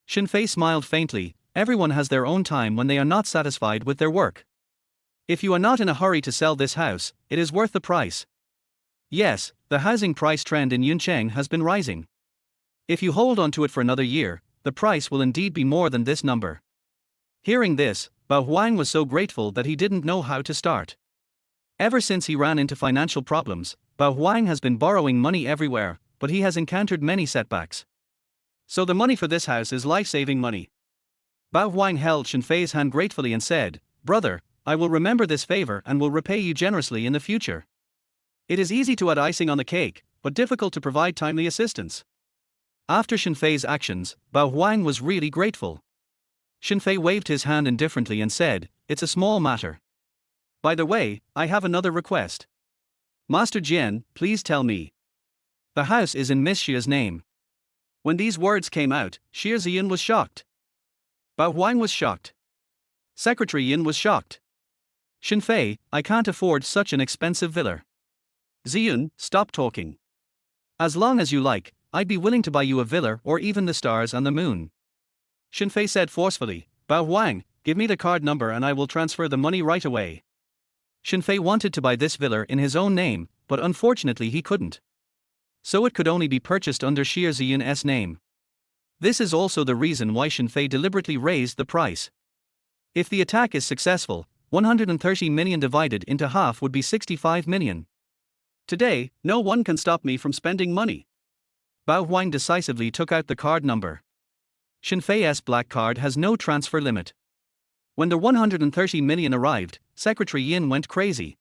Shen Fei smiled faintly. Everyone has their own time when they are not satisfied with their work. If you are not in a hurry to sell this house, it is worth the price. Yes, the housing price trend in Yuncheng has been rising. If you hold on to it for another year, the price will indeed be more than this number. Hearing this, Bao Huang was so grateful that he didn't know how to start. Ever since he ran into financial problems, Bao Huang has been borrowing money everywhere, but he has encountered many setbacks. So the money for this house is life-saving money. Bao Huang held Shen Fei's hand gratefully and said, Brother, I will remember this favor and will repay you generously in the future. It is easy to add icing on the cake, but difficult to provide timely assistance. After Shen Fei's actions, Bao Huang was really grateful. Shen Fei waved his hand indifferently and said, It's a small matter. By the way, I have another request. Master Jian, please tell me. The house is in Miss Xia's name. When these words came out, Xiaoxian was shocked. Bao Huang was shocked. Secretary Yin was shocked. Shen Fei, I can't afford such an expensive villa. Xian, stop talking. As long as you like, I'd be willing to buy you a villa or even the stars and the moon. Shen Fei said forcefully, Bao Huang, give me the card number and I will transfer the money right away. Shen Fei wanted to buy this villa in his own name, but unfortunately he couldn't. So it could only be purchased under Xiaoxian's name. This is also the reason why Shen Fei deliberately raised the price. If the attack is successful, 130 million divided into half would be 65 million. Today, no one can stop me from spending money. Bao Huang decisively took out the card number. Shen Fei's black card has no transfer limit. When the 130 million arrived, Secretary Yin went crazy.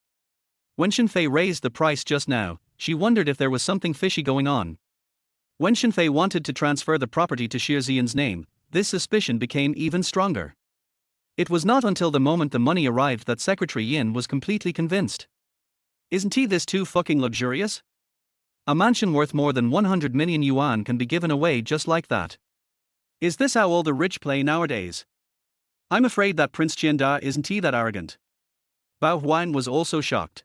When Shen Fei raised the price just now, she wondered if there was something fishy going on. When Shen Fei wanted to transfer the property to Xiaoxian's name, this suspicion became even stronger. It was not until the moment the money arrived that Secretary Yin was completely convinced. Isn't he this too fucking luxurious? A mansion worth more than 100 million yuan can be given away just like that. Is this how all the rich play nowadays? I'm afraid that Prince Qianda isn't he that arrogant. Bao Huang was also shocked.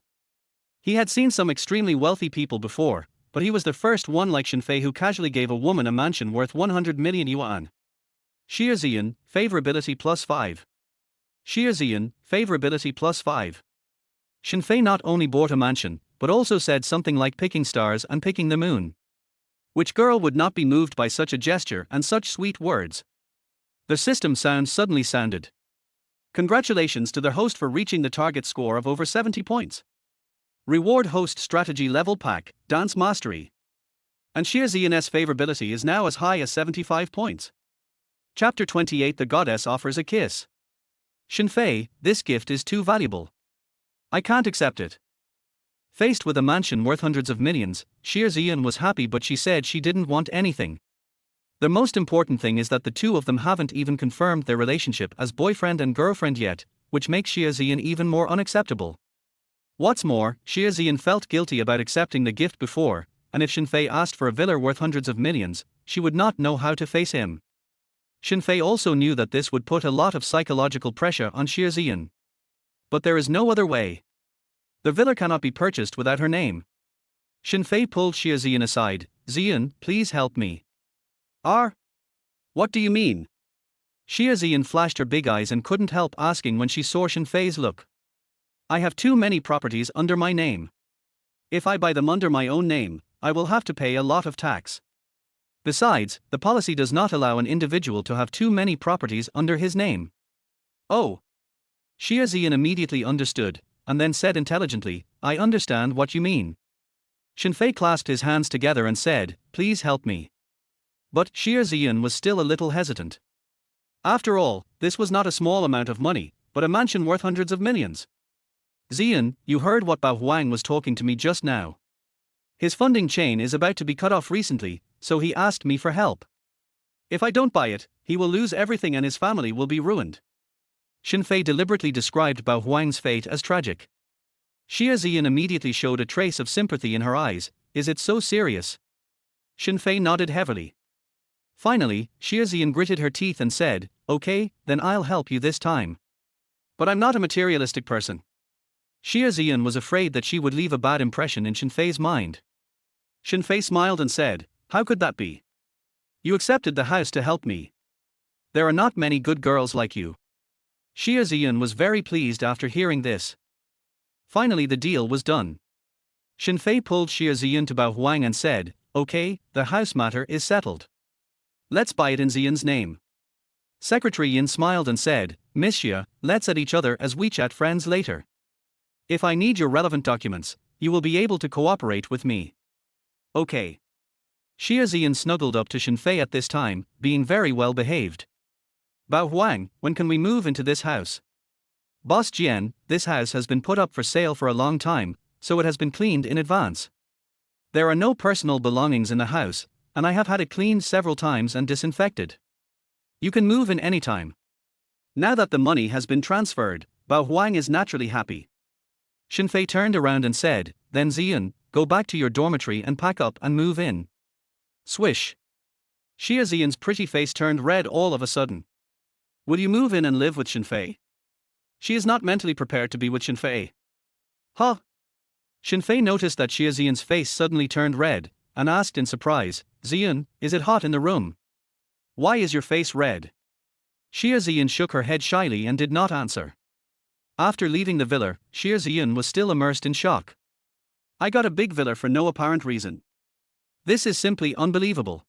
He had seen some extremely wealthy people before, but he was the first one like Shen Fei who casually gave a woman a mansion worth 100 million yuan. Shiazian, favorability +5. Shiazian, favorability +5. Shen Fei not only bought a mansion, but also said something like picking stars and picking the moon. Which girl would not be moved by such a gesture and such sweet words? The system sound suddenly sounded. Congratulations to the host for reaching the target score of over 70 points. Reward host strategy level pack, dance mastery. And Shiazian's favorability is now as high as 75 points. Chapter 28 The Goddess offers a kiss. Shen Fei, this gift is too valuable. I can't accept it. Faced with a mansion worth hundreds of millions, Shiazian was happy, but she said she didn't want anything. The most important thing is that the two of them haven't even confirmed their relationship as boyfriend and girlfriend yet, which makes Shiazian even more unacceptable. What's more, Shiazian felt guilty about accepting the gift before, and if Shen Fei asked for a villa worth hundreds of millions, she would not know how to face him. Shen Fei also knew that this would put a lot of psychological pressure on Shiazian. But there is no other way. The villa cannot be purchased without her name. Shen Fei pulled Shiazian aside. Zian, please help me. What do you mean? Shiazian flashed her big eyes and couldn't help asking when she saw Shen Fei's look. I have too many properties under my name. If I buy them under my own name, I will have to pay a lot of tax. Besides, the policy does not allow an individual to have too many properties under his name. Oh. Shiazian immediately understood, and then said intelligently, I understand what you mean. Shen Fei clasped his hands together and said, please help me. But Shiazian was still a little hesitant. After all, this was not a small amount of money, but a mansion worth hundreds of millions. Zian, you heard what Bao Huang was talking to me just now. His funding chain is about to be cut off recently, so he asked me for help. If I don't buy it, he will lose everything and his family will be ruined. Shen Fei deliberately described Bao Huang's fate as tragic. Shiazian immediately showed a trace of sympathy in her eyes. Is it so serious? Shen Fei nodded heavily. Finally, Shiazian gritted her teeth and said, okay, then I'll help you this time. But I'm not a materialistic person. Shiazian was afraid that she would leave a bad impression in Shen Fei's mind. Shen Fei smiled and said, how could that be? You accepted the house to help me. There are not many good girls like you. Shiazian was very pleased after hearing this. Finally the deal was done. Shen Fei pulled Shiazian to Bao Huang and said, okay, the house matter is settled. Let's buy it in Zian's name. Secretary Yin smiled and said, Miss Xia, let's add each other as WeChat friends later. If I need your relevant documents, you will be able to cooperate with me. Okay. Shiazian snuggled up to Shen Fei at this time, being very well behaved. Bao Huang, when can we move into this house? Boss Jian, this house has been put up for sale for a long time, so it has been cleaned in advance. There are no personal belongings in the house, and I have had it cleaned several times and disinfected. You can move in any time. Now that the money has been transferred, Bao Huang is naturally happy. Shen Fei turned around and said, then Zian, go back to your dormitory and pack up and move in. Swish. Shiazian's pretty face turned red all of a sudden. Will you move in and live with Shen Fei? She is not mentally prepared to be with Shen Fei. Huh? Shen Fei noticed that Shiazian's face suddenly turned red, and asked in surprise, Zian, is it hot in the room? Why is your face red? Shiazian shook her head shyly and did not answer. After leaving the villa, Shiazian was still immersed in shock. I got a big villa for no apparent reason. This is simply unbelievable.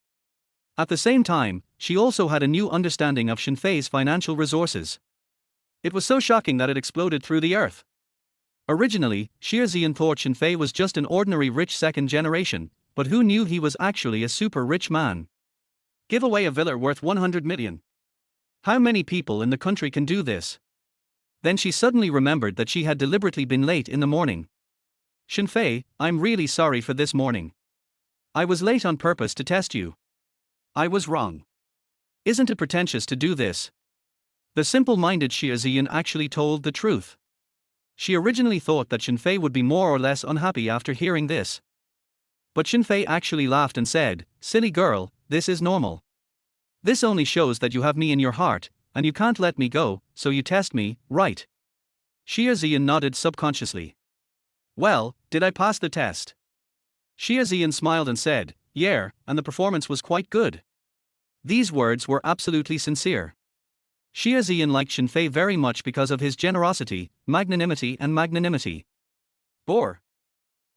At the same time, she also had a new understanding of Shen Fei's financial resources. It was so shocking that it exploded through the earth. Originally, Shiazian thought Shen Fei was just an ordinary rich second generation, but who knew he was actually a super rich man? Give away a villa worth 100 million. How many people in the country can do this? Then she suddenly remembered that she had deliberately been late in the morning. Shen Fei, I'm really sorry for this morning. I was late on purpose to test you. I was wrong. Isn't it pretentious to do this? The simple-minded Shiazian actually told the truth. She originally thought that Shen Fei would be more or less unhappy after hearing this. But Shen Fei actually laughed and said, "Silly girl, this is normal. This only shows that you have me in your heart, and you can't let me go, so you test me, right?" Xia Ziyan nodded subconsciously. "Well, did I pass the test?" Xia Ziyan smiled and said, "Yeah, and the performance was quite good." These words were absolutely sincere. Xia Ziyan liked Shen Fei very much because of his generosity, magnanimity and magnanimity. Bore.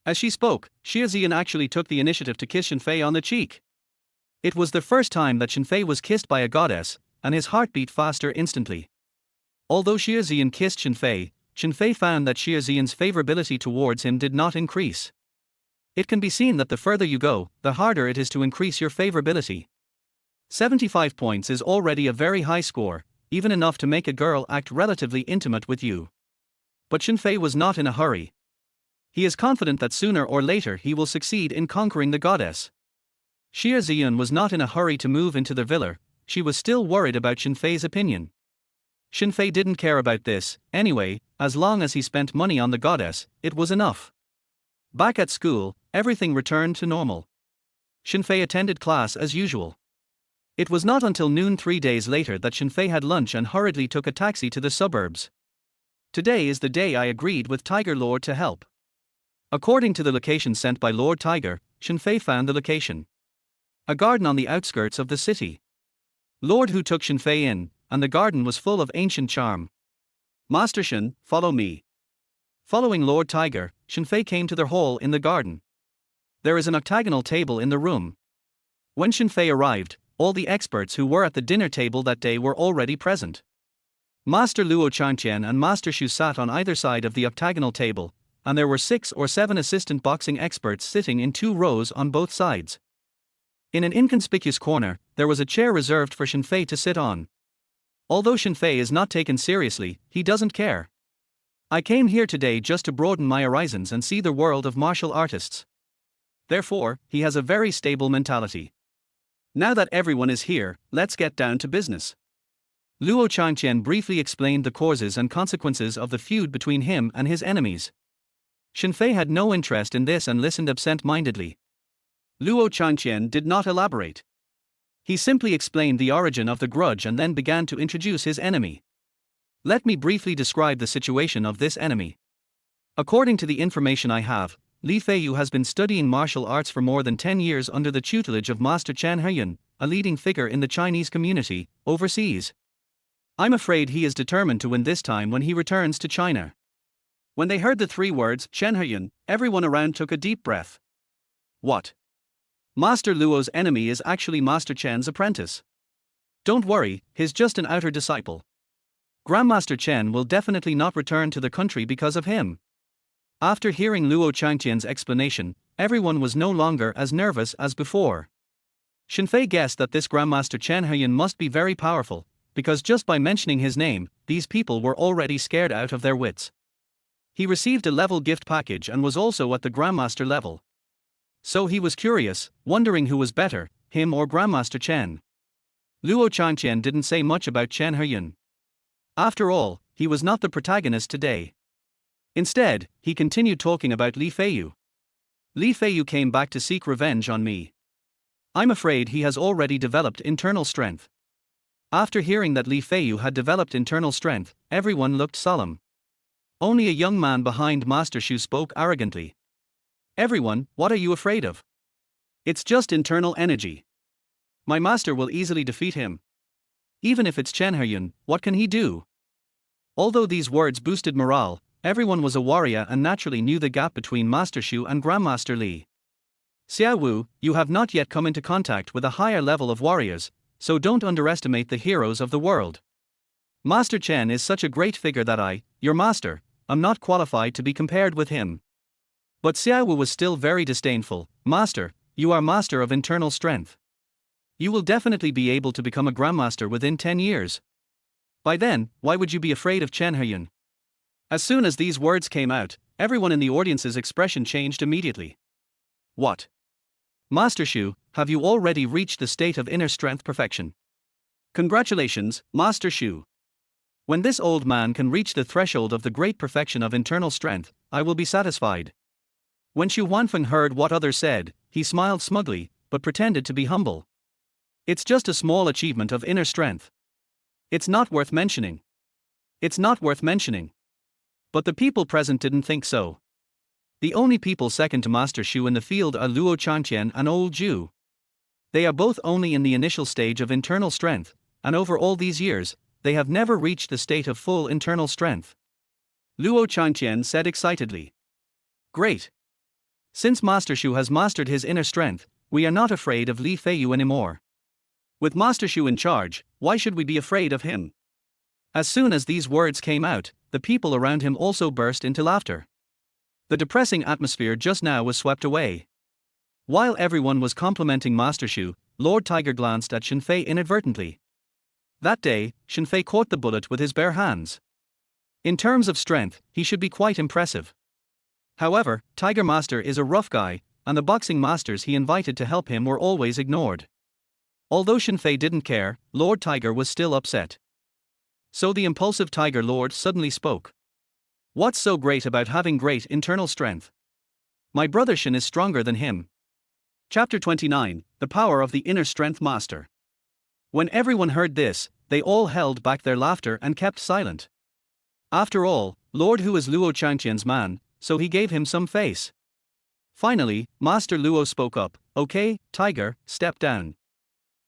As she spoke, Xia Ziyan actually took the initiative to kiss Shen Fei on the cheek. It was the first time that Shen Fei was kissed by a goddess, and his heart beat faster instantly. Although Xia Ziyan kissed Shen Fei found that Xia Ziyan's favorability towards him did not increase. It can be seen that the further you go, the harder it is to increase your favorability. 75 points is already a very high score, even enough to make a girl act relatively intimate with you. But Shen Fei was not in a hurry. He is confident that sooner or later he will succeed in conquering the goddess. Xia Ziyan was not in a hurry to move into the villa, she was still worried about Shen Fei's opinion. Shen Fei didn't care about this, anyway, as long as he spent money on the goddess, it was enough. Back at school, everything returned to normal. Shen Fei attended class as usual. It was not until noon 3 days later that Shen Fei had lunch and hurriedly took a taxi to the suburbs. Today is the day I agreed with Tiger Lord to help. According to the location sent by Lord Tiger, Shen Fei found the location. A garden on the outskirts of the city. Lord Hu took Shen Fei in, and the garden was full of ancient charm. "Master Shen, follow me." Following Lord Tiger, Shen Fei came to their hall in the garden. There is an octagonal table in the room. When Shen Fei arrived, all the experts who were at the dinner table that day were already present. Master Luo Changqian and Master Shu sat on either side of the octagonal table, and there were 6 or 7 assistant boxing experts sitting in 2 rows on both sides. In an inconspicuous corner, there was a chair reserved for Shen Fei to sit on. Although Shen Fei is not taken seriously, he doesn't care. "I came here today just to broaden my horizons and see the world of martial artists." Therefore, he has a very stable mentality. "Now that everyone is here, let's get down to business." Luo Changqian briefly explained the causes and consequences of the feud between him and his enemies. Shen Fei had no interest in this and listened absent-mindedly. Luo Changqian did not elaborate. He simply explained the origin of the grudge and then began to introduce his enemy. Let me briefly describe the situation of this enemy. According to the information I have, Li Feiyu has been studying martial arts for more than 10 years under the tutelage of Master Chen Heyan, a leading figure in the Chinese community, overseas. I'm afraid he is determined to win this time when he returns to China. When they heard the 3 words, Chen Heyan, everyone around took a deep breath. What? Master Luo's enemy is actually Master Chen's apprentice. Don't worry, he's just an outer disciple. Grandmaster Chen will definitely not return to the country because of him. After hearing Luo Changqian's explanation, everyone was no longer as nervous as before. Shen Fei guessed that this Grandmaster Chen Heyan must be very powerful, because just by mentioning his name, these people were already scared out of their wits. He received a level gift package and was also at the Grandmaster level. So he was curious, wondering who was better, him or Grandmaster Chen. Luo Changqian didn't say much about Chen Heyan. After all, he was not the protagonist today. Instead, he continued talking about Li Feiyu. Li Feiyu came back to seek revenge on me. I'm afraid he has already developed internal strength. After hearing that Li Feiyu had developed internal strength, everyone looked solemn. Only a young man behind Master Shu spoke arrogantly. Everyone, what are you afraid of? It's just internal energy. My master will easily defeat him. Even if it's Chen Heyan, what can he do? Although these words boosted morale, everyone was a warrior and naturally knew the gap between Master Shu and Grandmaster Li. Xiao Wu, you have not yet come into contact with a higher level of warriors, so don't underestimate the heroes of the world. Master Chen is such a great figure that I, your master, am not qualified to be compared with him. But Xiao Wu was still very disdainful. Master, you are master of internal strength. You will definitely be able to become a grandmaster within 10 years. By then, why would you be afraid of Chen Heyan? As soon as these words came out, everyone in the audience's expression changed immediately. What? Master Shu, have you already reached the state of inner strength perfection? Congratulations, Master Shu. When this old man can reach the threshold of the great perfection of internal strength, I will be satisfied. When Xu Huanfeng heard what others said, he smiled smugly, but pretended to be humble. It's just a small achievement of inner strength. It's not worth mentioning. It's not worth mentioning. But the people present didn't think so. The only people second to Master Xu in the field are Luo Changqian and Old Zhu. They are both only in the initial stage of internal strength, and over all these years, they have never reached the state of full internal strength. Luo Changqian said excitedly. Great. Since Master Xu has mastered his inner strength, we are not afraid of Li Feiyu anymore. With Master Xu in charge, why should we be afraid of him? As soon as these words came out, the people around him also burst into laughter. The depressing atmosphere just now was swept away. While everyone was complimenting Master Xu, Lord Tiger glanced at Shen Fei inadvertently. That day, Shen Fei caught the bullet with his bare hands. In terms of strength, he should be quite impressive. However, Tiger Master is a rough guy, and the boxing masters he invited to help him were always ignored. Although Shen Fei didn't care, Lord Tiger was still upset. So the impulsive Tiger Lord suddenly spoke. What's so great about having great internal strength? My brother Shen is stronger than him. Chapter 29, The Power of the Inner Strength Master. When everyone heard this, they all held back their laughter and kept silent. After all, Lord Hu is Luo Changqian's man, so he gave him some face. Finally, Master Luo spoke up. Okay, Tiger, step down.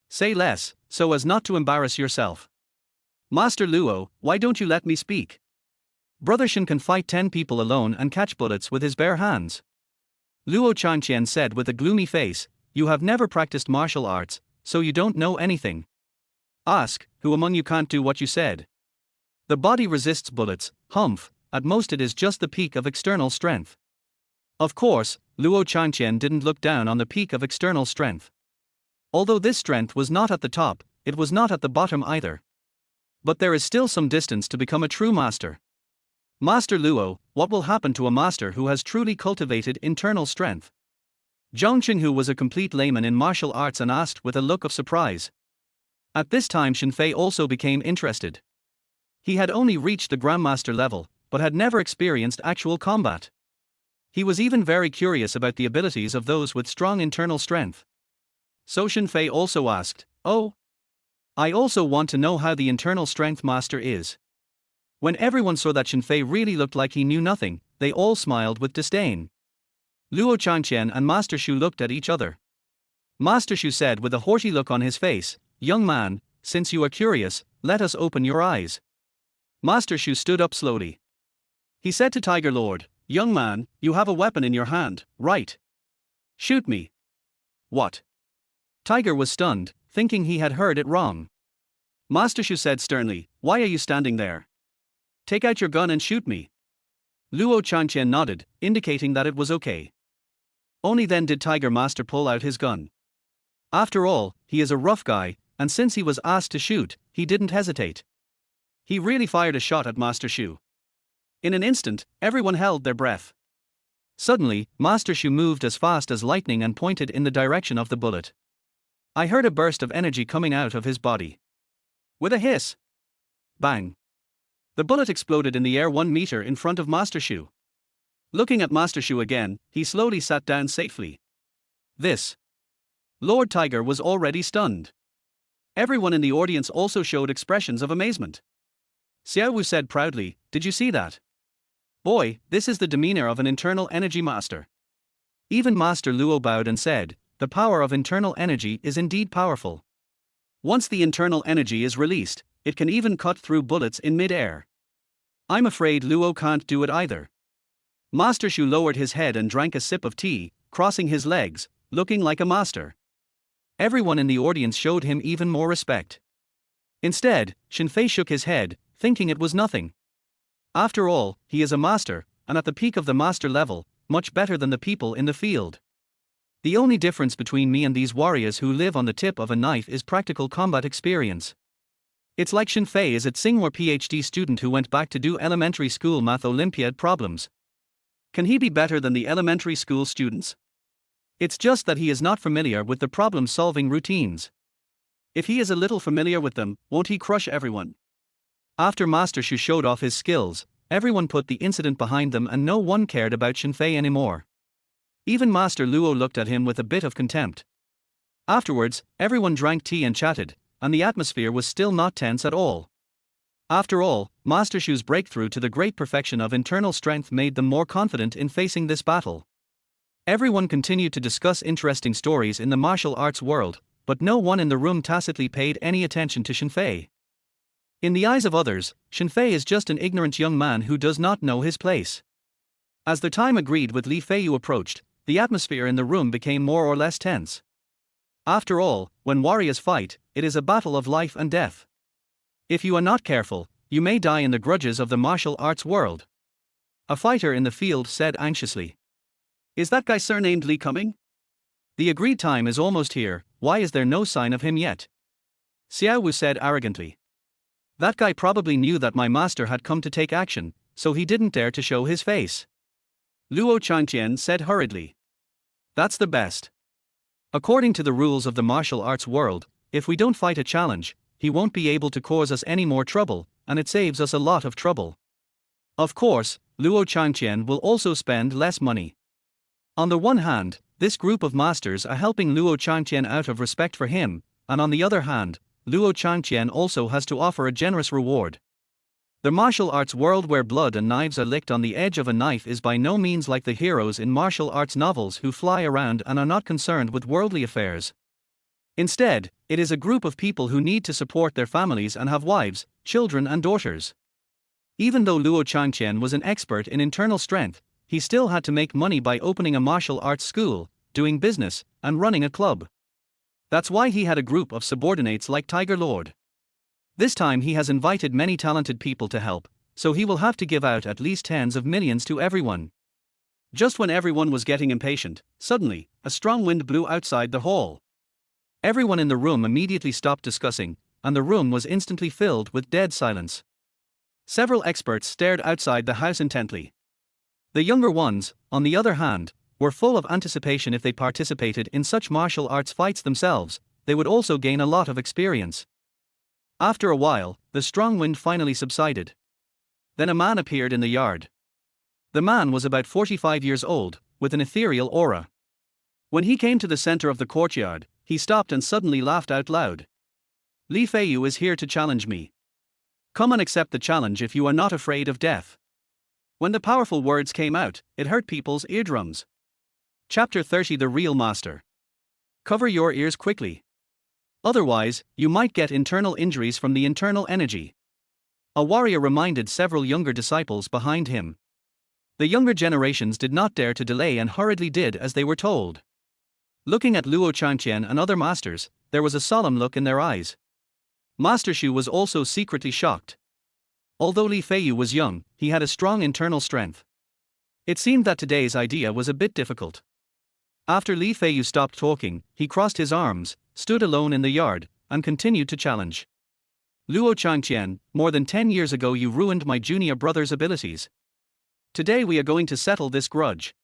Say less, so as not to embarrass yourself. Master Luo, why don't you let me speak? Brother Shen can fight 10 people alone and catch bullets with his bare hands. Luo Changqian said with a gloomy face, you have never practiced martial arts, so you don't know anything. Ask, who among you can't do what you said? The body resists bullets, humph, at most it is just the peak of external strength. Of course, Luo Changqian didn't look down on the peak of external strength. Although this strength was not at the top, it was not at the bottom either. But there is still some distance to become a true master. Master Luo, what will happen to a master who has truly cultivated internal strength? Zhang Qinghu was a complete layman in martial arts and asked with a look of surprise. At this time Shen Fei also became interested. He had only reached the Grandmaster level, but had never experienced actual combat. He was even very curious about the abilities of those with strong internal strength. So Shen Fei also asked, oh? I also want to know how the internal strength master is. When everyone saw that Shen Fei really looked like he knew nothing, they all smiled with disdain. Luo Changqian and Master Xu looked at each other. Master Xu said with a haughty look on his face, young man, since you are curious, let us open your eyes. Master Xu stood up slowly. He said to Tiger Lord, young man, you have a weapon in your hand, right? Shoot me. What? Tiger was stunned, thinking he had heard it wrong. Master Xu said sternly, why are you standing there? Take out your gun and shoot me. Luo Changqian nodded, indicating that it was okay. Only then did Tiger Master pull out his gun. After all, he is a rough guy, and since he was asked to shoot, he didn't hesitate. He really fired a shot at Master Xu. In an instant, everyone held their breath. Suddenly, Master Xu moved as fast as lightning and pointed in the direction of the bullet. I heard a burst of energy coming out of his body. With a hiss. Bang. The bullet exploded in the air 1 meter in front of Master Xu. Looking at Master Xu again, he slowly sat down safely. This. Lord Tiger was already stunned. Everyone in the audience also showed expressions of amazement. Xiao Wu said proudly, did you see that? Boy, this is the demeanor of an internal energy master. Even Master Luo bowed and said, the power of internal energy is indeed powerful. Once the internal energy is released, it can even cut through bullets in mid-air. I'm afraid Luo can't do it either. Master Xu lowered his head and drank a sip of tea, crossing his legs, looking like a master. Everyone in the audience showed him even more respect. Instead, Shen Fei shook his head, thinking it was nothing. After all, he is a master, and at the peak of the master level, much better than the people in the field. The only difference between me and these warriors who live on the tip of a knife is practical combat experience. It's like Shen Fei is a Tsinghua PhD student who went back to do elementary school math Olympiad problems. Can he be better than the elementary school students? It's just that he is not familiar with the problem-solving routines. If he is a little familiar with them, won't he crush everyone? After Master Xu showed off his skills, everyone put the incident behind them and no one cared about Shen Fei anymore. Even Master Luo looked at him with a bit of contempt. Afterwards, everyone drank tea and chatted, and the atmosphere was still not tense at all. After all, Master Shu's breakthrough to the great perfection of internal strength made them more confident in facing this battle. Everyone continued to discuss interesting stories in the martial arts world, but no one in the room tacitly paid any attention to Shen Fei. In the eyes of others, Shen Fei is just an ignorant young man who does not know his place. As the time agreed with Li Feiyu approached, the atmosphere in the room became more or less tense. After all, when warriors fight, it is a battle of life and death. If you are not careful, you may die in the grudges of the martial arts world. A fighter in the field said anxiously. Is that guy surnamed Li coming? The agreed time is almost here, why is there no sign of him yet? Xiao Wu said arrogantly. That guy probably knew that my master had come to take action, so he didn't dare to show his face. Luo Changqian said hurriedly. That's the best. According to the rules of the martial arts world, if we don't fight a challenge, he won't be able to cause us any more trouble, and it saves us a lot of trouble. Of course, Luo Changqian will also spend less money. On the one hand, this group of masters are helping Luo Changqian out of respect for him, and on the other hand, Luo Changqian also has to offer a generous reward. The martial arts world where blood and knives are licked on the edge of a knife is by no means like the heroes in martial arts novels who fly around and are not concerned with worldly affairs. Instead, it is a group of people who need to support their families and have wives, children and daughters. Even though Luo Changqian was an expert in internal strength, he still had to make money by opening a martial arts school, doing business, and running a club. That's why he had a group of subordinates like Tiger Lord. This time he has invited many talented people to help, so he will have to give out at least tens of millions to everyone. Just when everyone was getting impatient, suddenly, a strong wind blew outside the hall. Everyone in the room immediately stopped discussing, and the room was instantly filled with dead silence. Several experts stared outside the house intently. The younger ones, on the other hand, were full of anticipation. If they participated in such martial arts fights themselves, they would also gain a lot of experience. After a while, the strong wind finally subsided. Then a man appeared in the yard. The man was about 45 years old, with an ethereal aura. When he came to the center of the courtyard, he stopped and suddenly laughed out loud. Li Feiyu is here to challenge me. Come and accept the challenge if you are not afraid of death. When the powerful words came out, it hurt people's eardrums. Chapter 30 The Real Master. Cover your ears quickly. Otherwise, you might get internal injuries from the internal energy. A warrior reminded several younger disciples behind him. The younger generations did not dare to delay and hurriedly did as they were told. Looking at Luo Changqian and other masters, there was a solemn look in their eyes. Master Shu was also secretly shocked. Although Li Feiyu was young, he had a strong internal strength. It seemed that today's idea was a bit difficult. After Li Feiyu stopped talking, he crossed his arms, stood alone in the yard, and continued to challenge. Luo Changqian, more than 10 years ago you ruined my junior brother's abilities. Today we are going to settle this grudge.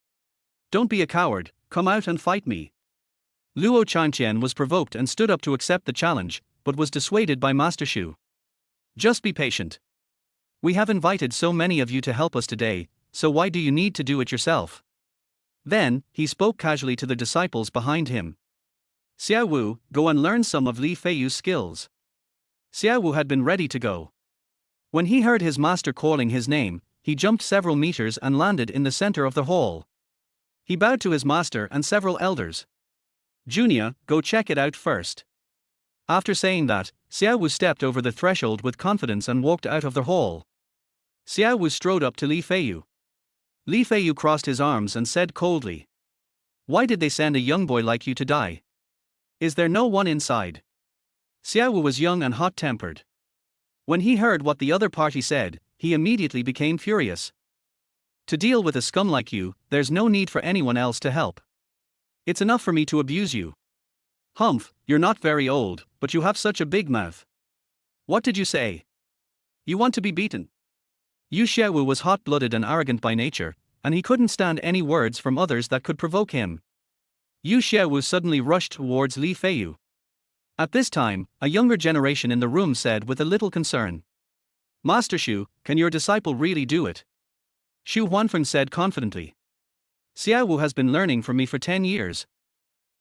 Don't be a coward, come out and fight me. Luo Changqian was provoked and stood up to accept the challenge, but was dissuaded by Master Shu. Just be patient. We have invited so many of you to help us today, so why do you need to do it yourself? Then, he spoke casually to the disciples behind him. Xiao Wu, go and learn some of Li Feiyu's skills. Xiao Wu had been ready to go. When he heard his master calling his name, he jumped several meters and landed in the center of the hall. He bowed to his master and several elders. Junior, go check it out first. After saying that, Xiao Wu stepped over the threshold with confidence and walked out of the hall. Xiao Wu strode up to Li Feiyu. Li Feiyu crossed his arms and said coldly, "Why did they send a young boy like you to die? Is there no one inside?" Xiao Wu was young and hot-tempered. When he heard what the other party said, he immediately became furious. To deal with a scum like you, there's no need for anyone else to help. It's enough for me to abuse you. Humph, you're not very old, but you have such a big mouth. What did you say? You want to be beaten? Yu Xiaowu was hot-blooded and arrogant by nature, and he couldn't stand any words from others that could provoke him. Yu Xiaowu suddenly rushed towards Li Feiyu. At this time, a younger generation in the room said with a little concern, "Master Shu, can your disciple really do it?" Xu Huanfeng said confidently. Xiao Wu has been learning from me for 10 years.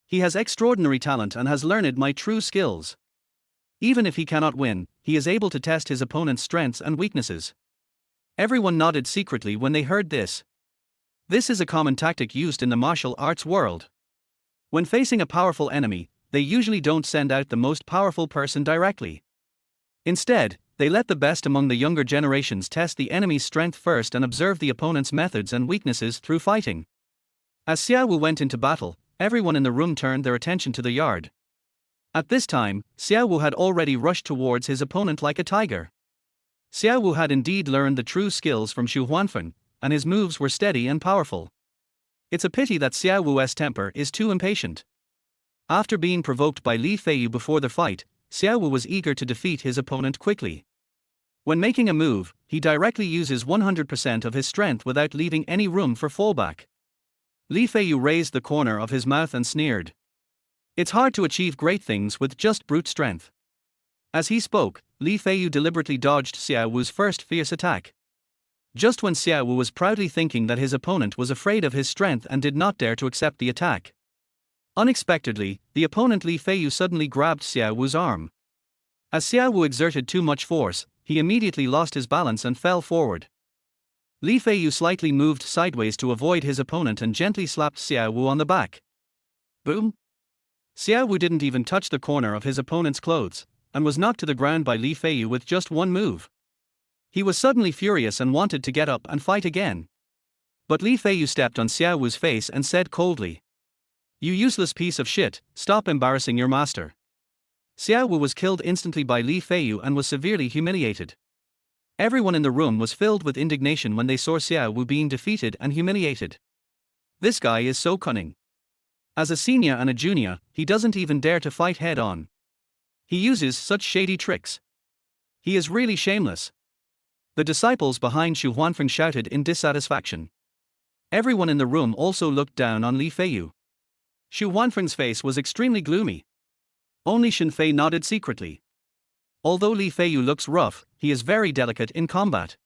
He has extraordinary talent and has learned my true skills. Even if he cannot win, he is able to test his opponent's strengths and weaknesses. Everyone nodded secretly when they heard this. This is a common tactic used in the martial arts world. When facing a powerful enemy, they usually don't send out the most powerful person directly. Instead, they let the best among the younger generations test the enemy's strength first and observe the opponent's methods and weaknesses through fighting. As Xiao Wu went into battle, everyone in the room turned their attention to the yard. At this time, Xiao Wu had already rushed towards his opponent like a tiger. Xiao Wu had indeed learned the true skills from Xu Huanfeng, and his moves were steady and powerful. It's a pity that Xiao Wu's temper is too impatient. After being provoked by Li Feiyu before the fight, Xiao Wu was eager to defeat his opponent quickly. When making a move, he directly uses 100% of his strength without leaving any room for fallback. Li Feiyu raised the corner of his mouth and sneered. It's hard to achieve great things with just brute strength. As he spoke, Li Feiyu deliberately dodged Xiao Wu's first fierce attack. Just when Xiao Wu was proudly thinking that his opponent was afraid of his strength and did not dare to accept the attack. Unexpectedly, the opponent Li Feiyu suddenly grabbed Xiao Wu's arm. As Xiao Wu exerted too much force, he immediately lost his balance and fell forward. Li Feiyu slightly moved sideways to avoid his opponent and gently slapped Xiao Wu on the back. Boom! Xiao Wu didn't even touch the corner of his opponent's clothes, and was knocked to the ground by Li Feiyu with just one move. He was suddenly furious and wanted to get up and fight again. But Li Feiyu stepped on Xiao Wu's face and said coldly, "You useless piece of shit, stop embarrassing your master." Xiao Wu was killed instantly by Li Feiyu and was severely humiliated. Everyone in the room was filled with indignation when they saw Xiao Wu being defeated and humiliated. This guy is so cunning. As a senior and a junior, he doesn't even dare to fight head-on. He uses such shady tricks. He is really shameless. The disciples behind Xu Huanfeng shouted in dissatisfaction. Everyone in the room also looked down on Li Feiyu. Xu Huanfeng's face was extremely gloomy. Only Shen Fei nodded secretly. Although Li Feiyu looks rough, he is very delicate in combat.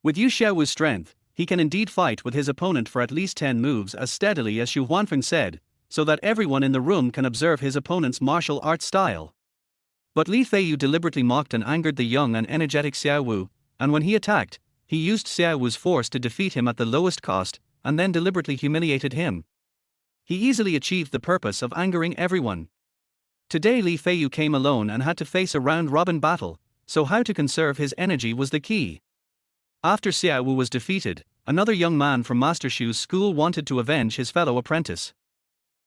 With Yu Xiaowu's strength, he can indeed fight with his opponent for at least 10 moves as steadily as Xu Huanfeng said, so that everyone in the room can observe his opponent's martial art style. But Li Feiyu deliberately mocked and angered the young and energetic Xiao Wu, and when he attacked, he used Xiao Wu's force to defeat him at the lowest cost, and then deliberately humiliated him. He easily achieved the purpose of angering everyone. Today Li Feiyu came alone and had to face a round-robin battle, so how to conserve his energy was the key. After Xiao Wu was defeated, another young man from Master Shu's school wanted to avenge his fellow apprentice.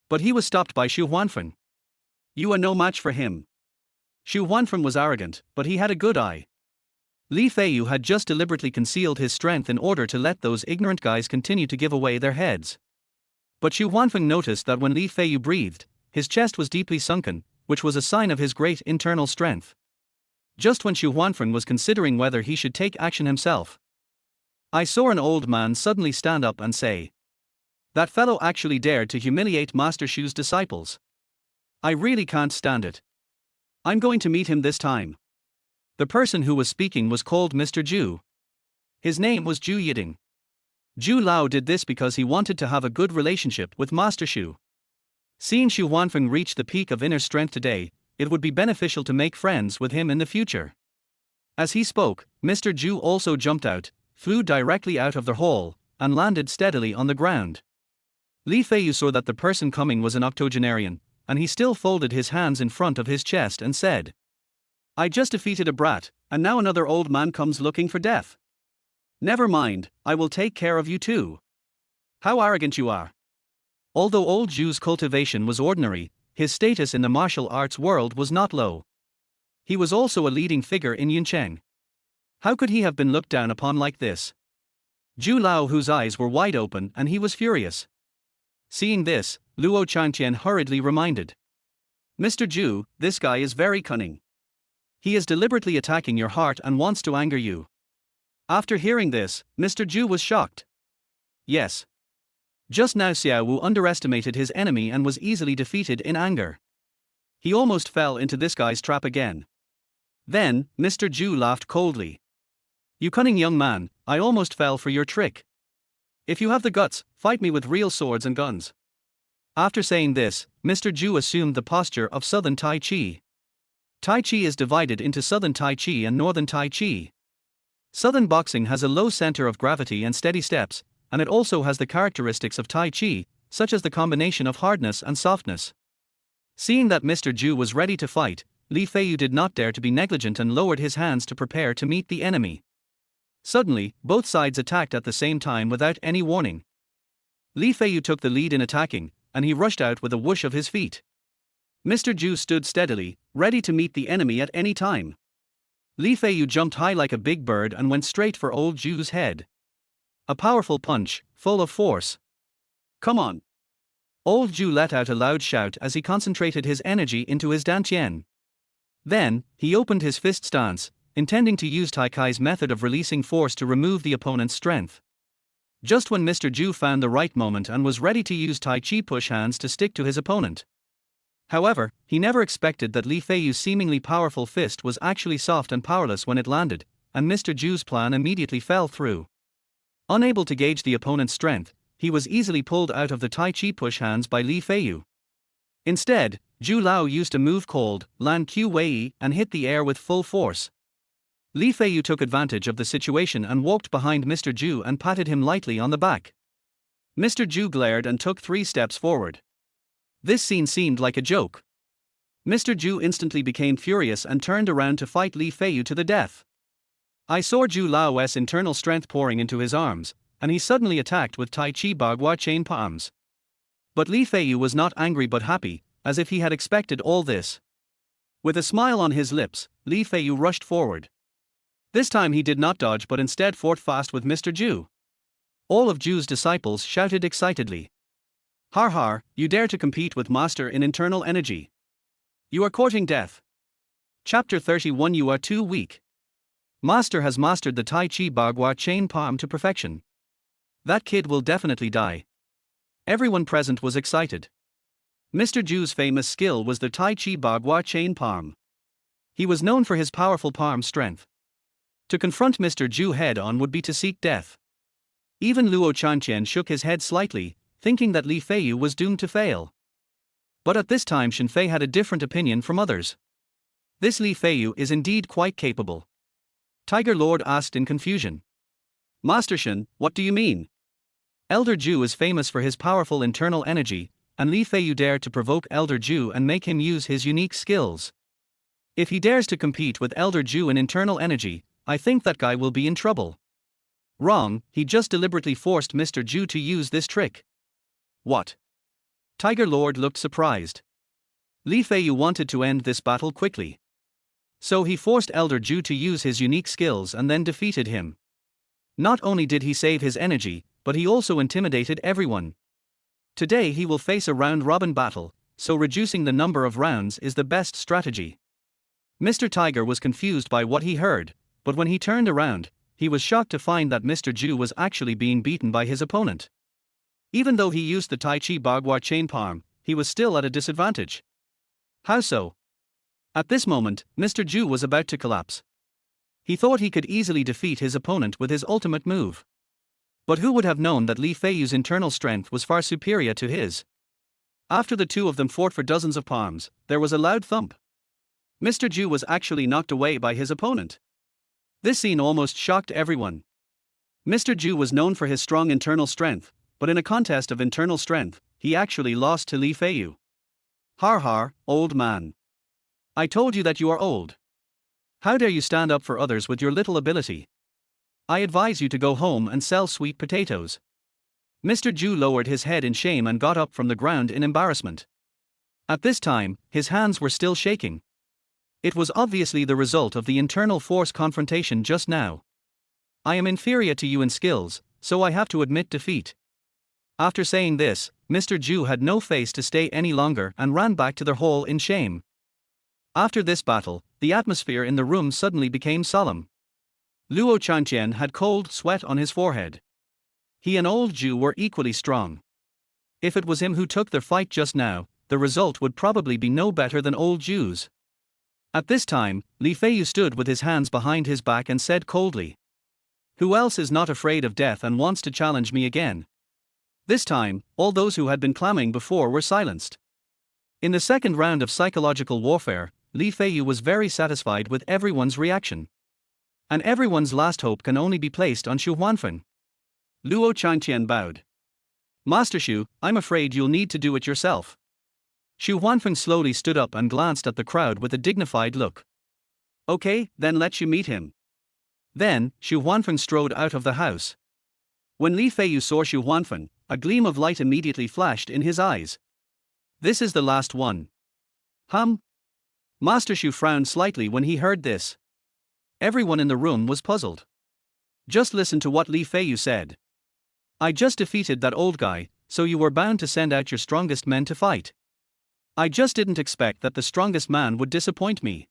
But he was stopped by Xu Huanfeng. "You are no match for him." Xu Huanfeng was arrogant, but he had a good eye. Li Feiyu had just deliberately concealed his strength in order to let those ignorant guys continue to give away their heads. But Xu Huanfeng noticed that when Li Feiyu breathed, his chest was deeply sunken, which was a sign of his great internal strength. Just when Xu Huanfeng was considering whether he should take action himself, I saw an old man suddenly stand up and say, "That fellow actually dared to humiliate Master Shu's disciples. I really can't stand it. I'm going to meet him this time." The person who was speaking was called Mr. Zhu. His name was Zhu Yiding. Zhu Lao did this because he wanted to have a good relationship with Master Shu. Seeing Xu Huanfeng reach the peak of inner strength today, it would be beneficial to make friends with him in the future. As he spoke, Mr. Zhu also jumped out, flew directly out of the hall, and landed steadily on the ground. Li Feiyu saw that the person coming was an octogenarian, and he still folded his hands in front of his chest and said, "I just defeated a brat, and now another old man comes looking for death. Never mind, I will take care of you too. How arrogant you are." Although old Zhu's cultivation was ordinary, his status in the martial arts world was not low. He was also a leading figure in Yuncheng. How could he have been looked down upon like this? Zhu Lao, whose eyes were wide open, and he was furious. Seeing this, Luo Changtian hurriedly reminded, "Mr. Zhu, this guy is very cunning. He is deliberately attacking your heart and wants to anger you." After hearing this, Mr. Zhu was shocked. Yes. Just now Xiao Wu underestimated his enemy and was easily defeated in anger. He almost fell into this guy's trap again. Then, Mr. Zhu laughed coldly. "You cunning young man, I almost fell for your trick. If you have the guts, fight me with real swords and guns. After saying this, Mr. Zhu assumed the posture of Southern Tai Chi. Tai Chi is divided into Southern Tai Chi and Northern Tai Chi. Southern boxing has a low center of gravity and steady steps, and it also has the characteristics of Tai Chi, such as the combination of hardness and softness. Seeing that Mr. Zhu was ready to fight, Li Feiyu did not dare to be negligent and lowered his hands to prepare to meet the enemy. Suddenly, both sides attacked at the same time without any warning. Li Feiyu took the lead in attacking, and he rushed out with a whoosh of his feet. Mr. Zhu stood steadily, ready to meet the enemy at any time. Li Feiyu jumped high like a big bird and went straight for old Zhu's head. A powerful punch, full of force. Come on! Old Zhu let out a loud shout as he concentrated his energy into his dantian. Then, he opened his fist stance, intending to use Tai Kai's method of releasing force to remove the opponent's strength. Just when Mr. Zhu found the right moment and was ready to use Tai Chi push hands to stick to his opponent. However, he never expected that Li Feiyu's seemingly powerful fist was actually soft and powerless when it landed, and Mr. Zhu's plan immediately fell through. Unable to gauge the opponent's strength, he was easily pulled out of the Tai Chi push hands by Li Feiyu. Instead, Zhu Lao used a move called Lan Q Wei and hit the air with full force. Li Feiyu took advantage of the situation and walked behind Mr. Zhu and patted him lightly on the back. Mr. Zhu glared and took 3 steps forward. This scene seemed like a joke. Mr. Zhu instantly became furious and turned around to fight Li Feiyu to the death. I saw Zhu Lao's internal strength pouring into his arms, and he suddenly attacked with Tai Chi Bagua chain palms. But Li Feiyu was not angry but happy, as if he had expected all this. With a smile on his lips, Li Feiyu rushed forward. This time he did not dodge but instead fought fast with Mr. Zhu. All of Zhu's disciples shouted excitedly. Har har, you dare to compete with Master in internal energy. You are courting death. Chapter 31. You are too weak. Master has mastered the Tai Chi Bagua chain palm to perfection. That kid will definitely die. Everyone present was excited. Mr. Zhu's famous skill was the Tai Chi Bagua chain palm. He was known for his powerful palm strength. To confront Mr. Zhu head-on would be to seek death. Even Luo Chanqian shook his head slightly, thinking that Li Feiyu was doomed to fail. But at this time Shen Fei had a different opinion from others. This Li Feiyu is indeed quite capable. Tiger Lord asked in confusion. Master Shen, what do you mean? Elder Zhu is famous for his powerful internal energy, and Li Feiyu dared to provoke Elder Zhu and make him use his unique skills. If he dares to compete with Elder Zhu in internal energy, I think that guy will be in trouble. Wrong, he just deliberately forced Mr. Zhu to use this trick. What? Tiger Lord looked surprised. Li Feiyu wanted to end this battle quickly. So he forced Elder Zhu to use his unique skills and then defeated him. Not only did he save his energy, but he also intimidated everyone. Today he will face a round-robin battle, so reducing the number of rounds is the best strategy. Mr. Tiger was confused by what he heard, but when he turned around, he was shocked to find that Mr. Zhu was actually being beaten by his opponent. Even though he used the Tai Chi Bagua chain palm, he was still at a disadvantage. How so? At this moment, Mr. Zhu was about to collapse. He thought he could easily defeat his opponent with his ultimate move. But who would have known that Li Feiyu's internal strength was far superior to his? After the two of them fought for dozens of palms, there was a loud thump. Mr. Zhu was actually knocked away by his opponent. This scene almost shocked everyone. Mr. Zhu was known for his strong internal strength, but in a contest of internal strength, he actually lost to Li Feiyu. Har har, old man. I told you that you are old. How dare you stand up for others with your little ability? I advise you to go home and sell sweet potatoes. Mr. Zhu lowered his head in shame and got up from the ground in embarrassment. At this time, his hands were still shaking. It was obviously the result of the internal force confrontation just now. I am inferior to you in skills, so I have to admit defeat. After saying this, Mr. Zhu had no face to stay any longer and ran back to their hall in shame. After this battle, the atmosphere in the room suddenly became solemn. Luo Chanqian had cold sweat on his forehead. He and old Zhu were equally strong. If it was him who took their fight just now, the result would probably be no better than old Zhu's. At this time, Li Feiyu stood with his hands behind his back and said coldly. Who else is not afraid of death and wants to challenge me again? This time, all those who had been clamoring before were silenced. In the second round of psychological warfare, Li Feiyu was very satisfied with everyone's reaction. And everyone's last hope can only be placed on Xu Huanfeng. Luo Changqian bowed. Master Xu, I'm afraid you'll need to do it yourself. Xu Huanfeng slowly stood up and glanced at the crowd with a dignified look. Okay, then let you meet him. Then, Xu Huanfeng strode out of the house. When Li Feiyu saw Xu Huanfeng, a gleam of light immediately flashed in his eyes. This is the last one. Master Xu frowned slightly when he heard this. Everyone in the room was puzzled. Just listen to what Li Feiyu said. I just defeated that old guy, so you were bound to send out your strongest men to fight. I just didn't expect that the strongest man would disappoint me.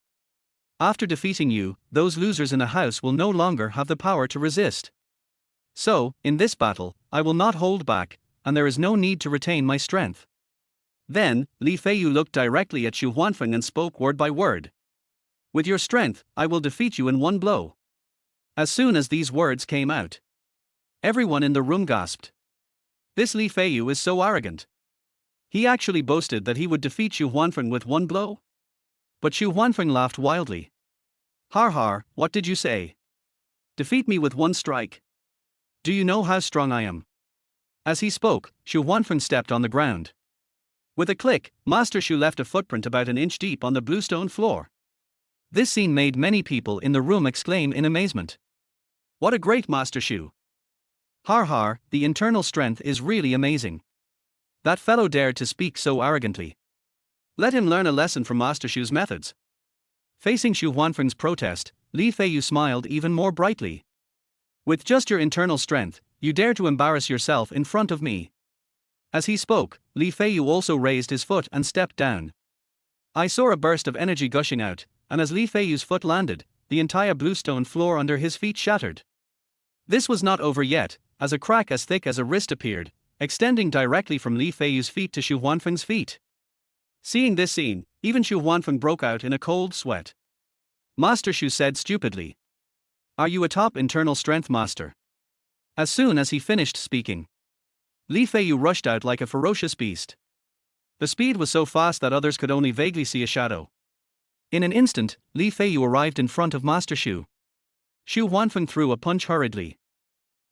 After defeating you, those losers in a house will no longer have the power to resist. So, in this battle, I will not hold back, and there is no need to retain my strength. Then, Li Feiyu looked directly at Xu Huanfeng and spoke word by word. With your strength, I will defeat you in one blow. As soon as these words came out, everyone in the room gasped. This Li Feiyu is so arrogant. He actually boasted that he would defeat Xu Huanfeng with one blow? But Xu Huanfeng laughed wildly. Har, what did you say? Defeat me with one strike? Do you know how strong I am? As he spoke, Xu Huanfeng stepped on the ground. With a click, Master Xu left a footprint about an inch deep on the bluestone floor. This scene made many people in the room exclaim in amazement. What a great Master Xu! Har, the internal strength is really amazing. That fellow dared to speak so arrogantly. Let him learn a lesson from Master Xu's methods. Facing Xu Huanfeng's protest, Li Feiyu smiled even more brightly. With just your internal strength, you dare to embarrass yourself in front of me. As he spoke, Li Feiyu also raised his foot and stepped down. I saw a burst of energy gushing out, and as Li Feiyu's foot landed, the entire bluestone floor under his feet shattered. This was not over yet, as a crack as thick as a wrist appeared, extending directly from Li Feiyu's feet to Xu Huanfeng's feet. Seeing this scene, even Xu Huanfeng broke out in a cold sweat. Master Xu said stupidly. Are you a top internal strength master? As soon as he finished speaking, Li Feiyu rushed out like a ferocious beast. The speed was so fast that others could only vaguely see a shadow. In an instant, Li Feiyu arrived in front of Master Xu. Xu Huanfeng threw a punch hurriedly.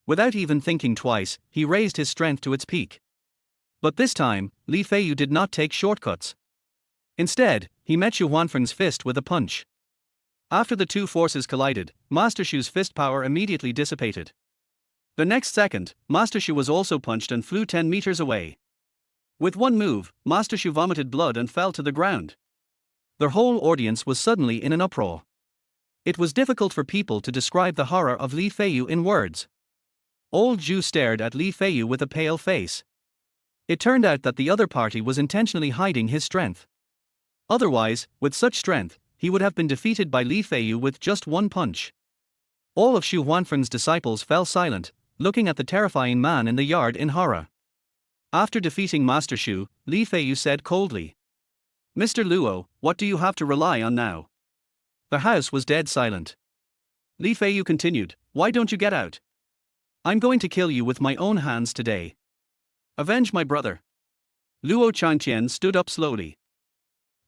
Without even thinking twice, he raised his strength to its peak. But this time, Li Feiyu did not take shortcuts. Instead, he met Xu Huanfeng's fist with a punch. After the two forces collided, Master Xu's fist power immediately dissipated. The next second, Master Xu was also punched and flew 10 meters away. With one move, Master Xu vomited blood and fell to the ground. The whole audience was suddenly in an uproar. It was difficult for people to describe the horror of Li Feiyu in words. Old Zhu stared at Li Feiyu with a pale face. It turned out that the other party was intentionally hiding his strength. Otherwise, with such strength, he would have been defeated by Li Feiyu with just one punch. All of Xu Huanfeng's disciples fell silent, looking at the terrifying man in the yard in horror. After defeating Master Xu, Li Feiyu said coldly. Mr. Luo, what do you have to rely on now? The house was dead silent. Li Feiyu continued, why don't you get out? I'm going to kill you with my own hands today. Avenge my brother. Luo Changqian stood up slowly.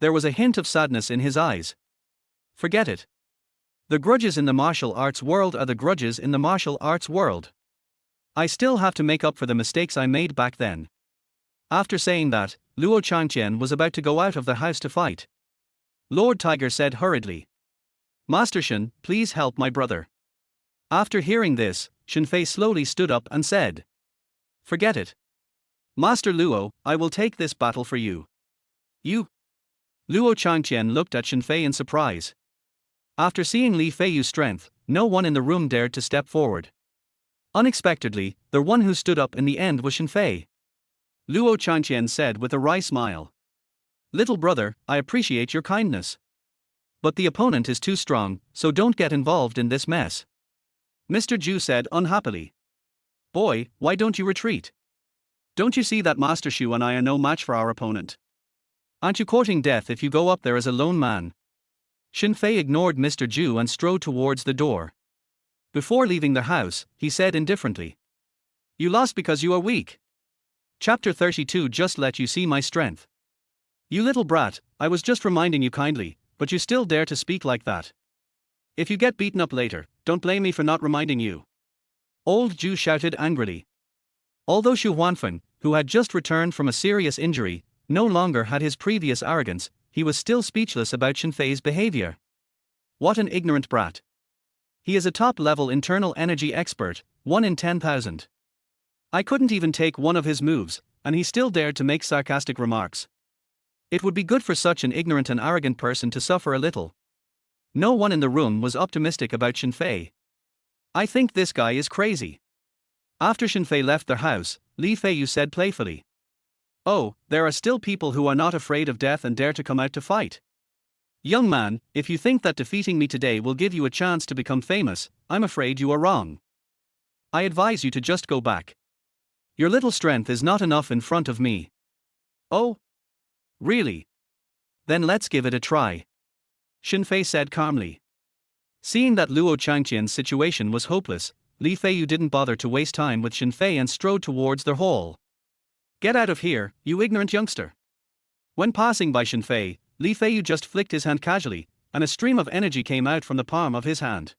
There was a hint of sadness in his eyes. Forget it. The grudges in the martial arts world are the grudges in the martial arts world. I still have to make up for the mistakes I made back then. After saying that, Luo Changqian was about to go out of the house to fight. Lord Tiger said hurriedly. Master Shen, please help my brother. After hearing this, Shen Fei slowly stood up and said. Forget it. Master Luo, I will take this battle for you. You? Luo Changqian looked at Shen Fei in surprise. After seeing Li Feiyu's strength, no one in the room dared to step forward. Unexpectedly, the one who stood up in the end was Shen Fei. Luo Changqian said with a wry smile. Little brother, I appreciate your kindness. But the opponent is too strong, so don't get involved in this mess. Mr. Zhu said unhappily. Boy, why don't you retreat? Don't you see that Master Xu and I are no match for our opponent? Aren't you courting death if you go up there as a lone man? Shen Fei ignored Mr. Zhu and strode towards the door. Before leaving the house, he said indifferently. You lost because you are weak. Chapter 32 just let you see my strength. You little brat, I was just reminding you kindly, but you still dare to speak like that. If you get beaten up later, don't blame me for not reminding you. Old Jew shouted angrily. Although Xu Huanfeng, who had just returned from a serious injury, no longer had his previous arrogance, he was still speechless about Shen Fei's behavior. What an ignorant brat. He is a top-level internal energy expert, 1 in 10,000. I couldn't even take one of his moves, and he still dared to make sarcastic remarks. It would be good for such an ignorant and arrogant person to suffer a little. No one in the room was optimistic about Shen Fei. I think this guy is crazy. After Shen Fei left their house, Li Feiyu said playfully. Oh, there are still people who are not afraid of death and dare to come out to fight. Young man, if you think that defeating me today will give you a chance to become famous, I'm afraid you are wrong. I advise you to just go back. Your little strength is not enough in front of me. Oh? Really? Then let's give it a try. Shen Fei said calmly. Seeing that Luo Changqian's situation was hopeless, Li Feiyu didn't bother to waste time with Shen Fei and strode towards their hall. Get out of here, you ignorant youngster. When passing by Shen Fei, Li Feiyu just flicked his hand casually, and a stream of energy came out from the palm of his hand.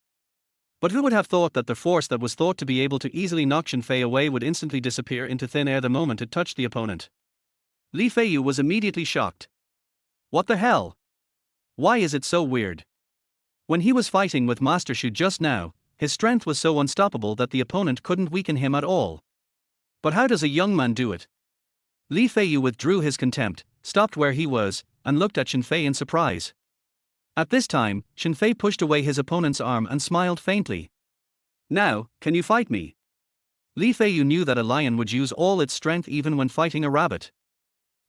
But who would have thought that the force that was thought to be able to easily knock Shen Fei away would instantly disappear into thin air the moment it touched the opponent? Li Feiyu was immediately shocked. What the hell? Why is it so weird? When he was fighting with Master Xu just now, his strength was so unstoppable that the opponent couldn't weaken him at all. But how does a young man do it? Li Feiyu withdrew his contempt, stopped where he was, and looked at Shen Fei in surprise. At this time, Shen Fei pushed away his opponent's arm and smiled faintly. Now, can you fight me? Li Feiyu knew that a lion would use all its strength even when fighting a rabbit.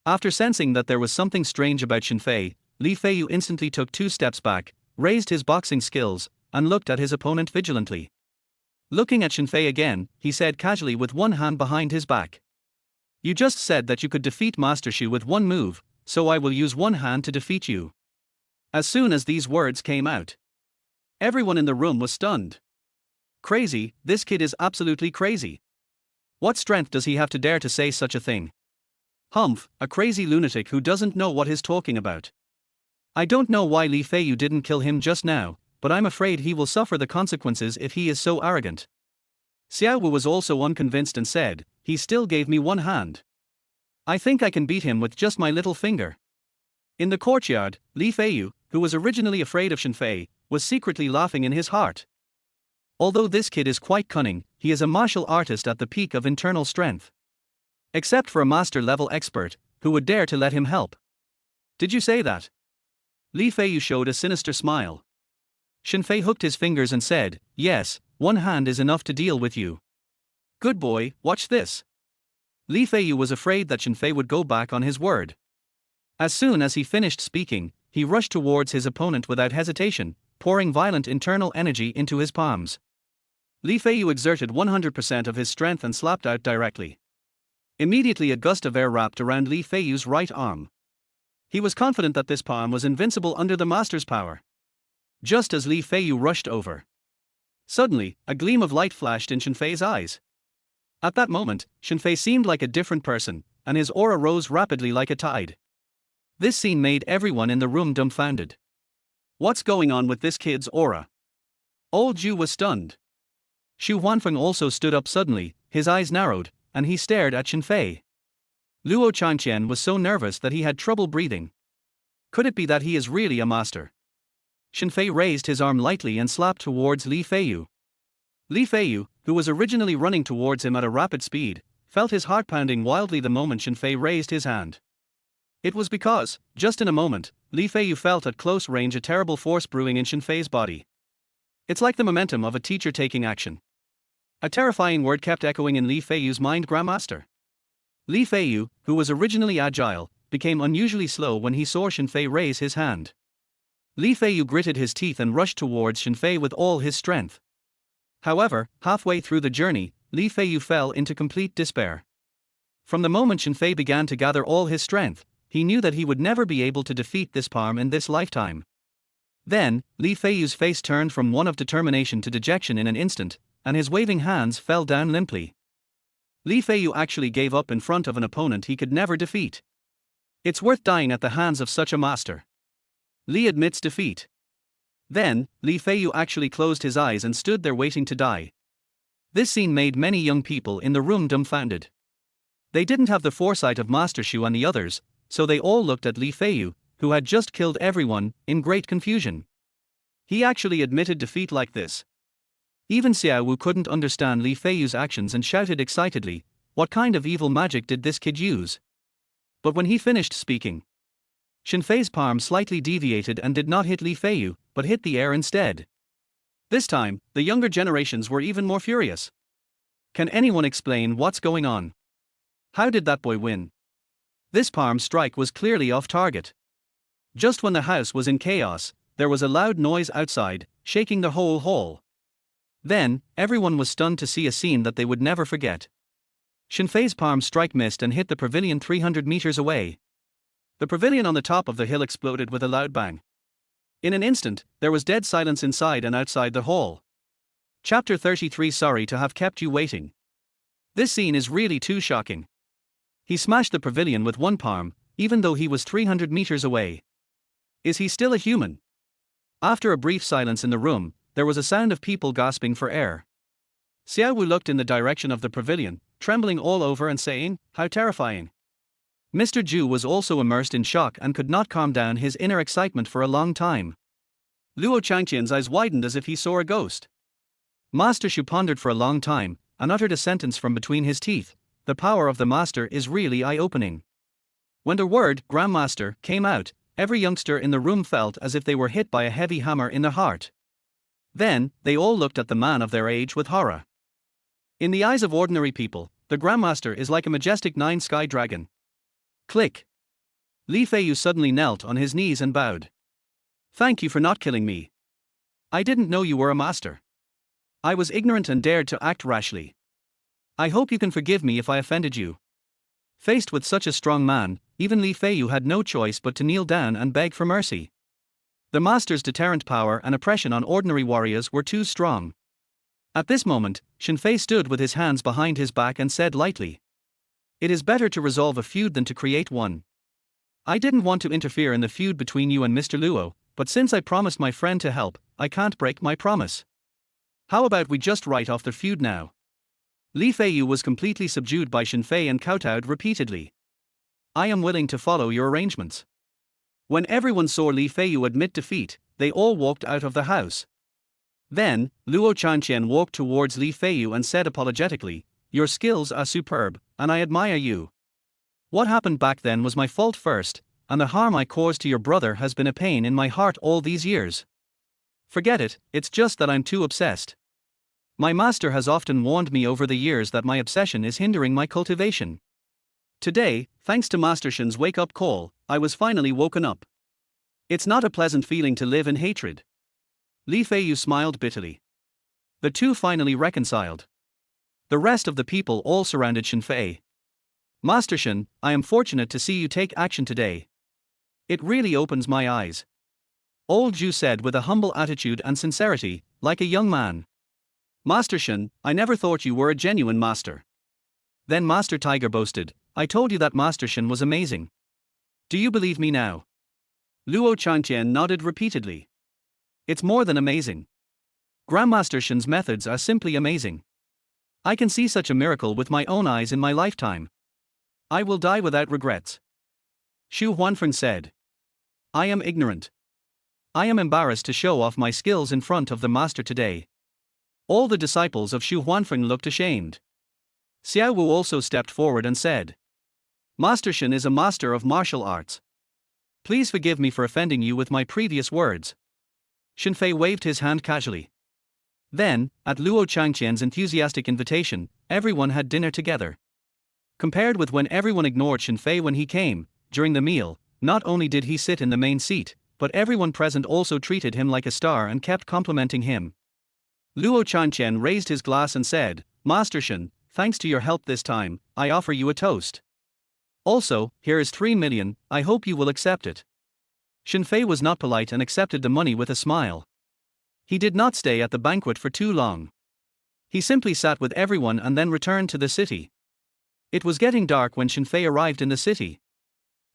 After sensing that there was something strange about Shen Fei, Li Feiyu instantly took 2 steps back, raised his boxing skills, and looked at his opponent vigilantly. Looking at Shen Fei again, he said casually with one hand behind his back. You just said that you could defeat Master Xu with one move, so I will use one hand to defeat you. As soon as these words came out, everyone in the room was stunned. Crazy, this kid is absolutely crazy. What strength does he have to dare to say such a thing? Humph, a crazy lunatic who doesn't know what he's talking about. I don't know why Li Feiyu didn't kill him just now, but I'm afraid he will suffer the consequences if he is so arrogant. Xiao Wu was also unconvinced and said, he still gave me one hand. I think I can beat him with just my little finger. In the courtyard, Li Feiyu, who was originally afraid of Shen Fei, was secretly laughing in his heart. Although this kid is quite cunning, he is a martial artist at the peak of internal strength. Except for a master-level expert, who would dare to let him help. Did you say that? Li Feiyu showed a sinister smile. Shen Fei hooked his fingers and said, yes, one hand is enough to deal with you. Good boy, watch this. Li Feiyu was afraid that Shen Fei would go back on his word. As soon as he finished speaking, he rushed towards his opponent without hesitation, pouring violent internal energy into his palms. Li Feiyu exerted 100% of his strength and slapped out directly. Immediately a gust of air wrapped around Li Feiyu's right arm. He was confident that this palm was invincible under the master's power. Just as Li Feiyu rushed over, suddenly, a gleam of light flashed in Shen Fei's eyes. At that moment, Shen Fei seemed like a different person, and his aura rose rapidly like a tide. This scene made everyone in the room dumbfounded. What's going on with this kid's aura? Old Zhu was stunned. Xu Huanfeng also stood up suddenly, his eyes narrowed, and he stared at Shen Fei. Luo Changqian was so nervous that he had trouble breathing. Could it be that he is really a master? Shen Fei raised his arm lightly and slapped towards Li Feiyu. Li Feiyu, who was originally running towards him at a rapid speed, felt his heart pounding wildly the moment Shen Fei raised his hand. It was because, just in a moment, Li Feiyu felt at close range a terrible force brewing in Shen Fei's body. It's like the momentum of a teacher taking action. A terrifying word kept echoing in Li Feiyu's mind, Grandmaster. Li Feiyu, who was originally agile, became unusually slow when he saw Shen Fei raise his hand. Li Feiyu gritted his teeth and rushed towards Shen Fei with all his strength. However, halfway through the journey, Li Feiyu fell into complete despair. From the moment Shen Fei began to gather all his strength, he knew that he would never be able to defeat this palm in this lifetime. Then, Li Feiyu's face turned from one of determination to dejection in an instant, and his waving hands fell down limply. Li Feiyu actually gave up in front of an opponent he could never defeat. It's worth dying at the hands of such a master. Li admits defeat. Then, Li Feiyu actually closed his eyes and stood there waiting to die. This scene made many young people in the room dumbfounded. They didn't have the foresight of Master Shu and the others, so they all looked at Li Feiyu, who had just killed everyone, in great confusion. He actually admitted defeat like this. Even Xiao Wu couldn't understand Li Feiyu's actions and shouted excitedly, "What kind of evil magic did this kid use?" But when he finished speaking, Shen Fei's palm slightly deviated and did not hit Li Feiyu, but hit the air instead. This time, the younger generations were even more furious. Can anyone explain what's going on? How did that boy win? This palm strike was clearly off target. Just when the house was in chaos, there was a loud noise outside, shaking the whole hall. Then, everyone was stunned to see a scene that they would never forget. Shen Fei's palm strike missed and hit the pavilion 300 meters away. The pavilion on the top of the hill exploded with a loud bang. In an instant, there was dead silence inside and outside the hall. Chapter 33. Sorry to have kept you waiting. This scene is really too shocking. He smashed the pavilion with one palm, even though he was 300 meters away. Is he still a human? After a brief silence in the room, there was a sound of people gasping for air. Xiao Wu looked in the direction of the pavilion, trembling all over and saying, "How terrifying." Mr. Zhu was also immersed in shock and could not calm down his inner excitement for a long time. Luo Changqian's eyes widened as if he saw a ghost. Master Shu pondered for a long time, and uttered a sentence from between his teeth, "The power of the master is really eye-opening." When the word Grandmaster came out, every youngster in the room felt as if they were hit by a heavy hammer in the heart. Then, they all looked at the man of their age with horror. In the eyes of ordinary people, the Grandmaster is like a majestic nine-sky dragon. Click. Li Feiyu suddenly knelt on his knees and bowed. "Thank you for not killing me. I didn't know you were a master. I was ignorant and dared to act rashly. I hope you can forgive me if I offended you." Faced with such a strong man, even Li Feiyu had no choice but to kneel down and beg for mercy. The master's deterrent power and oppression on ordinary warriors were too strong. At this moment, Shen Fei stood with his hands behind his back and said lightly, "It is better to resolve a feud than to create one. I didn't want to interfere in the feud between you and Mr. Luo, but since I promised my friend to help, I can't break my promise. How about we just write off the feud now?" Li Feiyu was completely subdued by Shen Fei and kowtowed repeatedly. "I am willing to follow your arrangements." When everyone saw Li Feiyu admit defeat, they all walked out of the house. Then, Luo Changqian walked towards Li Feiyu and said apologetically, "Your skills are superb, and I admire you. What happened back then was my fault first, and the harm I caused to your brother has been a pain in my heart all these years. Forget it, it's just that I'm too obsessed. My master has often warned me over the years that my obsession is hindering my cultivation. Today, thanks to Master Shen's wake-up call, I was finally woken up. It's not a pleasant feeling to live in hatred." Li Feiyu smiled bitterly. The two finally reconciled. The rest of the people all surrounded Shen Fei. "Master Shen, I am fortunate to see you take action today. It really opens my eyes." Old Zhu said with a humble attitude and sincerity, like a young man. "Master Shen, I never thought you were a genuine master." Then Master Tiger boasted, "I told you that Master Shen was amazing. Do you believe me now?" Luo Changqian nodded repeatedly. "It's more than amazing. Grandmaster Shen's methods are simply amazing. I can see such a miracle with my own eyes in my lifetime. I will die without regrets." Xu Huanfeng said, "I am ignorant. I am embarrassed to show off my skills in front of the master today." All the disciples of Xu Huanfeng looked ashamed. Xiao Wu also stepped forward and said, "Master Shen is a master of martial arts. Please forgive me for offending you with my previous words." Shen Fei waved his hand casually. Then, at Luo Changqian's enthusiastic invitation, everyone had dinner together. Compared with when everyone ignored Shen Fei when he came, during the meal, not only did he sit in the main seat, but everyone present also treated him like a star and kept complimenting him. Luo Changqian raised his glass and said, "Master Shen, thanks to your help this time, I offer you a toast. Also, here is 3 million, I hope you will accept it." Shen Fei was not polite and accepted the money with a smile. He did not stay at the banquet for too long. He simply sat with everyone and then returned to the city. It was getting dark when Shen Fei arrived in the city.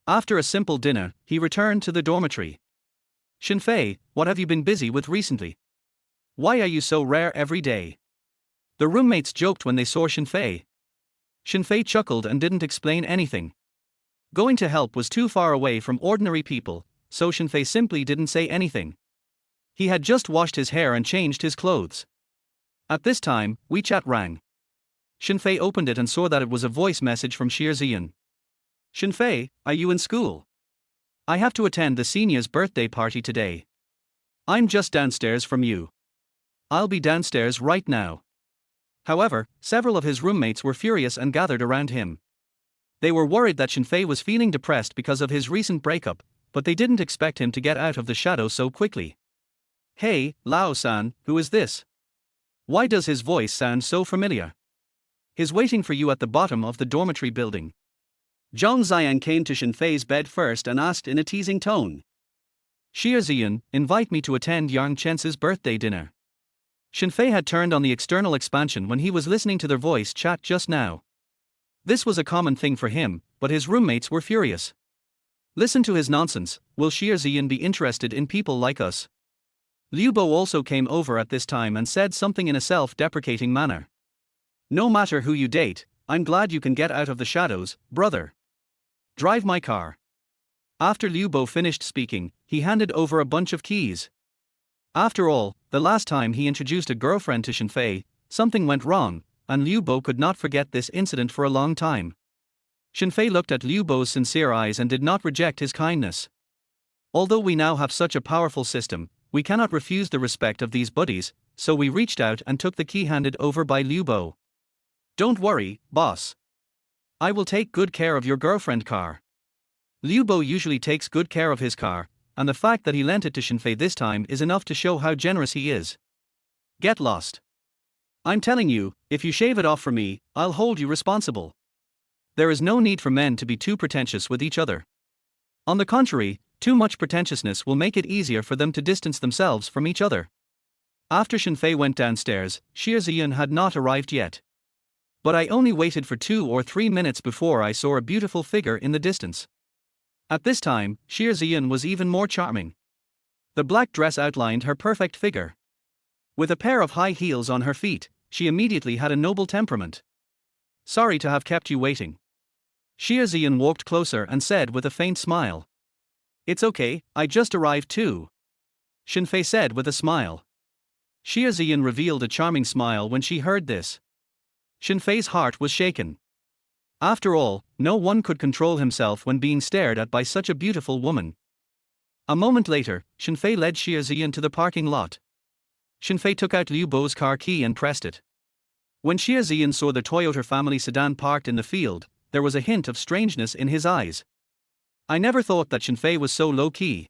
After a simple dinner, he returned to the dormitory. Shen Fei, what have you been busy with recently? Why are you so rare every day? The roommates joked when they saw Shen Fei. Shen Fei chuckled and didn't explain anything. Going to help was too far away from ordinary people, so Shen Fei simply didn't say anything. He had just washed his hair and changed his clothes. At this time, WeChat rang. Shen Fei opened it and saw that it was a voice message from Ziyan. Shen Fei, are you in school? I have to attend the senior's birthday party today. I'm just downstairs from you. I'll be downstairs right now. However, several of his roommates were furious and gathered around him. They were worried that Shen Fei was feeling depressed because of his recent breakup, but they didn't expect him to get out of the shadow so quickly. Hey, Lao San, who is this? Why does his voice sound so familiar? He's waiting for you at the bottom of the dormitory building. Zhang Ziyan came to Shen Fei's bed first and asked in a teasing tone. Ziyan, invite me to attend Yang Chen's birthday dinner. Shen Fei had turned on the external expansion when he was listening to their voice chat just now. This was a common thing for him, but his roommates were furious. Listen to his nonsense, will Ziyan be interested in people like us? Liu Bo also came over at this time and said something in a self-deprecating manner. No matter who you date, I'm glad you can get out of the shadows, brother. Drive my car. After Liu Bo finished speaking, he handed over a bunch of keys. After all, the last time he introduced a girlfriend to Shen Fei, something went wrong, and Liu Bo could not forget this incident for a long time. Shen Fei looked at Liu Bo's sincere eyes and did not reject his kindness. Although we now have such a powerful system, we cannot refuse the respect of these buddies, so we reached out and took the key handed over by Liu Bo. Don't worry, boss. I will take good care of your girlfriend car. Liu Bo usually takes good care of his car, and the fact that he lent it to Shen Fei this time is enough to show how generous he is. Get lost. I'm telling you, if you shave it off for me, I'll hold you responsible. There is no need for men to be too pretentious with each other. On the contrary, too much pretentiousness will make it easier for them to distance themselves from each other. After Shen Fei went downstairs, Ziyan had not arrived yet. But I only waited for 2 or 3 minutes before I saw a beautiful figure in the distance. At this time, Ziyan was even more charming. The black dress outlined her perfect figure. With a pair of high heels on her feet, she immediately had a noble temperament. Sorry to have kept you waiting. Ziyan walked closer and said with a faint smile. It's okay, I just arrived too. Shen Fei said with a smile. Ziyan revealed a charming smile when she heard this. Shen Fei's heart was shaken. After all, no one could control himself when being stared at by such a beautiful woman. A moment later, Shen Fei led Ziyan to the parking lot. Shen Fei took out Liu Bo's car key and pressed it. When Ziyan saw the Toyota family sedan parked in the field, there was a hint of strangeness in his eyes. I never thought that Shen Fei was so low-key.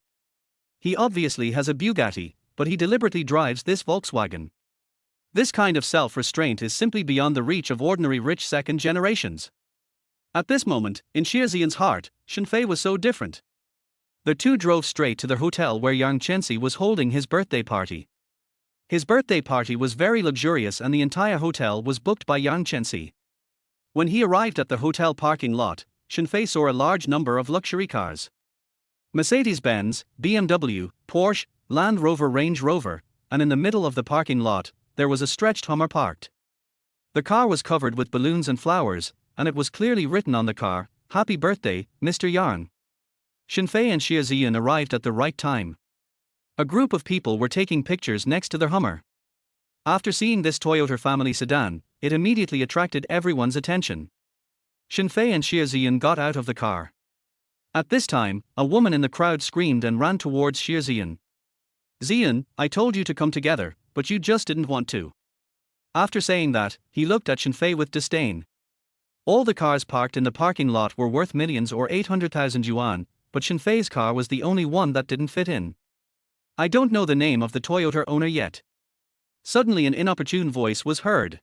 He obviously has a Bugatti, but he deliberately drives this Volkswagen. This kind of self-restraint is simply beyond the reach of ordinary rich second generations. At this moment, in Ziyan's heart, Shen Fei was so different. The two drove straight to the hotel where Yang Chensi was holding his birthday party. His birthday party was very luxurious and the entire hotel was booked by Yang Chensi. When he arrived at the hotel parking lot, Shen Fei saw a large number of luxury cars. Mercedes-Benz, BMW, Porsche, Land Rover, Range Rover, and in the middle of the parking lot, there was a stretched Hummer parked. The car was covered with balloons and flowers, and it was clearly written on the car, "Happy birthday, Mr. Yang." Shen Fei and Ziyan arrived at the right time. A group of people were taking pictures next to their Hummer. After seeing this Toyota family sedan, it immediately attracted everyone's attention. Shen Fei and Ziyan got out of the car. At this time, a woman in the crowd screamed and ran towards Ziyan. "Ziyan, I told you to come together, but you just didn't want to." After saying that, he looked at Shen Fei with disdain. All the cars parked in the parking lot were worth millions or 800,000 yuan, but Shen Fei's car was the only one that didn't fit in. "I don't know the name of the Toyota owner yet." Suddenly an inopportune voice was heard.